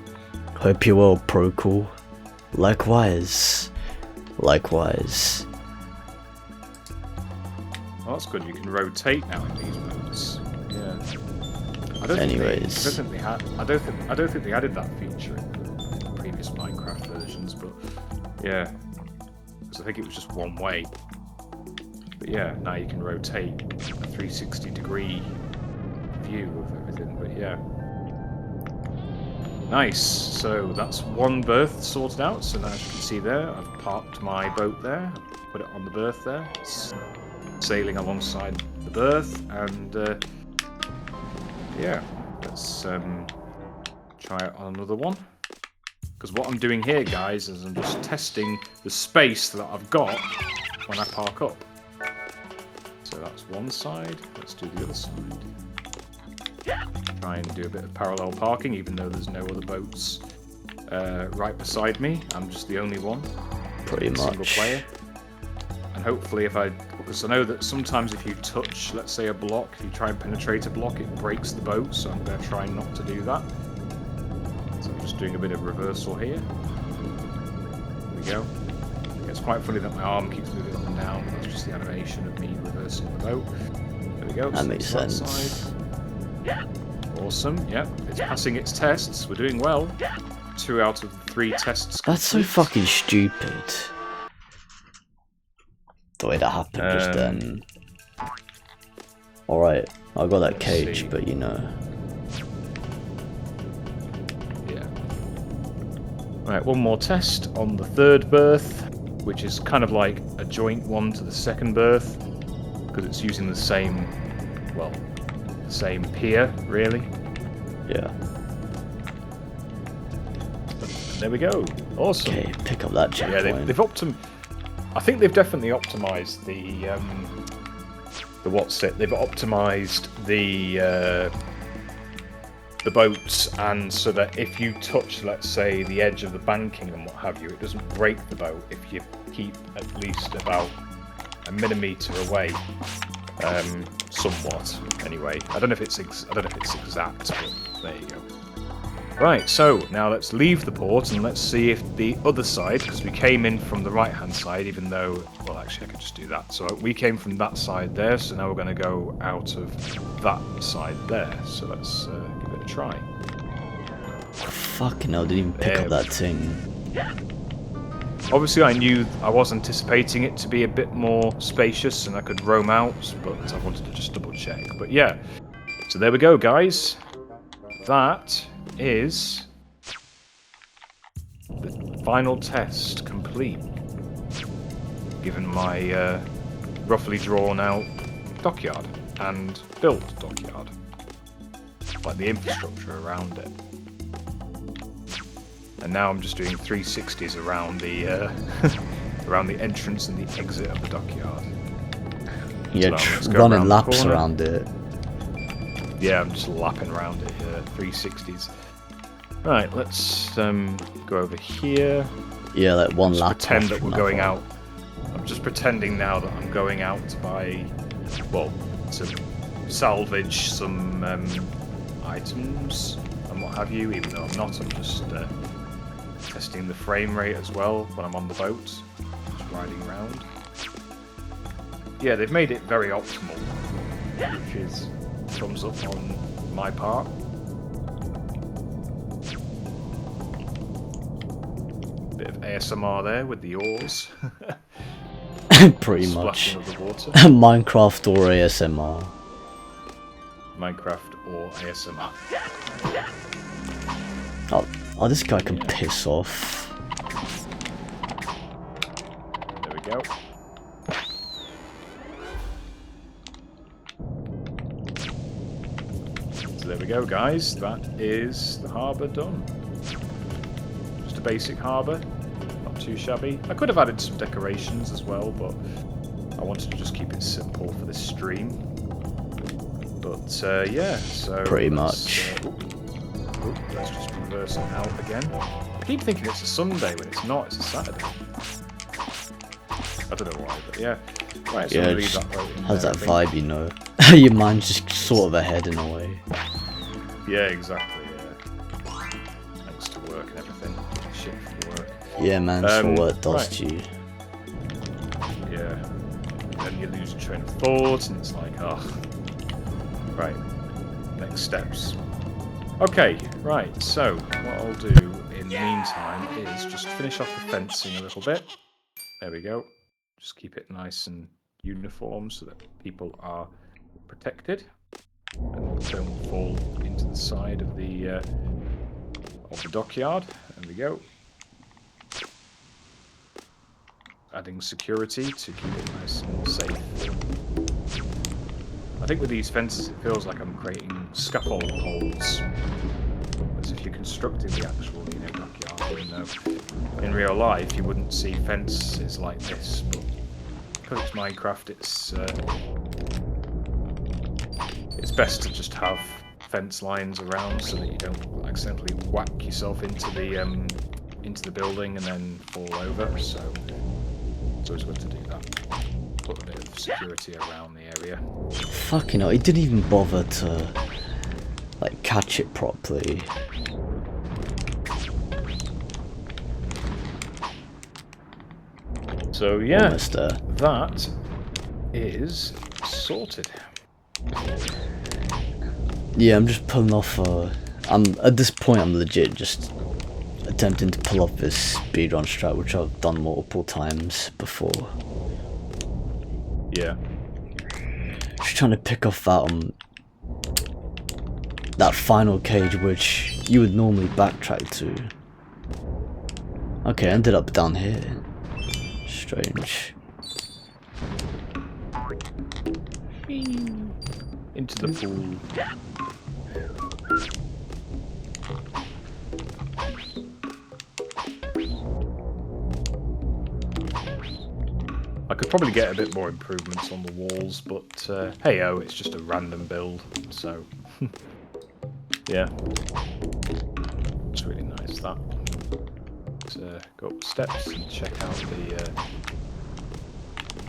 hope you're well, Pro Cool. Likewise. Likewise. Oh, that's good. You can rotate now in these boats. Yeah. I don't Anyways. think they added that feature in the previous Minecraft versions, but yeah, because I think it was just one way. But yeah, now you can rotate a 360-degree view of everything. But yeah, nice. So that's one berth sorted out. So now, as you can see there, I've parked my boat there, put it on the berth there. It's sailing alongside the berth, and yeah, let's try it on another one. Because what I'm doing here, guys, is I'm just testing the space that I've got when I park up. So that's one side. Let's do the other side. Try and do a bit of parallel parking, even though there's no other boats right beside me. I'm just the only one. Pretty much. Single player. And hopefully because I know that sometimes if you touch, let's say, a block, if you try and penetrate a block, it breaks the boat, so I'm going to try not to do that. So I'm just doing a bit of reversal here. There we go. It's quite funny that my arm keeps moving up and down, that's just the animation of me reversing the boat. There we go. That makes sense. Side. Awesome, yep. It's passing its tests, we're doing well. 2 out of 3 tests complete. That's so fucking stupid. The way that happened just then. Alright, I got that cage, see. but you know. Yeah. Right, one more test on the 3rd berth, which is kind of like a joint one to the 2nd berth, because it's using the same, well, the same pier, really. Yeah. And there we go. Awesome. Okay, pick up that checkpoint. Yeah, they've I think they've definitely optimized the what's it? They've optimized the boats, and so that if you touch, let's say, the edge of the banking and what have you, it doesn't break the boat if you keep at least about a millimeter away, somewhat. Anyway, I don't know if it's exact, but there you go. Right, so now let's leave the port and let's see if the other side, because we came in from the right-hand side, even though, well, actually I could just do that. So we came from that side there, so now we're going to go out of that side there. So let's give it a try. Fucking hell, didn't even pick up that thing. Obviously I was anticipating it to be a bit more spacious and I could roam out, but I wanted to just double check. But yeah, so there we go, guys. That is the final test complete, given my roughly drawn out dockyard and built dockyard, like the infrastructure around it. And now I'm just doing 360s around the around the entrance and the exit of the dockyard. Yeah, So running laps around it. Yeah, I'm just lapping around it, 360s. Right, let's go over here. Yeah, like one lap. Pretend that we're going out. I'm just pretending now that I'm going out to buy, well, to salvage some items and what have you, even though I'm not. I'm just testing the frame rate as well when I'm on the boat, just riding around. Yeah, they've made it very optimal, which is thumbs up on my part. Bit of ASMR there with the oars. Pretty much. Splashing of the water. Minecraft or ASMR. Minecraft or ASMR. Oh, this guy can piss off. There we go. So there we go, guys. That is the harbour done. Just a basic harbour. Not too shabby. I could have added some decorations as well, but I wanted to just keep it simple for this stream. But yeah, so pretty much. Let's just reverse it out again. I keep thinking it's a Sunday when it's not, it's a Saturday. I don't know why, but yeah. Right, so Yeah, leave that vote in has there, that I think. vibe, you know. Your mind's just sort of ahead in a way. Yeah, exactly, yeah. Thanks to work and everything. Shit for work. Yeah, man, that's what it does right. to you. Yeah. And then you lose your train of thought, and it's like, oh. Right. Next steps. Okay, right, so what I'll do in the meantime is just finish off the fencing a little bit. There we go. Just keep it nice and uniform so that people are protected and don't fall into the side of the dockyard. There we go. Adding security to keep it nice and safe. I think with these fences it feels like I'm creating scaffold holes, as if you're constructing the actual dockyard, even though in real life you wouldn't see fences like this, but because it's Minecraft it's best to just have fence lines around so that you don't accidentally whack yourself into the building and then fall over, so it's always good to do that. Put a bit of security around the area. Fucking hell, he didn't even bother to like catch it properly. So yeah, Almost there. that is sorted. Yeah, I'm just pulling off. I'm at this point. I'm legit just attempting to pull off this speedrun strat, which I've done multiple times before. Yeah. Just trying to pick off that final cage, which you would normally backtrack to. Okay, I ended up down here. Strange. Into the pool. I could probably get a bit more improvements on the walls, but hey-oh, it's just a random build, so yeah. It's really nice, that. Let's go up the steps and check out the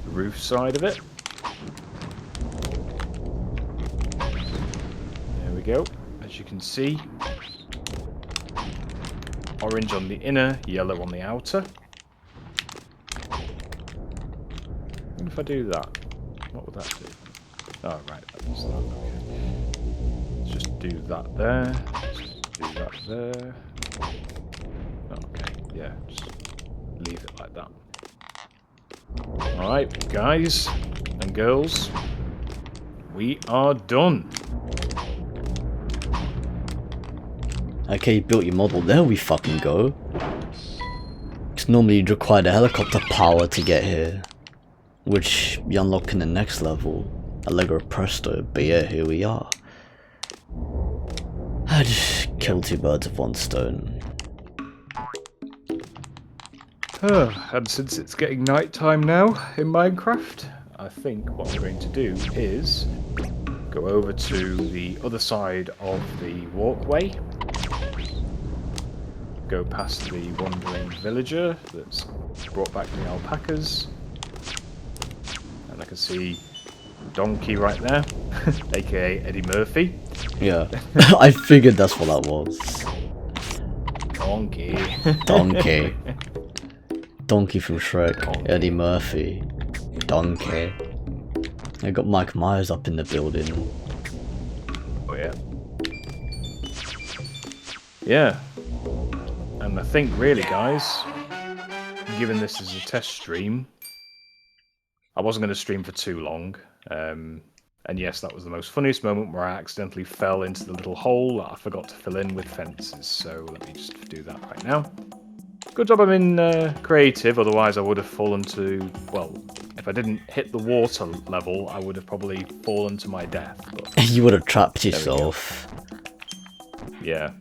roof side of it. There we go. As you can see, orange on the inner, yellow on the outer. What if I do that? What would that do? Oh, right, that does that. Okay. Let's just do that there. Just do that there. Okay, yeah, just leave it like that. Alright, guys and girls, we are done. Okay, you built your model. There we fucking go. Because normally you'd require the helicopter power to get here, which you unlock in the next level. Allegro presto, but yeah, here we are. I just killed two birds with one stone. And since it's getting night time now in Minecraft, I think what I'm going to do is go over to the other side of the walkway, go past the wandering villager that's brought back the alpacas, and I can see Donkey right there, aka Eddie Murphy. Yeah, I figured that's what that was. Donkey. Donkey. Donkey from Shrek. Eddie Murphy. Donkey. I got Mike Myers up in the building. Oh yeah. Yeah. And I think really, guys, given this as a test stream, I wasn't going to stream for too long. And yes, that was the most funniest moment where I accidentally fell into the little hole that I forgot to fill in with fences. So let me just do that right now. Good job I'm in creative, otherwise I would have fallen to, well, if I didn't hit the water level, I would have probably fallen to my death. But You would have trapped yourself. yeah.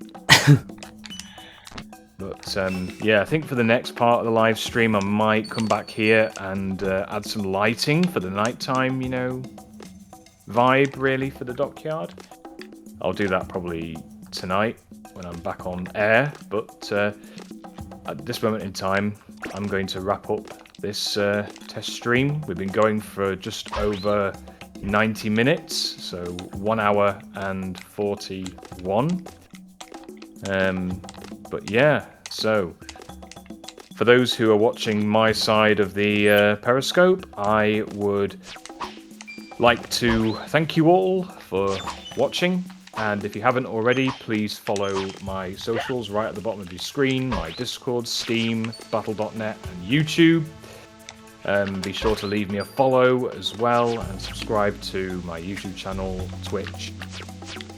But yeah, I think for the next part of the live stream, I might come back here and add some lighting for the nighttime, you know, vibe really for the dockyard. I'll do that probably tonight when I'm back on air. But at this moment in time, I'm going to wrap up this test stream. We've been going for just over 90 minutes, so 1 hour and 41. But yeah, so for those who are watching my side of the Periscope, I would like to thank you all for watching. And if you haven't already, please follow my socials right at the bottom of your screen, my Discord, Steam, Battle.net and YouTube. Be sure to leave me a follow as well and subscribe to my YouTube channel, Twitch.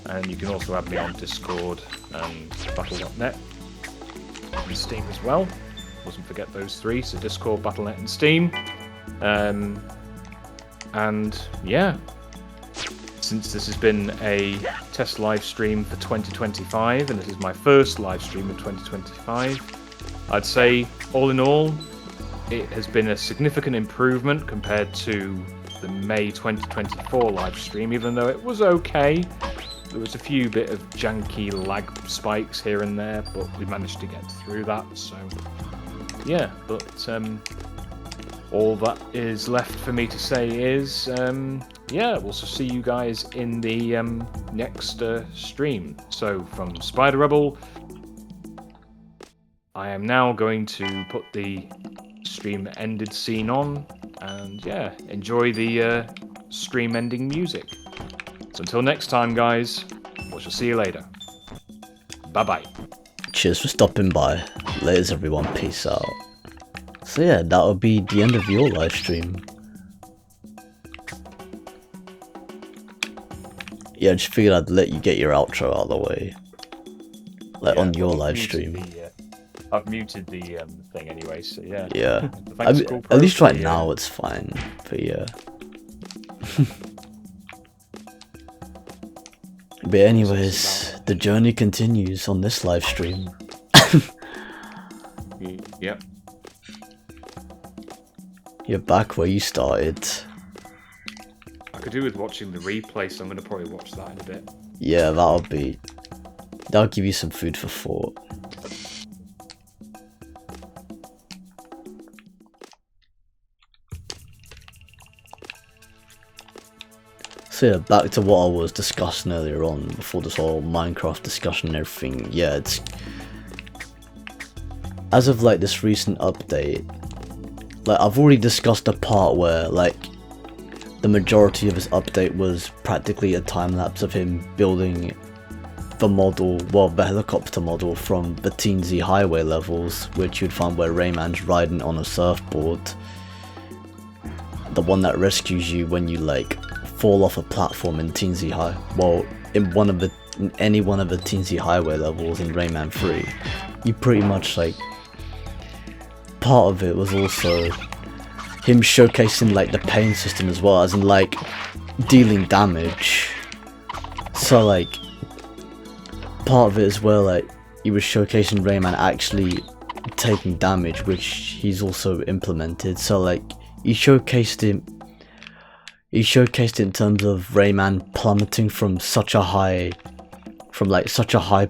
And you can also add me on Discord and Battle.net and Steam as well. Mustn't forget those three, so Discord, Battle.net and Steam. And yeah, since this has been a test live stream for 2025, and this is my first live stream of 2025, I'd say all in all, it has been a significant improvement compared to the May 2024 live stream, even though it was okay. There was a few bit of janky lag spikes here and there, but we managed to get through that, so yeah, but all that is left for me to say is, yeah, we'll see you guys in the next stream. So from Spider Rebel, I am now going to put the stream ended scene on, and yeah, enjoy the stream ending music. So until next time, guys, we shall see you later. Bye-bye. Cheers for stopping by. Laters everyone, peace out. So yeah, that'll be the end of your live stream. Yeah, I just figured I'd let you get your outro out of the way. Like, yeah, on your live stream. I've muted the thing anyway, so yeah. Yeah. At least right now it's fine, but yeah. But anyways, the journey continues on this live stream. Yep. You're back where you started. I could do with watching the replay, so I'm going to probably watch that in a bit. Yeah, that'll give you some food for thought. So yeah, back to what I was discussing earlier on, before this whole Minecraft discussion and everything. Yeah, it's... as of like this recent update, like I've already discussed the part where like the majority of his update was practically a time lapse of him building the model, well, the helicopter model from the Teensy Highway levels, which you'd find where Rayman's riding on a surfboard. The one that rescues you when you like fall off a platform in Teensy High. Well, in any one of the Teensy Highway levels in Rayman 3, you pretty much like... part of it was also him showcasing like the pain system as well, as in like dealing damage. So like part of it as well, like he was showcasing Rayman actually taking damage, which he's also implemented. So like he showcased it in terms of Rayman plummeting from such a high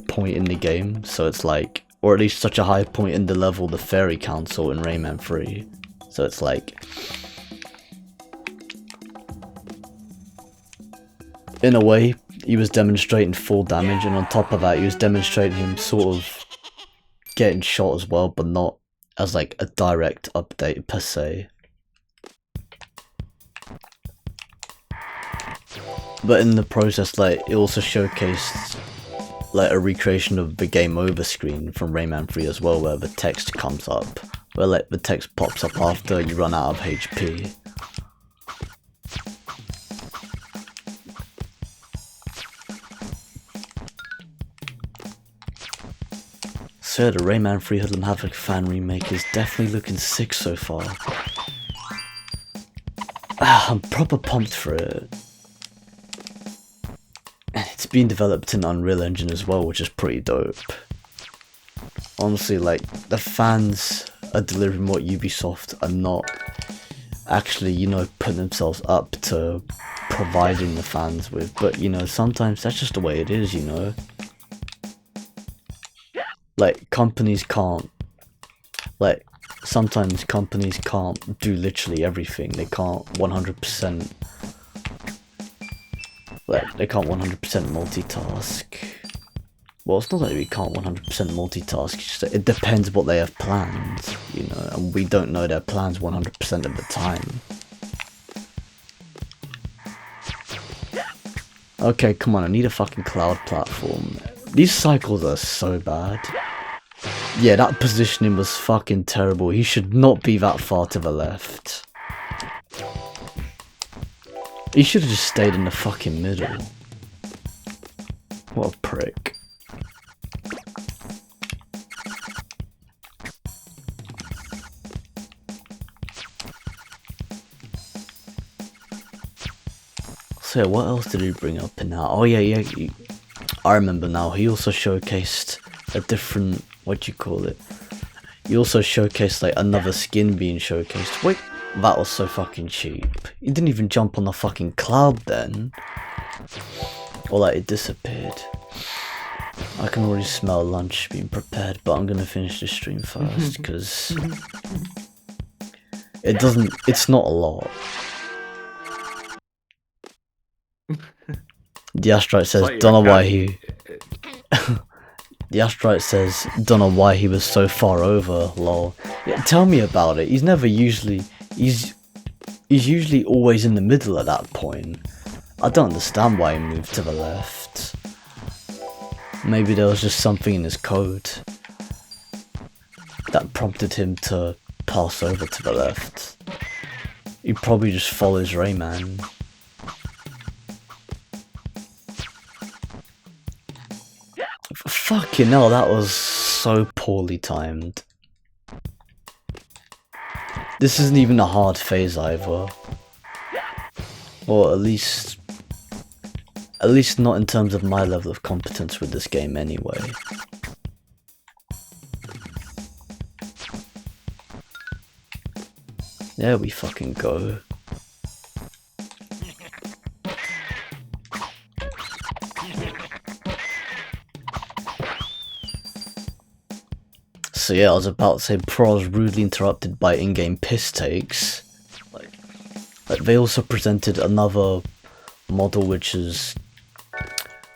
point in the game. So it's like, or at least such a high point in the level the Fairy Council in Rayman 3. So it's like, in a way, he was demonstrating full damage, and on top of that, he was demonstrating him sort of getting shot as well, but not as like a direct update per se. But in the process, like, it also showcased like a recreation of the game over screen from Rayman 3 as well, where the text comes up where like the text pops up after you run out of HP. So yeah, the Rayman 3 Hoodlum Havoc fan remake is definitely looking sick so far. I'm proper pumped for it. And it's being developed in Unreal Engine as well, which is pretty dope. Honestly, like, the fans are delivering what Ubisoft are not actually, you know, putting themselves up to providing the fans with. But, you know, sometimes that's just the way it is, you know. Like, companies can't, like, sometimes companies can't do literally everything. They can't 100%, like, they can't 100% multitask. Well, it's not that we can't 100% multitask, it's just that it depends what they have planned, you know, and we don't know their plans 100% of the time. Okay, come on, I need a fucking cloud platform. These cycles are so bad. Yeah, that positioning was fucking terrible. He should not be that far to the left. He should have just stayed in the fucking middle. What a prick. So yeah, what else did he bring up in that? Oh yeah, I remember now. He also showcased a different, what do you call it? He also showcased like another skin being showcased. Wait, that was so fucking cheap. He didn't even jump on the fucking cloud then. Or like it disappeared. I can already smell lunch being prepared, but I'm gonna finish the stream first because it's not a lot. The Astrite says, don't know why he... The Astrite says, don't know why he was so far over, lol. Yeah, tell me about it. He's never usually... He's usually always in the middle at that point. I don't understand why he moved to the left. Maybe there was just something in his code that prompted him to pass over to the left. He probably just follows Rayman. Fucking hell, that was so poorly timed. This isn't even a hard phase either. Or at least not in terms of my level of competence with this game anyway. There we fucking go. So yeah, I was about to say before I was rudely interrupted by in-game piss takes. Like they also presented another model which is,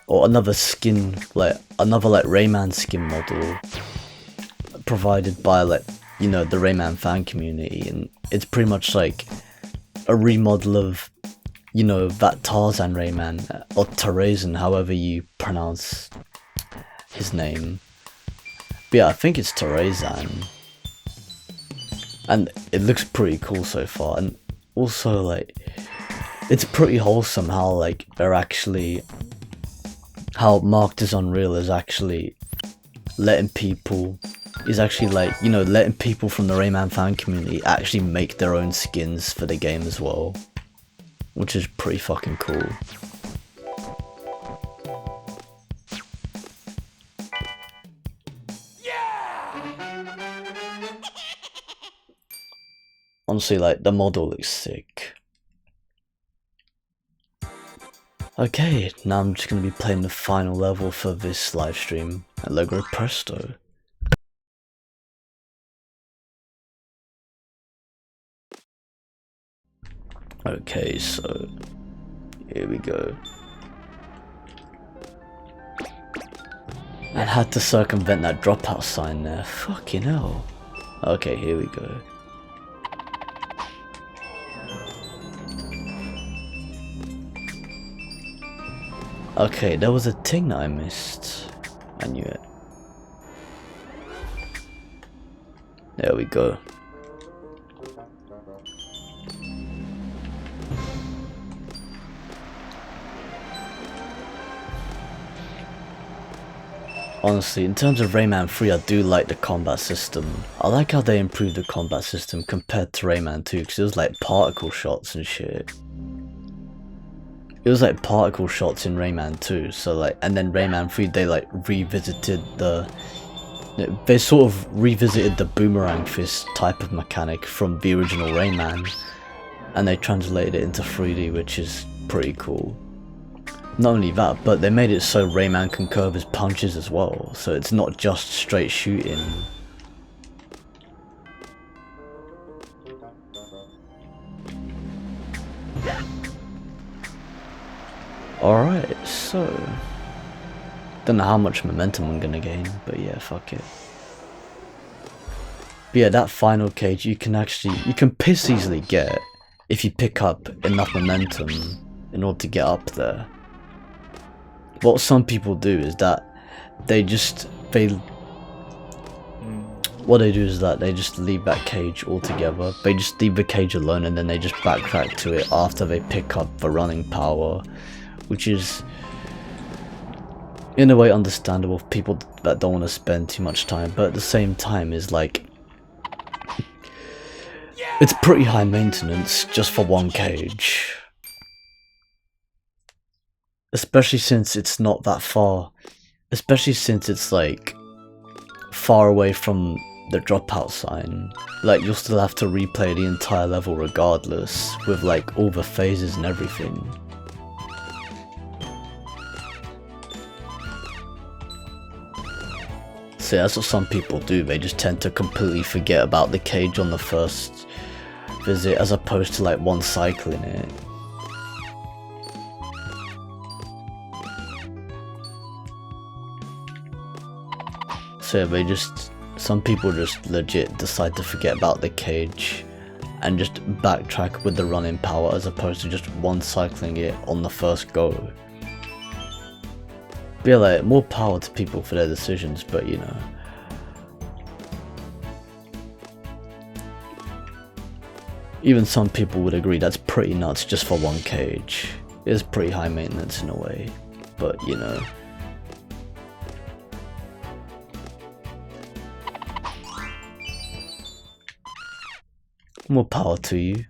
or another skin, like another like Rayman skin model provided by like, you know, the Rayman fan community, and it's pretty much like a remodel of, you know, that Tarzan Rayman, or Tarzan, however you pronounce his name. But yeah, I think it's Tarzan, and it looks pretty cool so far. And also, like, it's pretty wholesome how like they're actually, how Marked as Unreal is actually letting people, is actually like, you know, letting people from the Rayman fan community actually make their own skins for the game as well, which is pretty fucking cool. Honestly, like, the model looks sick. Okay, now I'm just gonna be playing the final level for this livestream, Allegro Presto. Okay, so here we go. I had to circumvent that dropout sign there. Fucking hell. Okay, here we go. Okay, there was a thing that I missed. I knew it. There we go. Honestly, in terms of Rayman 3, I do like the combat system. I like how they improved the combat system compared to Rayman 2, because it was like particle shots and shit. It was like particle shots in Rayman 2, so like, and then Rayman 3, they like revisited they sort of revisited the boomerang fist type of mechanic from the original Rayman, and they translated it into 3D, which is pretty cool. Not only that, but they made it so Rayman can curve his punches as well, so it's not just straight shooting. Alright, so don't know how much momentum I'm gonna gain, but yeah, fuck it. But yeah, that final cage you can piss easily get if you pick up enough momentum in order to get up there. What some people do is that they just leave that cage altogether. They just leave the cage alone and then they just backtrack to it after they pick up the running power, which is in a way understandable for people that don't want to spend too much time, but at the same time is like, it's pretty high maintenance just for one cage. Especially since it's not that far, especially since it's like far away from the dropout sign. Like, you'll still have to replay the entire level regardless, with like all the phases and everything. So that's what some people do, they just tend to completely forget about the cage on the first visit as opposed to like one cycling it. So some people just legit decide to forget about the cage and just backtrack with the running power as opposed to just one cycling it on the first go. But yeah, like, more power to people for their decisions, but you know. Even some people would agree that's pretty nuts just for one cage. It is pretty high maintenance in a way, but you know. More power to you.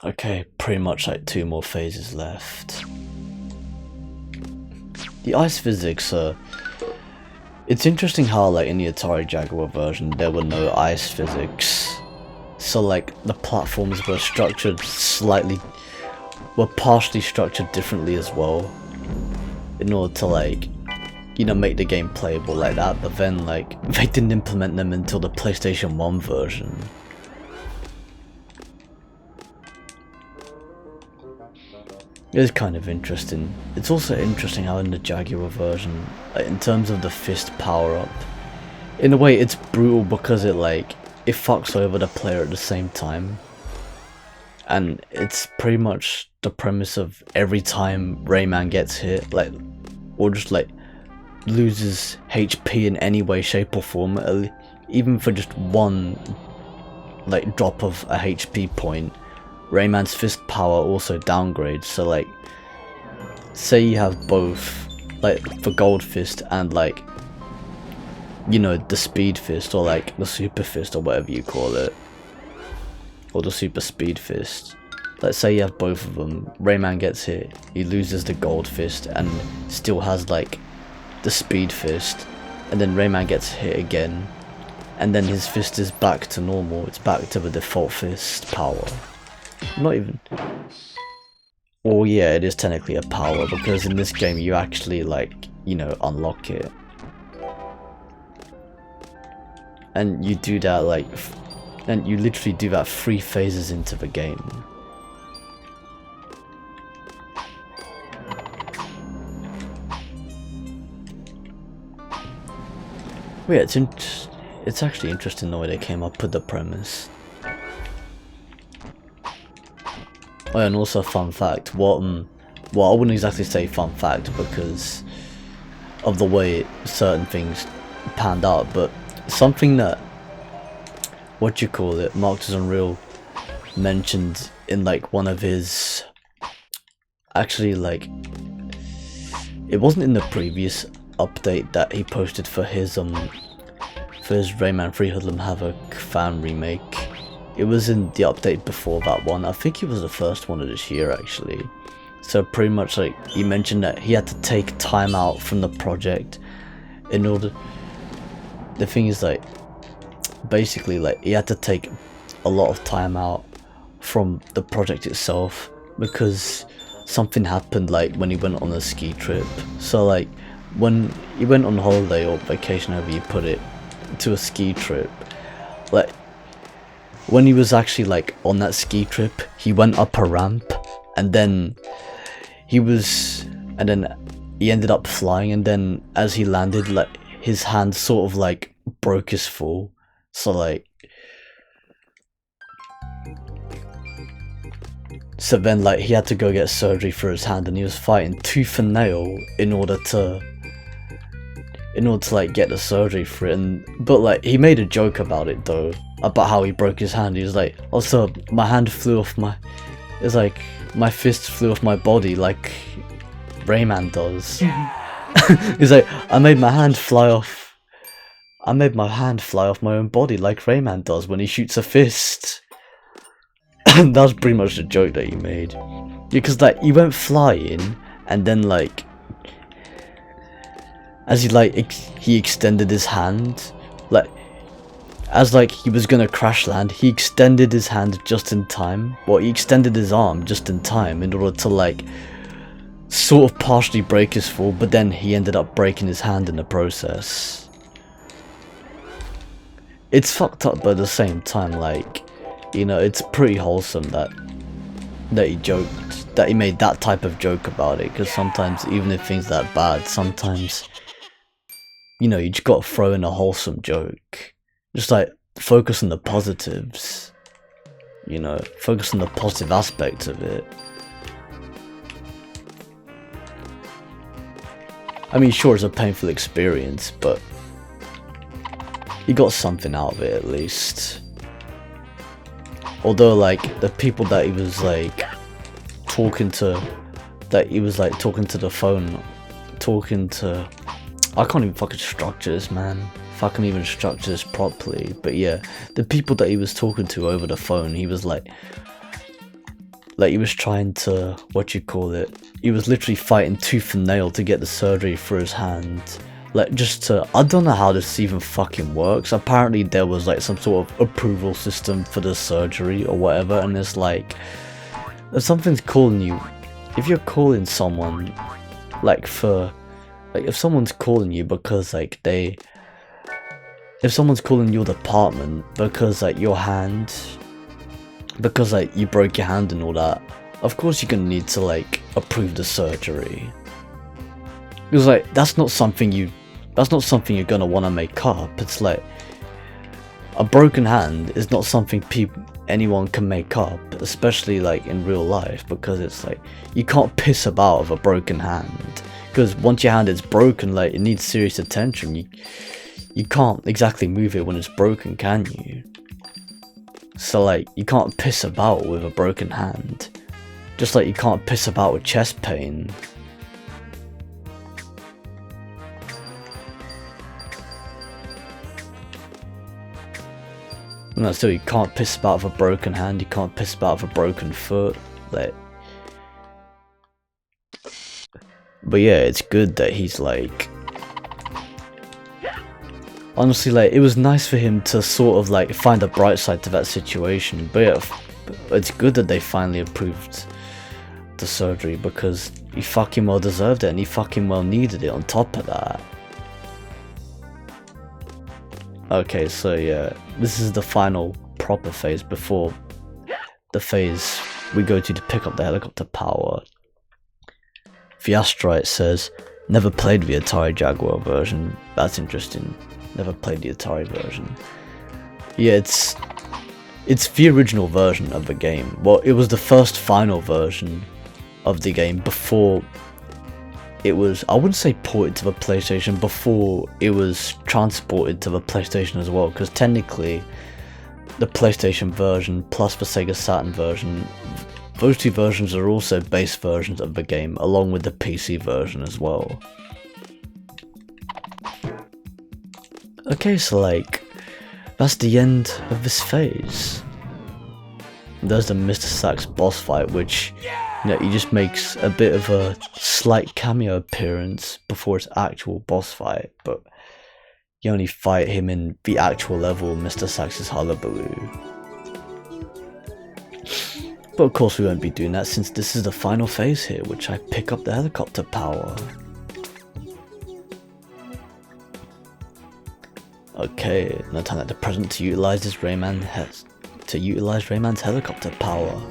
Okay, pretty much like 2 more phases left. The ice physics are... It's interesting how like in the Atari Jaguar version there were no ice physics. So like the platforms were partially structured differently as well. In order to like, you know, make the game playable like that, but then like they didn't implement them until the PlayStation 1 version. It's kind of interesting. It's also interesting how in the Jaguar version, in terms of the fist power up, in a way it's brutal because it fucks over the player at the same time. And it's pretty much the premise of every time Rayman gets hit, like, or just like loses HP in any way, shape or form, even for just one like drop of a HP point, Rayman's fist power also downgrades. So like, say you have both, like the gold fist and like, you know, the speed fist or like the super fist or whatever you call it, or the super speed fist. let's say you have both of them, Rayman gets hit, he loses the gold fist and still has like the speed fist, and then Rayman gets hit again, and then his fist is back to normal, it's back to the default fist power. Not even... Well, yeah, it is technically a power, because in this game you actually, like, you know, unlock it. And you do that, like, and you literally do that 3 phases into the game. Well, yeah, it's actually interesting the way they came up with the premise. Oh yeah, and also a fun fact, well I wouldn't exactly say fun fact because of the way certain things panned out, but something that, Mark Unreal mentioned in like one of his, actually like, it wasn't in the previous update that he posted for his Rayman 3 Hoodlum Havoc fan remake. It was in the update before that one. I think it was the first one of this year actually. So pretty much like he mentioned that he had to take time out from the project in order. The thing is like, basically like he had to take a lot of time out from the project itself because something happened like when he went on a ski trip. So like when he went on holiday or vacation, however you put it, to a ski trip, like when he was actually like on that ski trip, he went up a ramp and then he ended up flying, and then as he landed, like his hand sort of like broke his fall. So then like he had to go get surgery for his hand, and he was fighting tooth and nail in order to like get the surgery for it. But like he made a joke about it though, about how he broke his hand. He was like, also my hand flew off my, it's like my fist flew off my body like Rayman does. He's like, I made my hand fly off my own body like Rayman does when he shoots a fist. That was pretty much the joke that he made, because like he went flying and then like as he extended his hand, like as like he was gonna crash land, he extended his hand just in time. Well, he extended his arm just in time in order to like sort of partially break his fall, but then he ended up breaking his hand in the process. It's fucked up, but at the same time, like, you know, it's pretty wholesome that he made that type of joke about it, because sometimes even if things that bad, sometimes, you know, you just gotta throw in a wholesome joke. Just like focus on the positives, you know, focus on the positive aspects of it. I mean, sure, it's a painful experience, but he got something out of it at least. Although, like, the people that he was like talking to the phone, I can't even fucking structure this, man. If I can even structure this properly. But yeah, the people that he was talking to over the phone, he was like he was trying to, he was literally fighting tooth and nail to get the surgery for his hand. Like, just to, I don't know how this even fucking works. Apparently there was like some sort of approval system for the surgery or whatever, and it's like, if something's calling you, if you're calling someone, like if someone's calling you because like if someone's calling your department because like your hand, because like you broke your hand and all that, of course you're gonna need to like approve the surgery. Because like that's not something you're gonna want to make up. It's like a broken hand is not something anyone can make up, especially like in real life, because it's like you can't piss about with a broken hand, because once your hand is broken, like it needs serious attention. You can't exactly move it when it's broken, can you? So like you can't piss about with a broken hand, just like you can't piss about with chest pain. No, still, you can't piss about with a broken hand, you can't piss about with a broken foot, Like, but yeah, it's good that he's like, honestly, like, it was nice for him to sort of like find a bright side to that situation. But yeah, it's good that they finally approved the surgery, because he fucking well deserved it and he fucking well needed it on top of that. Okay, so yeah, this is the final proper phase before the phase we go to pick up the helicopter power. Fiastra, it says, never played the Atari Jaguar version. That's interesting. Never played the Atari version. Yeah, it's the original version of the game. Well, it was the first final version of the game before it was, I wouldn't say ported to the PlayStation, before it was transported to the PlayStation as well, because technically the PlayStation version plus the Sega Saturn version, those two versions are also base versions of the game, along with the PC version as well. Okay, so like, that's the end of this phase. There's the Mr. Sax boss fight, which, you know, he just makes a bit of a slight cameo appearance before its actual boss fight, but you only fight him in the actual level, Mr. Sax's Hullabaloo. But of course we won't be doing that, since this is the final phase here, which I pick up the helicopter power. Okay, no time at the present to utilize Rayman's helicopter power.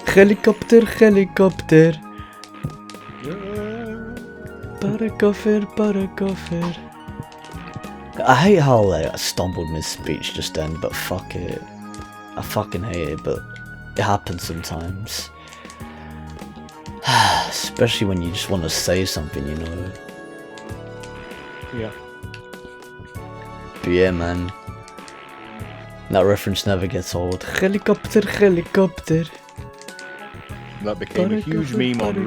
Helicopter, helicopter. Paracoffer. I hate how like, I stumbled mid-speech just then, but fuck it. I fucking hate it, but it happens sometimes. Especially when you just want to say something, you know. Yeah. But yeah, man. That reference never gets old. Helicopter, helicopter. That became a huge meme on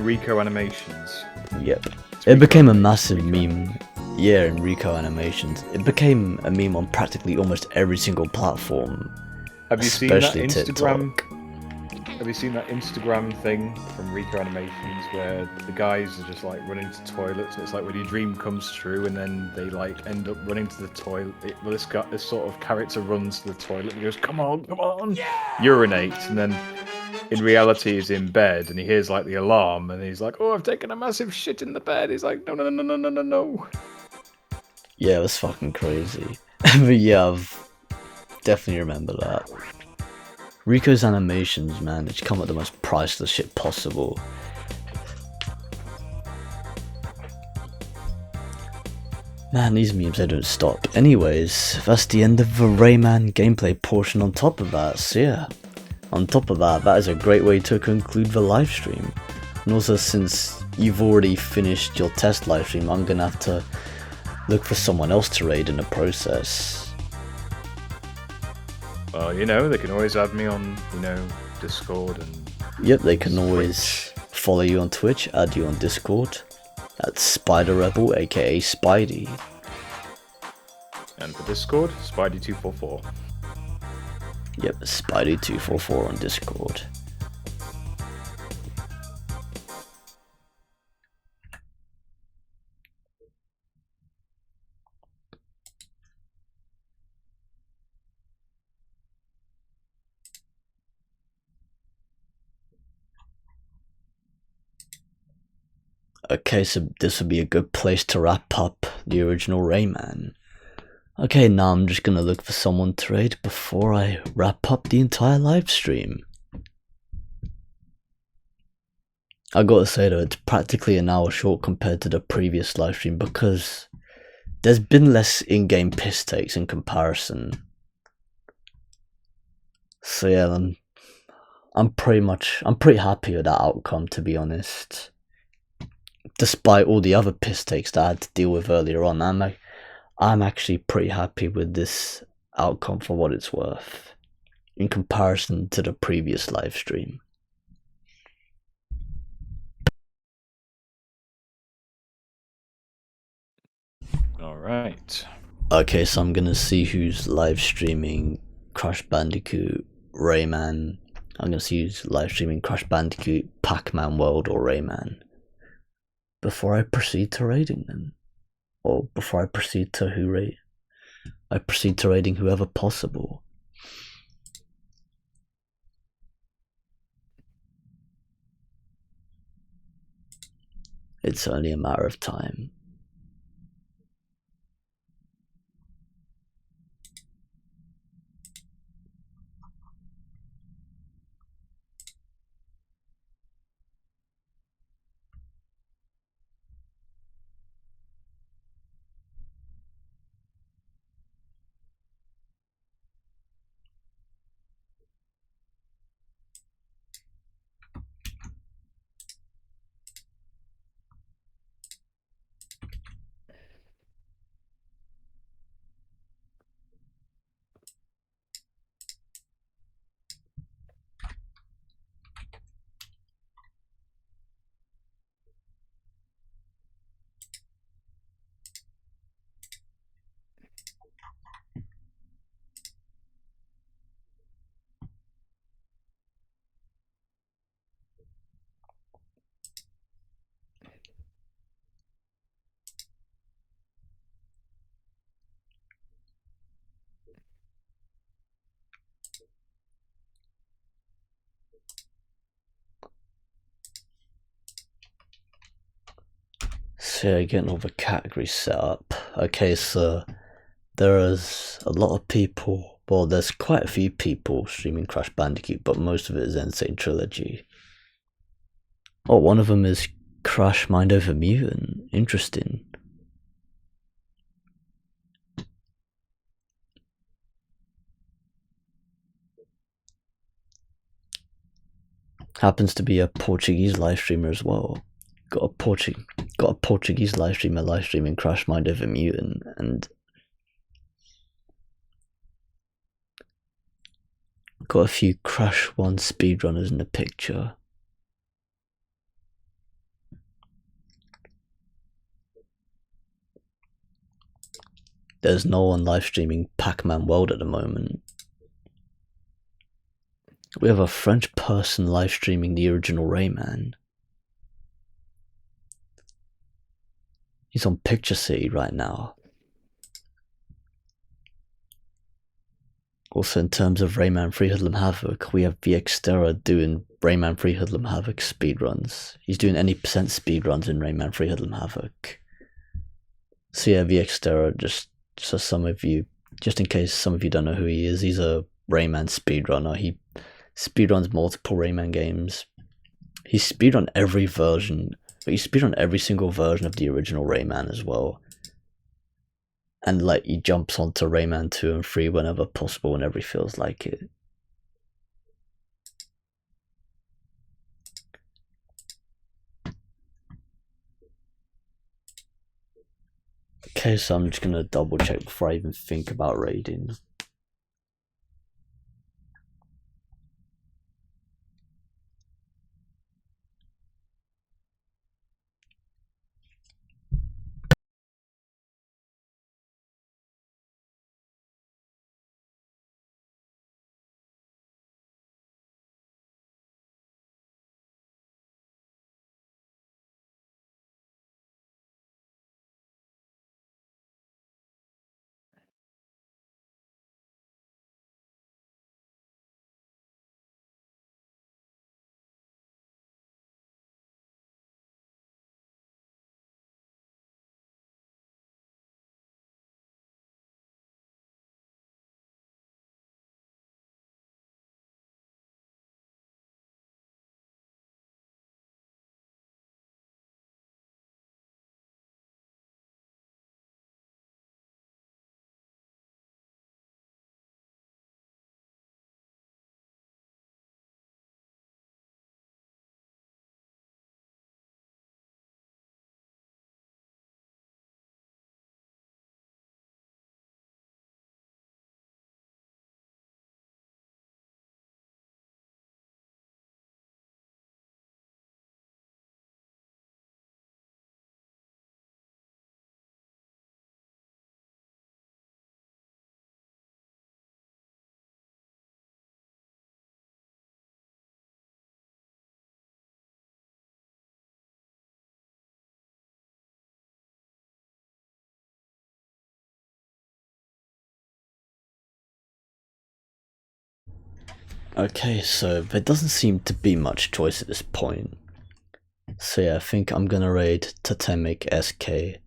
Rico Animations. Yep. It became a massive meme. Yeah, in Rico Animations. It became a meme on practically almost every single platform. Have you seen that Especially Instagram? TikTok. Have you seen that Instagram thing from Rico Animations where the guys are just like running to toilets? It's like when your dream comes true, and then they like end up running to the toilet. Well, this sort of character runs to the toilet and he goes, "Come on, come on!" Urinates, and then in reality he's in bed and he hears like the alarm, and he's like, "Oh, I've taken a massive shit in the bed." He's like, "No, no, no, no, no, no, no." Yeah, it was fucking crazy. But yeah, I've definitely remember that. Rico's animations, man, they just come with the most priceless shit possible. Man, these memes, they don't stop. Anyways, that's the end of the Rayman gameplay portion on top of that, so yeah. On top of that, that is a great way to conclude the live stream. And also, since you've already finished your test live stream, I'm gonna have to look for someone else to raid in the process. Well, you know, they can always add me on, you know, Discord and... Yep, they can always follow you on Twitch, add you on Discord. That's Spider Rebel, aka Spidey. And for Discord, Spidey244. Yep, Spidey244 on Discord. Okay, so this would be a good place to wrap up the original Rayman. Okay, now I'm just gonna look for someone to raid before I wrap up the entire live stream. I gotta say though, it's practically an hour short compared to the previous live stream because there's been less in-game piss takes in comparison. So yeah, I'm pretty happy with that outcome, to be honest. Despite all the other piss takes that I had to deal with earlier on, I'm actually pretty happy with this outcome for what it's worth in comparison to the previous live stream. Alright. Okay, so I'm gonna see who's live streaming Crash Bandicoot, Rayman, I'm going to use live streaming Crash Bandicoot, Pac-Man World, or Rayman. Before I proceed to raiding them, or before I proceed to I proceed to raiding whoever possible. It's only a matter of time. So yeah, getting all the categories set up. Okay, so there is a lot of people, well, there's quite a few people streaming Crash Bandicoot, but most of it is Insane Trilogy. Oh, one of them is Crash Mind Over Mutant. Interesting. Happens to be a Portuguese live streamer as well. Got a Portuguese live streamer live streaming Crash Mind Over Mutant, and got a few Crash 1 speedrunners in the picture. There's no one live streaming Pac-Man World at the moment. We have a French person live streaming the original Rayman. He's on Picture City right now. Also, in terms of Rayman 3 Hoodlum Havoc, we have VXterra doing Rayman 3 Hoodlum Havoc speedruns. He's doing any percent speedruns in Rayman 3 Hoodlum Havoc. So yeah, VXterra, just so some of you, just in case some of you don't know who he is, he's a Rayman speedrunner. He speedruns multiple Rayman games. He speedrun every version, but he speedrun every single version of the original Rayman as well. And like, he jumps onto Rayman 2 and 3 whenever possible, whenever he feels like it. Okay, so I'm just gonna double check before I even think about raiding. Okay, so there doesn't seem to be much choice at this point. So yeah, I think I'm gonna raid Totemic SK,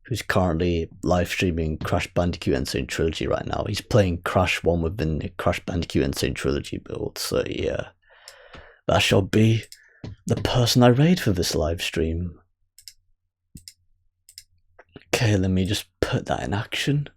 who's currently live streaming Crash Bandicoot Insane Trilogy right now. He's playing Crash 1 within the Crash Bandicoot Insane Trilogy build, so yeah. That shall be the person I raid for this live stream. Okay, let me just put that in action.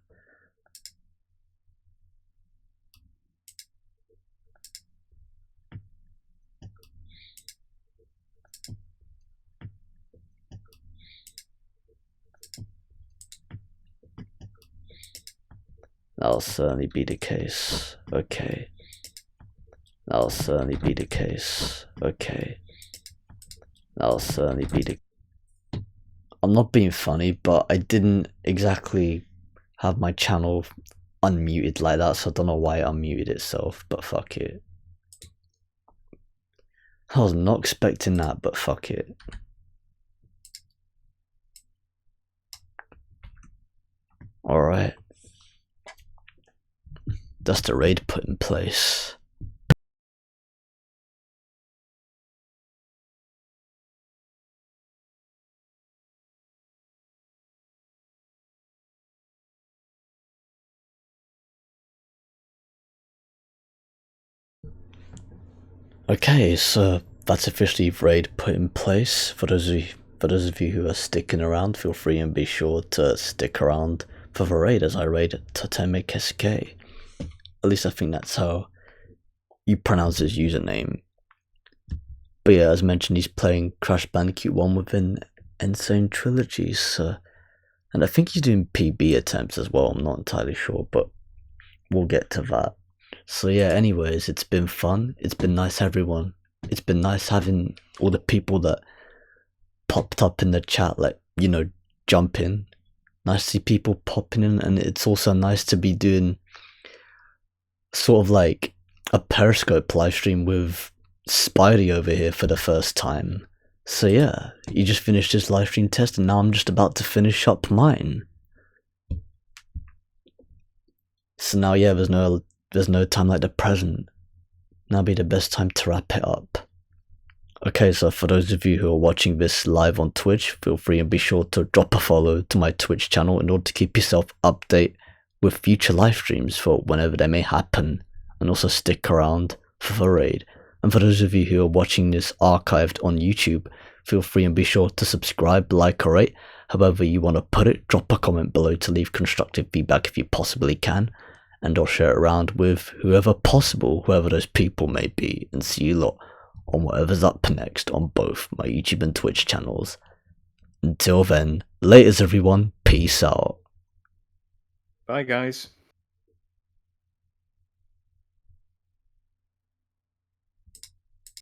That'll certainly be the case. Okay. That'll certainly be the case. Okay. That'll certainly be the... I'm not being funny, but I didn't exactly have my channel unmuted like that, so I don't know why it unmuted itself, but fuck it. I was not expecting that, but fuck it. Alright. That's the raid put in place. Okay, so that's officially raid put in place. For those of you who are sticking around, feel free and be sure to stick around for the raid as I raid Totemic SK. At least I think that's how you pronounce his username. But yeah, as mentioned, he's playing Crash Bandicoot 1 within Insane Trilogy, so... And I think he's doing PB attempts as well, I'm not entirely sure, but we'll get to that. So yeah, anyways, it's been fun. It's been nice, everyone. It's been nice having all the people that popped up in the chat, like, you know, jump in. Nice to see people popping in, and it's also nice to be doing sort of like a Periscope livestream with Spidey over here for the first time. So yeah, he just finished his livestream test, and now I'm just about to finish up mine. So now yeah, there's no time like the present. Now be the best time to wrap it up. Okay, so for those of you who are watching this live on Twitch, feel free and be sure to drop a follow to my Twitch channel in order to keep yourself updated with future live streams for whenever they may happen, and also stick around for the raid. And for those of you who are watching this archived on YouTube, feel free and be sure to subscribe, like, or rate, however you want to put it. Drop a comment below to leave constructive feedback if you possibly can, and I'll share it around with whoever possible, whoever those people may be, and see you lot on whatever's up next on both my YouTube and Twitch channels. Until then, laters everyone, peace out. Bye guys.